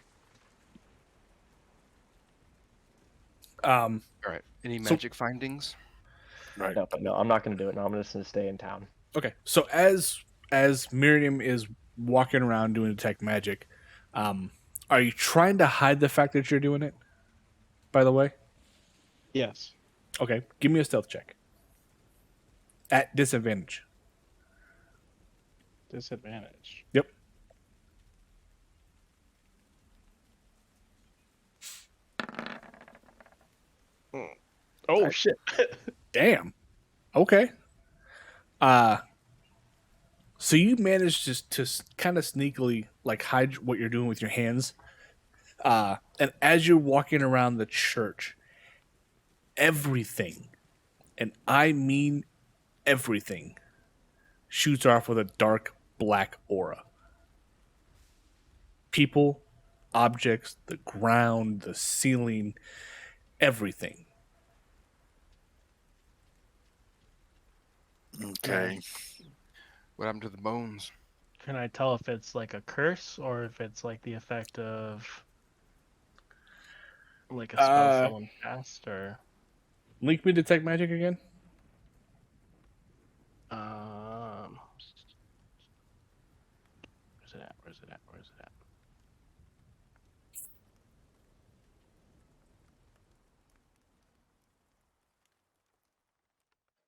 Speaker 5: All right. Any magic findings?
Speaker 3: Right.
Speaker 4: No, but no, I'm not gonna do it. No, I'm just gonna stay in town.
Speaker 2: Okay. So as Miriam is walking around doing detect magic, are you trying to hide the fact that you're doing it? By the way.
Speaker 1: Yes.
Speaker 2: Okay. Give me a stealth check. At disadvantage.
Speaker 1: Disadvantage.
Speaker 2: Yep.
Speaker 1: Oh shit.
Speaker 2: Damn. Okay. So you managed to kind of sneakily like hide what you're doing with your hands. And as you're walking around the church, everything, and I mean everything, shoots off with a dark black aura. People, objects, the ground, the ceiling, everything.
Speaker 3: Okay.
Speaker 5: What happened to the bones?
Speaker 1: Can I tell if it's like a curse or if it's like the effect of like a spell someone cast or
Speaker 2: Link me detect magic again?
Speaker 1: where's it at? Where's it at? Where's it at?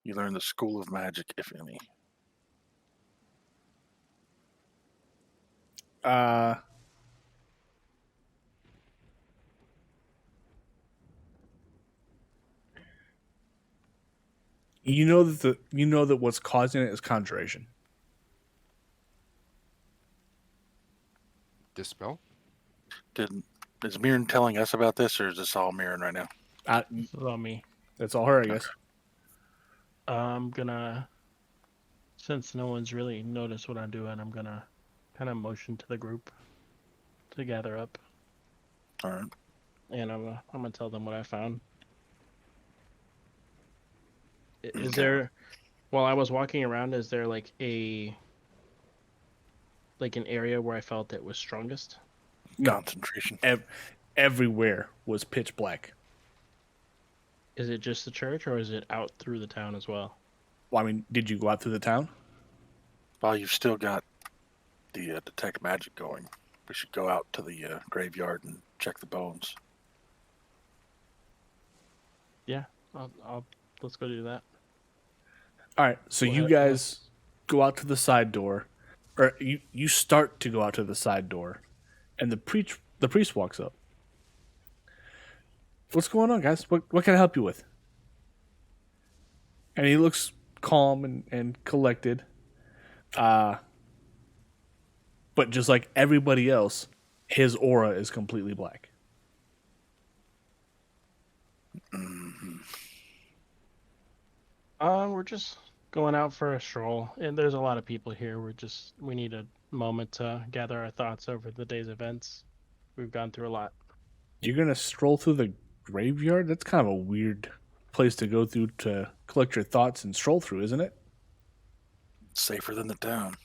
Speaker 3: You learn the school of magic, if any.
Speaker 2: You know that what's causing it is conjuration.
Speaker 5: Dispel?
Speaker 3: Is Mirren telling us about this, or is this all Mirren right now?
Speaker 1: This is on me.
Speaker 2: That's all her, I guess.
Speaker 1: I'm gonna, since no one's really noticed what I'm doing, I'm gonna kind of motion to the group to gather up,
Speaker 3: All right.
Speaker 1: and I'm gonna tell them what I found. Is
Speaker 3: Okay.
Speaker 1: there, while I was walking around, is there like an area where I felt it was strongest?
Speaker 3: Concentration.
Speaker 2: Everywhere was pitch black.
Speaker 1: Is it just the church, or is it out through the town as well?
Speaker 2: Well, I mean, did you go out through the town?
Speaker 3: Well, you've still got the detect magic going. We should go out to the graveyard and check the bones.
Speaker 1: Yeah, let's go do that.
Speaker 2: All right, so you guys go out to the side door, or you start to go out to the side door, and the priest walks up. What's going on, guys? What can I help you with? And he looks calm and collected. But just like everybody else, his aura is completely black.
Speaker 3: Mm-hmm.
Speaker 1: We're just going out for a stroll, and there's a lot of people here. We need to moment to gather our thoughts over the day's events. We've gone through a lot.
Speaker 2: You're gonna stroll through the graveyard? That's kind of a weird place to go through to collect your thoughts and stroll through, isn't it?
Speaker 3: Safer than the town.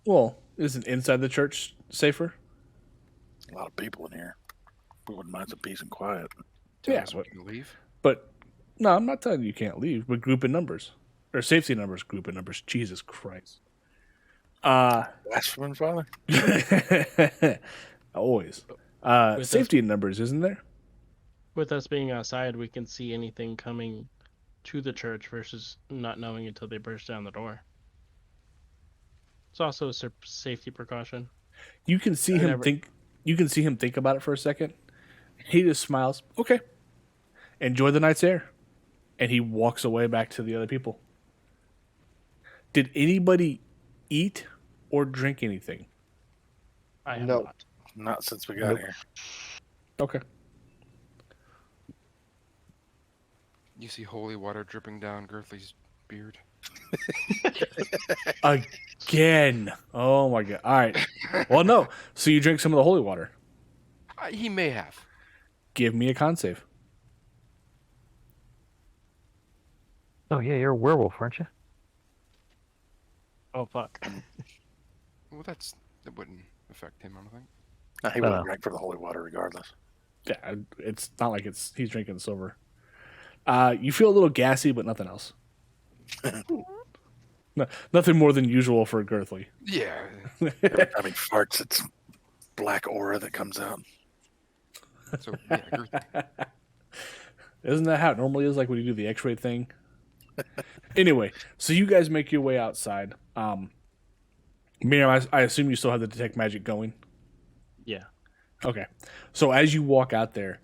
Speaker 2: Well, isn't inside the church safer?
Speaker 3: A lot of people in here. We wouldn't mind some peace and quiet.
Speaker 5: Tell
Speaker 2: Yeah,
Speaker 5: us we can leave.
Speaker 2: But no, I'm not telling you can't leave. But group in numbers. Or safety numbers, group in numbers. Jesus Christ.
Speaker 3: Blasphemous, Father?
Speaker 2: Always.
Speaker 1: With
Speaker 2: Safety in numbers, isn't there?
Speaker 1: With us being outside, we can see anything coming to the church versus not knowing until they burst down the door. It's also a safety precaution.
Speaker 2: You can see him think. You can see him think about it for a second. He just smiles. Okay. Enjoy the night's air, and he walks away back to the other people. Did anybody eat or drink anything?
Speaker 1: I have
Speaker 4: Nope.
Speaker 1: not.
Speaker 3: Not since we got
Speaker 4: Nope.
Speaker 3: here.
Speaker 2: Okay.
Speaker 5: You see holy water dripping down Girthley's beard.
Speaker 2: Again. Oh my god. All right. Well, no. So you drink some of the holy water.
Speaker 5: He may have.
Speaker 2: Give me a con save.
Speaker 8: Oh yeah, you're a werewolf, aren't you?
Speaker 1: Oh fuck.
Speaker 5: Well, that wouldn't affect him, I don't think.
Speaker 3: No, he would have
Speaker 8: No.
Speaker 3: drank from the holy water regardless.
Speaker 2: Yeah, it's not like he's drinking silver. You feel a little gassy, but nothing else. No, nothing more than usual for Girthley.
Speaker 5: Yeah.
Speaker 3: Every time he farts, it's black aura that comes out.
Speaker 5: So, yeah, Girthley.
Speaker 2: Isn't that how it normally is? Like when you do the X-ray thing. Anyway, so you guys make your way outside. Miriam, I assume you still have the detect magic going.
Speaker 1: Yeah.
Speaker 2: Okay, so as you walk out there,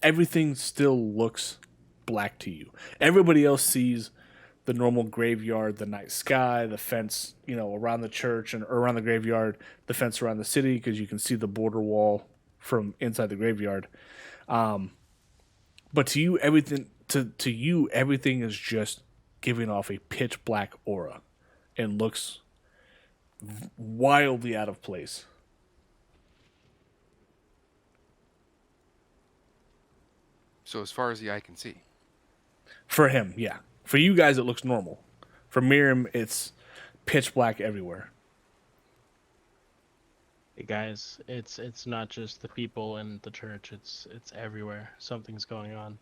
Speaker 2: everything still looks black to you. Everybody else sees the normal graveyard, the night sky, the fence, around the church and around the graveyard, the fence around the city because you can see the border wall from inside the graveyard. But to you, everything is just giving off a pitch black aura and looks wildly out of place.
Speaker 5: So as far as the eye can see.
Speaker 2: For him, yeah. For you guys, it looks normal. For Miriam, it's pitch black everywhere.
Speaker 1: Hey guys, it's not just the people in the church. It's everywhere. Something's going on.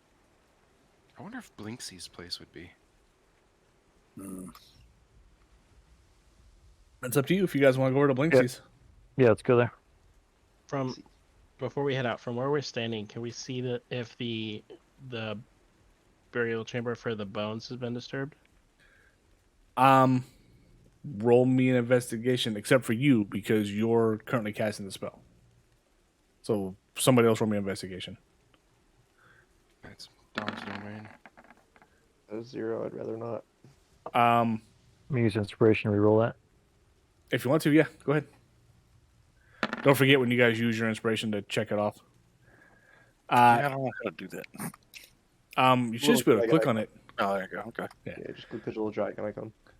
Speaker 5: I wonder if Blinksy's place would be.
Speaker 2: It's up to you if you guys want to go over to Blinksy's.
Speaker 8: Yeah, let's go there.
Speaker 1: Before we head out, from where we're standing, can we see if the burial chamber for the bones has been disturbed?
Speaker 2: Roll me an investigation, except for you because you're currently casting the spell. So somebody else roll me an investigation.
Speaker 5: That's Dom's domain.
Speaker 4: A 0, I'd rather not.
Speaker 2: Um,
Speaker 8: Let me use inspiration to reroll that.
Speaker 2: If you want to, yeah, go ahead. Don't forget when you guys use your inspiration to check it off.
Speaker 3: I don't know how to do that.
Speaker 2: You should just be able to click on it.
Speaker 3: Oh, there you go. Okay.
Speaker 4: Yeah, just click the little dragon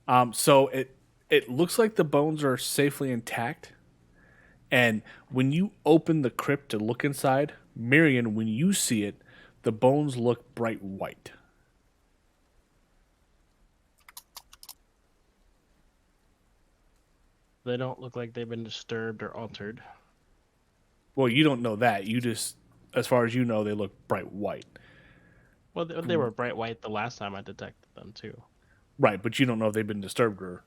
Speaker 4: icon.
Speaker 2: So it looks like the bones are safely intact. And when you open the crypt to look inside, Miriam, when you see it, the bones look bright white.
Speaker 1: They don't look like they've been disturbed or altered.
Speaker 2: Well, you don't know that. You just, as far as you know, they look bright white.
Speaker 1: Well, they were bright white the last time I detected them too.
Speaker 2: Right, but you don't know if they've been disturbed or...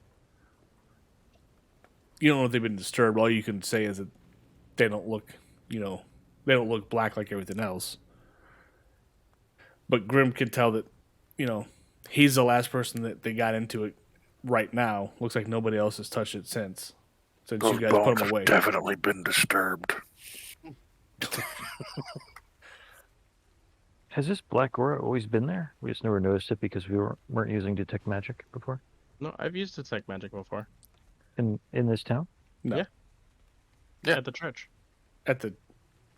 Speaker 2: You don't know if they've been disturbed. All you can say is that they don't look, they don't look black like everything else. But Grim can tell that, he's the last person that they got into it right now. Looks like nobody else has touched it since
Speaker 3: Those
Speaker 2: you guys
Speaker 3: bones
Speaker 2: put them
Speaker 3: have
Speaker 2: away.
Speaker 3: definitely been disturbed.
Speaker 8: Has this black aura always been there? We just never noticed it because we weren't using detect magic before
Speaker 1: No, I've used detect magic before.
Speaker 8: in this town.
Speaker 2: No.
Speaker 1: Yeah.
Speaker 3: Yeah.
Speaker 1: At the church.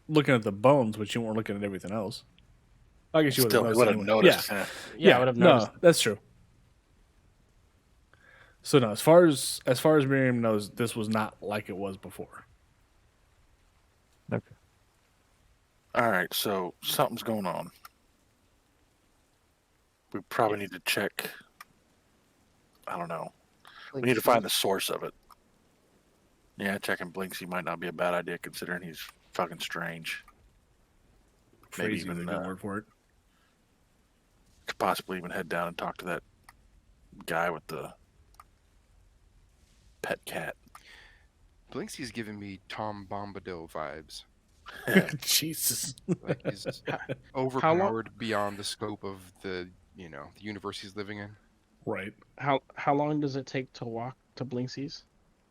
Speaker 2: Looking at the bones, but you weren't looking at everything else. I guess you would
Speaker 3: Still,
Speaker 2: have
Speaker 3: would have
Speaker 2: noticed.
Speaker 3: noticed.
Speaker 2: Yeah,
Speaker 1: Yeah, I would have noticed.
Speaker 2: No, that's true. So no, as far as Miriam knows, this was not like it was before.
Speaker 8: Okay.
Speaker 3: All right, so something's going on. We probably need to check. I don't know. We need to find the source of it. Yeah, checking Blinksy might not be a bad idea considering he's fucking strange. Maybe
Speaker 2: Crazy is
Speaker 3: even
Speaker 2: a good word for it.
Speaker 3: could possibly even head down and talk to that guy with the pet cat.
Speaker 5: Blinksy's giving me Tom Bombadil vibes.
Speaker 2: Jesus.
Speaker 5: Like he's overpowered beyond the scope of the the universe he's living in.
Speaker 2: Right.
Speaker 1: How long does it take to walk to Blinksy's?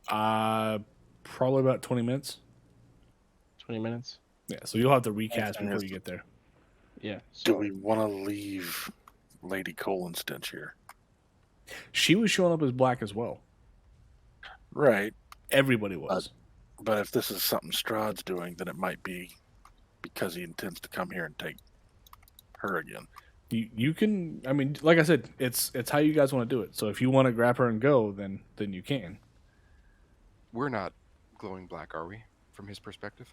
Speaker 2: Probably about 20 minutes.
Speaker 1: 20 minutes.
Speaker 2: Yeah, so you'll have to recast before you get there.
Speaker 1: Yeah.
Speaker 3: Do
Speaker 1: So
Speaker 3: we want to leave Lady Colin Stench here?
Speaker 2: She was showing up as black as well.
Speaker 3: Right.
Speaker 2: Everybody was.
Speaker 3: But if this is something Strahd's doing, then it might be because he intends to come here and take her again.
Speaker 2: You can, I mean, like I said, it's how you guys want to do it. So if you want to grab her and go, then you can.
Speaker 5: We're not glowing black, are we? From his perspective.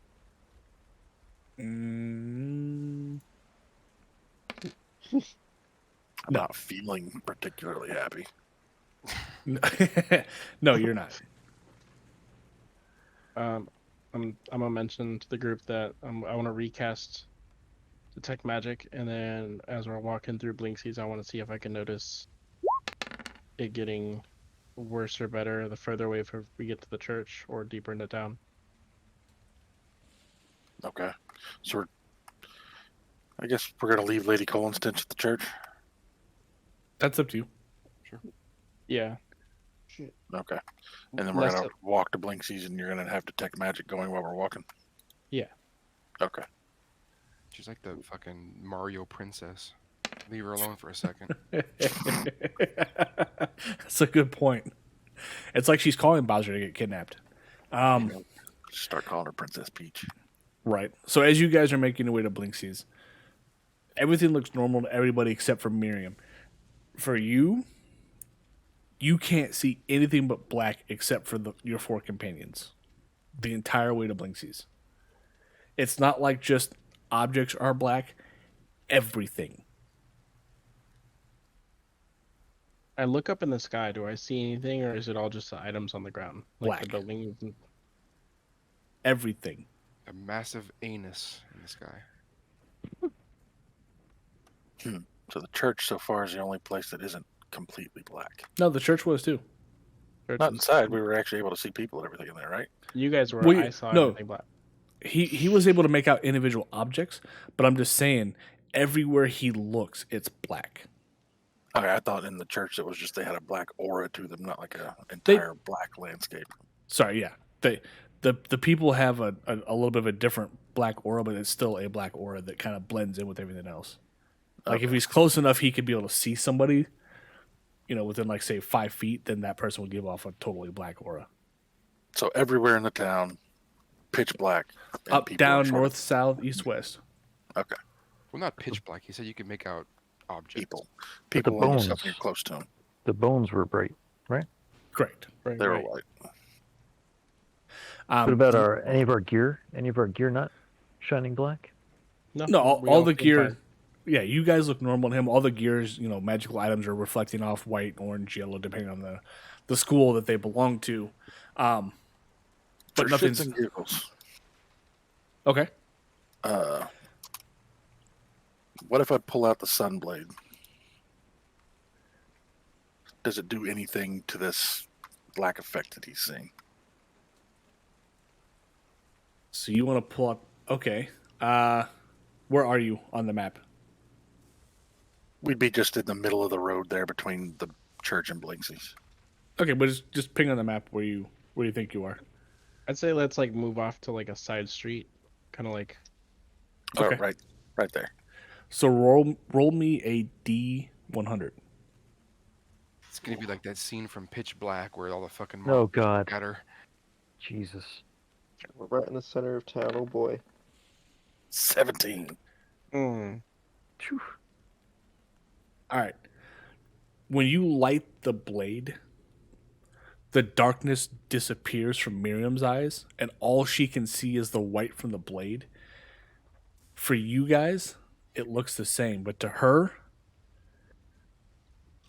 Speaker 3: I'm not feeling particularly happy.
Speaker 2: No, you're not.
Speaker 1: I'm gonna mention to the group that I want to recast detect magic, and then as we're walking through Blinksy's, I want to see if I can notice it getting worse or better the further away we get to the church or deeper into town.
Speaker 3: Okay. So I guess we're going to leave Lady Colin Stench at the church?
Speaker 2: That's up to you.
Speaker 1: Yeah.
Speaker 3: Okay. And then we're
Speaker 1: Less
Speaker 3: going to walk to Blinksy's and you're going to have detect magic going while we're walking?
Speaker 1: Yeah.
Speaker 3: Okay.
Speaker 5: She's like the fucking Mario princess. Leave her alone for a second.
Speaker 2: That's a good point. It's like she's calling Bowser to get kidnapped.
Speaker 3: Start calling her Princess Peach.
Speaker 2: Right. So as you guys are making your way to Blinksy's, everything looks normal to everybody except for Miriam. For you, you can't see anything but black except for your four companions. The entire way to Blinksy's. It's not like just objects are black. Everything.
Speaker 1: I look up in the sky. Do I see anything, or is it all just the items on the ground, like the
Speaker 2: Black.
Speaker 1: buildings?
Speaker 2: Everything.
Speaker 5: A massive anus in the sky.
Speaker 3: So the church so far is the only place that isn't completely black.
Speaker 2: No, the church was too.
Speaker 3: Not inside. We were actually able to see people and everything in there, right?
Speaker 1: You guys were.
Speaker 2: Well,
Speaker 1: I saw
Speaker 2: no.
Speaker 1: everything black.
Speaker 2: He was able to make out individual objects, but I'm just saying, everywhere he looks, it's black.
Speaker 3: Okay, I thought in the church it was just they had a black aura to them, not like a entire black landscape.
Speaker 2: Sorry, yeah. The people have a little bit of a different black aura, but it's still a black aura that kind of blends in with everything else. Like if he's close enough, he could be able to see somebody, within like say 5 feet, then that person would give off a totally black aura.
Speaker 3: So everywhere in the town, pitch black.
Speaker 2: Up, down, north, south, east, west.
Speaker 3: Okay.
Speaker 5: Well, not pitch black. He said you could make out objects.
Speaker 3: People
Speaker 8: the
Speaker 3: when
Speaker 8: bones.
Speaker 3: you're close to them.
Speaker 8: The bones were bright, right?
Speaker 2: Correct.
Speaker 1: Right,
Speaker 3: They were
Speaker 1: right.
Speaker 3: white.
Speaker 8: What about any of our gear? Any of our gear not shining black?
Speaker 2: No,
Speaker 1: we
Speaker 2: all the
Speaker 1: came
Speaker 2: gear.
Speaker 1: fine.
Speaker 2: Yeah, you guys look normal to him. All the gears, magical items are reflecting off white, orange, yellow, depending on the school that they belong to. But
Speaker 3: For
Speaker 2: nothing's
Speaker 3: shits and giggles,
Speaker 2: okay.
Speaker 3: what if I pull out the Sunblade? Does it do anything to this black effect that he's seeing?
Speaker 2: So you want to pull up? Okay. Where are you on the map?
Speaker 3: We'd be just in the middle of the road there between the church and Blinksy's.
Speaker 2: Okay, but just ping on the map where you think you are.
Speaker 1: I'd say let's move off to a side street, kind of like.
Speaker 2: Okay.
Speaker 3: Oh, right there.
Speaker 2: So roll me a D100.
Speaker 5: It's gonna be like that scene from Pitch Black where all the fucking
Speaker 8: Oh God,
Speaker 5: got her.
Speaker 8: Jesus!
Speaker 4: We're right in the center of town. Oh boy.
Speaker 3: 17.
Speaker 1: Mm.
Speaker 8: Phew.
Speaker 2: All right. When you light the blade, the darkness disappears from Miriam's eyes, and all she can see is the white from the blade. For you guys, it looks the same, but to her,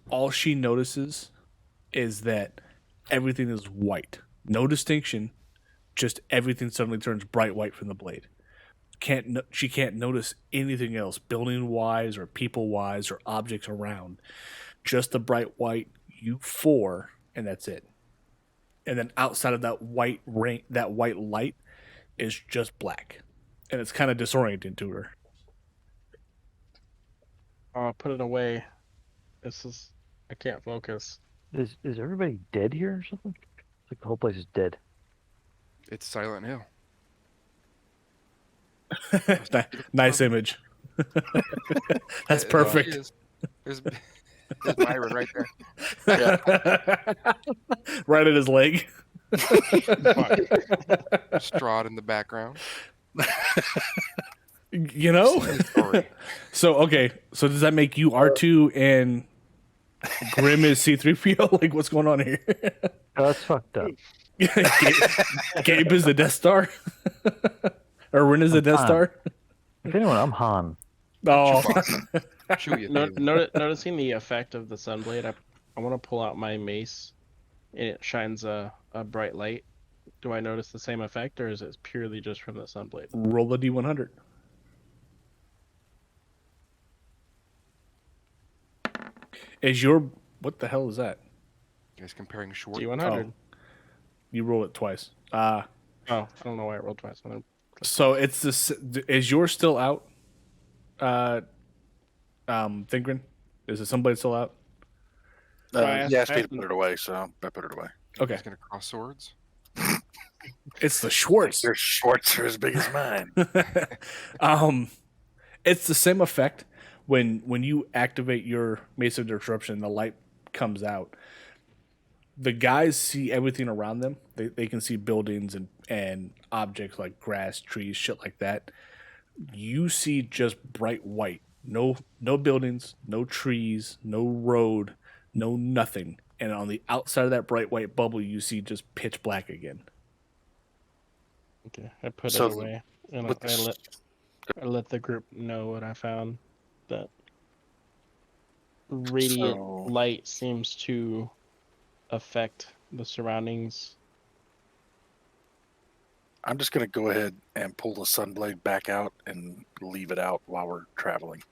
Speaker 2: all she notices is that everything is white. No distinction, just everything suddenly turns bright white from the blade. She can't notice anything else, building-wise or people-wise or objects around. Just the bright white, you four, and that's it. And then outside of that white light is just black. And it's kind of disorienting to her.
Speaker 1: I'll put it away. I can't focus.
Speaker 8: Is everybody dead here or something? It's like the whole place is dead.
Speaker 5: It's Silent Hill.
Speaker 2: Nice image. That's perfect.
Speaker 5: There's Byron right there.
Speaker 2: Right at his leg.
Speaker 5: Strahd in the background.
Speaker 2: You know? So does that make you R2 and Grim is C-3PO? Like, what's going on here?
Speaker 8: Oh, that's fucked up.
Speaker 2: Gabe is the Death Star? Or Rune is the Death Star?
Speaker 8: If anyone, I'm Han.
Speaker 2: Oh.
Speaker 5: Shoot you.
Speaker 1: Noticing the effect of the sunblade, I want to pull out my mace, and it shines a bright light. Do I notice the same effect, or is it purely just from the sunblade?
Speaker 2: Roll a D100. What the hell is that?
Speaker 5: You guys comparing short?
Speaker 1: D100.
Speaker 2: Oh. You roll it twice.
Speaker 1: I don't know why I rolled twice.
Speaker 2: So it's this. Is yours still out? Thingren? Is it somebody still out?
Speaker 3: He asked me to put it away, so I put it away.
Speaker 2: Okay.
Speaker 5: He's gonna cross swords.
Speaker 2: It's the Schwartz.
Speaker 3: Your Schwartz are as big as mine.
Speaker 2: It's the same effect when you activate your Mace of Disruption. The light comes out. The guys see everything around them. They can see buildings and objects like grass, trees, shit like that. You see just bright white. No buildings, no trees, no road, no nothing. And on the outside of that bright white bubble, you see just pitch black again.
Speaker 1: Okay, I put it away, and I let the group know what I found. That radiant light seems to affect the surroundings.
Speaker 3: I'm just going to go ahead and pull the sunblade back out and leave it out while we're traveling.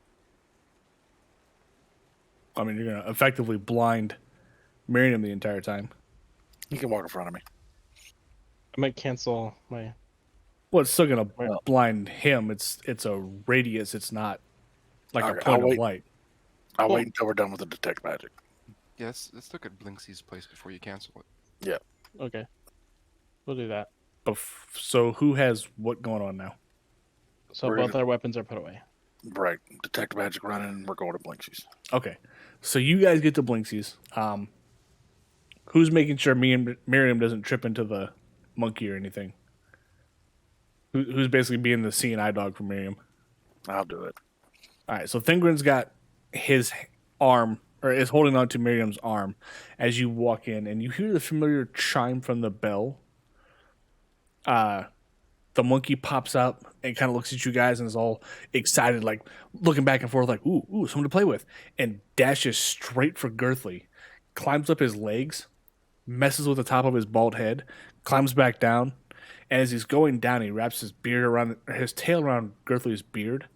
Speaker 2: I mean, you're going to effectively blind Miriam the entire time.
Speaker 3: He can walk in front of me.
Speaker 1: I might cancel my...
Speaker 2: Well, it's still going to blind him. It's a radius. It's not like a point of light.
Speaker 3: I'll wait until we're done with the detect magic.
Speaker 5: Yeah, let's look at Blinksy's place before you cancel it.
Speaker 3: Yeah.
Speaker 1: Okay. We'll do that.
Speaker 2: So who has what going on now?
Speaker 1: So both our weapons are put away.
Speaker 3: Right. Detect magic running, and we're going to Blinksy's.
Speaker 2: Okay. So you guys get to Blinksy's. Who's making sure Miriam doesn't trip into the monkey or anything? Who's basically being the seeing eye dog for Miriam?
Speaker 3: I'll do it.
Speaker 2: All right. So Thingren's got his arm, or is holding on to Miriam's arm as you walk in, and you hear the familiar chime from the bell. The monkey pops up and kind of looks at you guys and is all excited, like looking back and forth, like, ooh, someone to play with, and dashes straight for Girthly, climbs up his legs, messes with the top of his bald head, climbs back down, and as he's going down, he wraps his tail around Girthly's beard,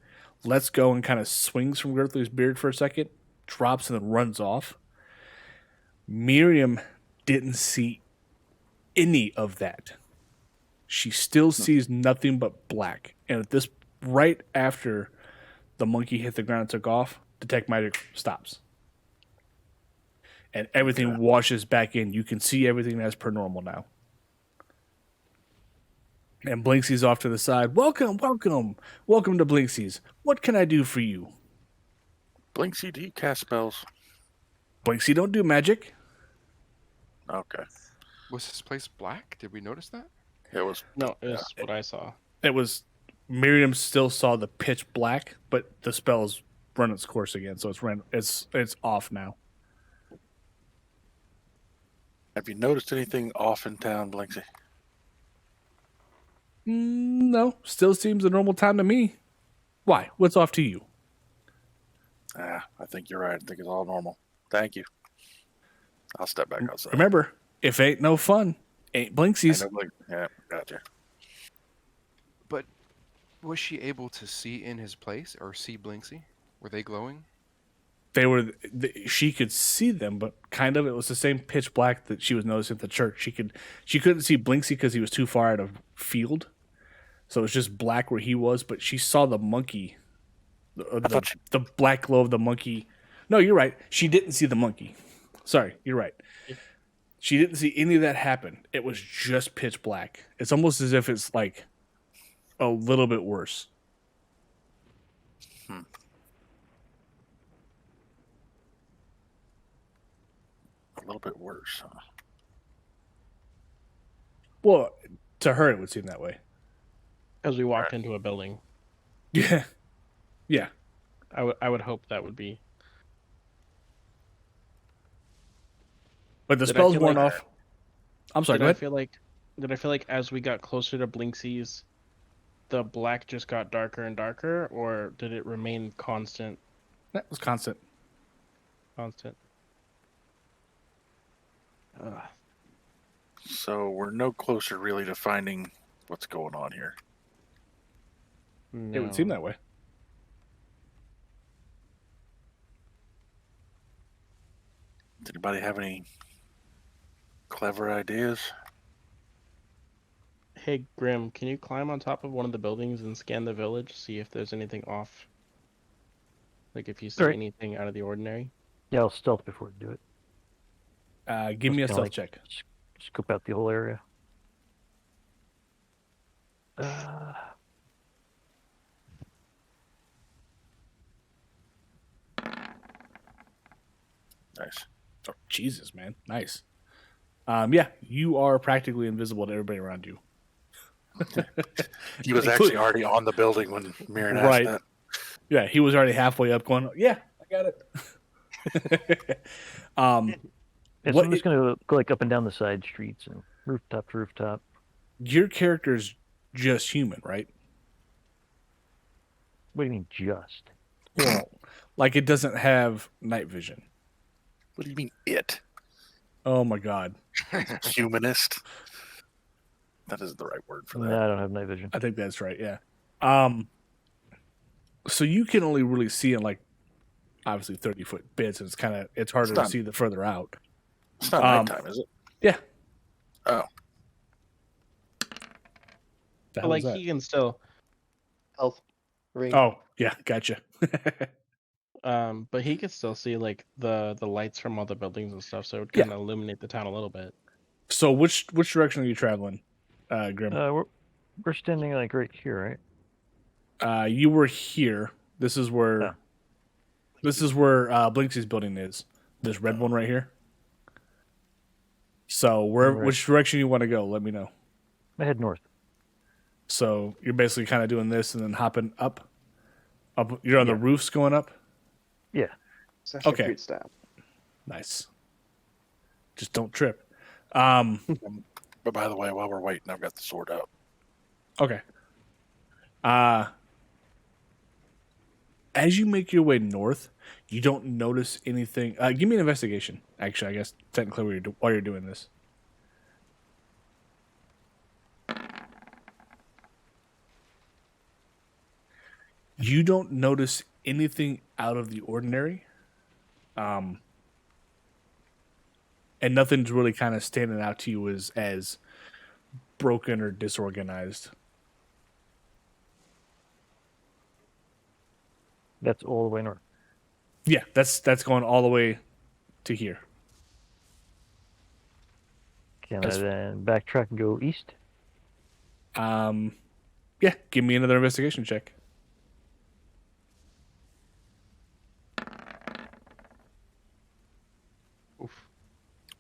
Speaker 2: lets go and kind of swings from Girthly's beard for a second, drops and then runs off. Miriam didn't see any of that. She still sees nothing but black. And at this, right after the monkey hit the ground and took off, detect magic stops. And everything washes back in. You can see everything as per normal now. And Blinksy's off to the side. Welcome to Blinksy's. What can I do for you?
Speaker 3: Blinksy, do you cast spells?
Speaker 2: Blinksy don't do magic.
Speaker 3: Okay.
Speaker 5: Was this place black? Did we notice that?
Speaker 3: It was.
Speaker 1: No, it was what I saw.
Speaker 2: It was. Miriam still saw the pitch black, but the spell's run its course again, so it's off now.
Speaker 3: Have you noticed anything off in town, Blinksy?
Speaker 2: No, still seems a normal time to me. Why? What's off to you?
Speaker 3: I think you're right. I think it's all normal. Thank you. I'll step back outside.
Speaker 2: Remember, if ain't no fun, ain't Blinksy's.
Speaker 3: Yeah, gotcha.
Speaker 5: But was she able to see in his place or see Blinksy? Were they glowing?
Speaker 2: They were. She could see them, but kind of. It was the same pitch black that she was noticing at the church. She couldn't see Blinksy because he was too far out of field, so it was just black where he was. But she saw the monkey, the black glow of the monkey. No, you're right. She didn't see the monkey. Sorry, you're right. She didn't see any of that happen. It was just pitch black. It's almost as if it's like a little bit worse.
Speaker 3: A little bit worse, huh?
Speaker 2: Well, to her, it would seem that way.
Speaker 1: As we walked into a building.
Speaker 2: Yeah. Yeah.
Speaker 1: I would hope that would be.
Speaker 2: But the
Speaker 1: Did I
Speaker 2: spells
Speaker 1: feel
Speaker 2: weren't
Speaker 1: like-
Speaker 2: off. I'm sorry,
Speaker 1: Did
Speaker 2: go
Speaker 1: I
Speaker 2: ahead.
Speaker 1: feel like as we got closer to Blinksy's, the black just got darker and darker, or did it remain constant?
Speaker 2: That was constant.
Speaker 1: Constant.
Speaker 3: So we're no closer really to finding what's going on here.
Speaker 2: It would seem that way.
Speaker 3: Does anybody have any clever ideas?
Speaker 1: Hey, Grim, can you climb on top of one of the buildings and scan the village, see if there's anything off? Like if you see
Speaker 8: Alright.
Speaker 1: anything out of the ordinary?
Speaker 8: Yeah, I'll stealth before I do it.
Speaker 2: Give me a
Speaker 8: Just
Speaker 2: stealth
Speaker 8: kinda
Speaker 2: check.
Speaker 8: Scoop out the whole area.
Speaker 3: Nice.
Speaker 2: Oh, Jesus, man. Nice. Yeah, you are practically invisible to everybody around you.
Speaker 3: He was actually already on the building when Mirren asked
Speaker 2: Right.
Speaker 3: that.
Speaker 2: Yeah, he was already halfway up going, yeah, I got it.
Speaker 8: Yeah, so
Speaker 2: What
Speaker 8: I'm just gonna go like up and down the side streets and rooftop to rooftop.
Speaker 2: Your character's just human, right?
Speaker 8: What do you mean just?
Speaker 2: Well, like it doesn't have night vision.
Speaker 3: What do you mean, it?
Speaker 2: Oh my god.
Speaker 3: Humanist? That isn't the right word for that.
Speaker 8: No, I don't have night vision.
Speaker 2: I think that's right, yeah. So you can only really see in like obviously 30-foot bits, and it's harder to
Speaker 3: not-
Speaker 2: see the further out.
Speaker 3: It's not nighttime, is it?
Speaker 2: Yeah.
Speaker 3: Oh.
Speaker 2: The hell is
Speaker 1: Like
Speaker 2: that?
Speaker 1: he can still,
Speaker 4: Health ring.
Speaker 2: Oh, yeah, gotcha.
Speaker 1: but he can still see like the lights from all the buildings and stuff, so it would
Speaker 2: Yeah.
Speaker 1: kind of illuminate the town a little bit.
Speaker 2: So which direction are you traveling, Grim?
Speaker 8: We're standing like right here, right?
Speaker 2: You were here. This is where
Speaker 8: Oh.
Speaker 2: Blinksy's building is. This red one right here. So
Speaker 8: Right.
Speaker 2: which direction you want to go? Let me know.
Speaker 8: I head north.
Speaker 2: So you're basically kind of doing this and then hopping up. You're on the roofs going up.
Speaker 8: Yeah.
Speaker 4: Session
Speaker 2: okay.
Speaker 4: Fruit staff.
Speaker 2: Nice. Just don't trip.
Speaker 3: But by the way, while we're waiting, I've got the sword out.
Speaker 2: Okay. As you make your way north, you don't notice anything. Give me an investigation. Actually, I guess technically while you're doing this. You don't notice anything out of the ordinary. And nothing's really kind of standing out to you as broken or disorganized.
Speaker 8: That's all the way north.
Speaker 2: Yeah, that's going all the way to here.
Speaker 8: Can
Speaker 2: That's-
Speaker 8: I then backtrack and go east?
Speaker 2: Yeah, give me another investigation check.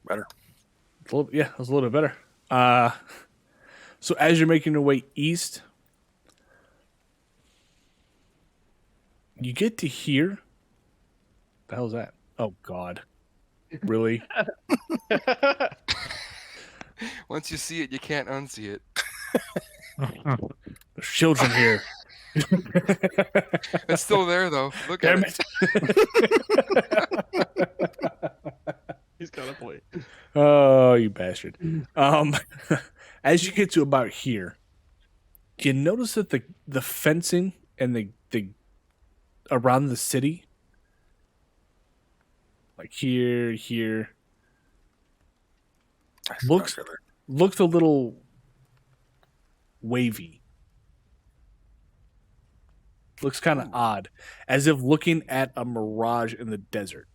Speaker 3: Better.
Speaker 2: Yeah, it was a little bit better. So as you're making your way east, you get to here. The hell's that? Oh God, really?
Speaker 5: Once you see it, you can't unsee it.
Speaker 2: There's children here.
Speaker 5: It's still there though. Look
Speaker 2: Damn
Speaker 5: at it.
Speaker 1: He's got a point.
Speaker 2: Oh, you bastard. As you get to about here, you notice that the fencing and the around the city, like here, looks a little wavy. Looks kind of odd, as if looking at a mirage in the desert.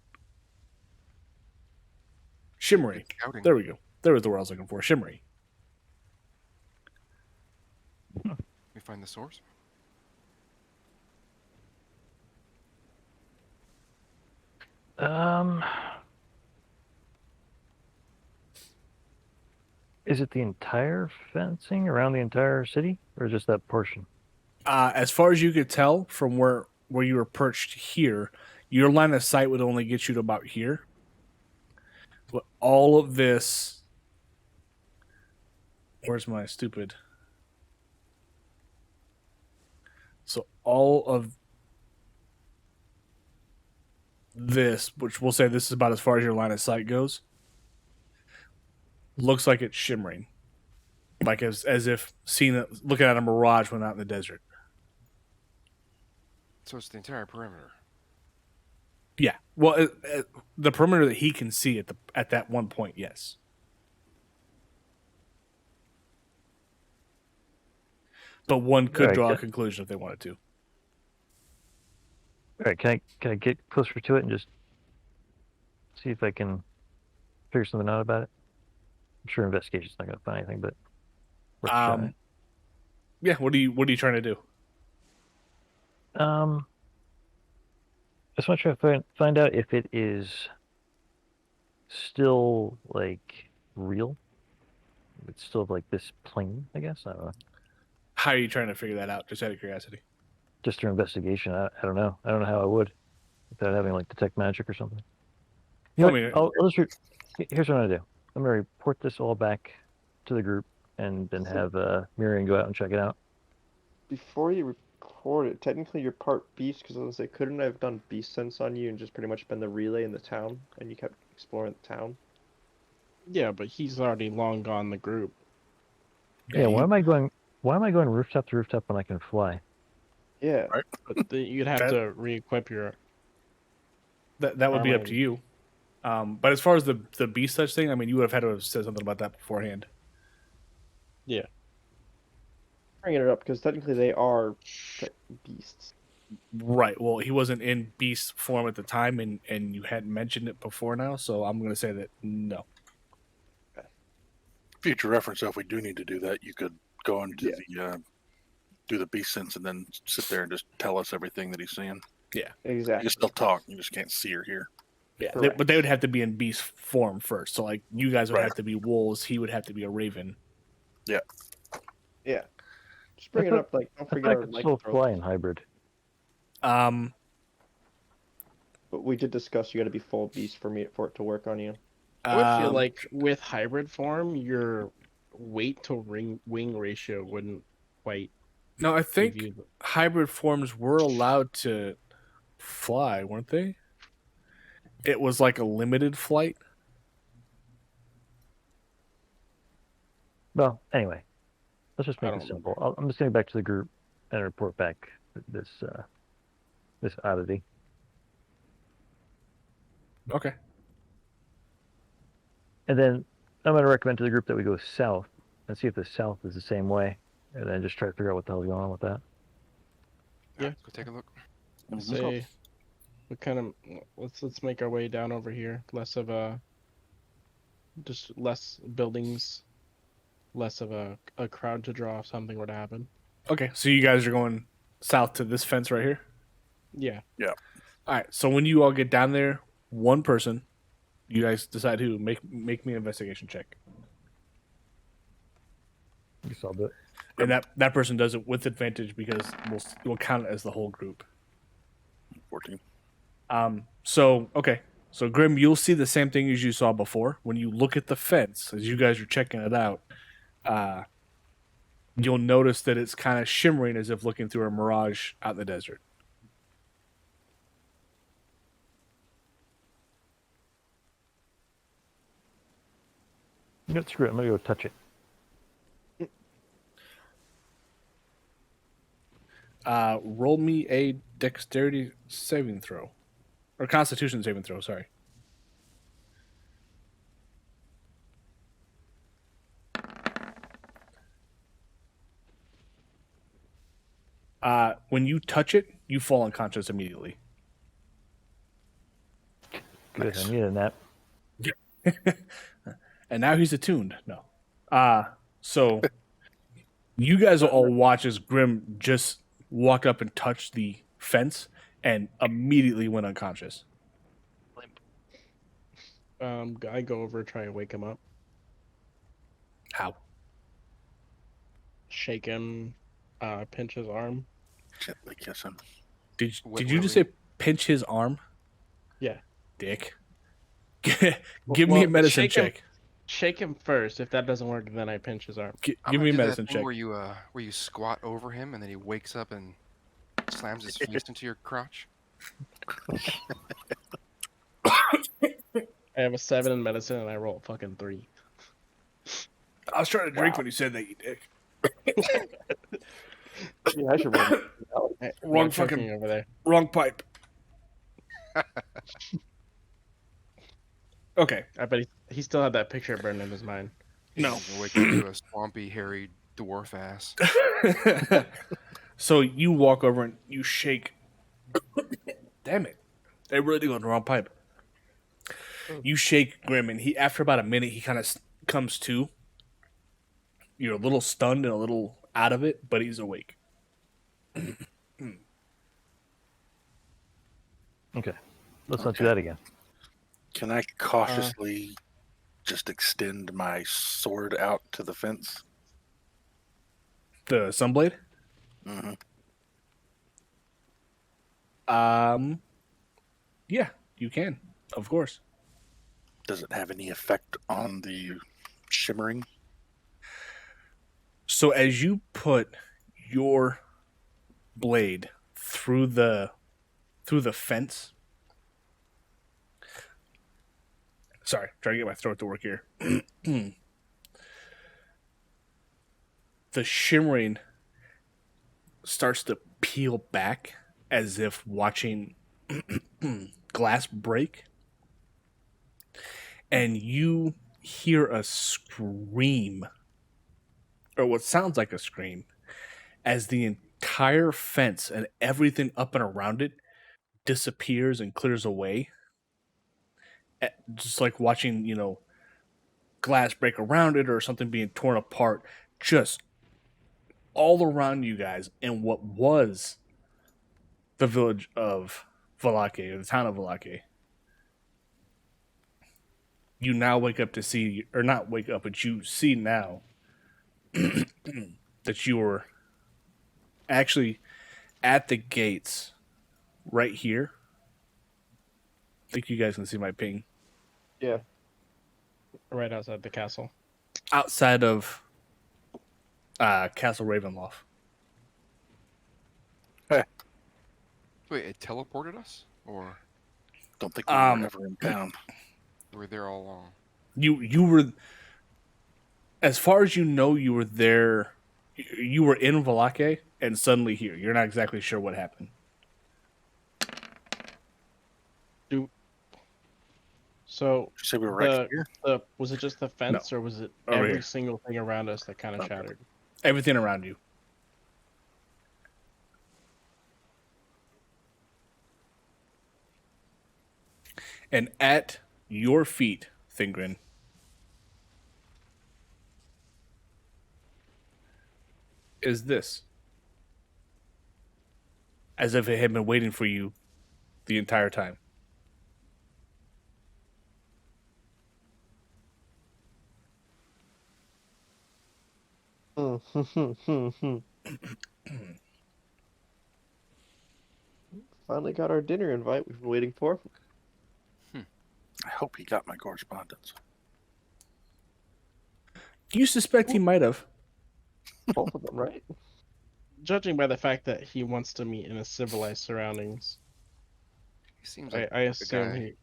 Speaker 2: Shimmery.
Speaker 5: Scouting.
Speaker 2: There we go. There was the word I was looking for. Shimmery.
Speaker 5: We find the source.
Speaker 8: Is it the entire fencing around the entire city, or just that portion?
Speaker 2: As far as you could tell from where you were perched here, your line of sight would only get you to about here. But all of this... Where's my stupid... So all of this, which we'll say this is about as far as your line of sight goes, looks like it's shimmering. Like as if looking at a mirage when out in the desert.
Speaker 5: So it's the entire perimeter.
Speaker 2: Yeah. Well, the perimeter that he can see at that one point, yes. But one could draw a conclusion if they wanted to.
Speaker 8: All right, can I get closer to it and just see if I can figure something out about it? I'm sure investigation's not going to find anything, but worth a try.
Speaker 2: Yeah. What are you trying to do?
Speaker 8: I just want to try to find out if it is still like real. If it's still like this plane, I guess. I don't know.
Speaker 2: How are you trying to figure that out? Just out of curiosity.
Speaker 8: Just through investigation. I don't know. I don't know how I would without having like detect magic or something. You know, I'll here's what I'm gonna do. I'm gonna report this all back to the group and then have Miriam go out and check it out.
Speaker 4: Before you report it, technically you're part beast, because I was gonna say, couldn't I have done beast sense on you and just pretty much been the relay in the town, and you kept exploring the town?
Speaker 1: Yeah, but he's already long gone the group.
Speaker 8: Yeah, why am I going rooftop to rooftop when I can fly?
Speaker 4: Yeah.
Speaker 3: Right.
Speaker 1: But you'd have to re-equip your...
Speaker 2: That would be up to you. But as far as the beast touch thing, I mean, you would have had to have said something about that beforehand.
Speaker 1: Yeah.
Speaker 4: Bringing it up because technically they are beasts.
Speaker 2: Right. Well, he wasn't in beast form at the time, and you hadn't mentioned it before now, so I'm going to say that no.
Speaker 3: Future reference, so if we do need to do that, you could go into the do the beast sense and then sit there and just tell us everything that he's seeing.
Speaker 2: Yeah.
Speaker 4: Exactly.
Speaker 3: You can still talk, you just can't see or hear.
Speaker 2: Yeah, but they would have to be in beast form first. So, like, you guys would have to be wolves. He would have to be a raven.
Speaker 3: Yeah.
Speaker 4: Yeah. Just bring it up. Like, don't forget our
Speaker 8: still fly in hybrid.
Speaker 4: But we did discuss you got to be full beast for it to work on you.
Speaker 1: I would feel like with hybrid form, your weight to wing ratio wouldn't quite.
Speaker 2: No, I think hybrid forms were allowed to fly, weren't they? It was like a limited flight.
Speaker 8: Well, anyway, let's just make it simple. I'm just going back to the group and report back this oddity.
Speaker 2: Okay.
Speaker 8: And then I'm going to recommend to the group that we go south and see if the south is the same way, and then just try to figure out what the hell's going on with that.
Speaker 1: Yeah.
Speaker 5: Go take a look.
Speaker 1: Say, what kind of? Let's make our way down over here. Less of just less buildings, less of a crowd to draw if something were to happen.
Speaker 2: Okay, so you guys are going south to this fence right here?
Speaker 1: Yeah.
Speaker 3: Yeah.
Speaker 2: All right, so when you all get down there, one person, you guys decide who. Make me an investigation check.
Speaker 8: You saw that.
Speaker 2: And that person does it with advantage because we'll count it as the whole group.
Speaker 3: 14.
Speaker 2: So Grim, you'll see the same thing as you saw before. When you look at the fence, as you guys are checking it out, you'll notice that it's kind of shimmering as if looking through a mirage out in the desert.
Speaker 8: You know, screw it. I'm gonna go touch it.
Speaker 2: Roll me a dexterity saving throw. Or constitution saving throw, sorry. When you touch it, you fall unconscious immediately.
Speaker 8: Good.
Speaker 3: Nice.
Speaker 8: I need a nap.
Speaker 2: And now he's attuned. No. So you guys will all watch as Grim just walked up and touched the fence and immediately went unconscious.
Speaker 1: I go over, try and wake him up,
Speaker 2: How?
Speaker 1: shake him, pinch his arm.
Speaker 3: Gently kiss him.
Speaker 2: Did
Speaker 5: What-
Speaker 2: you
Speaker 5: what
Speaker 2: just
Speaker 5: we-
Speaker 2: say pinch his arm?
Speaker 1: Yeah.
Speaker 2: Dick. Give me a
Speaker 1: Well,
Speaker 2: medicine
Speaker 1: shake him-
Speaker 2: check.
Speaker 1: Shake him first. If that doesn't work, then I pinch his arm.
Speaker 5: I'm
Speaker 2: Give
Speaker 5: gonna
Speaker 2: me a
Speaker 5: do that
Speaker 2: medicine
Speaker 5: thing
Speaker 2: check.
Speaker 5: where you squat over him and then he wakes up and slams his face into your crotch.
Speaker 1: I have a 7 in medicine and I roll a fucking 3.
Speaker 2: I was trying to drink when you said that, you dick.
Speaker 4: Yeah, I should roll.
Speaker 2: Wrong
Speaker 1: I'm choking
Speaker 2: fucking-
Speaker 1: over there.
Speaker 2: Wrong pipe. Okay.
Speaker 1: I bet he still had that picture burned in his mind.
Speaker 2: No.
Speaker 5: He's gonna wake up to a swampy, hairy dwarf ass.
Speaker 2: So you walk over and you shake. Damn it. I really did go on the wrong pipe. You shake Grim, and he, after about a minute, he kind of comes to. You're a little stunned and a little out of it, but he's awake.
Speaker 8: Okay. Let's not do that again.
Speaker 3: Can I cautiously just extend my sword out to the fence?
Speaker 2: The Sunblade?
Speaker 3: Mm-hmm.
Speaker 2: Yeah, you can, of course.
Speaker 3: Does it have any effect on the shimmering?
Speaker 2: So as you put your blade through the fence. Sorry, trying to get my throat to work here. The shimmering starts to peel back as if watching glass break. And you hear a scream, or what sounds like a scream, as the entire fence and everything up and around it disappears and clears away. Just like watching, glass break around it or something being torn apart, just all around you guys in what was the village of Valake, or the town of Valake. You now wake up to see, or not wake up, but you see now that you were actually at the gates right here. I think you guys can see my ping.
Speaker 4: Yeah.
Speaker 1: Right outside the castle.
Speaker 2: Outside of Castle Ravenloft.
Speaker 5: Wait, it teleported us, or
Speaker 3: Don't think we were ever in town.
Speaker 5: were we there all along?
Speaker 2: You were, as far as you know, you were there. You were in Valake and suddenly here. You're not exactly sure what happened.
Speaker 1: So
Speaker 3: Did you say we were right here?
Speaker 1: was it just the fence, or was it
Speaker 2: Over
Speaker 1: every
Speaker 2: here.
Speaker 1: single thing around us that kind of
Speaker 3: Okay.
Speaker 1: shattered?
Speaker 2: Everything around you. And at your feet, Thingrin, is this. As if it had been waiting for you the entire time.
Speaker 4: Finally got our dinner invite we've been waiting for.
Speaker 3: I hope he got my correspondence.
Speaker 2: You suspect he might have.
Speaker 4: Both of them, right?
Speaker 1: Judging by the fact that he wants to meet in a civilized surroundings,
Speaker 5: He seems like
Speaker 1: I
Speaker 5: a
Speaker 1: assume
Speaker 5: guy
Speaker 1: he.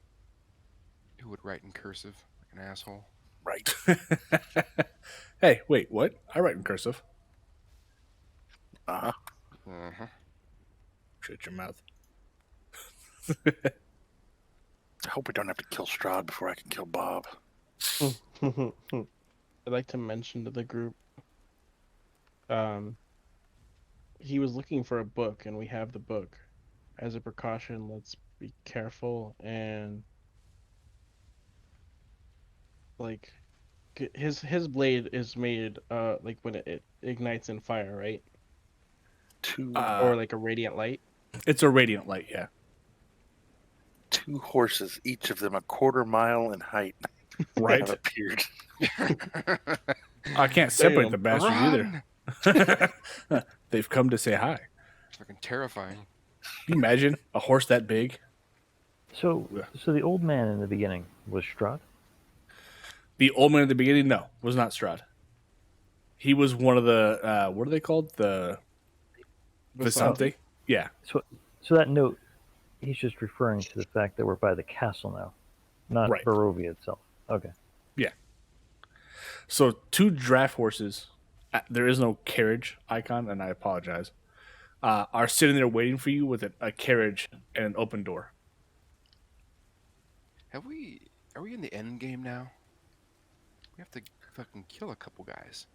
Speaker 5: who would write in cursive like an asshole.
Speaker 3: Right.
Speaker 2: Hey, wait, what? I write in cursive.
Speaker 3: Uh-huh.
Speaker 5: Uh-huh.
Speaker 2: Shut your mouth.
Speaker 3: I hope we don't have to kill Strahd before I can kill Bob.
Speaker 1: I'd like to mention to the group. He was looking for a book, and we have the book. As a precaution, let's be careful and like his blade is made like when it ignites in fire, right? Or like a radiant light.
Speaker 2: It's a radiant light, yeah.
Speaker 3: 2 horses, each of them a quarter mile in height,
Speaker 2: Right.
Speaker 3: have appeared.
Speaker 2: I can't separate the
Speaker 1: Damn.
Speaker 2: bastards either. They've come to say hi.
Speaker 5: It's fucking terrifying.
Speaker 2: Can you imagine a horse that big?
Speaker 8: So the old man in the beginning was Strahd?
Speaker 2: The old man at the beginning, no, was not Strahd. He was one of the what are they called? The Visante? Yeah.
Speaker 8: So that note, he's just referring to the fact that we're by the castle now, not
Speaker 2: Right.
Speaker 8: Barovia itself. Okay.
Speaker 2: So 2 draft horses. There is no carriage icon, and I apologize. Are sitting there waiting for you with a carriage and an open door.
Speaker 5: Are we in the end game now? We have to fucking kill a couple guys.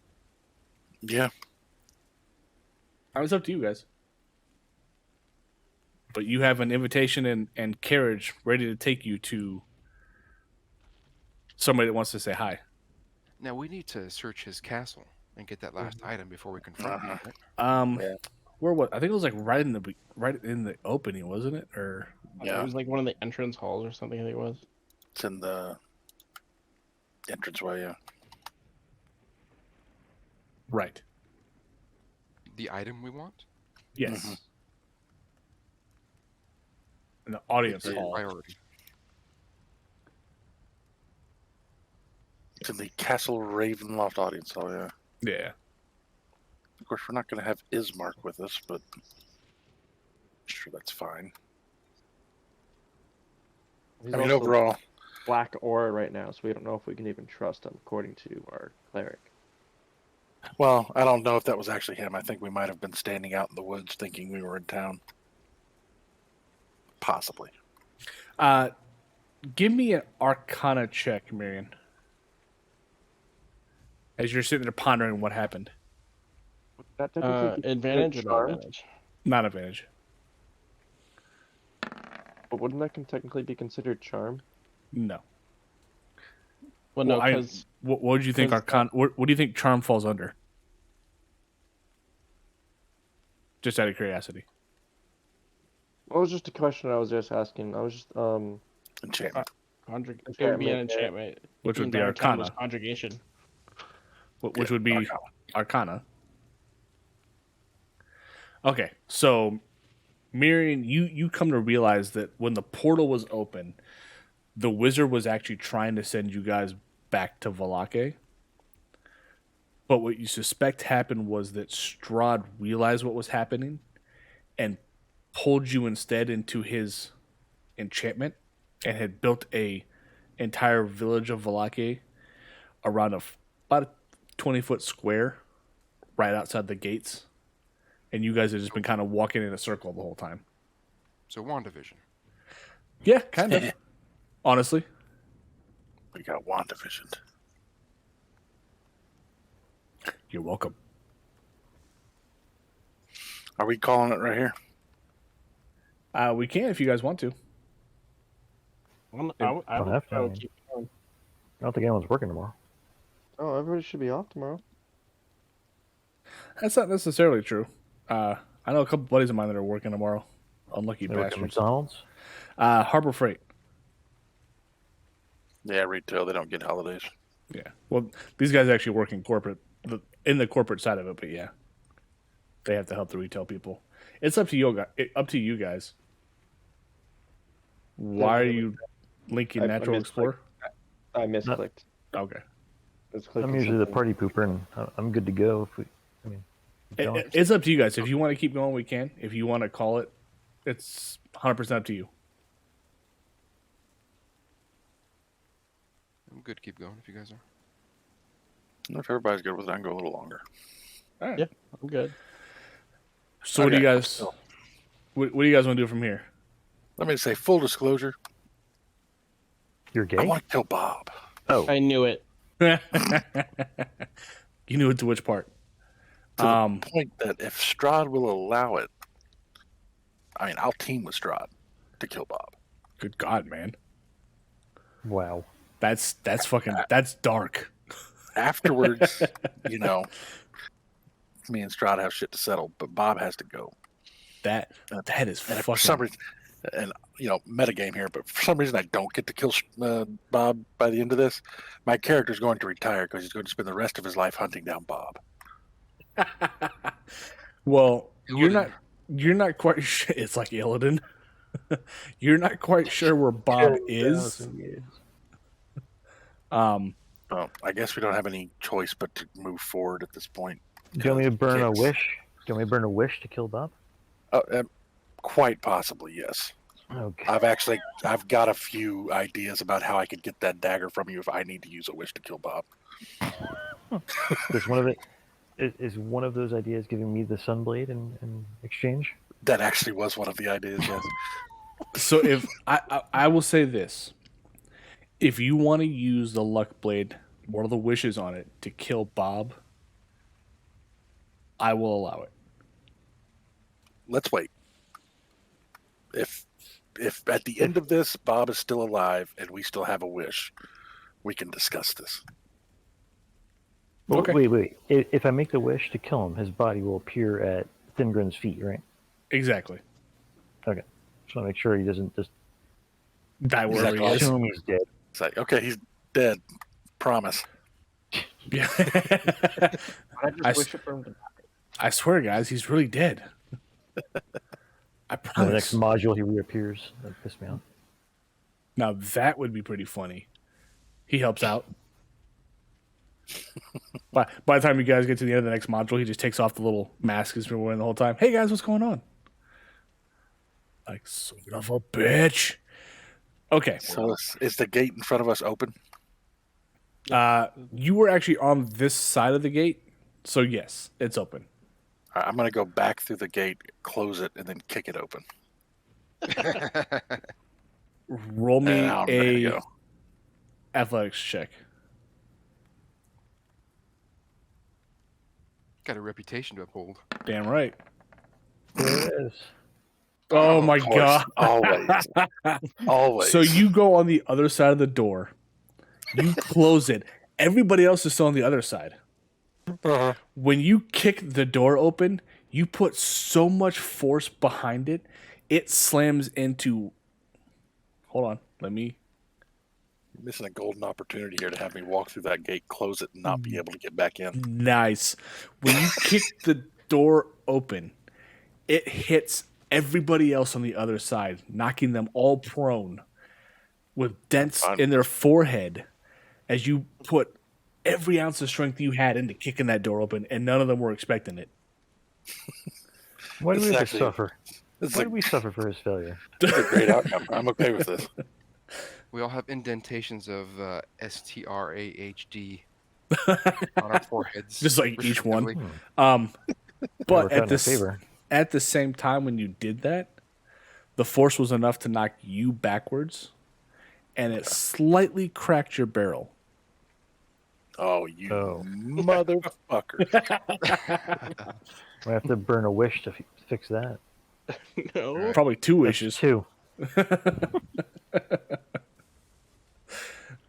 Speaker 3: Yeah.
Speaker 2: It's up to you guys. But you have an invitation and carriage ready to take you to somebody that wants to say hi.
Speaker 5: Now we need to search his castle and get that last item before we confront him. Right?
Speaker 3: Yeah.
Speaker 2: Where was? I think it was like right in the opening, wasn't it? Or
Speaker 3: Yeah.
Speaker 1: It was like one of the entrance halls or something. I think it was.
Speaker 3: It's in the entranceway, yeah.
Speaker 2: right?
Speaker 5: The item we want?
Speaker 2: Yes.
Speaker 3: Mhm.
Speaker 2: In the audience
Speaker 5: It's a
Speaker 2: hall.
Speaker 5: priority.
Speaker 3: It's in the Castle Ravenloft audience hall, yeah.
Speaker 2: Yeah.
Speaker 3: Of course, we're not going to have Ismark with us, but I'm sure that's fine.
Speaker 4: He's
Speaker 3: I mean,
Speaker 4: also
Speaker 3: overall,
Speaker 4: black aura right now, so we don't know if we can even trust him, according to our cleric.
Speaker 3: well, I don't know if that was actually him. I think we might have been standing out in the woods thinking we were in town. Possibly.
Speaker 2: Give me an Arcana check, Marion. As you're sitting there pondering what happened.
Speaker 4: That technically be
Speaker 1: Advantage or
Speaker 4: charm,
Speaker 1: not advantage?
Speaker 2: Not advantage.
Speaker 4: but wouldn't that technically be considered charm?
Speaker 2: No.
Speaker 1: Well, no,
Speaker 2: Well, I-
Speaker 1: because
Speaker 2: What would you think
Speaker 1: 'cause,
Speaker 2: Arcana? What do you think Charm falls under? Just out of curiosity.
Speaker 4: What was just a question I was just asking? I was just
Speaker 3: Enchantment.
Speaker 1: it would be an
Speaker 4: Enchantment, yeah.
Speaker 1: enchantment.
Speaker 2: Which
Speaker 1: The
Speaker 2: would be
Speaker 1: entire time was
Speaker 2: Arcana.
Speaker 1: conjugation.
Speaker 2: Which would be
Speaker 3: Arcana.
Speaker 2: Arcana. Okay, so Miriam, you come to realize that when the portal was open, the wizard was actually trying to send you guys back to Valake. But what you suspect happened was that Strahd realized what was happening and pulled you instead into his enchantment and had built a entire village of Valake around about a 20-foot square right outside the gates. And you guys have just been kind of walking in a circle the whole time.
Speaker 5: So WandaVision.
Speaker 2: Yeah, kind of. Honestly.
Speaker 3: We got WandaVision.
Speaker 2: You're welcome.
Speaker 3: Are we calling it right here?
Speaker 2: We can if you guys want to.
Speaker 1: I
Speaker 8: Don't have to, I
Speaker 1: would
Speaker 8: mean.
Speaker 1: keep going.
Speaker 8: I don't think anyone's working tomorrow.
Speaker 4: oh, everybody should be off tomorrow.
Speaker 2: That's not necessarily true. I know a couple buddies of mine that are working tomorrow. Unlucky
Speaker 8: They work at
Speaker 2: bastards.
Speaker 8: McDonald's.
Speaker 2: Harbor Freight.
Speaker 3: Yeah, retail. They don't get holidays.
Speaker 2: Yeah. Well, these guys actually work in the corporate side of it, but yeah, they have to help the retail people. It's up to you guys. Why are you linking
Speaker 4: I
Speaker 2: Natural
Speaker 4: misclicked.
Speaker 2: Explorer?
Speaker 4: I misclicked.
Speaker 2: Okay.
Speaker 4: It's
Speaker 8: I'm
Speaker 4: clicking
Speaker 8: usually the
Speaker 4: something.
Speaker 8: party pooper, and I'm good to go. If we, I mean, if y'all-
Speaker 2: It's up to you guys. If you want to keep going, we can. If you want to call it, it's 100% up to you.
Speaker 5: I'm good. Keep going if you guys are.
Speaker 3: If everybody's good with it, I can go a little longer.
Speaker 2: All right.
Speaker 1: Yeah. I'm good.
Speaker 2: So what do you
Speaker 3: Okay,
Speaker 2: guys?
Speaker 3: so-
Speaker 2: What do you guys want to do from here?
Speaker 3: Let me say full disclosure.
Speaker 8: you're
Speaker 3: I
Speaker 8: gay.
Speaker 3: want to kill Bob.
Speaker 8: Oh,
Speaker 1: I knew it.
Speaker 2: You knew it to which part?
Speaker 3: To the point that if Strahd will allow it, I mean, I'll team with Strahd to kill Bob.
Speaker 2: Good God, man.
Speaker 8: wow.
Speaker 2: That's dark.
Speaker 3: Afterwards, you know, me and Strahd have shit to settle, but Bob has to go.
Speaker 2: That is
Speaker 3: And if for some
Speaker 2: fucking.
Speaker 3: reason, and metagame here, but for some reason I don't get to kill Bob by the end of this, my character's going to retire because he's going to spend the rest of his life hunting down Bob.
Speaker 2: Well,
Speaker 5: Illidan.
Speaker 2: you're not quite sure. It's like Illidan. You're not quite sure where Bob is.
Speaker 3: Well, I guess we don't have any choice but to move forward at this point.
Speaker 8: Do you want me to burn a
Speaker 3: Yes.
Speaker 8: wish? Do you want me to burn a wish to kill Bob?
Speaker 3: Quite possibly, yes.
Speaker 8: Okay.
Speaker 3: I've got a few ideas about how I could get that dagger from you if I need to use a wish to kill Bob.
Speaker 8: Is one of those ideas giving me the Sunblade in exchange?
Speaker 3: That actually was one of the ideas, yes.
Speaker 2: So if I will say this, if you want to use the luck blade, one of the wishes on it to kill Bob, I will allow it.
Speaker 3: Let's wait. If at the end of this Bob is still alive and we still have a wish, we can discuss this.
Speaker 8: Well,
Speaker 2: Okay.
Speaker 8: Wait. If I make the wish to kill him, his body will appear at Thingrin's feet, right?
Speaker 2: Exactly.
Speaker 8: Okay. Just want to make sure he doesn't just
Speaker 2: Die wherever he is.
Speaker 8: assume he's dead.
Speaker 3: It's like, okay, he's dead. Promise.
Speaker 2: Yeah.
Speaker 4: I just
Speaker 2: I
Speaker 4: wish it for him to
Speaker 2: I swear, guys, he's really dead. I
Speaker 8: In the next
Speaker 2: promise.
Speaker 8: module, he reappears. That pissed me off.
Speaker 2: Now that would be pretty funny. He helps out. By the time you guys get to the end of the next module, he just takes off the little mask he's been wearing the whole time. Hey guys, what's going on? Like, son of a bitch. Okay.
Speaker 3: So is the gate in front of us open?
Speaker 2: You were actually on this side of the gate, so yes, it's open.
Speaker 3: I'm going to go back through the gate, close it, and then kick it open.
Speaker 2: Roll me
Speaker 3: And I'm ready to
Speaker 2: a
Speaker 3: go.
Speaker 2: athletics check.
Speaker 5: Got a reputation to uphold.
Speaker 2: Damn right.
Speaker 8: There it is.
Speaker 2: Oh my
Speaker 3: Of course.
Speaker 2: god.
Speaker 3: Always.
Speaker 2: So you go on the other side of the door. You close it. Everybody else is still on the other side.
Speaker 3: Uh-huh.
Speaker 2: When you kick the door open, you put so much force behind it, it slams into. Hold on, let me.
Speaker 3: You're missing a golden opportunity here to have me walk through that gate, close it, and not be able to get back in.
Speaker 2: Nice. When you kick the door open, it hits everybody else on the other side, knocking them all prone with dents
Speaker 3: Fun.
Speaker 2: in their forehead as you put every ounce of strength you had into kicking that door open, and none of them were expecting it.
Speaker 8: Why do
Speaker 3: This
Speaker 8: we
Speaker 3: is
Speaker 8: have to
Speaker 3: actually-
Speaker 8: suffer?
Speaker 3: This is
Speaker 8: Why
Speaker 3: a,
Speaker 8: do we suffer for his failure?
Speaker 3: this is a great outcome. I'm okay with this.
Speaker 5: We all have indentations of STRAHD on our foreheads.
Speaker 2: Just like each one.
Speaker 5: respectively.
Speaker 2: But
Speaker 8: Worked out in
Speaker 2: at
Speaker 8: our favor.
Speaker 2: at the same time, when you did that, the force was enough to knock you backwards, and it slightly cracked your barrel.
Speaker 3: Oh, you
Speaker 8: Oh.
Speaker 3: motherfucker.
Speaker 8: I have to burn a wish to fix that.
Speaker 1: No.
Speaker 2: Probably two wishes.
Speaker 8: Two.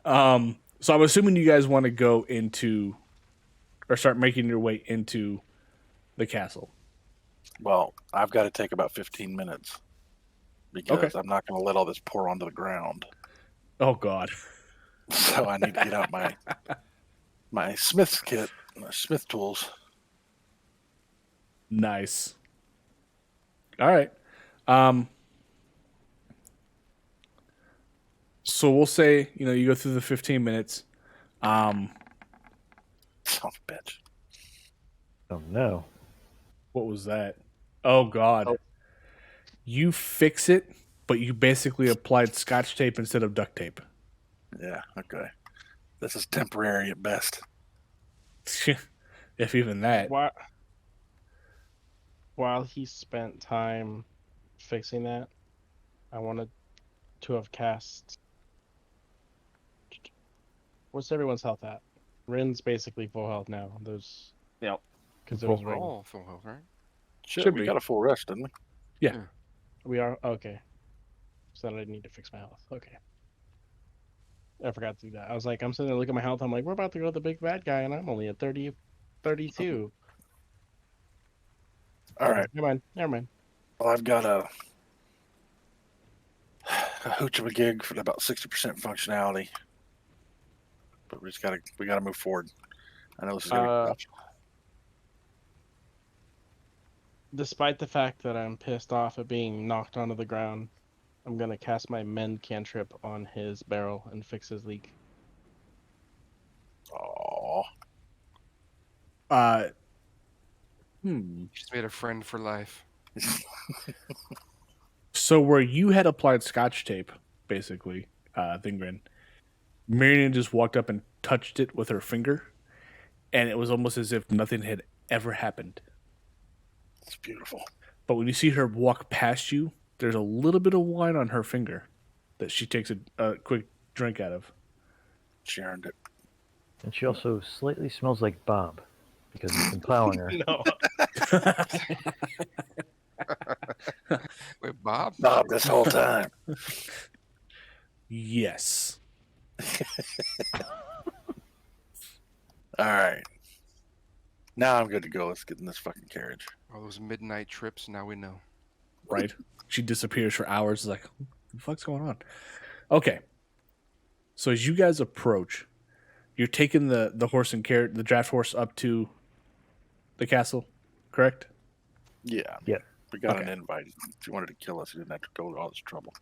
Speaker 2: So I'm assuming you guys want to go into, or start making your way into the castle.
Speaker 3: Well, I've got to take about 15 minutes because
Speaker 2: Okay.
Speaker 3: I'm not going to let all this pour onto the ground.
Speaker 2: Oh God.
Speaker 3: So I need to get out my smith's kit, my smith tools.
Speaker 2: Nice. All right. So we'll say, you go through the 15 minutes.
Speaker 3: Son of a bitch.
Speaker 8: Oh no.
Speaker 2: What was that? Oh God.
Speaker 4: Oh.
Speaker 2: You fix it, but you basically applied scotch tape instead of duct tape.
Speaker 3: Yeah, okay. This is temporary at best.
Speaker 2: If even that.
Speaker 1: While he spent time fixing that, I wanted to have cast. What's everyone's health at? Rin's basically full health now. Those.
Speaker 4: Yep.
Speaker 1: Because it
Speaker 8: Full.
Speaker 1: was
Speaker 5: We're
Speaker 1: ring.
Speaker 5: all full health, right?
Speaker 3: Shit,
Speaker 2: Should
Speaker 3: we
Speaker 2: be.
Speaker 3: got a full rest, didn't we?
Speaker 1: We are okay. So then I need to fix my health. Okay. I forgot to do that. I was like, I'm sitting there looking at my health. I'm like, we're about to go to the big bad guy, and I'm only at 30, 32.
Speaker 3: All right.
Speaker 1: Never mind.
Speaker 3: Well, I've got a hooch of a gig for about 60% functionality, but we gotta move forward. I know this is gonna be rough.
Speaker 1: Despite the fact that I'm pissed off at being knocked onto the ground, I'm gonna cast my mend cantrip on his barrel and fix his leak.
Speaker 3: Aww.
Speaker 5: She's made a friend for life.
Speaker 2: So where you had applied scotch tape, basically, Thingrin, Miriam just walked up and touched it with her finger, and it was almost as if nothing had ever happened.
Speaker 3: It's beautiful.
Speaker 2: But when you see her walk past you, there's a little bit of wine on her finger that she takes a quick drink out of.
Speaker 3: She earned it.
Speaker 8: And she also slightly smells like Bob because he's been plowing her.
Speaker 1: No.
Speaker 5: Wait, Bob?
Speaker 3: Bob, this whole time.
Speaker 2: Yes.
Speaker 3: All right. Now I'm good to go. Let's get in this fucking carriage.
Speaker 5: All those midnight trips, now we know.
Speaker 2: Right? She disappears for hours. It's like, what the fuck's going on? Okay. So as you guys approach, you're taking the horse and carriage, the draft horse up to the castle, correct?
Speaker 3: Yeah.
Speaker 8: Yeah.
Speaker 3: We got
Speaker 2: Okay.
Speaker 3: an invite. If you wanted to kill us, you didn't have to go to all this trouble.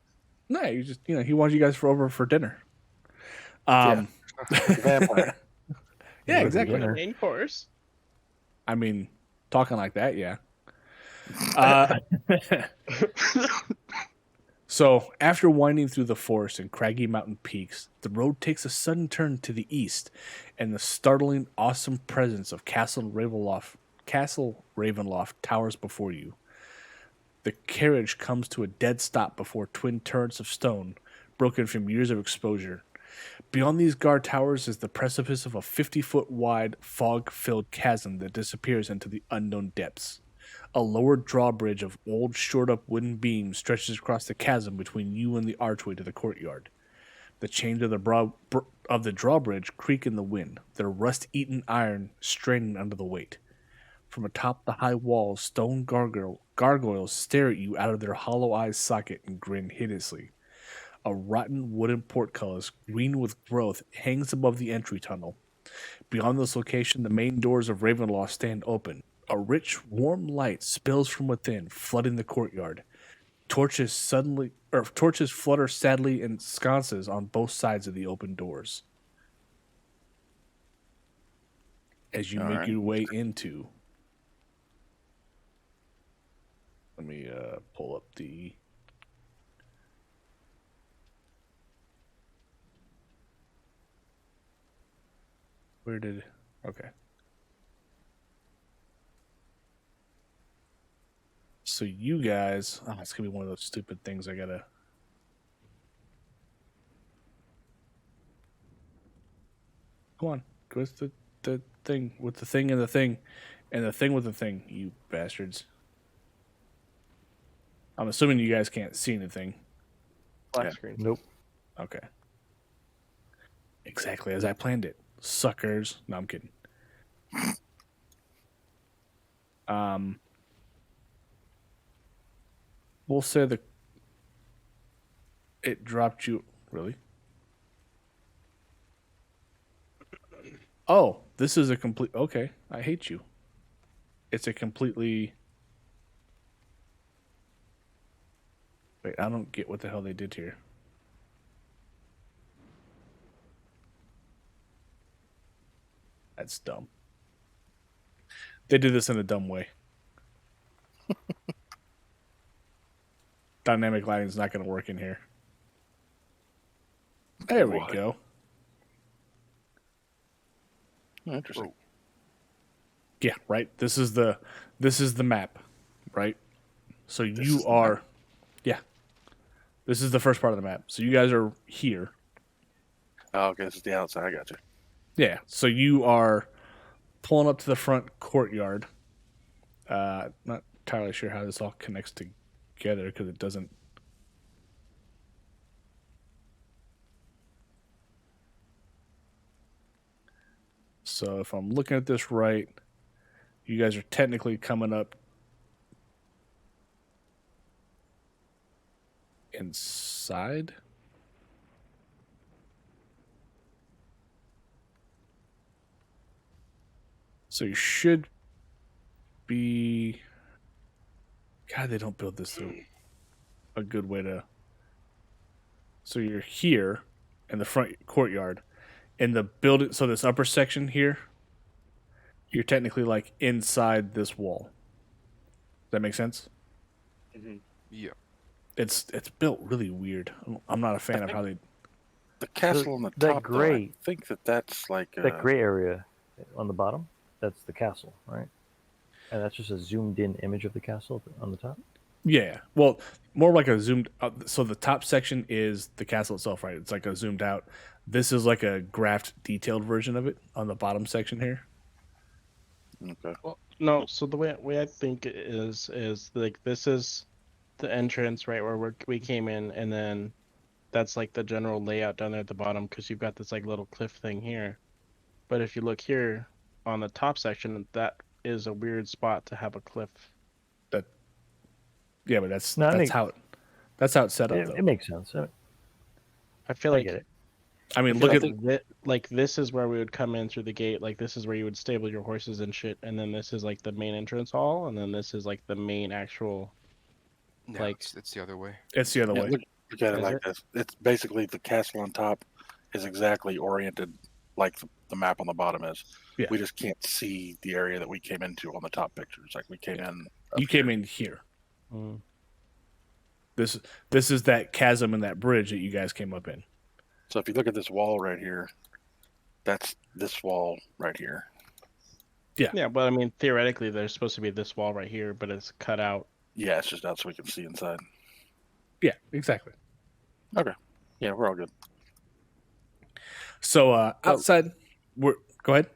Speaker 2: No, you just, he wanted you guys over for dinner.
Speaker 3: Vampire.
Speaker 2: Yeah,
Speaker 8: With
Speaker 2: exactly.
Speaker 8: dinner.
Speaker 1: Main course.
Speaker 2: I mean, talking like that, yeah. So, after winding through the forest and craggy mountain peaks, the road takes a sudden turn to the east, and the startling, awesome presence of Castle Ravenloft towers before you. The carriage comes to a dead stop before twin turrets of stone, broken from years of exposure. Beyond these guard towers is the precipice of a 50-foot wide, fog-filled chasm that disappears into the unknown depths. A lower drawbridge of old, shored-up wooden beams stretches across the chasm between you and the archway to the courtyard. The chains of the drawbridge creak in the wind, their rust-eaten iron straining under the weight. From atop the high walls, stone gargoyles stare at you out of their hollow eyes socket and grin hideously. A rotten wooden portcullis, green with growth, hangs above the entry tunnel. Beyond this location, the main doors of Ravenloft stand open. A rich, warm light spills from within, flooding the courtyard. Torches flutter sadly in sconces on both sides of the open doors. As you
Speaker 3: All
Speaker 2: make
Speaker 3: right.
Speaker 2: your way into... Let me pull up the... Okay. So you guys... Oh, it's going to be one of those stupid things I gotta... Come on. Go with the thing. With the thing and the thing. And the thing with the thing, you bastards. I'm assuming you guys can't see anything.
Speaker 4: Black
Speaker 3: Yeah.
Speaker 4: screen.
Speaker 8: Nope.
Speaker 2: Okay. Exactly as I planned it. Suckers. No, I'm kidding. We'll say it dropped you. Really? Oh, this is a complete. Okay, I hate you. It's a completely. Wait, I don't get what the hell they did here. That's dumb. They did this in a dumb way. Dynamic lighting is not going to work in here. There we
Speaker 3: What?
Speaker 2: go.
Speaker 3: Interesting.
Speaker 2: Yeah, right. This is the map, right? So
Speaker 3: This
Speaker 2: you
Speaker 3: is the
Speaker 2: are,
Speaker 3: map.
Speaker 2: yeah. This is the first part of the map. So you guys are here.
Speaker 3: Oh, okay, this is the outside. I got you.
Speaker 2: Yeah. So you are pulling up to the front courtyard. Not entirely sure how this all connects together because it doesn't. So if I'm looking at this right, you guys are technically coming up inside. So you should be. God, they don't build this a good way to. So you're here in the front courtyard. In the building, so this upper section here, you're technically like inside this wall. Does that make sense?
Speaker 5: Yeah.
Speaker 2: It's built really weird. I'm not a fan of how they.
Speaker 3: The castle on the
Speaker 8: that
Speaker 3: top,
Speaker 8: gray-
Speaker 3: though, I think that's like
Speaker 8: That gray area on the bottom, that's the castle, right? And that's just a zoomed in image of the castle on the top?
Speaker 2: Yeah, well, more like a zoomed. So the top section is the castle itself, right? It's like a zoomed out. This is like a graphed, detailed version of it on the bottom section here.
Speaker 3: Okay.
Speaker 1: Well, no. So the way I think it is like this is the entrance, right, where we came in, and then that's like the general layout down there at the bottom because you've got this like little cliff thing here. But if you look here on the top section, that is a weird spot to have a cliff.
Speaker 2: Yeah, but that's
Speaker 8: No,
Speaker 2: how it's set up.
Speaker 8: It,
Speaker 2: though.
Speaker 8: it makes sense.
Speaker 1: I feel
Speaker 8: I
Speaker 1: like
Speaker 8: get it.
Speaker 2: I mean,
Speaker 1: I
Speaker 2: look
Speaker 1: feel
Speaker 2: at
Speaker 1: like this is where we would come in through the gate. Like this is where you would stable your horses and shit, and then this is like the main entrance hall, and then this is like the main actual.
Speaker 5: No,
Speaker 1: Like-
Speaker 5: it's the other way.
Speaker 2: it's the other
Speaker 3: Yeah,
Speaker 2: way.
Speaker 3: look at it
Speaker 1: Is
Speaker 3: like
Speaker 1: it?
Speaker 3: this. It's basically the castle on top is exactly oriented like the map on the bottom is.
Speaker 2: Yeah.
Speaker 3: We just can't see the area that we came into on the top pictures. Like we came in.
Speaker 2: You came in here.
Speaker 1: Mm.
Speaker 2: This is that chasm and that bridge that you guys came up in.
Speaker 3: So if you look at this wall right here, that's this wall right here.
Speaker 1: Yeah, but I mean, theoretically, there's supposed to be this wall right here, but it's cut out.
Speaker 3: Yeah, it's just out so we can see inside.
Speaker 2: Yeah, exactly.
Speaker 3: Yeah, we're all good.
Speaker 2: So outside, go ahead.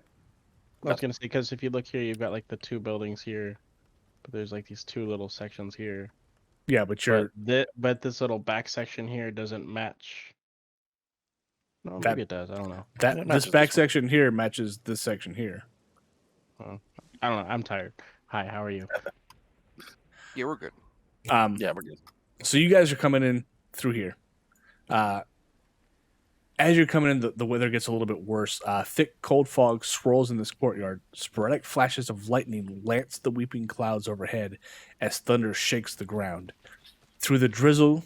Speaker 1: I was gonna say because if you look here, you've got like the two buildings here, but there's like these two little sections here.
Speaker 2: Yeah, but you're
Speaker 1: But this little back section here doesn't match. No,
Speaker 2: That-
Speaker 1: maybe it does. I don't know.
Speaker 2: that
Speaker 3: It
Speaker 2: this
Speaker 3: matches
Speaker 2: back
Speaker 3: this one.
Speaker 2: section here matches this section here.
Speaker 1: I don't know. I'm tired. Hi, how are you?
Speaker 5: Yeah, we're good.
Speaker 3: Yeah, we're good.
Speaker 2: So you guys are coming in through here. As you're coming in, the weather gets a little bit worse. Thick, cold fog swirls in this courtyard. Sporadic flashes of lightning lance the weeping clouds overhead as thunder shakes the ground. Through the drizzle,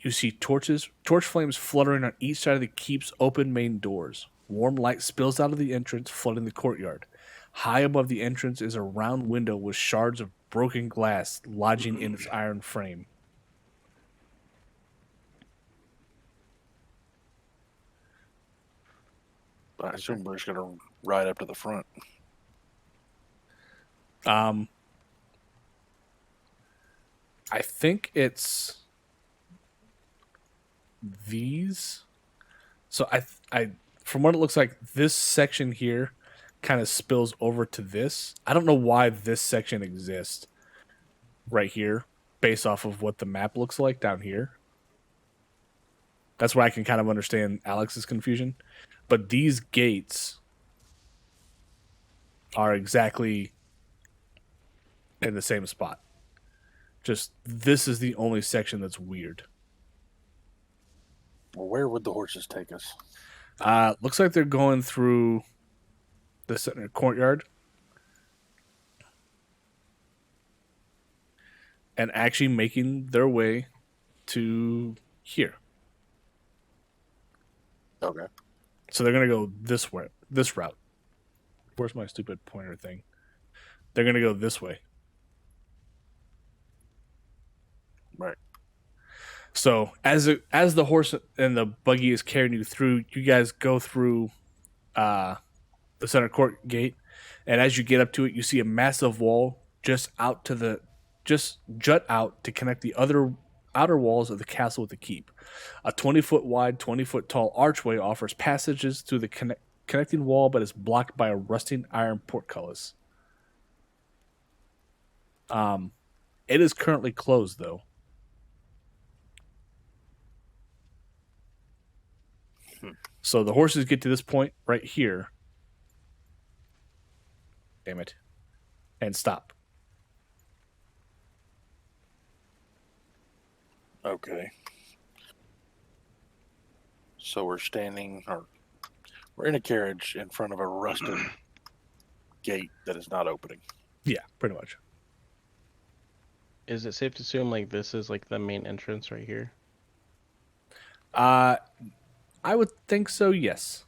Speaker 2: you see torch flames fluttering on each side of the keep's open main doors. Warm light spills out of the entrance, flooding the courtyard. High above the entrance is a round window with shards of broken glass lodging in its iron frame.
Speaker 3: But I assume we're just gonna ride up to the front.
Speaker 2: I think it's these. So I from what it looks like, this section here kind of spills over to this. I don't know why this section exists right here, based off of what the map looks like down here. That's where I can kind of understand Alex's confusion. But these gates are exactly in the same spot. Just this is the only section that's weird.
Speaker 3: Well, where would the horses take us?
Speaker 2: Looks like they're going through the center courtyard and actually making their way to here.
Speaker 3: Okay.
Speaker 2: So they're gonna go this way, this route. Where's my stupid pointer thing? They're going to go this way.
Speaker 3: Right.
Speaker 2: So as the horse and the buggy is carrying you through, you guys go through the center court gate, and as you get up to it, you see a massive wall just jut out to connect the other outer walls of the castle with the keep. A 20-foot wide, 20-foot tall archway offers passages through the connecting wall, but is blocked by a rusting iron portcullis. It is currently closed, though. So the horses get to this point right here. Damn it. And stop.
Speaker 3: Okay. So we're in a carriage in front of a rusted gate that is not opening.
Speaker 2: Yeah, pretty much.
Speaker 1: Is it safe to assume like this is like the main entrance right here?
Speaker 2: I would think so, yes.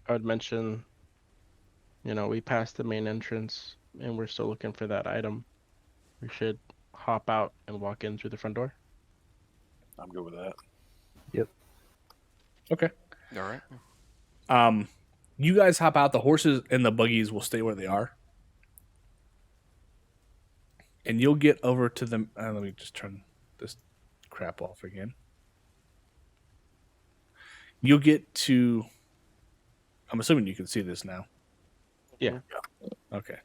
Speaker 1: I would mention, we passed the main entrance and we're still looking for that item. We should hop out and walk in through the front door.
Speaker 3: I'm good with that.
Speaker 8: Yep.
Speaker 2: Okay.
Speaker 5: All right.
Speaker 2: You guys hop out. The horses and the buggies will stay where they are. And you'll get over to them. Let me just turn this crap off again. You'll get to... I'm assuming you can see this now.
Speaker 1: Yeah.
Speaker 2: Okay.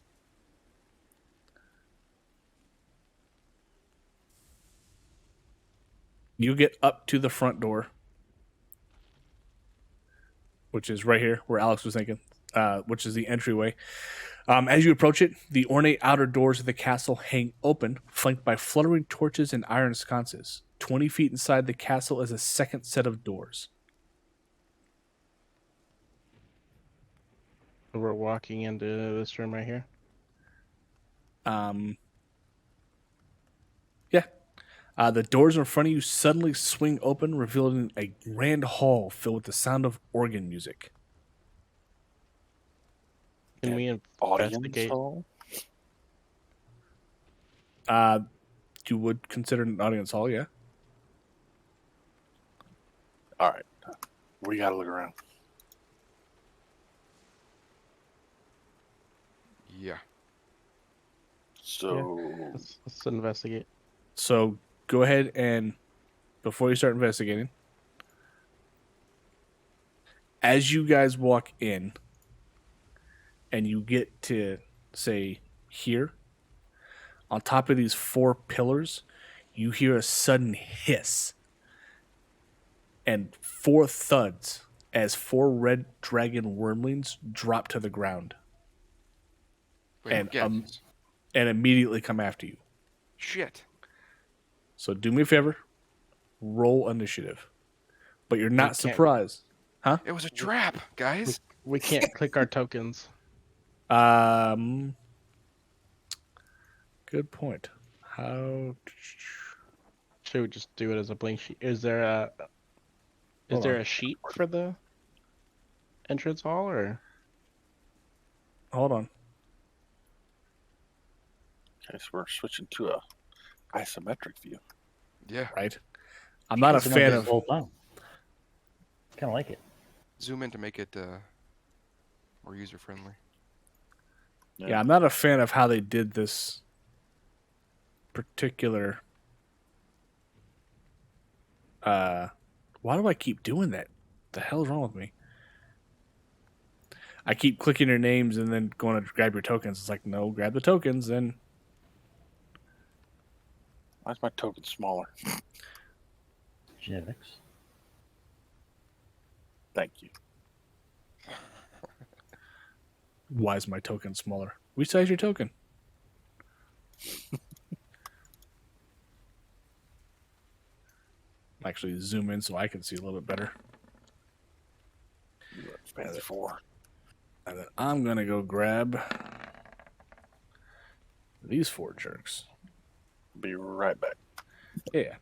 Speaker 2: You get up to the front door, which is right here where Alex was thinking, which is the entryway. As you approach it, the ornate outer doors of the castle hang open, flanked by fluttering torches and iron sconces. 20 feet inside the castle is a second set of doors.
Speaker 1: We're walking into this room right here.
Speaker 2: Yeah. The doors in front of you suddenly swing open, revealing a grand hall filled with the sound of organ music.
Speaker 1: Can we investigate?
Speaker 3: Hall?
Speaker 2: You would consider an audience hall, yeah?
Speaker 3: All right. We got to look around.
Speaker 5: Yeah.
Speaker 3: So,
Speaker 1: Let's investigate.
Speaker 2: So go ahead and, before you start investigating, as you guys walk in and you get to, say, here, on top of these 4 pillars, you hear a sudden hiss and 4 thuds as 4 red dragon wormlings drop to the ground.
Speaker 5: Wait,
Speaker 2: And immediately come after you.
Speaker 5: Shit.
Speaker 2: So do me a favor, roll initiative. But you're not surprised. Huh?
Speaker 5: It was a trap, guys.
Speaker 1: We can't click our tokens.
Speaker 2: Good point. How?
Speaker 1: Should we just do it as a blank sheet? Is there a sheet for the entrance hall, or?
Speaker 2: Hold on.
Speaker 3: okay, so we're switching to a isometric view.
Speaker 5: Yeah.
Speaker 2: Right. I'm not a
Speaker 7: It's been like
Speaker 2: fan
Speaker 7: this
Speaker 2: of.
Speaker 7: the whole time. Kind of like it.
Speaker 5: Zoom in to make it more user friendly.
Speaker 2: Yeah, I'm not a fan of how they did this particular. Why do I keep doing that? The hell is wrong with me? I keep clicking your names and then going to grab your tokens. It's like, no, grab the tokens. Then
Speaker 3: Why's my token smaller?
Speaker 7: Genetics.
Speaker 3: Thank you.
Speaker 2: why is my token smaller? Resize your token. Actually, zoom in so I can see a little bit better.
Speaker 3: Fancy 4.
Speaker 2: And then I'm going to go grab these 4 jerks.
Speaker 3: Be right back.
Speaker 2: Yeah.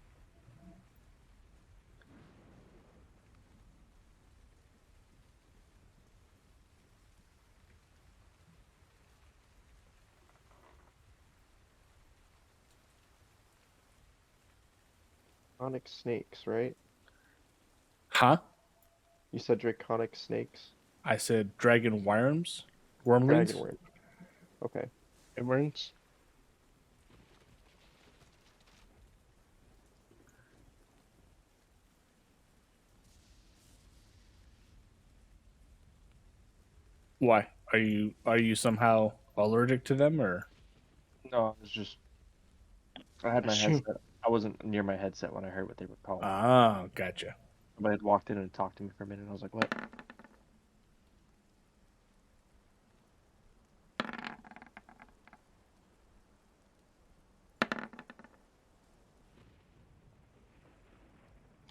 Speaker 4: Draconic snakes, right?
Speaker 2: Huh?
Speaker 4: You said draconic snakes?
Speaker 2: I said dragon worms? Wormlings?
Speaker 4: Dragon worm. Okay.
Speaker 1: It burns.
Speaker 2: Why? Are you somehow allergic to them or?
Speaker 4: No, I was just. I had my
Speaker 1: Shoot.
Speaker 4: headset. I wasn't near my headset when I heard what they were called.
Speaker 2: Ah, gotcha.
Speaker 4: Somebody had walked in and talked to me for a minute, and I was like, what?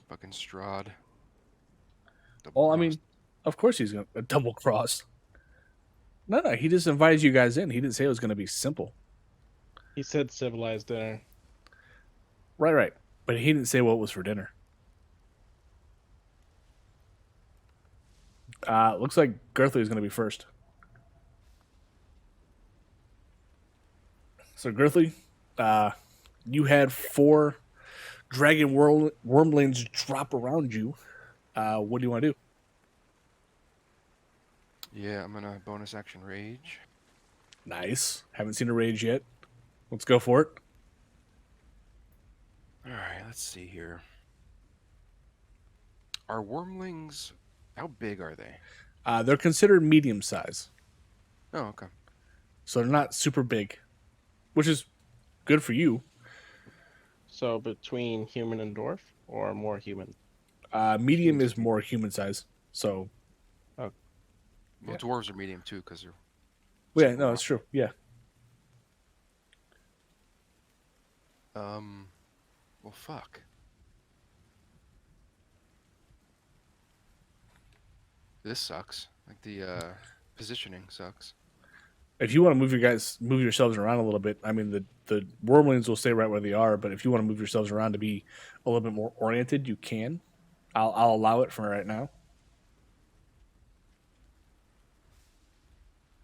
Speaker 5: Fucking Strahd.
Speaker 2: Well, I mean, of course he's gonna double cross. No, he just invited you guys in. He didn't say it was gonna be simple.
Speaker 1: He said civilized dinner.
Speaker 2: Right. But he didn't say what was for dinner. Looks like Girthly is gonna be first. So Girthly, you had 4 dragon wormlings drop around you. What do you want to do?
Speaker 5: Yeah, I'm gonna bonus action rage.
Speaker 2: Nice. Haven't seen a rage yet. Let's go for it.
Speaker 5: All right, let's see here. Are wormlings? How big are they?
Speaker 2: They're considered medium size,
Speaker 5: Oh, okay.
Speaker 2: so they're not super big, which is good for you.
Speaker 1: So between human and dwarf, or more human?
Speaker 2: Medium is more human size. So,
Speaker 5: Well,
Speaker 2: Yeah.
Speaker 5: dwarves are medium too, because they're.
Speaker 2: yeah,
Speaker 5: super
Speaker 2: no,
Speaker 5: rock.
Speaker 2: it's true. Yeah.
Speaker 5: Well, fuck. This sucks. Like the positioning sucks.
Speaker 2: If you want to move yourselves around a little bit. I mean, the wormlings will stay right where they are, but if you want to move yourselves around to be a little bit more oriented, you can. I'll allow it for right now.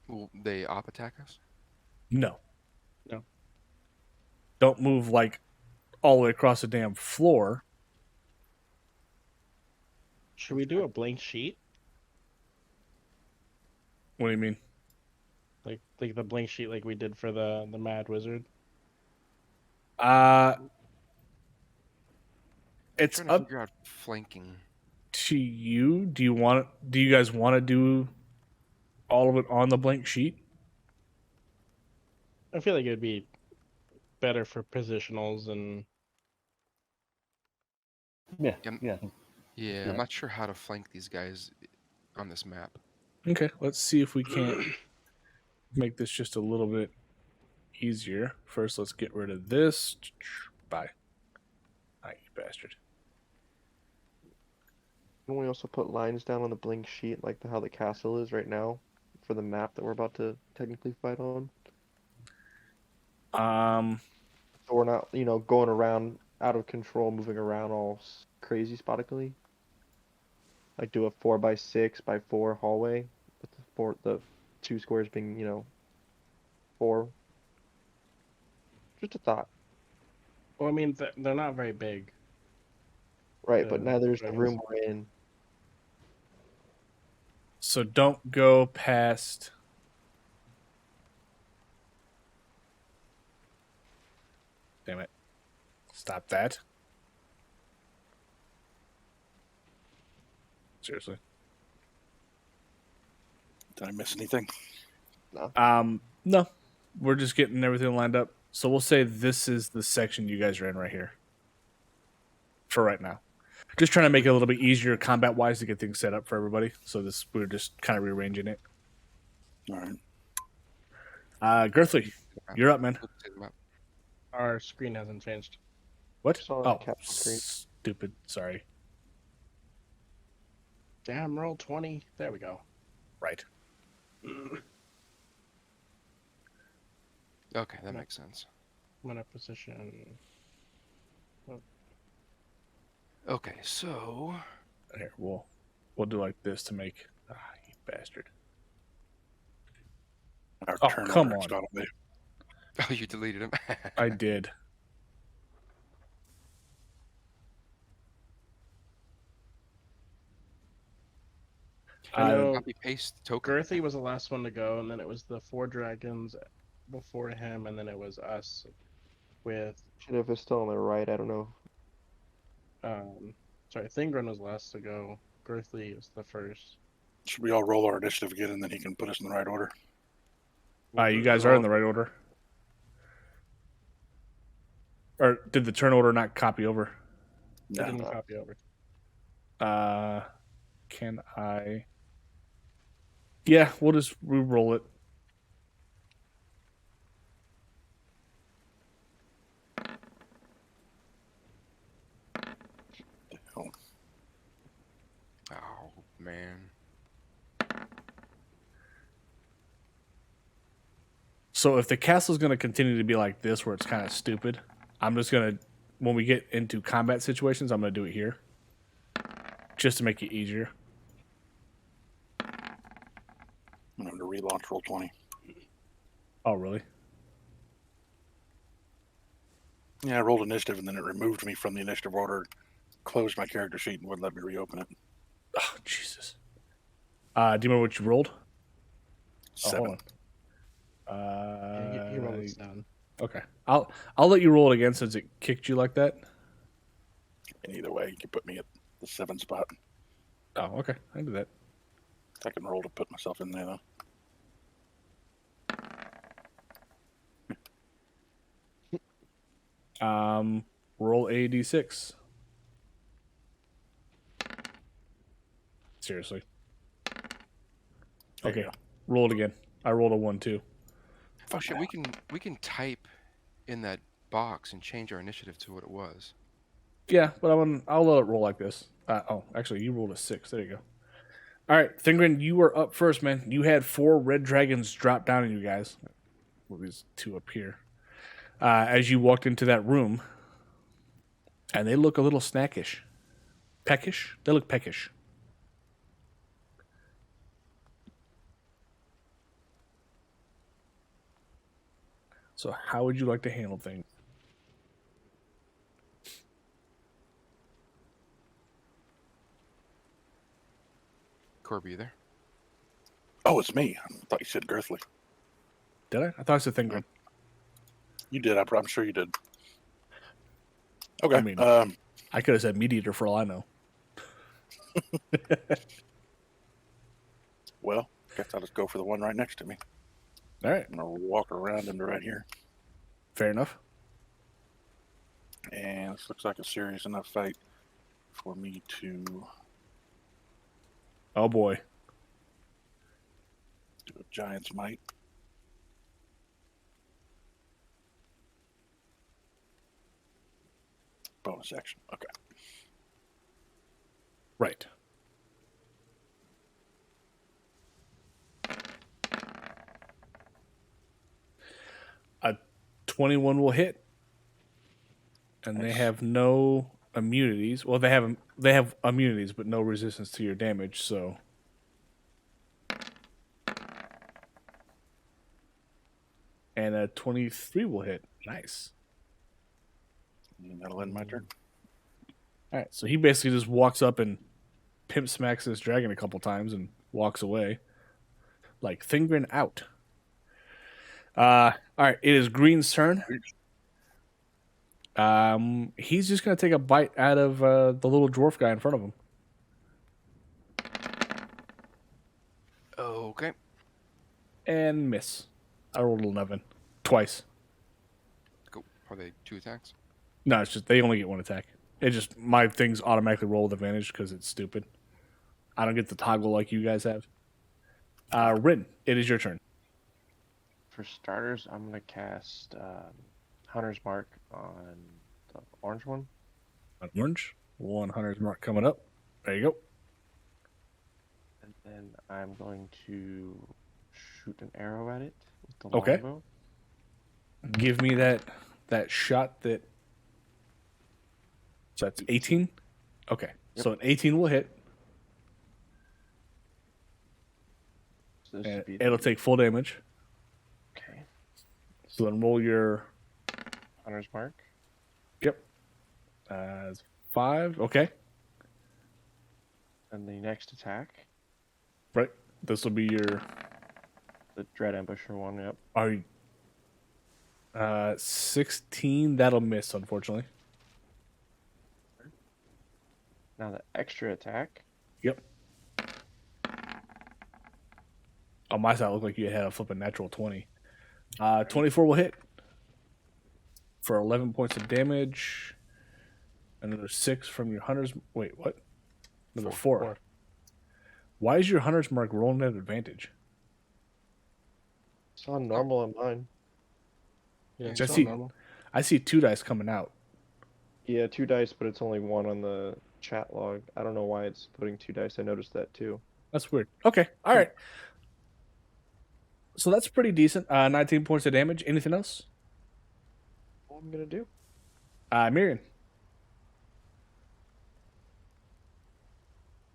Speaker 5: Will they op attack us?
Speaker 2: No.
Speaker 1: No.
Speaker 2: Don't move like all the way across the damn floor.
Speaker 1: Should we do a blank sheet?
Speaker 2: What do you mean?
Speaker 1: Like the blank sheet like we did for the Mad Wizard?
Speaker 2: It's
Speaker 5: Trying to
Speaker 2: up
Speaker 5: figure out flanking.
Speaker 2: to you. Do you guys want to do all of it on the blank sheet?
Speaker 1: I feel like it'd be better for positionals and
Speaker 7: Yeah.
Speaker 5: Yep.
Speaker 7: Yeah.
Speaker 5: Yeah,
Speaker 7: Yeah.
Speaker 5: I'm not sure how to flank these guys on this map.
Speaker 2: Okay, let's see if we can't make this just a little bit easier. First, let's get rid of this. Bye. Ah, you bastard.
Speaker 4: Can we also put lines down on the blank sheet, like how the castle is right now, for the map that we're about to technically fight on? So we're not, going around out of control, moving around all crazy spotically. Like do a 4x6x4 hallway with the 2 squares being, 4. Just a thought.
Speaker 1: well, I mean they're not very big.
Speaker 4: Right, but neither is the
Speaker 1: dragons.
Speaker 4: room we're in.
Speaker 2: So don't go past. Damn it. Stop that. Seriously.
Speaker 3: Did I miss anything?
Speaker 2: No. We're just getting everything lined up. So we'll say this is the section you guys are in right here. For right now. Just trying to make it a little bit easier combat wise to get things set up for everybody. So we're just kind of rearranging it.
Speaker 3: All right.
Speaker 2: Girthly, you're up, man.
Speaker 1: Our screen hasn't changed.
Speaker 2: What?
Speaker 4: Saw the
Speaker 2: Oh,
Speaker 4: captain screen.
Speaker 2: stupid. Sorry.
Speaker 1: Damn, roll 20. There we go.
Speaker 2: Right.
Speaker 5: Okay, that makes sense.
Speaker 1: I'm gonna position.
Speaker 5: Okay, so
Speaker 2: Here, we'll do like this to make. Ah, you bastard.
Speaker 3: Our
Speaker 2: Oh,
Speaker 3: turn
Speaker 2: come
Speaker 3: order's
Speaker 2: on.
Speaker 3: gotta be-
Speaker 5: oh, you deleted him.
Speaker 2: I did.
Speaker 1: I know
Speaker 5: Copy paste token.
Speaker 1: Girthy was the last one to go, and then it was the 4 dragons before him, and then it was us with
Speaker 4: If it's still on the right, I don't know.
Speaker 1: sorry, Thingren was last to go. Girthy was the first.
Speaker 3: Should we all roll our initiative again, and then he can put us in the right order?
Speaker 2: You guys are in the right order. Or did the turn order not copy over?
Speaker 1: I didn't copy over.
Speaker 2: Can I? Yeah, we'll just re-roll it.
Speaker 5: Oh man.
Speaker 2: So if the castle's going to continue to be like this, where it's kind of stupid, I'm just going to, when we get into combat situations, I'm going to do it here. Just to make it easier.
Speaker 3: I'm going to relaunch Roll20.
Speaker 2: Oh, really?
Speaker 3: Yeah, I rolled initiative, and then it removed me from the initiative order, closed my character sheet, and wouldn't let me reopen it.
Speaker 2: Oh, Jesus. Do you remember what you rolled?
Speaker 3: 7.
Speaker 2: Hold on.
Speaker 1: You roll this down.
Speaker 2: Okay. I'll let you roll it again since it kicked you like that.
Speaker 3: And either way, you can put me at the 7 spot.
Speaker 2: Oh, okay. I can do that.
Speaker 3: I can roll to put myself in there, though.
Speaker 2: Roll a d6. Seriously.
Speaker 3: There you
Speaker 2: Okay.
Speaker 3: go.
Speaker 2: Roll it again. I rolled a 1 too.
Speaker 5: Oh shit, we can type in that box and change our initiative to what it was.
Speaker 2: Yeah, but I'll let it roll like this. Actually, you rolled a 6. There you go. All right, Thingren, you were up first, man. You had 4 red dragons drop down on you guys. Well, these 2 up here. As you walked into that room, and they look a little snackish. Peckish? They look peckish. So how would you like to handle things?
Speaker 5: Corby, you there?
Speaker 3: Oh, it's me. I thought you said Girthly.
Speaker 2: Did I? I thought I said Thingren.
Speaker 3: You did. I'm sure you did. Okay.
Speaker 2: I mean, I could have said Meat Eater for all I know.
Speaker 3: Well, guess I'll just go for the one right next to me.
Speaker 2: All right.
Speaker 3: I'm going to walk around into right here.
Speaker 2: Fair enough.
Speaker 3: And this looks like a serious enough fight for me to
Speaker 2: Oh, boy.
Speaker 3: do a Giant's Might. Bonus action. Okay.
Speaker 2: Right. A 21 will hit. And they have no immunities. Well, they have immunities, but no resistance to your damage, so. And a 23 will hit. Nice.
Speaker 3: And that'll end my turn.
Speaker 2: All right, so he basically just walks up and pimp smacks this dragon a couple times and walks away. Like, Thingren out. All right, it is Green's turn. He's just going to take a bite out of the little dwarf guy in front of him.
Speaker 5: Okay.
Speaker 2: And miss. I rolled 11. Twice.
Speaker 5: Go. Are they 2 attacks?
Speaker 2: No, it's just they only get 1 attack. It just, my things automatically roll with advantage because it's stupid. I don't get the toggle like you guys have. Rune, it is your turn.
Speaker 4: For starters, I'm gonna cast Hunter's Mark on the orange one.
Speaker 2: On orange. 1 Hunter's Mark coming up. There you go.
Speaker 4: And then I'm going to shoot an arrow at it with the
Speaker 2: Okay.
Speaker 4: longbow.
Speaker 2: Give me that shot that. So that's 18? Okay.
Speaker 4: Yep.
Speaker 2: So an 18 will hit.
Speaker 4: So this
Speaker 2: And
Speaker 4: would be
Speaker 2: it'll take full damage.
Speaker 4: okay.
Speaker 2: So then roll your.
Speaker 4: Hunter's Mark.
Speaker 2: Yep. 5. Okay.
Speaker 4: And the next attack
Speaker 2: Right. This will be your.
Speaker 4: The Dread Ambusher one, yep.
Speaker 2: Are you, 16. That'll miss, unfortunately.
Speaker 4: Now the extra attack.
Speaker 2: Yep. On my side, it looked like you had a flipping natural 20. 24 will hit for 11 points of damage. Another 6 from your hunter's. Wait, what? Another 4. Why is your hunter's mark rolling at advantage?
Speaker 4: It's on normal on mine.
Speaker 1: Yeah,
Speaker 2: Just
Speaker 1: it's
Speaker 2: see-
Speaker 1: all normal.
Speaker 2: I see 2 dice coming out.
Speaker 4: Yeah, 2 dice, but it's only 1 on the chat log. I don't know why it's putting 2 dice. I noticed that too.
Speaker 2: That's weird. Okay, all right. So that's pretty decent. 19 points of damage. Anything else?
Speaker 4: What I'm gonna do?
Speaker 2: Miriam.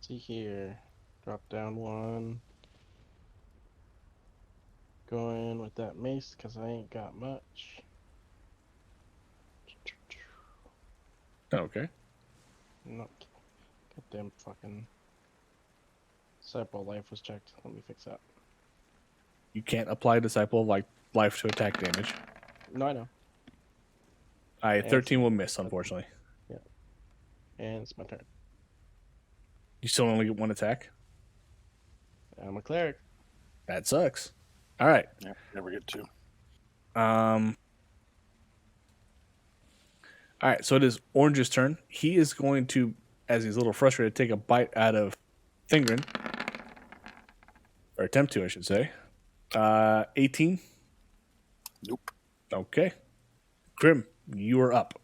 Speaker 1: See here. Drop down 1. Going with that mace because I ain't got much.
Speaker 2: Okay.
Speaker 1: No. Goddamn fucking. Disciple life was checked. Let me fix that.
Speaker 2: You can't apply Disciple like life to attack damage.
Speaker 1: No, I know.
Speaker 2: 13 will miss, unfortunately.
Speaker 1: And it's my turn.
Speaker 2: You still only get 1 attack.
Speaker 1: I'm a cleric.
Speaker 2: That sucks. All right.
Speaker 3: Yeah, never get to.
Speaker 2: All right, so it is Orange's turn. He is going to, as he's a little frustrated, take a bite out of Thingrin. Or attempt to, I should say. 18.
Speaker 3: Nope.
Speaker 2: Okay. Grim, you are up.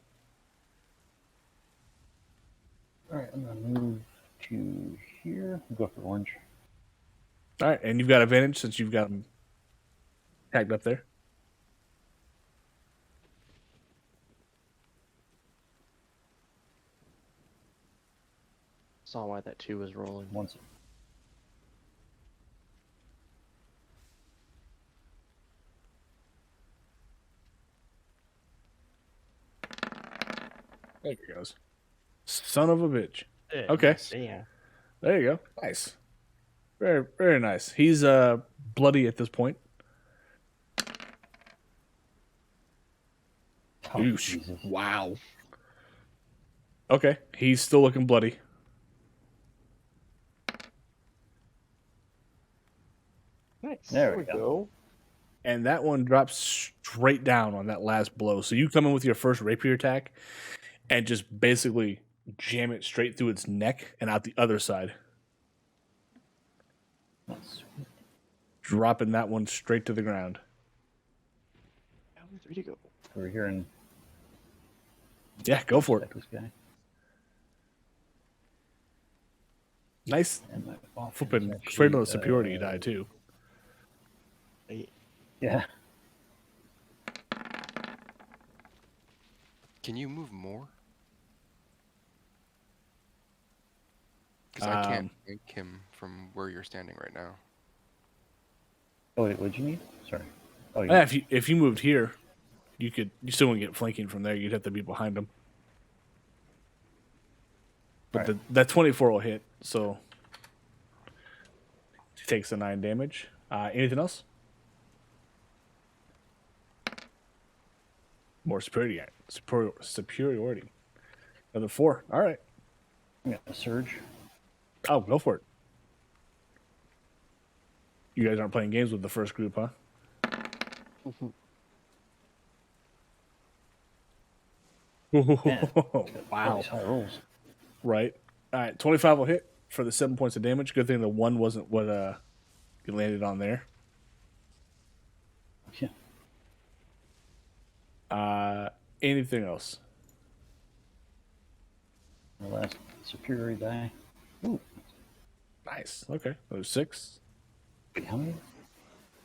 Speaker 8: All right, I'm gonna move to here. Go for orange.
Speaker 2: All right, and you've got advantage since you've got him tagged up there.
Speaker 4: Saw why that 2 was rolling.
Speaker 8: Once.
Speaker 2: There he goes. Son of a bitch.
Speaker 1: Yeah,
Speaker 2: Okay.
Speaker 1: Yeah.
Speaker 2: There you go. Nice. Very, very nice. He's bloody at this point.
Speaker 8: Oh,
Speaker 2: Oosh.
Speaker 8: Jesus.
Speaker 2: Wow. Okay. He's still looking bloody.
Speaker 1: Nice.
Speaker 8: There we go.
Speaker 2: And that one drops straight down on that last blow. So you come in with your first rapier attack and just basically jam it straight through its neck and out the other side.
Speaker 8: That's sweet.
Speaker 2: Dropping that one straight to the ground.
Speaker 4: How many 3 to go?
Speaker 8: We're here and
Speaker 2: Yeah, go for it.
Speaker 8: this guy.
Speaker 2: Nice.
Speaker 8: And my offhand
Speaker 2: Flipping
Speaker 8: is actually,
Speaker 2: straight on the superiority die, too.
Speaker 8: Yeah.
Speaker 5: Can you move more? Because I can't make him from where you're standing right now.
Speaker 8: Oh wait, what'd you need? Sorry. Oh
Speaker 2: Yeah, if you moved here, you still wouldn't get flanking from there. You'd have to be behind them. But
Speaker 8: Right.
Speaker 2: that 24 will hit, so he takes the 9 damage. Anything else? More superiority. Another 4. All right.
Speaker 8: I got a surge.
Speaker 2: Oh, go for it. You guys aren't playing games with the first group, huh? Wow.
Speaker 8: Nice high rolls.
Speaker 2: Right. All right. 25 will hit for the 7 points of damage. Good thing the 1 wasn't what you landed on there.
Speaker 8: Yeah.
Speaker 2: Anything else?
Speaker 8: The last superior die. Ooh.
Speaker 2: Nice. Okay. That was 6.
Speaker 8: Wait, how many?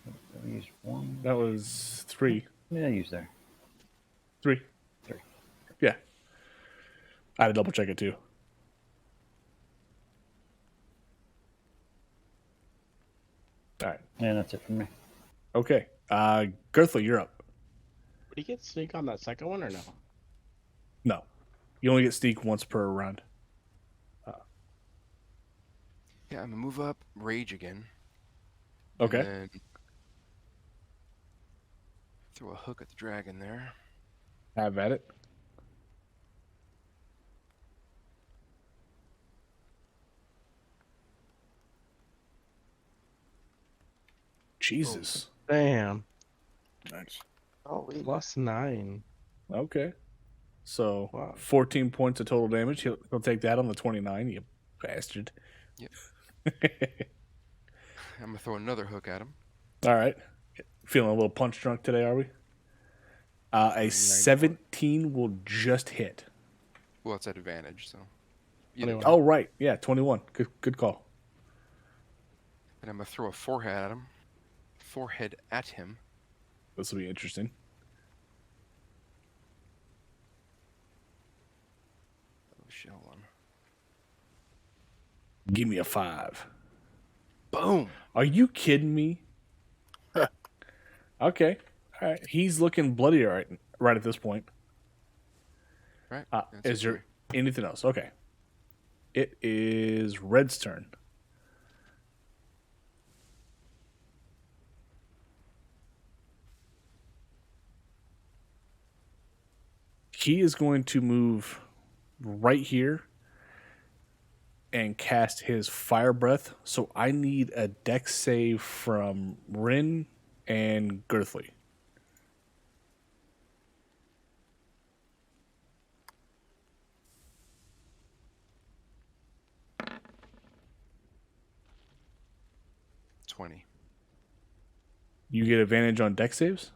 Speaker 8: I used 1.
Speaker 2: That was 3.
Speaker 8: Yeah, I used there.
Speaker 2: 3.
Speaker 8: 3.
Speaker 2: Yeah. I had to double check it too. All right.
Speaker 8: And that's it for me.
Speaker 2: Okay. Gertha, you're up.
Speaker 1: Would he get sneak on that second one or no?
Speaker 2: No. You only get sneak once per round.
Speaker 5: Yeah, I'm gonna move up, rage again.
Speaker 2: Okay.
Speaker 5: And then throw a hook at the dragon there.
Speaker 2: Have at it. Jesus.
Speaker 1: Damn.
Speaker 3: Nice.
Speaker 4: Holy.
Speaker 1: +9.
Speaker 2: Okay. So
Speaker 1: Wow.
Speaker 2: 14 points of total damage. He'll take that on the 29, you bastard.
Speaker 5: Yep. I'm gonna throw another hook at him.
Speaker 2: All right. Feeling a little punch drunk today, are we? A 17 will just hit.
Speaker 5: Well, it's at advantage, so.
Speaker 1: 21.
Speaker 2: Oh, right. Yeah, 21. Good call.
Speaker 5: And I'm gonna throw a forehead at him.
Speaker 2: This will be interesting.
Speaker 5: Oh shit! Hold on.
Speaker 2: Give me a 5.
Speaker 5: Boom!
Speaker 2: Are you kidding me? Okay. All right. He's looking bloody right at this point.
Speaker 5: Right. That's
Speaker 2: Is
Speaker 5: it.
Speaker 2: there anything else? Okay. It is Red's turn. He is going to move right here and cast his fire breath. So I need a dex save from Rune and Girthly.
Speaker 5: $20.
Speaker 2: You get advantage on dex saves?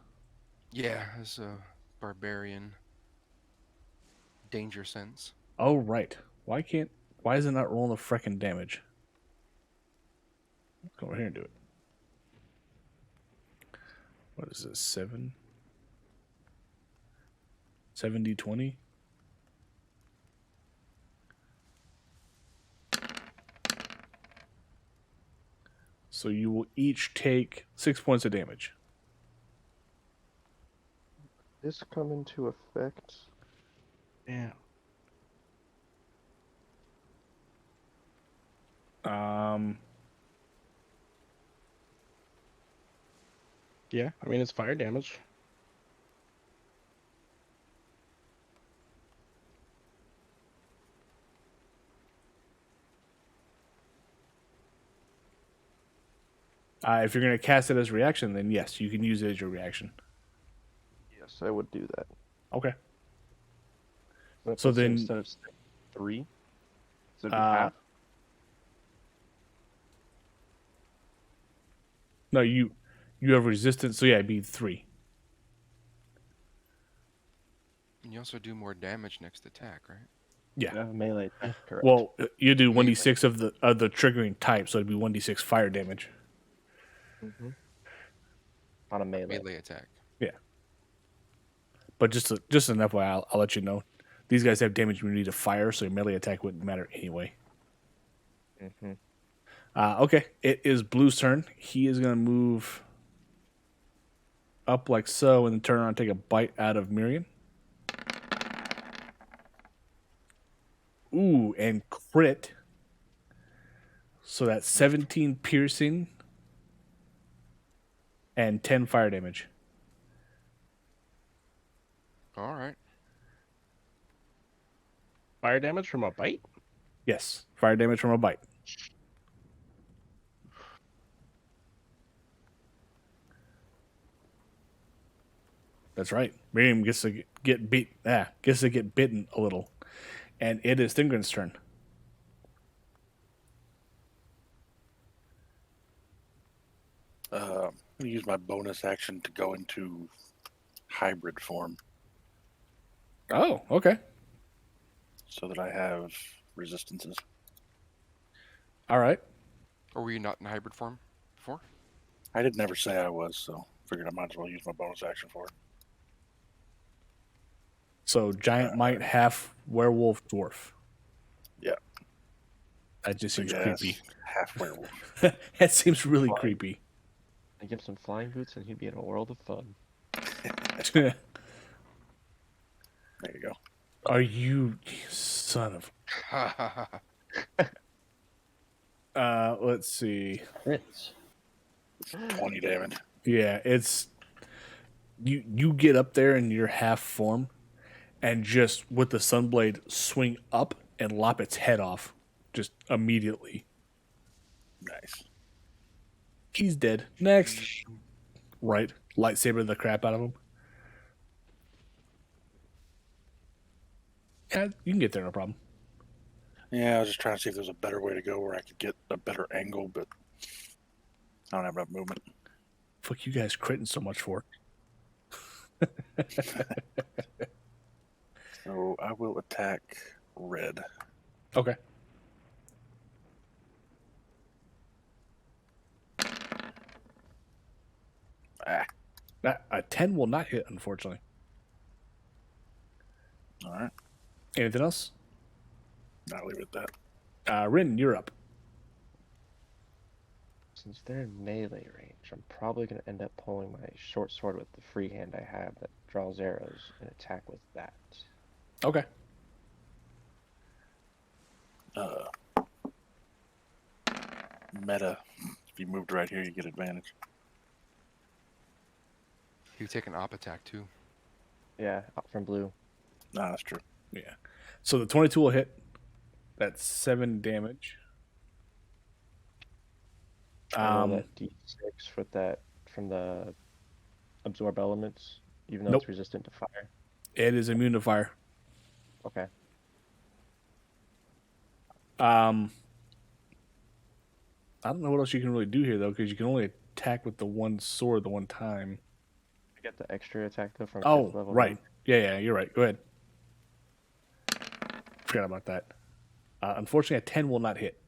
Speaker 5: Yeah, as a barbarian. Danger sense.
Speaker 2: Oh, right. Why is it not rolling the frickin' damage? Let's go over here and do it. What is this? 7? 7d20? So you will each take 6 points of damage.
Speaker 4: This come into effect.
Speaker 1: Damn. Yeah, I mean, it's fire damage.
Speaker 2: If you're going to cast it as a reaction, then yes, you can use it as your reaction.
Speaker 4: Yes, I would do that.
Speaker 2: Okay.
Speaker 4: But
Speaker 2: So then-
Speaker 4: instead of 3, so it'd be
Speaker 2: Uh,
Speaker 4: half.
Speaker 2: No, you have resistance, so yeah, it'd be 3.
Speaker 5: And you also do more damage next attack, right?
Speaker 2: Yeah.
Speaker 4: Melee. Correct.
Speaker 2: Well, you do 1d6 of the triggering type, so it'd be 1d6 fire damage.
Speaker 4: Mhm. On a melee.
Speaker 5: Melee attack.
Speaker 2: But just an FYI, I'll let you know. These guys have damage immunity to fire, so your melee attack wouldn't matter anyway.
Speaker 4: Mm-hmm.
Speaker 2: Okay, it is Blue's turn. He is going to move up like so, and then turn around and take a bite out of Miriam. Ooh, and crit. So that's 17 piercing and 10 fire damage.
Speaker 5: All right.
Speaker 1: Fire damage from a bite?
Speaker 2: Yes, fire damage from a bite. That's right. Miriam gets to get bitten a little, and it is Thingren's turn.
Speaker 3: I'm going to use my bonus action to go into hybrid form
Speaker 2: Oh, okay.
Speaker 3: so that I have resistances.
Speaker 2: All right.
Speaker 5: Or were you not in hybrid form before?
Speaker 3: I did never say I was, so figured I might as well use my bonus action for it.
Speaker 2: So giant might, half werewolf, dwarf.
Speaker 3: Yeah.
Speaker 2: That just seems
Speaker 3: Yes,
Speaker 2: creepy.
Speaker 3: half werewolf.
Speaker 2: That seems really
Speaker 4: Fine.
Speaker 2: creepy.
Speaker 4: I give him some flying boots and he'd be in a world of fun.
Speaker 3: There you go.
Speaker 2: Are you son of? Let's see.
Speaker 7: Crits.
Speaker 3: 20 damage.
Speaker 2: Yeah, it's you get up there in your half form, and just with the sunblade swing up and lop its head off, just immediately.
Speaker 3: Nice.
Speaker 2: He's dead. Next, right? Lightsaber the crap out of him. Yeah, you can get there, no problem.
Speaker 3: Yeah, I was just trying to see if there's a better way to go where I could get a better angle, but I don't have enough movement.
Speaker 2: Fuck you guys critting so much for.
Speaker 3: So I will attack red.
Speaker 2: Okay.
Speaker 3: Ah,
Speaker 2: A 10 will not hit, unfortunately.
Speaker 3: all right.
Speaker 2: Anything else?
Speaker 3: I'll leave it at that.
Speaker 2: Rin, you're up.
Speaker 4: Since they're in melee range, I'm probably going to end up pulling my short sword with the free hand I have that draws arrows and attack with that.
Speaker 2: Okay.
Speaker 3: Meta. If you moved right here, you get advantage.
Speaker 5: You take an op attack too.
Speaker 4: Yeah, up from blue.
Speaker 3: Nah, that's true.
Speaker 2: Yeah. So the 22 will hit. That's 7 damage.
Speaker 4: I roll that d6 with that from the absorb elements, even though
Speaker 2: Nope.
Speaker 4: it's resistant to fire.
Speaker 2: It is immune to fire.
Speaker 4: Okay.
Speaker 2: I don't know what else you can really do here though, because you can only attack with the one sword the one time.
Speaker 4: I get the extra attack though from
Speaker 2: Oh,
Speaker 4: fifth level.
Speaker 2: right. Yeah, you're right. Go ahead. Forgot about that. Unfortunately, a 10 will not hit.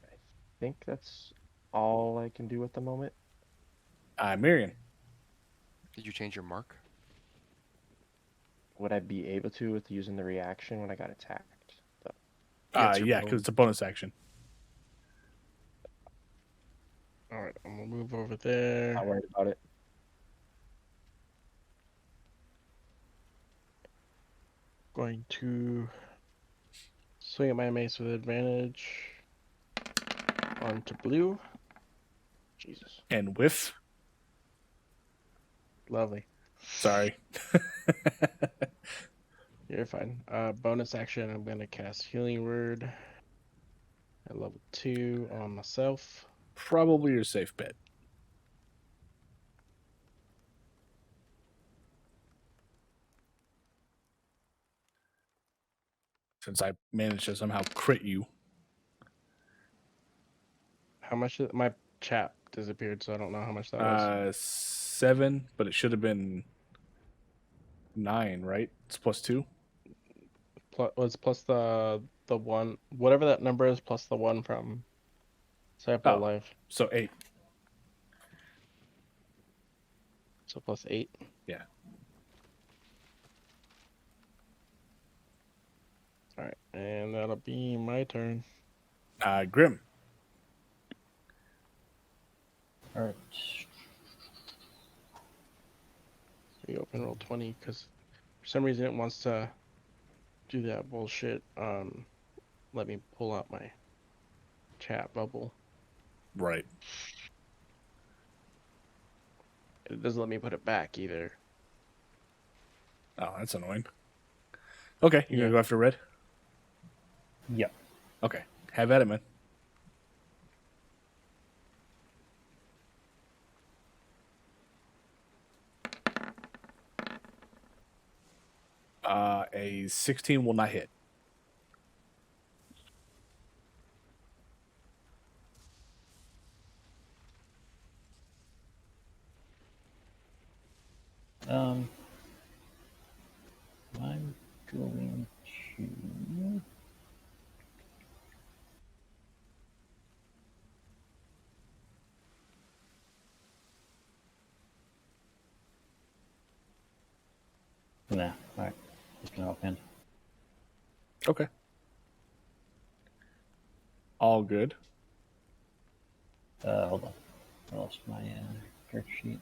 Speaker 4: I think that's all I can do at the moment.
Speaker 2: Marion.
Speaker 5: Did you change your mark?
Speaker 4: Would I be able to with using the reaction when I got attacked? Though?
Speaker 5: Yeah, it's your
Speaker 2: Yeah, because it's a bonus action.
Speaker 1: All right, I'm gonna move over there.
Speaker 4: Not worried about it.
Speaker 1: Going to swing at my mace with advantage onto blue. Jesus,
Speaker 2: And whiff.
Speaker 1: lovely.
Speaker 2: Sorry.
Speaker 1: You're fine. Bonus action. I'm gonna cast Healing Word at level 2 on myself.
Speaker 2: Probably your safe bet. Since I managed to somehow crit you.
Speaker 1: How much? My chat disappeared, so I don't know how much that was.
Speaker 2: 7, but it should have been 9, right? It's +2.
Speaker 1: Was plus the one, whatever that number is, plus the one from sample
Speaker 2: Oh.
Speaker 1: life.
Speaker 2: So 8.
Speaker 1: So plus 8.
Speaker 2: Yeah.
Speaker 1: All right, and that'll be my turn.
Speaker 2: Grim.
Speaker 7: All right.
Speaker 1: We open roll 20 because for some reason it wants to do that bullshit. Let me pull out my chat bubble.
Speaker 2: Right.
Speaker 1: It doesn't let me put it back either.
Speaker 2: Oh, that's annoying. Okay, you're
Speaker 1: Yeah.
Speaker 2: gonna go after red?
Speaker 7: Yep.
Speaker 2: Okay. Have at it, man. A 16 will not hit.
Speaker 7: I'm going to. Nah, alright. Just gonna open.
Speaker 2: Okay. All good.
Speaker 7: Hold on. I lost my character sheet.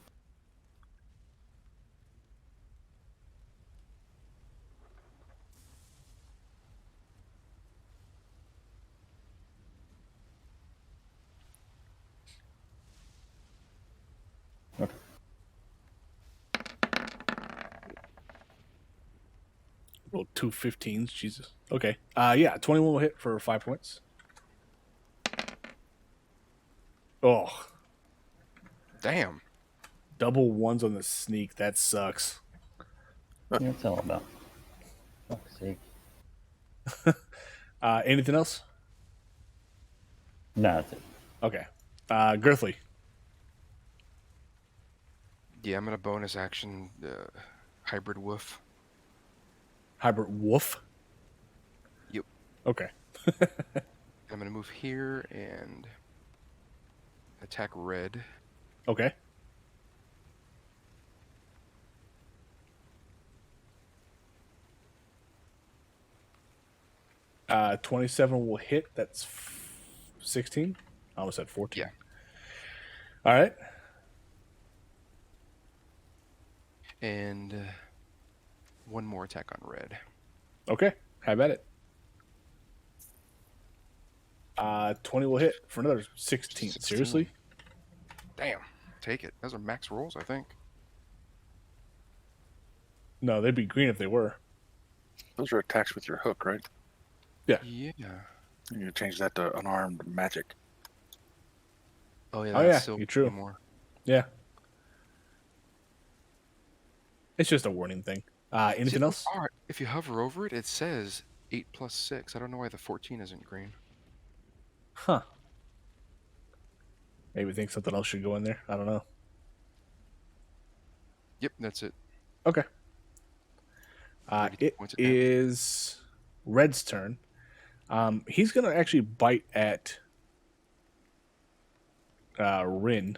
Speaker 2: Roll 2 15s. Jesus. Okay. Yeah, 21 will hit for 5 points. Oh,
Speaker 5: Damn.
Speaker 2: double ones on the sneak. That sucks.
Speaker 9: What's all about? Fuck's sake.
Speaker 2: Anything else?
Speaker 9: No, that's it.
Speaker 2: Okay. Girthly.
Speaker 5: Yeah, I'm gonna bonus action hybrid woof.
Speaker 2: Hybrid wolf.
Speaker 5: Yep.
Speaker 2: Okay.
Speaker 5: I'm gonna move here and attack red.
Speaker 2: Okay. Uh, 27 will hit. That's 16. I almost said 14.
Speaker 5: Yeah.
Speaker 2: All right.
Speaker 5: And one more attack on red.
Speaker 2: Okay. Have at it. 20 will hit for another 16.
Speaker 5: 16.
Speaker 2: Seriously?
Speaker 5: Damn. Take it. Those are max rolls, I think.
Speaker 2: No, they'd be green if they were.
Speaker 3: Those are attacks with your hook, right?
Speaker 5: Yeah.
Speaker 3: You change that to unarmed magic.
Speaker 5: Oh yeah.
Speaker 2: Oh,
Speaker 5: That's
Speaker 2: yeah,
Speaker 5: still
Speaker 2: you're true.
Speaker 5: More.
Speaker 2: Yeah. It's just a warning thing. Anything else?
Speaker 5: If you hover over it, it says 8 plus 6. I don't know why the 14 isn't green.
Speaker 2: Huh. Maybe think something else should go in there. I don't know.
Speaker 5: Yep, that's it.
Speaker 2: Okay.
Speaker 5: 32
Speaker 2: It
Speaker 5: points of damage.
Speaker 2: is Red's turn. He's going to actually bite at Rune.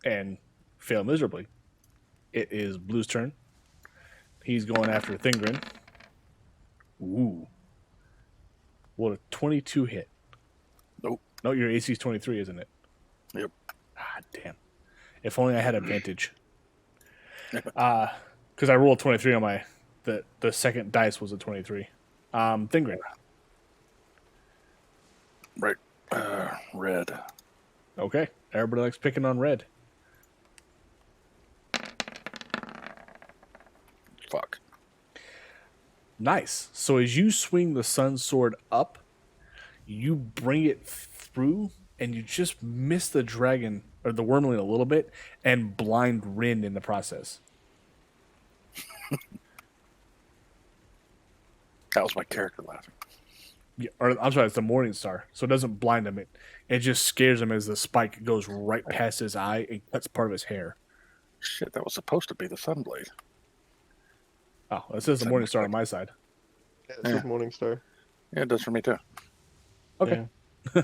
Speaker 2: And fail miserably. It is Blue's turn. He's going after Thingrin. Ooh. What a 22 hit.
Speaker 3: Nope.
Speaker 2: No, your AC is 23, isn't it?
Speaker 3: Yep.
Speaker 2: Ah, damn. If only I had advantage. Because I rolled 23 on my... The second dice was a 23. Thingrin.
Speaker 3: Right. Red.
Speaker 2: Okay. Everybody likes picking on red.
Speaker 3: Fuck.
Speaker 2: Nice. So as you swing the sun sword up, you bring it through, and you just miss the dragon or the wormling a little bit, and blind Rune in the process.
Speaker 3: That was my character laughing.
Speaker 2: Yeah, or I'm sorry, it's the Morning Star, so it doesn't blind him. It just scares him as the spike goes right past his eye and cuts part of his hair.
Speaker 3: Shit, that was supposed to be the Sunblade.
Speaker 2: Oh, it says the Morning Star on my side.
Speaker 4: Yeah, it says Morningstar.
Speaker 3: Yeah, it does for me too.
Speaker 2: Okay.
Speaker 4: Yeah.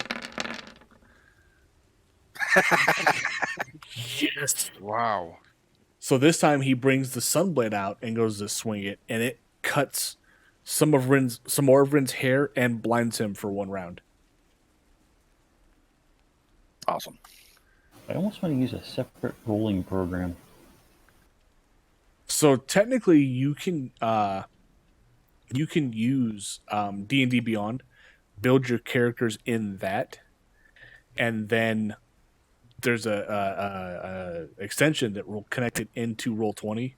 Speaker 2: Yes.
Speaker 5: Wow.
Speaker 2: So this time he brings the Sunblade out and goes to swing it, and it cuts some more of Rin's hair and blinds him for 1 round.
Speaker 3: Awesome.
Speaker 9: I almost want to use a separate rolling program.
Speaker 2: So technically, you can use D&D Beyond, build your characters in that, and then there's a extension that will connect it into Roll20,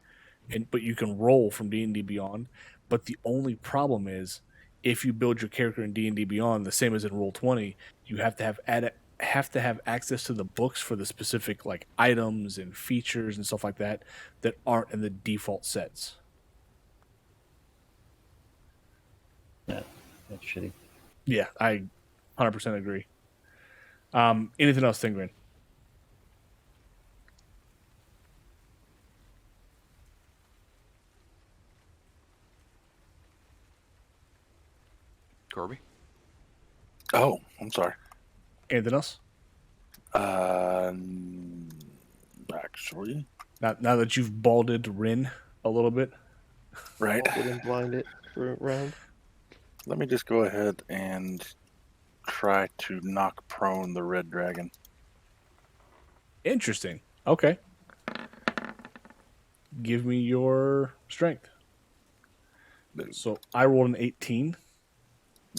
Speaker 2: but you can roll from D&D Beyond. But the only problem is, if you build your character in D&D Beyond the same as in Roll20, you have to have access to the books for the specific like items and features and stuff like that aren't in the default sets.
Speaker 9: Yeah, that's shitty.
Speaker 2: Yeah, I 100% agree. Anything else, Thingrin?
Speaker 5: Corby?
Speaker 3: Oh, I'm sorry.
Speaker 2: Anything else?
Speaker 3: Actually,
Speaker 2: Now that you've balded Rune a little bit.
Speaker 3: right.
Speaker 4: Didn't blind it for a round.
Speaker 3: Let me just go ahead and try to knock prone the red dragon.
Speaker 2: Interesting. Okay. Give me your strength. So I rolled an 18.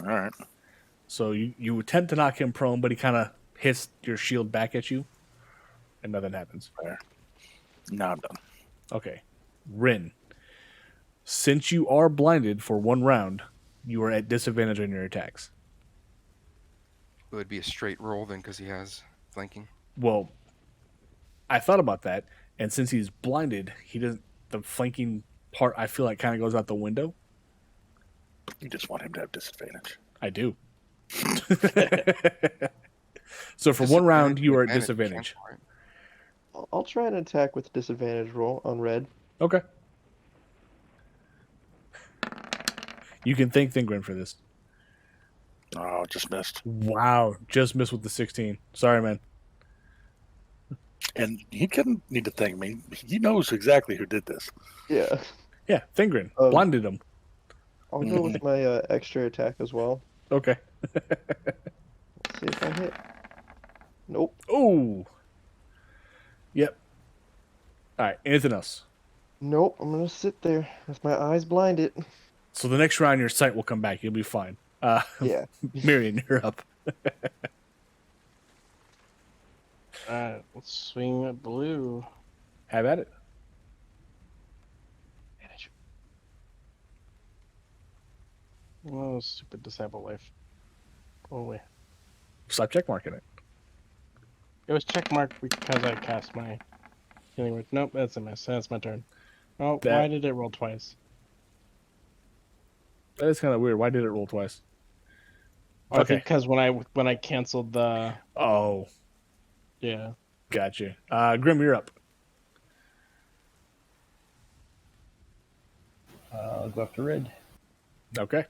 Speaker 3: All right.
Speaker 2: So you attempt to knock him prone, but he kind of hits your shield back at you, and nothing happens.
Speaker 3: Fair. No, I'm done.
Speaker 2: Okay. Rin, since you are blinded for 1 round, you are at disadvantage on your attacks.
Speaker 5: It would be a straight roll then because he has flanking.
Speaker 2: Well, I thought about that, and since he's blinded, he doesn't. The flanking part, I feel like, kind of goes out the window.
Speaker 3: You just want him to have disadvantage.
Speaker 2: I do. So for 1 round, you are at disadvantage.
Speaker 5: cancel, right?
Speaker 4: I'll try an attack with disadvantage roll on red.
Speaker 2: Okay. You can thank Thingren for this.
Speaker 3: Oh, just missed.
Speaker 2: Wow, just missed with the 16. Sorry, man.
Speaker 3: And he didn't need to thank me. He knows exactly who did this.
Speaker 4: Yeah.
Speaker 2: Yeah, Thingren. Blinded him.
Speaker 4: I'll go with my extra attack as well.
Speaker 2: Okay.
Speaker 4: Let's see if I hit. Nope.
Speaker 2: Ooh. Yep. All right, anything else?
Speaker 4: Nope, I'm gonna sit there with my eyes blinded.
Speaker 2: So the next round, your sight will come back. You'll be fine.
Speaker 4: Yeah.
Speaker 2: Miriam, you're up.
Speaker 1: Alright, let's swing at blue.
Speaker 2: Have at it.
Speaker 1: Oh, stupid disciple life. Go away.
Speaker 2: Stop checkmarking it.
Speaker 1: It was checkmarked because I cast my healing word. Nope, that's a miss. That's my turn. Oh,
Speaker 2: That-
Speaker 1: why did it roll twice?
Speaker 2: That is kind of weird. Why did it roll twice?
Speaker 1: I
Speaker 2: Okay.
Speaker 1: think because when I canceled the
Speaker 2: Oh,
Speaker 1: yeah.
Speaker 2: gotcha. Grim, you're up.
Speaker 9: I'll go after red.
Speaker 2: Okay.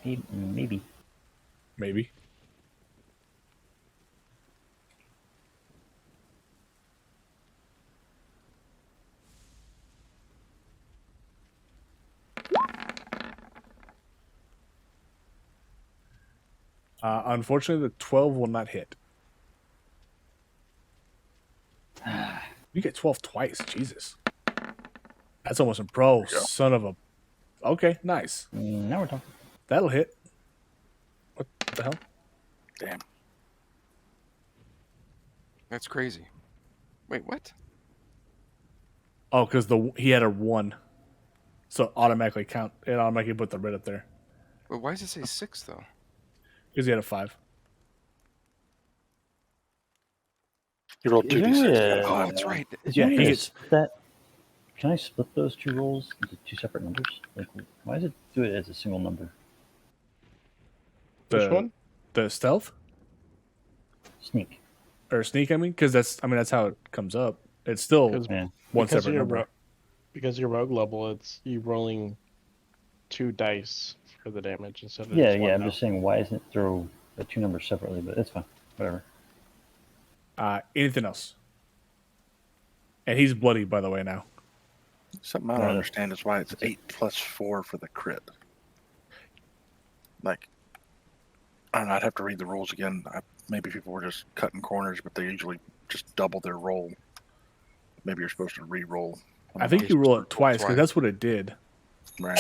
Speaker 9: Maybe.
Speaker 2: Maybe. Unfortunately, the 12 will not hit. You get 12 twice. Jesus. That's almost a pro. Son of a... Okay, nice.
Speaker 9: Now we're talking.
Speaker 2: That'll hit. What the hell?
Speaker 3: Damn.
Speaker 5: That's crazy. Wait, what?
Speaker 2: Oh, because he had a 1. So it automatically put the red up there.
Speaker 5: Well, why does it say 6 though?
Speaker 2: Because he had a 5.
Speaker 3: He rolled 2d6.
Speaker 9: Yeah.
Speaker 5: Oh, that's right.
Speaker 2: Yeah, he gets...
Speaker 9: Can I split those 2 rolls into 2 separate numbers? Like, why does it do it as a single number?
Speaker 1: Which one?
Speaker 2: The stealth?
Speaker 9: Sneak.
Speaker 2: Or sneak, I mean? Because that's how it comes up. It's still
Speaker 9: Yeah.
Speaker 2: one
Speaker 1: Because
Speaker 2: separate
Speaker 1: you're
Speaker 2: number.
Speaker 1: because you're rogue level, it's you rolling 2 dice for the damage instead of
Speaker 9: Yeah,
Speaker 1: just one
Speaker 9: I'm
Speaker 1: now.
Speaker 9: just saying, why isn't it throw the 2 numbers separately? But it's fine. Whatever.
Speaker 2: Anything else? And he's bloody, by the way, now.
Speaker 3: Something I don't understand is why it's 8 plus 4 for the crit. Like, I don't know, I'd have to read the rules again. Maybe people were just cutting corners, but they usually just double their roll. Maybe you're supposed to re-roll.
Speaker 2: I think you roll it twice, because that's what it did.
Speaker 3: Right.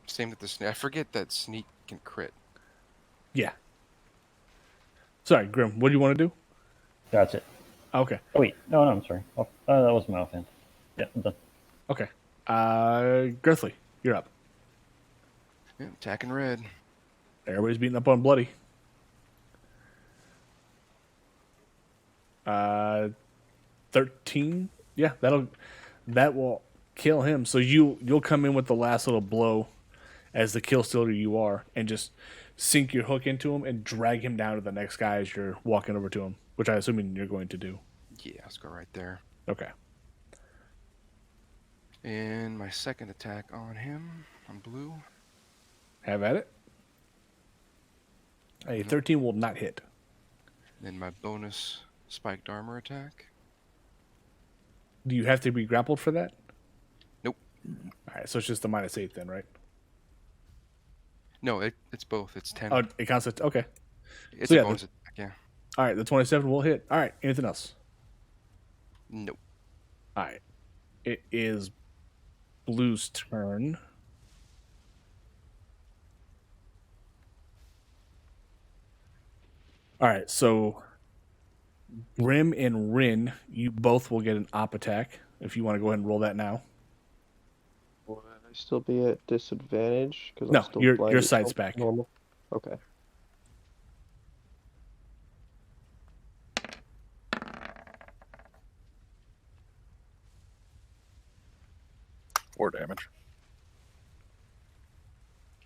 Speaker 5: Same with the sneak. I forget that sneak can crit.
Speaker 2: Yeah. Sorry, Grim, what do you want to do?
Speaker 9: That's it.
Speaker 2: Okay.
Speaker 9: Oh, wait. No, I'm sorry. Oh, that was my offhand. Yeah, I'm done.
Speaker 2: Okay. Girthly, you're up.
Speaker 5: Yeah, attacking red.
Speaker 2: Everybody's beating up on Bloody. 13. Yeah, that will kill him. So you'll come in with the last little blow as the kill stealer you are, and just sink your hook into him and drag him down to the next guy as you're walking over to him, which I assuming you're going to do.
Speaker 5: Yeah, let's go right there.
Speaker 2: Okay.
Speaker 5: And my second attack on him, on blue.
Speaker 2: Have at it. A 13 will not hit.
Speaker 5: Then my bonus spiked armor attack.
Speaker 2: Do you have to be grappled for that?
Speaker 5: Nope.
Speaker 2: All right, so it's just the -8 then, right?
Speaker 5: No, it's both. It's 10.
Speaker 2: Oh, it counts as... Okay.
Speaker 5: It's
Speaker 2: so
Speaker 5: a
Speaker 2: yeah,
Speaker 5: bonus attack, yeah.
Speaker 2: All right, the 27 will hit. All right, anything else?
Speaker 5: Nope.
Speaker 2: All right. It is Blue's turn. All right, so Grim and Rin, you both will get an op attack if you want to go ahead and roll that now.
Speaker 4: Would I still be at disadvantage because
Speaker 2: No,
Speaker 4: I'm still
Speaker 2: your
Speaker 4: blinded?
Speaker 2: sight's back.
Speaker 4: Normal. Okay.
Speaker 3: Four damage.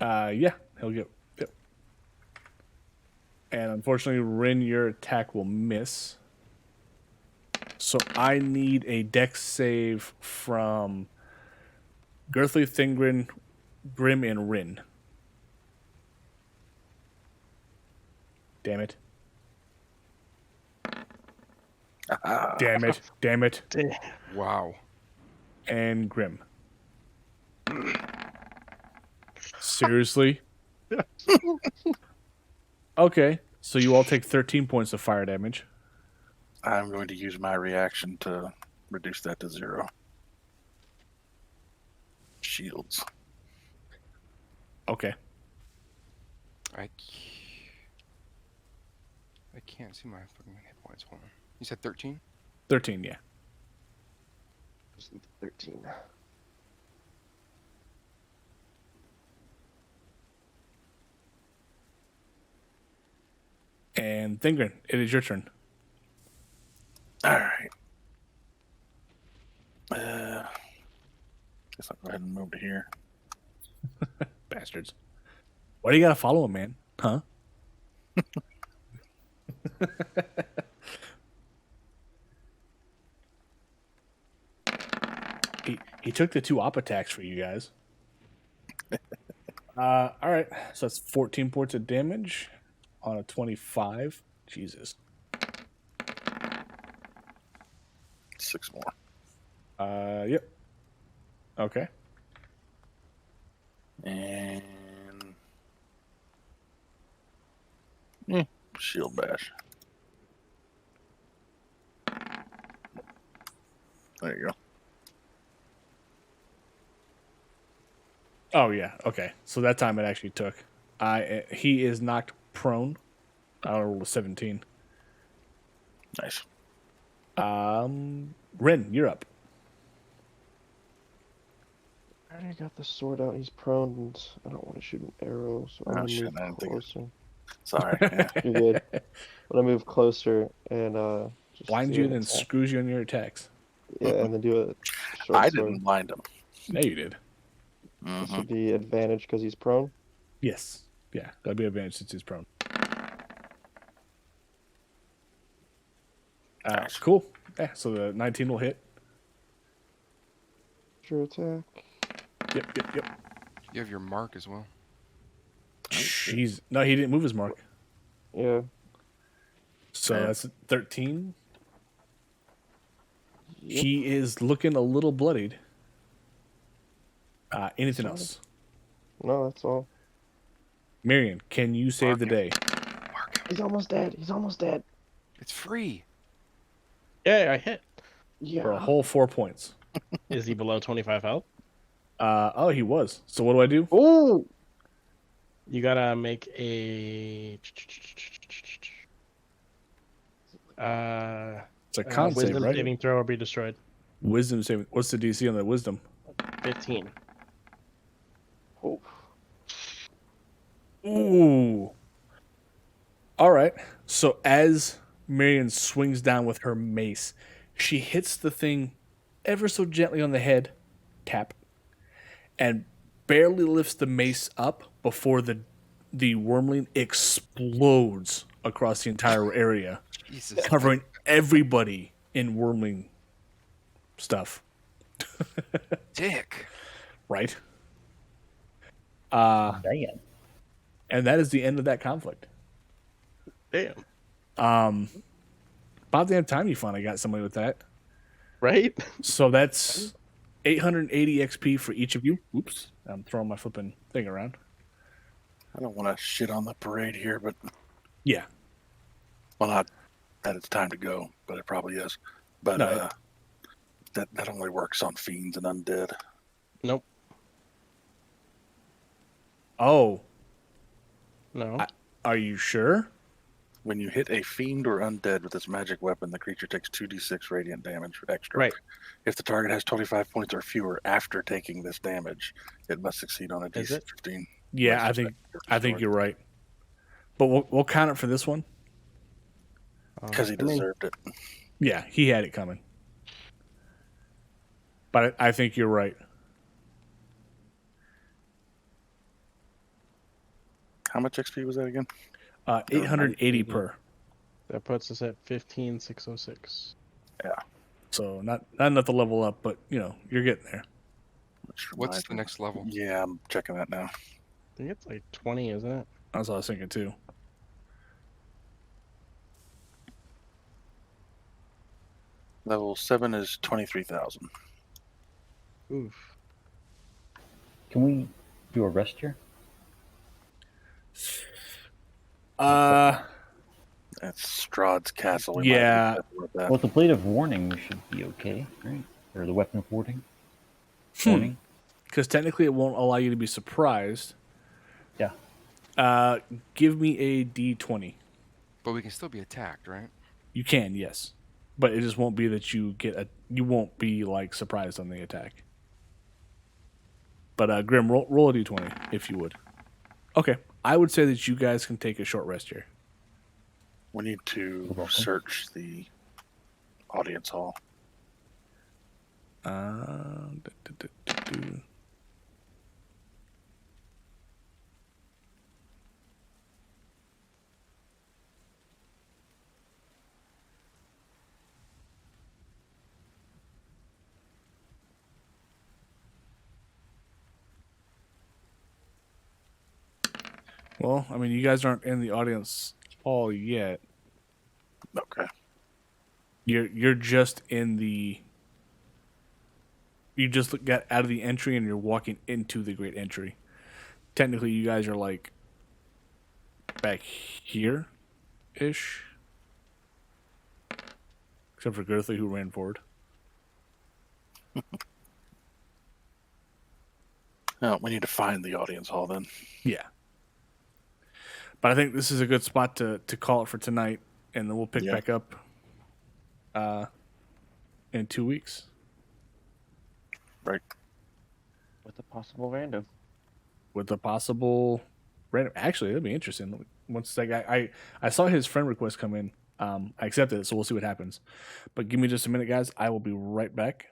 Speaker 2: Yeah, he'll get. Yep. And unfortunately, Rin, your attack will miss. So I need a dex save from Girthly, Thingrin, Grim, and Rin. Damn it. Damn it. Damn it.
Speaker 5: Wow.
Speaker 2: And Grim. Seriously? Okay, so you all take 13 points of fire damage.
Speaker 3: I'm going to use my reaction to reduce that to 0. Shields.
Speaker 2: Okay.
Speaker 5: I can't see my fucking hit points. Hold on. You said 13?
Speaker 2: 13, yeah.
Speaker 4: 13.
Speaker 2: And Thingrin, it is your turn.
Speaker 3: All right. Guess I'll go ahead and move to here.
Speaker 2: Bastards. Why do you gotta follow him, man? Huh? He took the 2 op attacks for you guys. All right, so that's 14 points of damage on a 25. Jesus.
Speaker 3: 6 more.
Speaker 2: Yep. Okay.
Speaker 3: And shield bash. There you go.
Speaker 2: Oh yeah. Okay. So that time it actually took. He is knocked prone. I rolled a 17.
Speaker 3: Nice.
Speaker 2: Rin, you're up.
Speaker 4: I already got the sword out. He's prone, and I don't want to shoot an arrow, so I'm
Speaker 3: Oh,
Speaker 4: gonna
Speaker 3: shit,
Speaker 4: move
Speaker 3: I didn't think
Speaker 4: closer.
Speaker 3: Sorry. Yeah.
Speaker 4: You're good. I'm gonna move closer and just
Speaker 2: Blinds
Speaker 4: do
Speaker 2: you,
Speaker 4: an
Speaker 2: then
Speaker 4: attack.
Speaker 2: screws you on your attacks.
Speaker 4: Yeah, and then do a short
Speaker 3: I
Speaker 4: sword.
Speaker 3: didn't blind him.
Speaker 2: Yeah, you did.
Speaker 4: This would be advantage because he's prone.
Speaker 2: Yes. Yeah, that'd be advantage since he's prone.
Speaker 3: Nice.
Speaker 2: Cool. Yeah, so the 19 will hit.
Speaker 4: Sure attack.
Speaker 2: Yep.
Speaker 5: You have your mark as well.
Speaker 2: No, he didn't move his mark.
Speaker 4: Yeah.
Speaker 2: So
Speaker 3: Yeah.
Speaker 2: that's 13.
Speaker 4: Yep.
Speaker 2: He is looking a little bloodied. Anything
Speaker 4: Sorry.
Speaker 2: else?
Speaker 4: No, that's all.
Speaker 2: Marion, can you save the day?
Speaker 5: Mark.
Speaker 4: He's almost dead. He's almost dead.
Speaker 5: It's free.
Speaker 1: Yeah, I hit.
Speaker 4: Yeah.
Speaker 2: For a whole 4 points.
Speaker 1: Is he below 25 health?
Speaker 2: Oh, he was. So what do I do?
Speaker 4: Ooh.
Speaker 1: You gotta make a
Speaker 2: It's a con save,
Speaker 1: wisdom
Speaker 2: right?
Speaker 1: saving throw or be destroyed.
Speaker 2: Wisdom saving. What's the DC on the wisdom?
Speaker 1: 15.
Speaker 4: Oh.
Speaker 2: Ooh. All right. So as Marion swings down with her mace, she hits the thing ever so gently on the head, tap, and barely lifts the mace up before the wormling explodes across the entire area,
Speaker 5: Jesus.
Speaker 2: covering everybody in wormling stuff.
Speaker 5: Dick.
Speaker 2: Right?
Speaker 9: Damn.
Speaker 2: And that is the end of that conflict.
Speaker 1: Damn.
Speaker 2: About the time you finally got somebody with that.
Speaker 1: Right?
Speaker 2: So that's 880 XP for each of you. Oops. I'm throwing my flipping thing around.
Speaker 3: I don't want to shit on the parade here, but
Speaker 2: Yeah.
Speaker 3: well, not that it's time to go, but it probably is. But
Speaker 2: No,
Speaker 3: that only works on fiends and undead.
Speaker 1: Nope.
Speaker 2: Oh,
Speaker 1: No.
Speaker 2: are you sure?
Speaker 3: When you hit a fiend or undead with this magic weapon, the creature takes 2d6 radiant damage extra.
Speaker 1: Right.
Speaker 3: If the target has 25 points or fewer after taking this damage, it must succeed on a
Speaker 1: Is
Speaker 3: DC
Speaker 1: it?
Speaker 3: 15.
Speaker 2: Yeah,
Speaker 3: Unless
Speaker 2: I
Speaker 3: it's
Speaker 2: think
Speaker 3: restored.
Speaker 2: you're right. But we'll count it for this one.
Speaker 3: Because he
Speaker 1: I mean,
Speaker 3: deserved it.
Speaker 2: Yeah, he had it coming. But I think you're right.
Speaker 3: How much XP was that again?
Speaker 2: 880 per.
Speaker 1: that puts us at 15,606.
Speaker 2: So not enough to level up, but you're getting there.
Speaker 3: Which
Speaker 5: What's
Speaker 3: reminds
Speaker 5: the
Speaker 3: me-
Speaker 5: next level?
Speaker 3: Yeah, I'm checking that now.
Speaker 1: I think it's like 20, isn't it?
Speaker 2: That's what I was thinking too.
Speaker 3: Level 7 is 23,000.
Speaker 1: Oof.
Speaker 9: Can we do a rest here?
Speaker 2: Uh,
Speaker 3: That's Strahd's castle. We might have to
Speaker 2: yeah.
Speaker 3: be careful with that.
Speaker 9: Well, with the blade of warning, we should be okay, right? Or the weapon of warning.
Speaker 2: Warning. Because technically it won't allow you to be surprised.
Speaker 9: Yeah.
Speaker 2: Give me a D20.
Speaker 5: But we can still be attacked, right?
Speaker 2: You can, yes. But it just won't be that you won't be like surprised on the attack. But Grim, roll a D20 if you would. Okay. I would say that you guys can take a short rest here.
Speaker 3: We need to
Speaker 9: welcome.
Speaker 3: search the audience hall.
Speaker 2: Well, I mean, you guys aren't in the audience hall yet.
Speaker 3: Okay.
Speaker 2: You're just in the. You just got out of the entry and you're walking into the great entry. Technically, you guys are like back here, ish. Except for Girthy, who ran forward.
Speaker 3: No, we need to find the audience hall then.
Speaker 2: Yeah. But I think this is a good spot to call it for tonight, and then we'll pick
Speaker 3: Yeah.
Speaker 2: back up in 2 weeks.
Speaker 3: Right.
Speaker 4: With a possible random.
Speaker 2: With a possible random. Actually, that'd be interesting. Once that guy, I saw his friend request come in. I accepted it, so we'll see what happens. But give me just a minute, guys. I will be right back.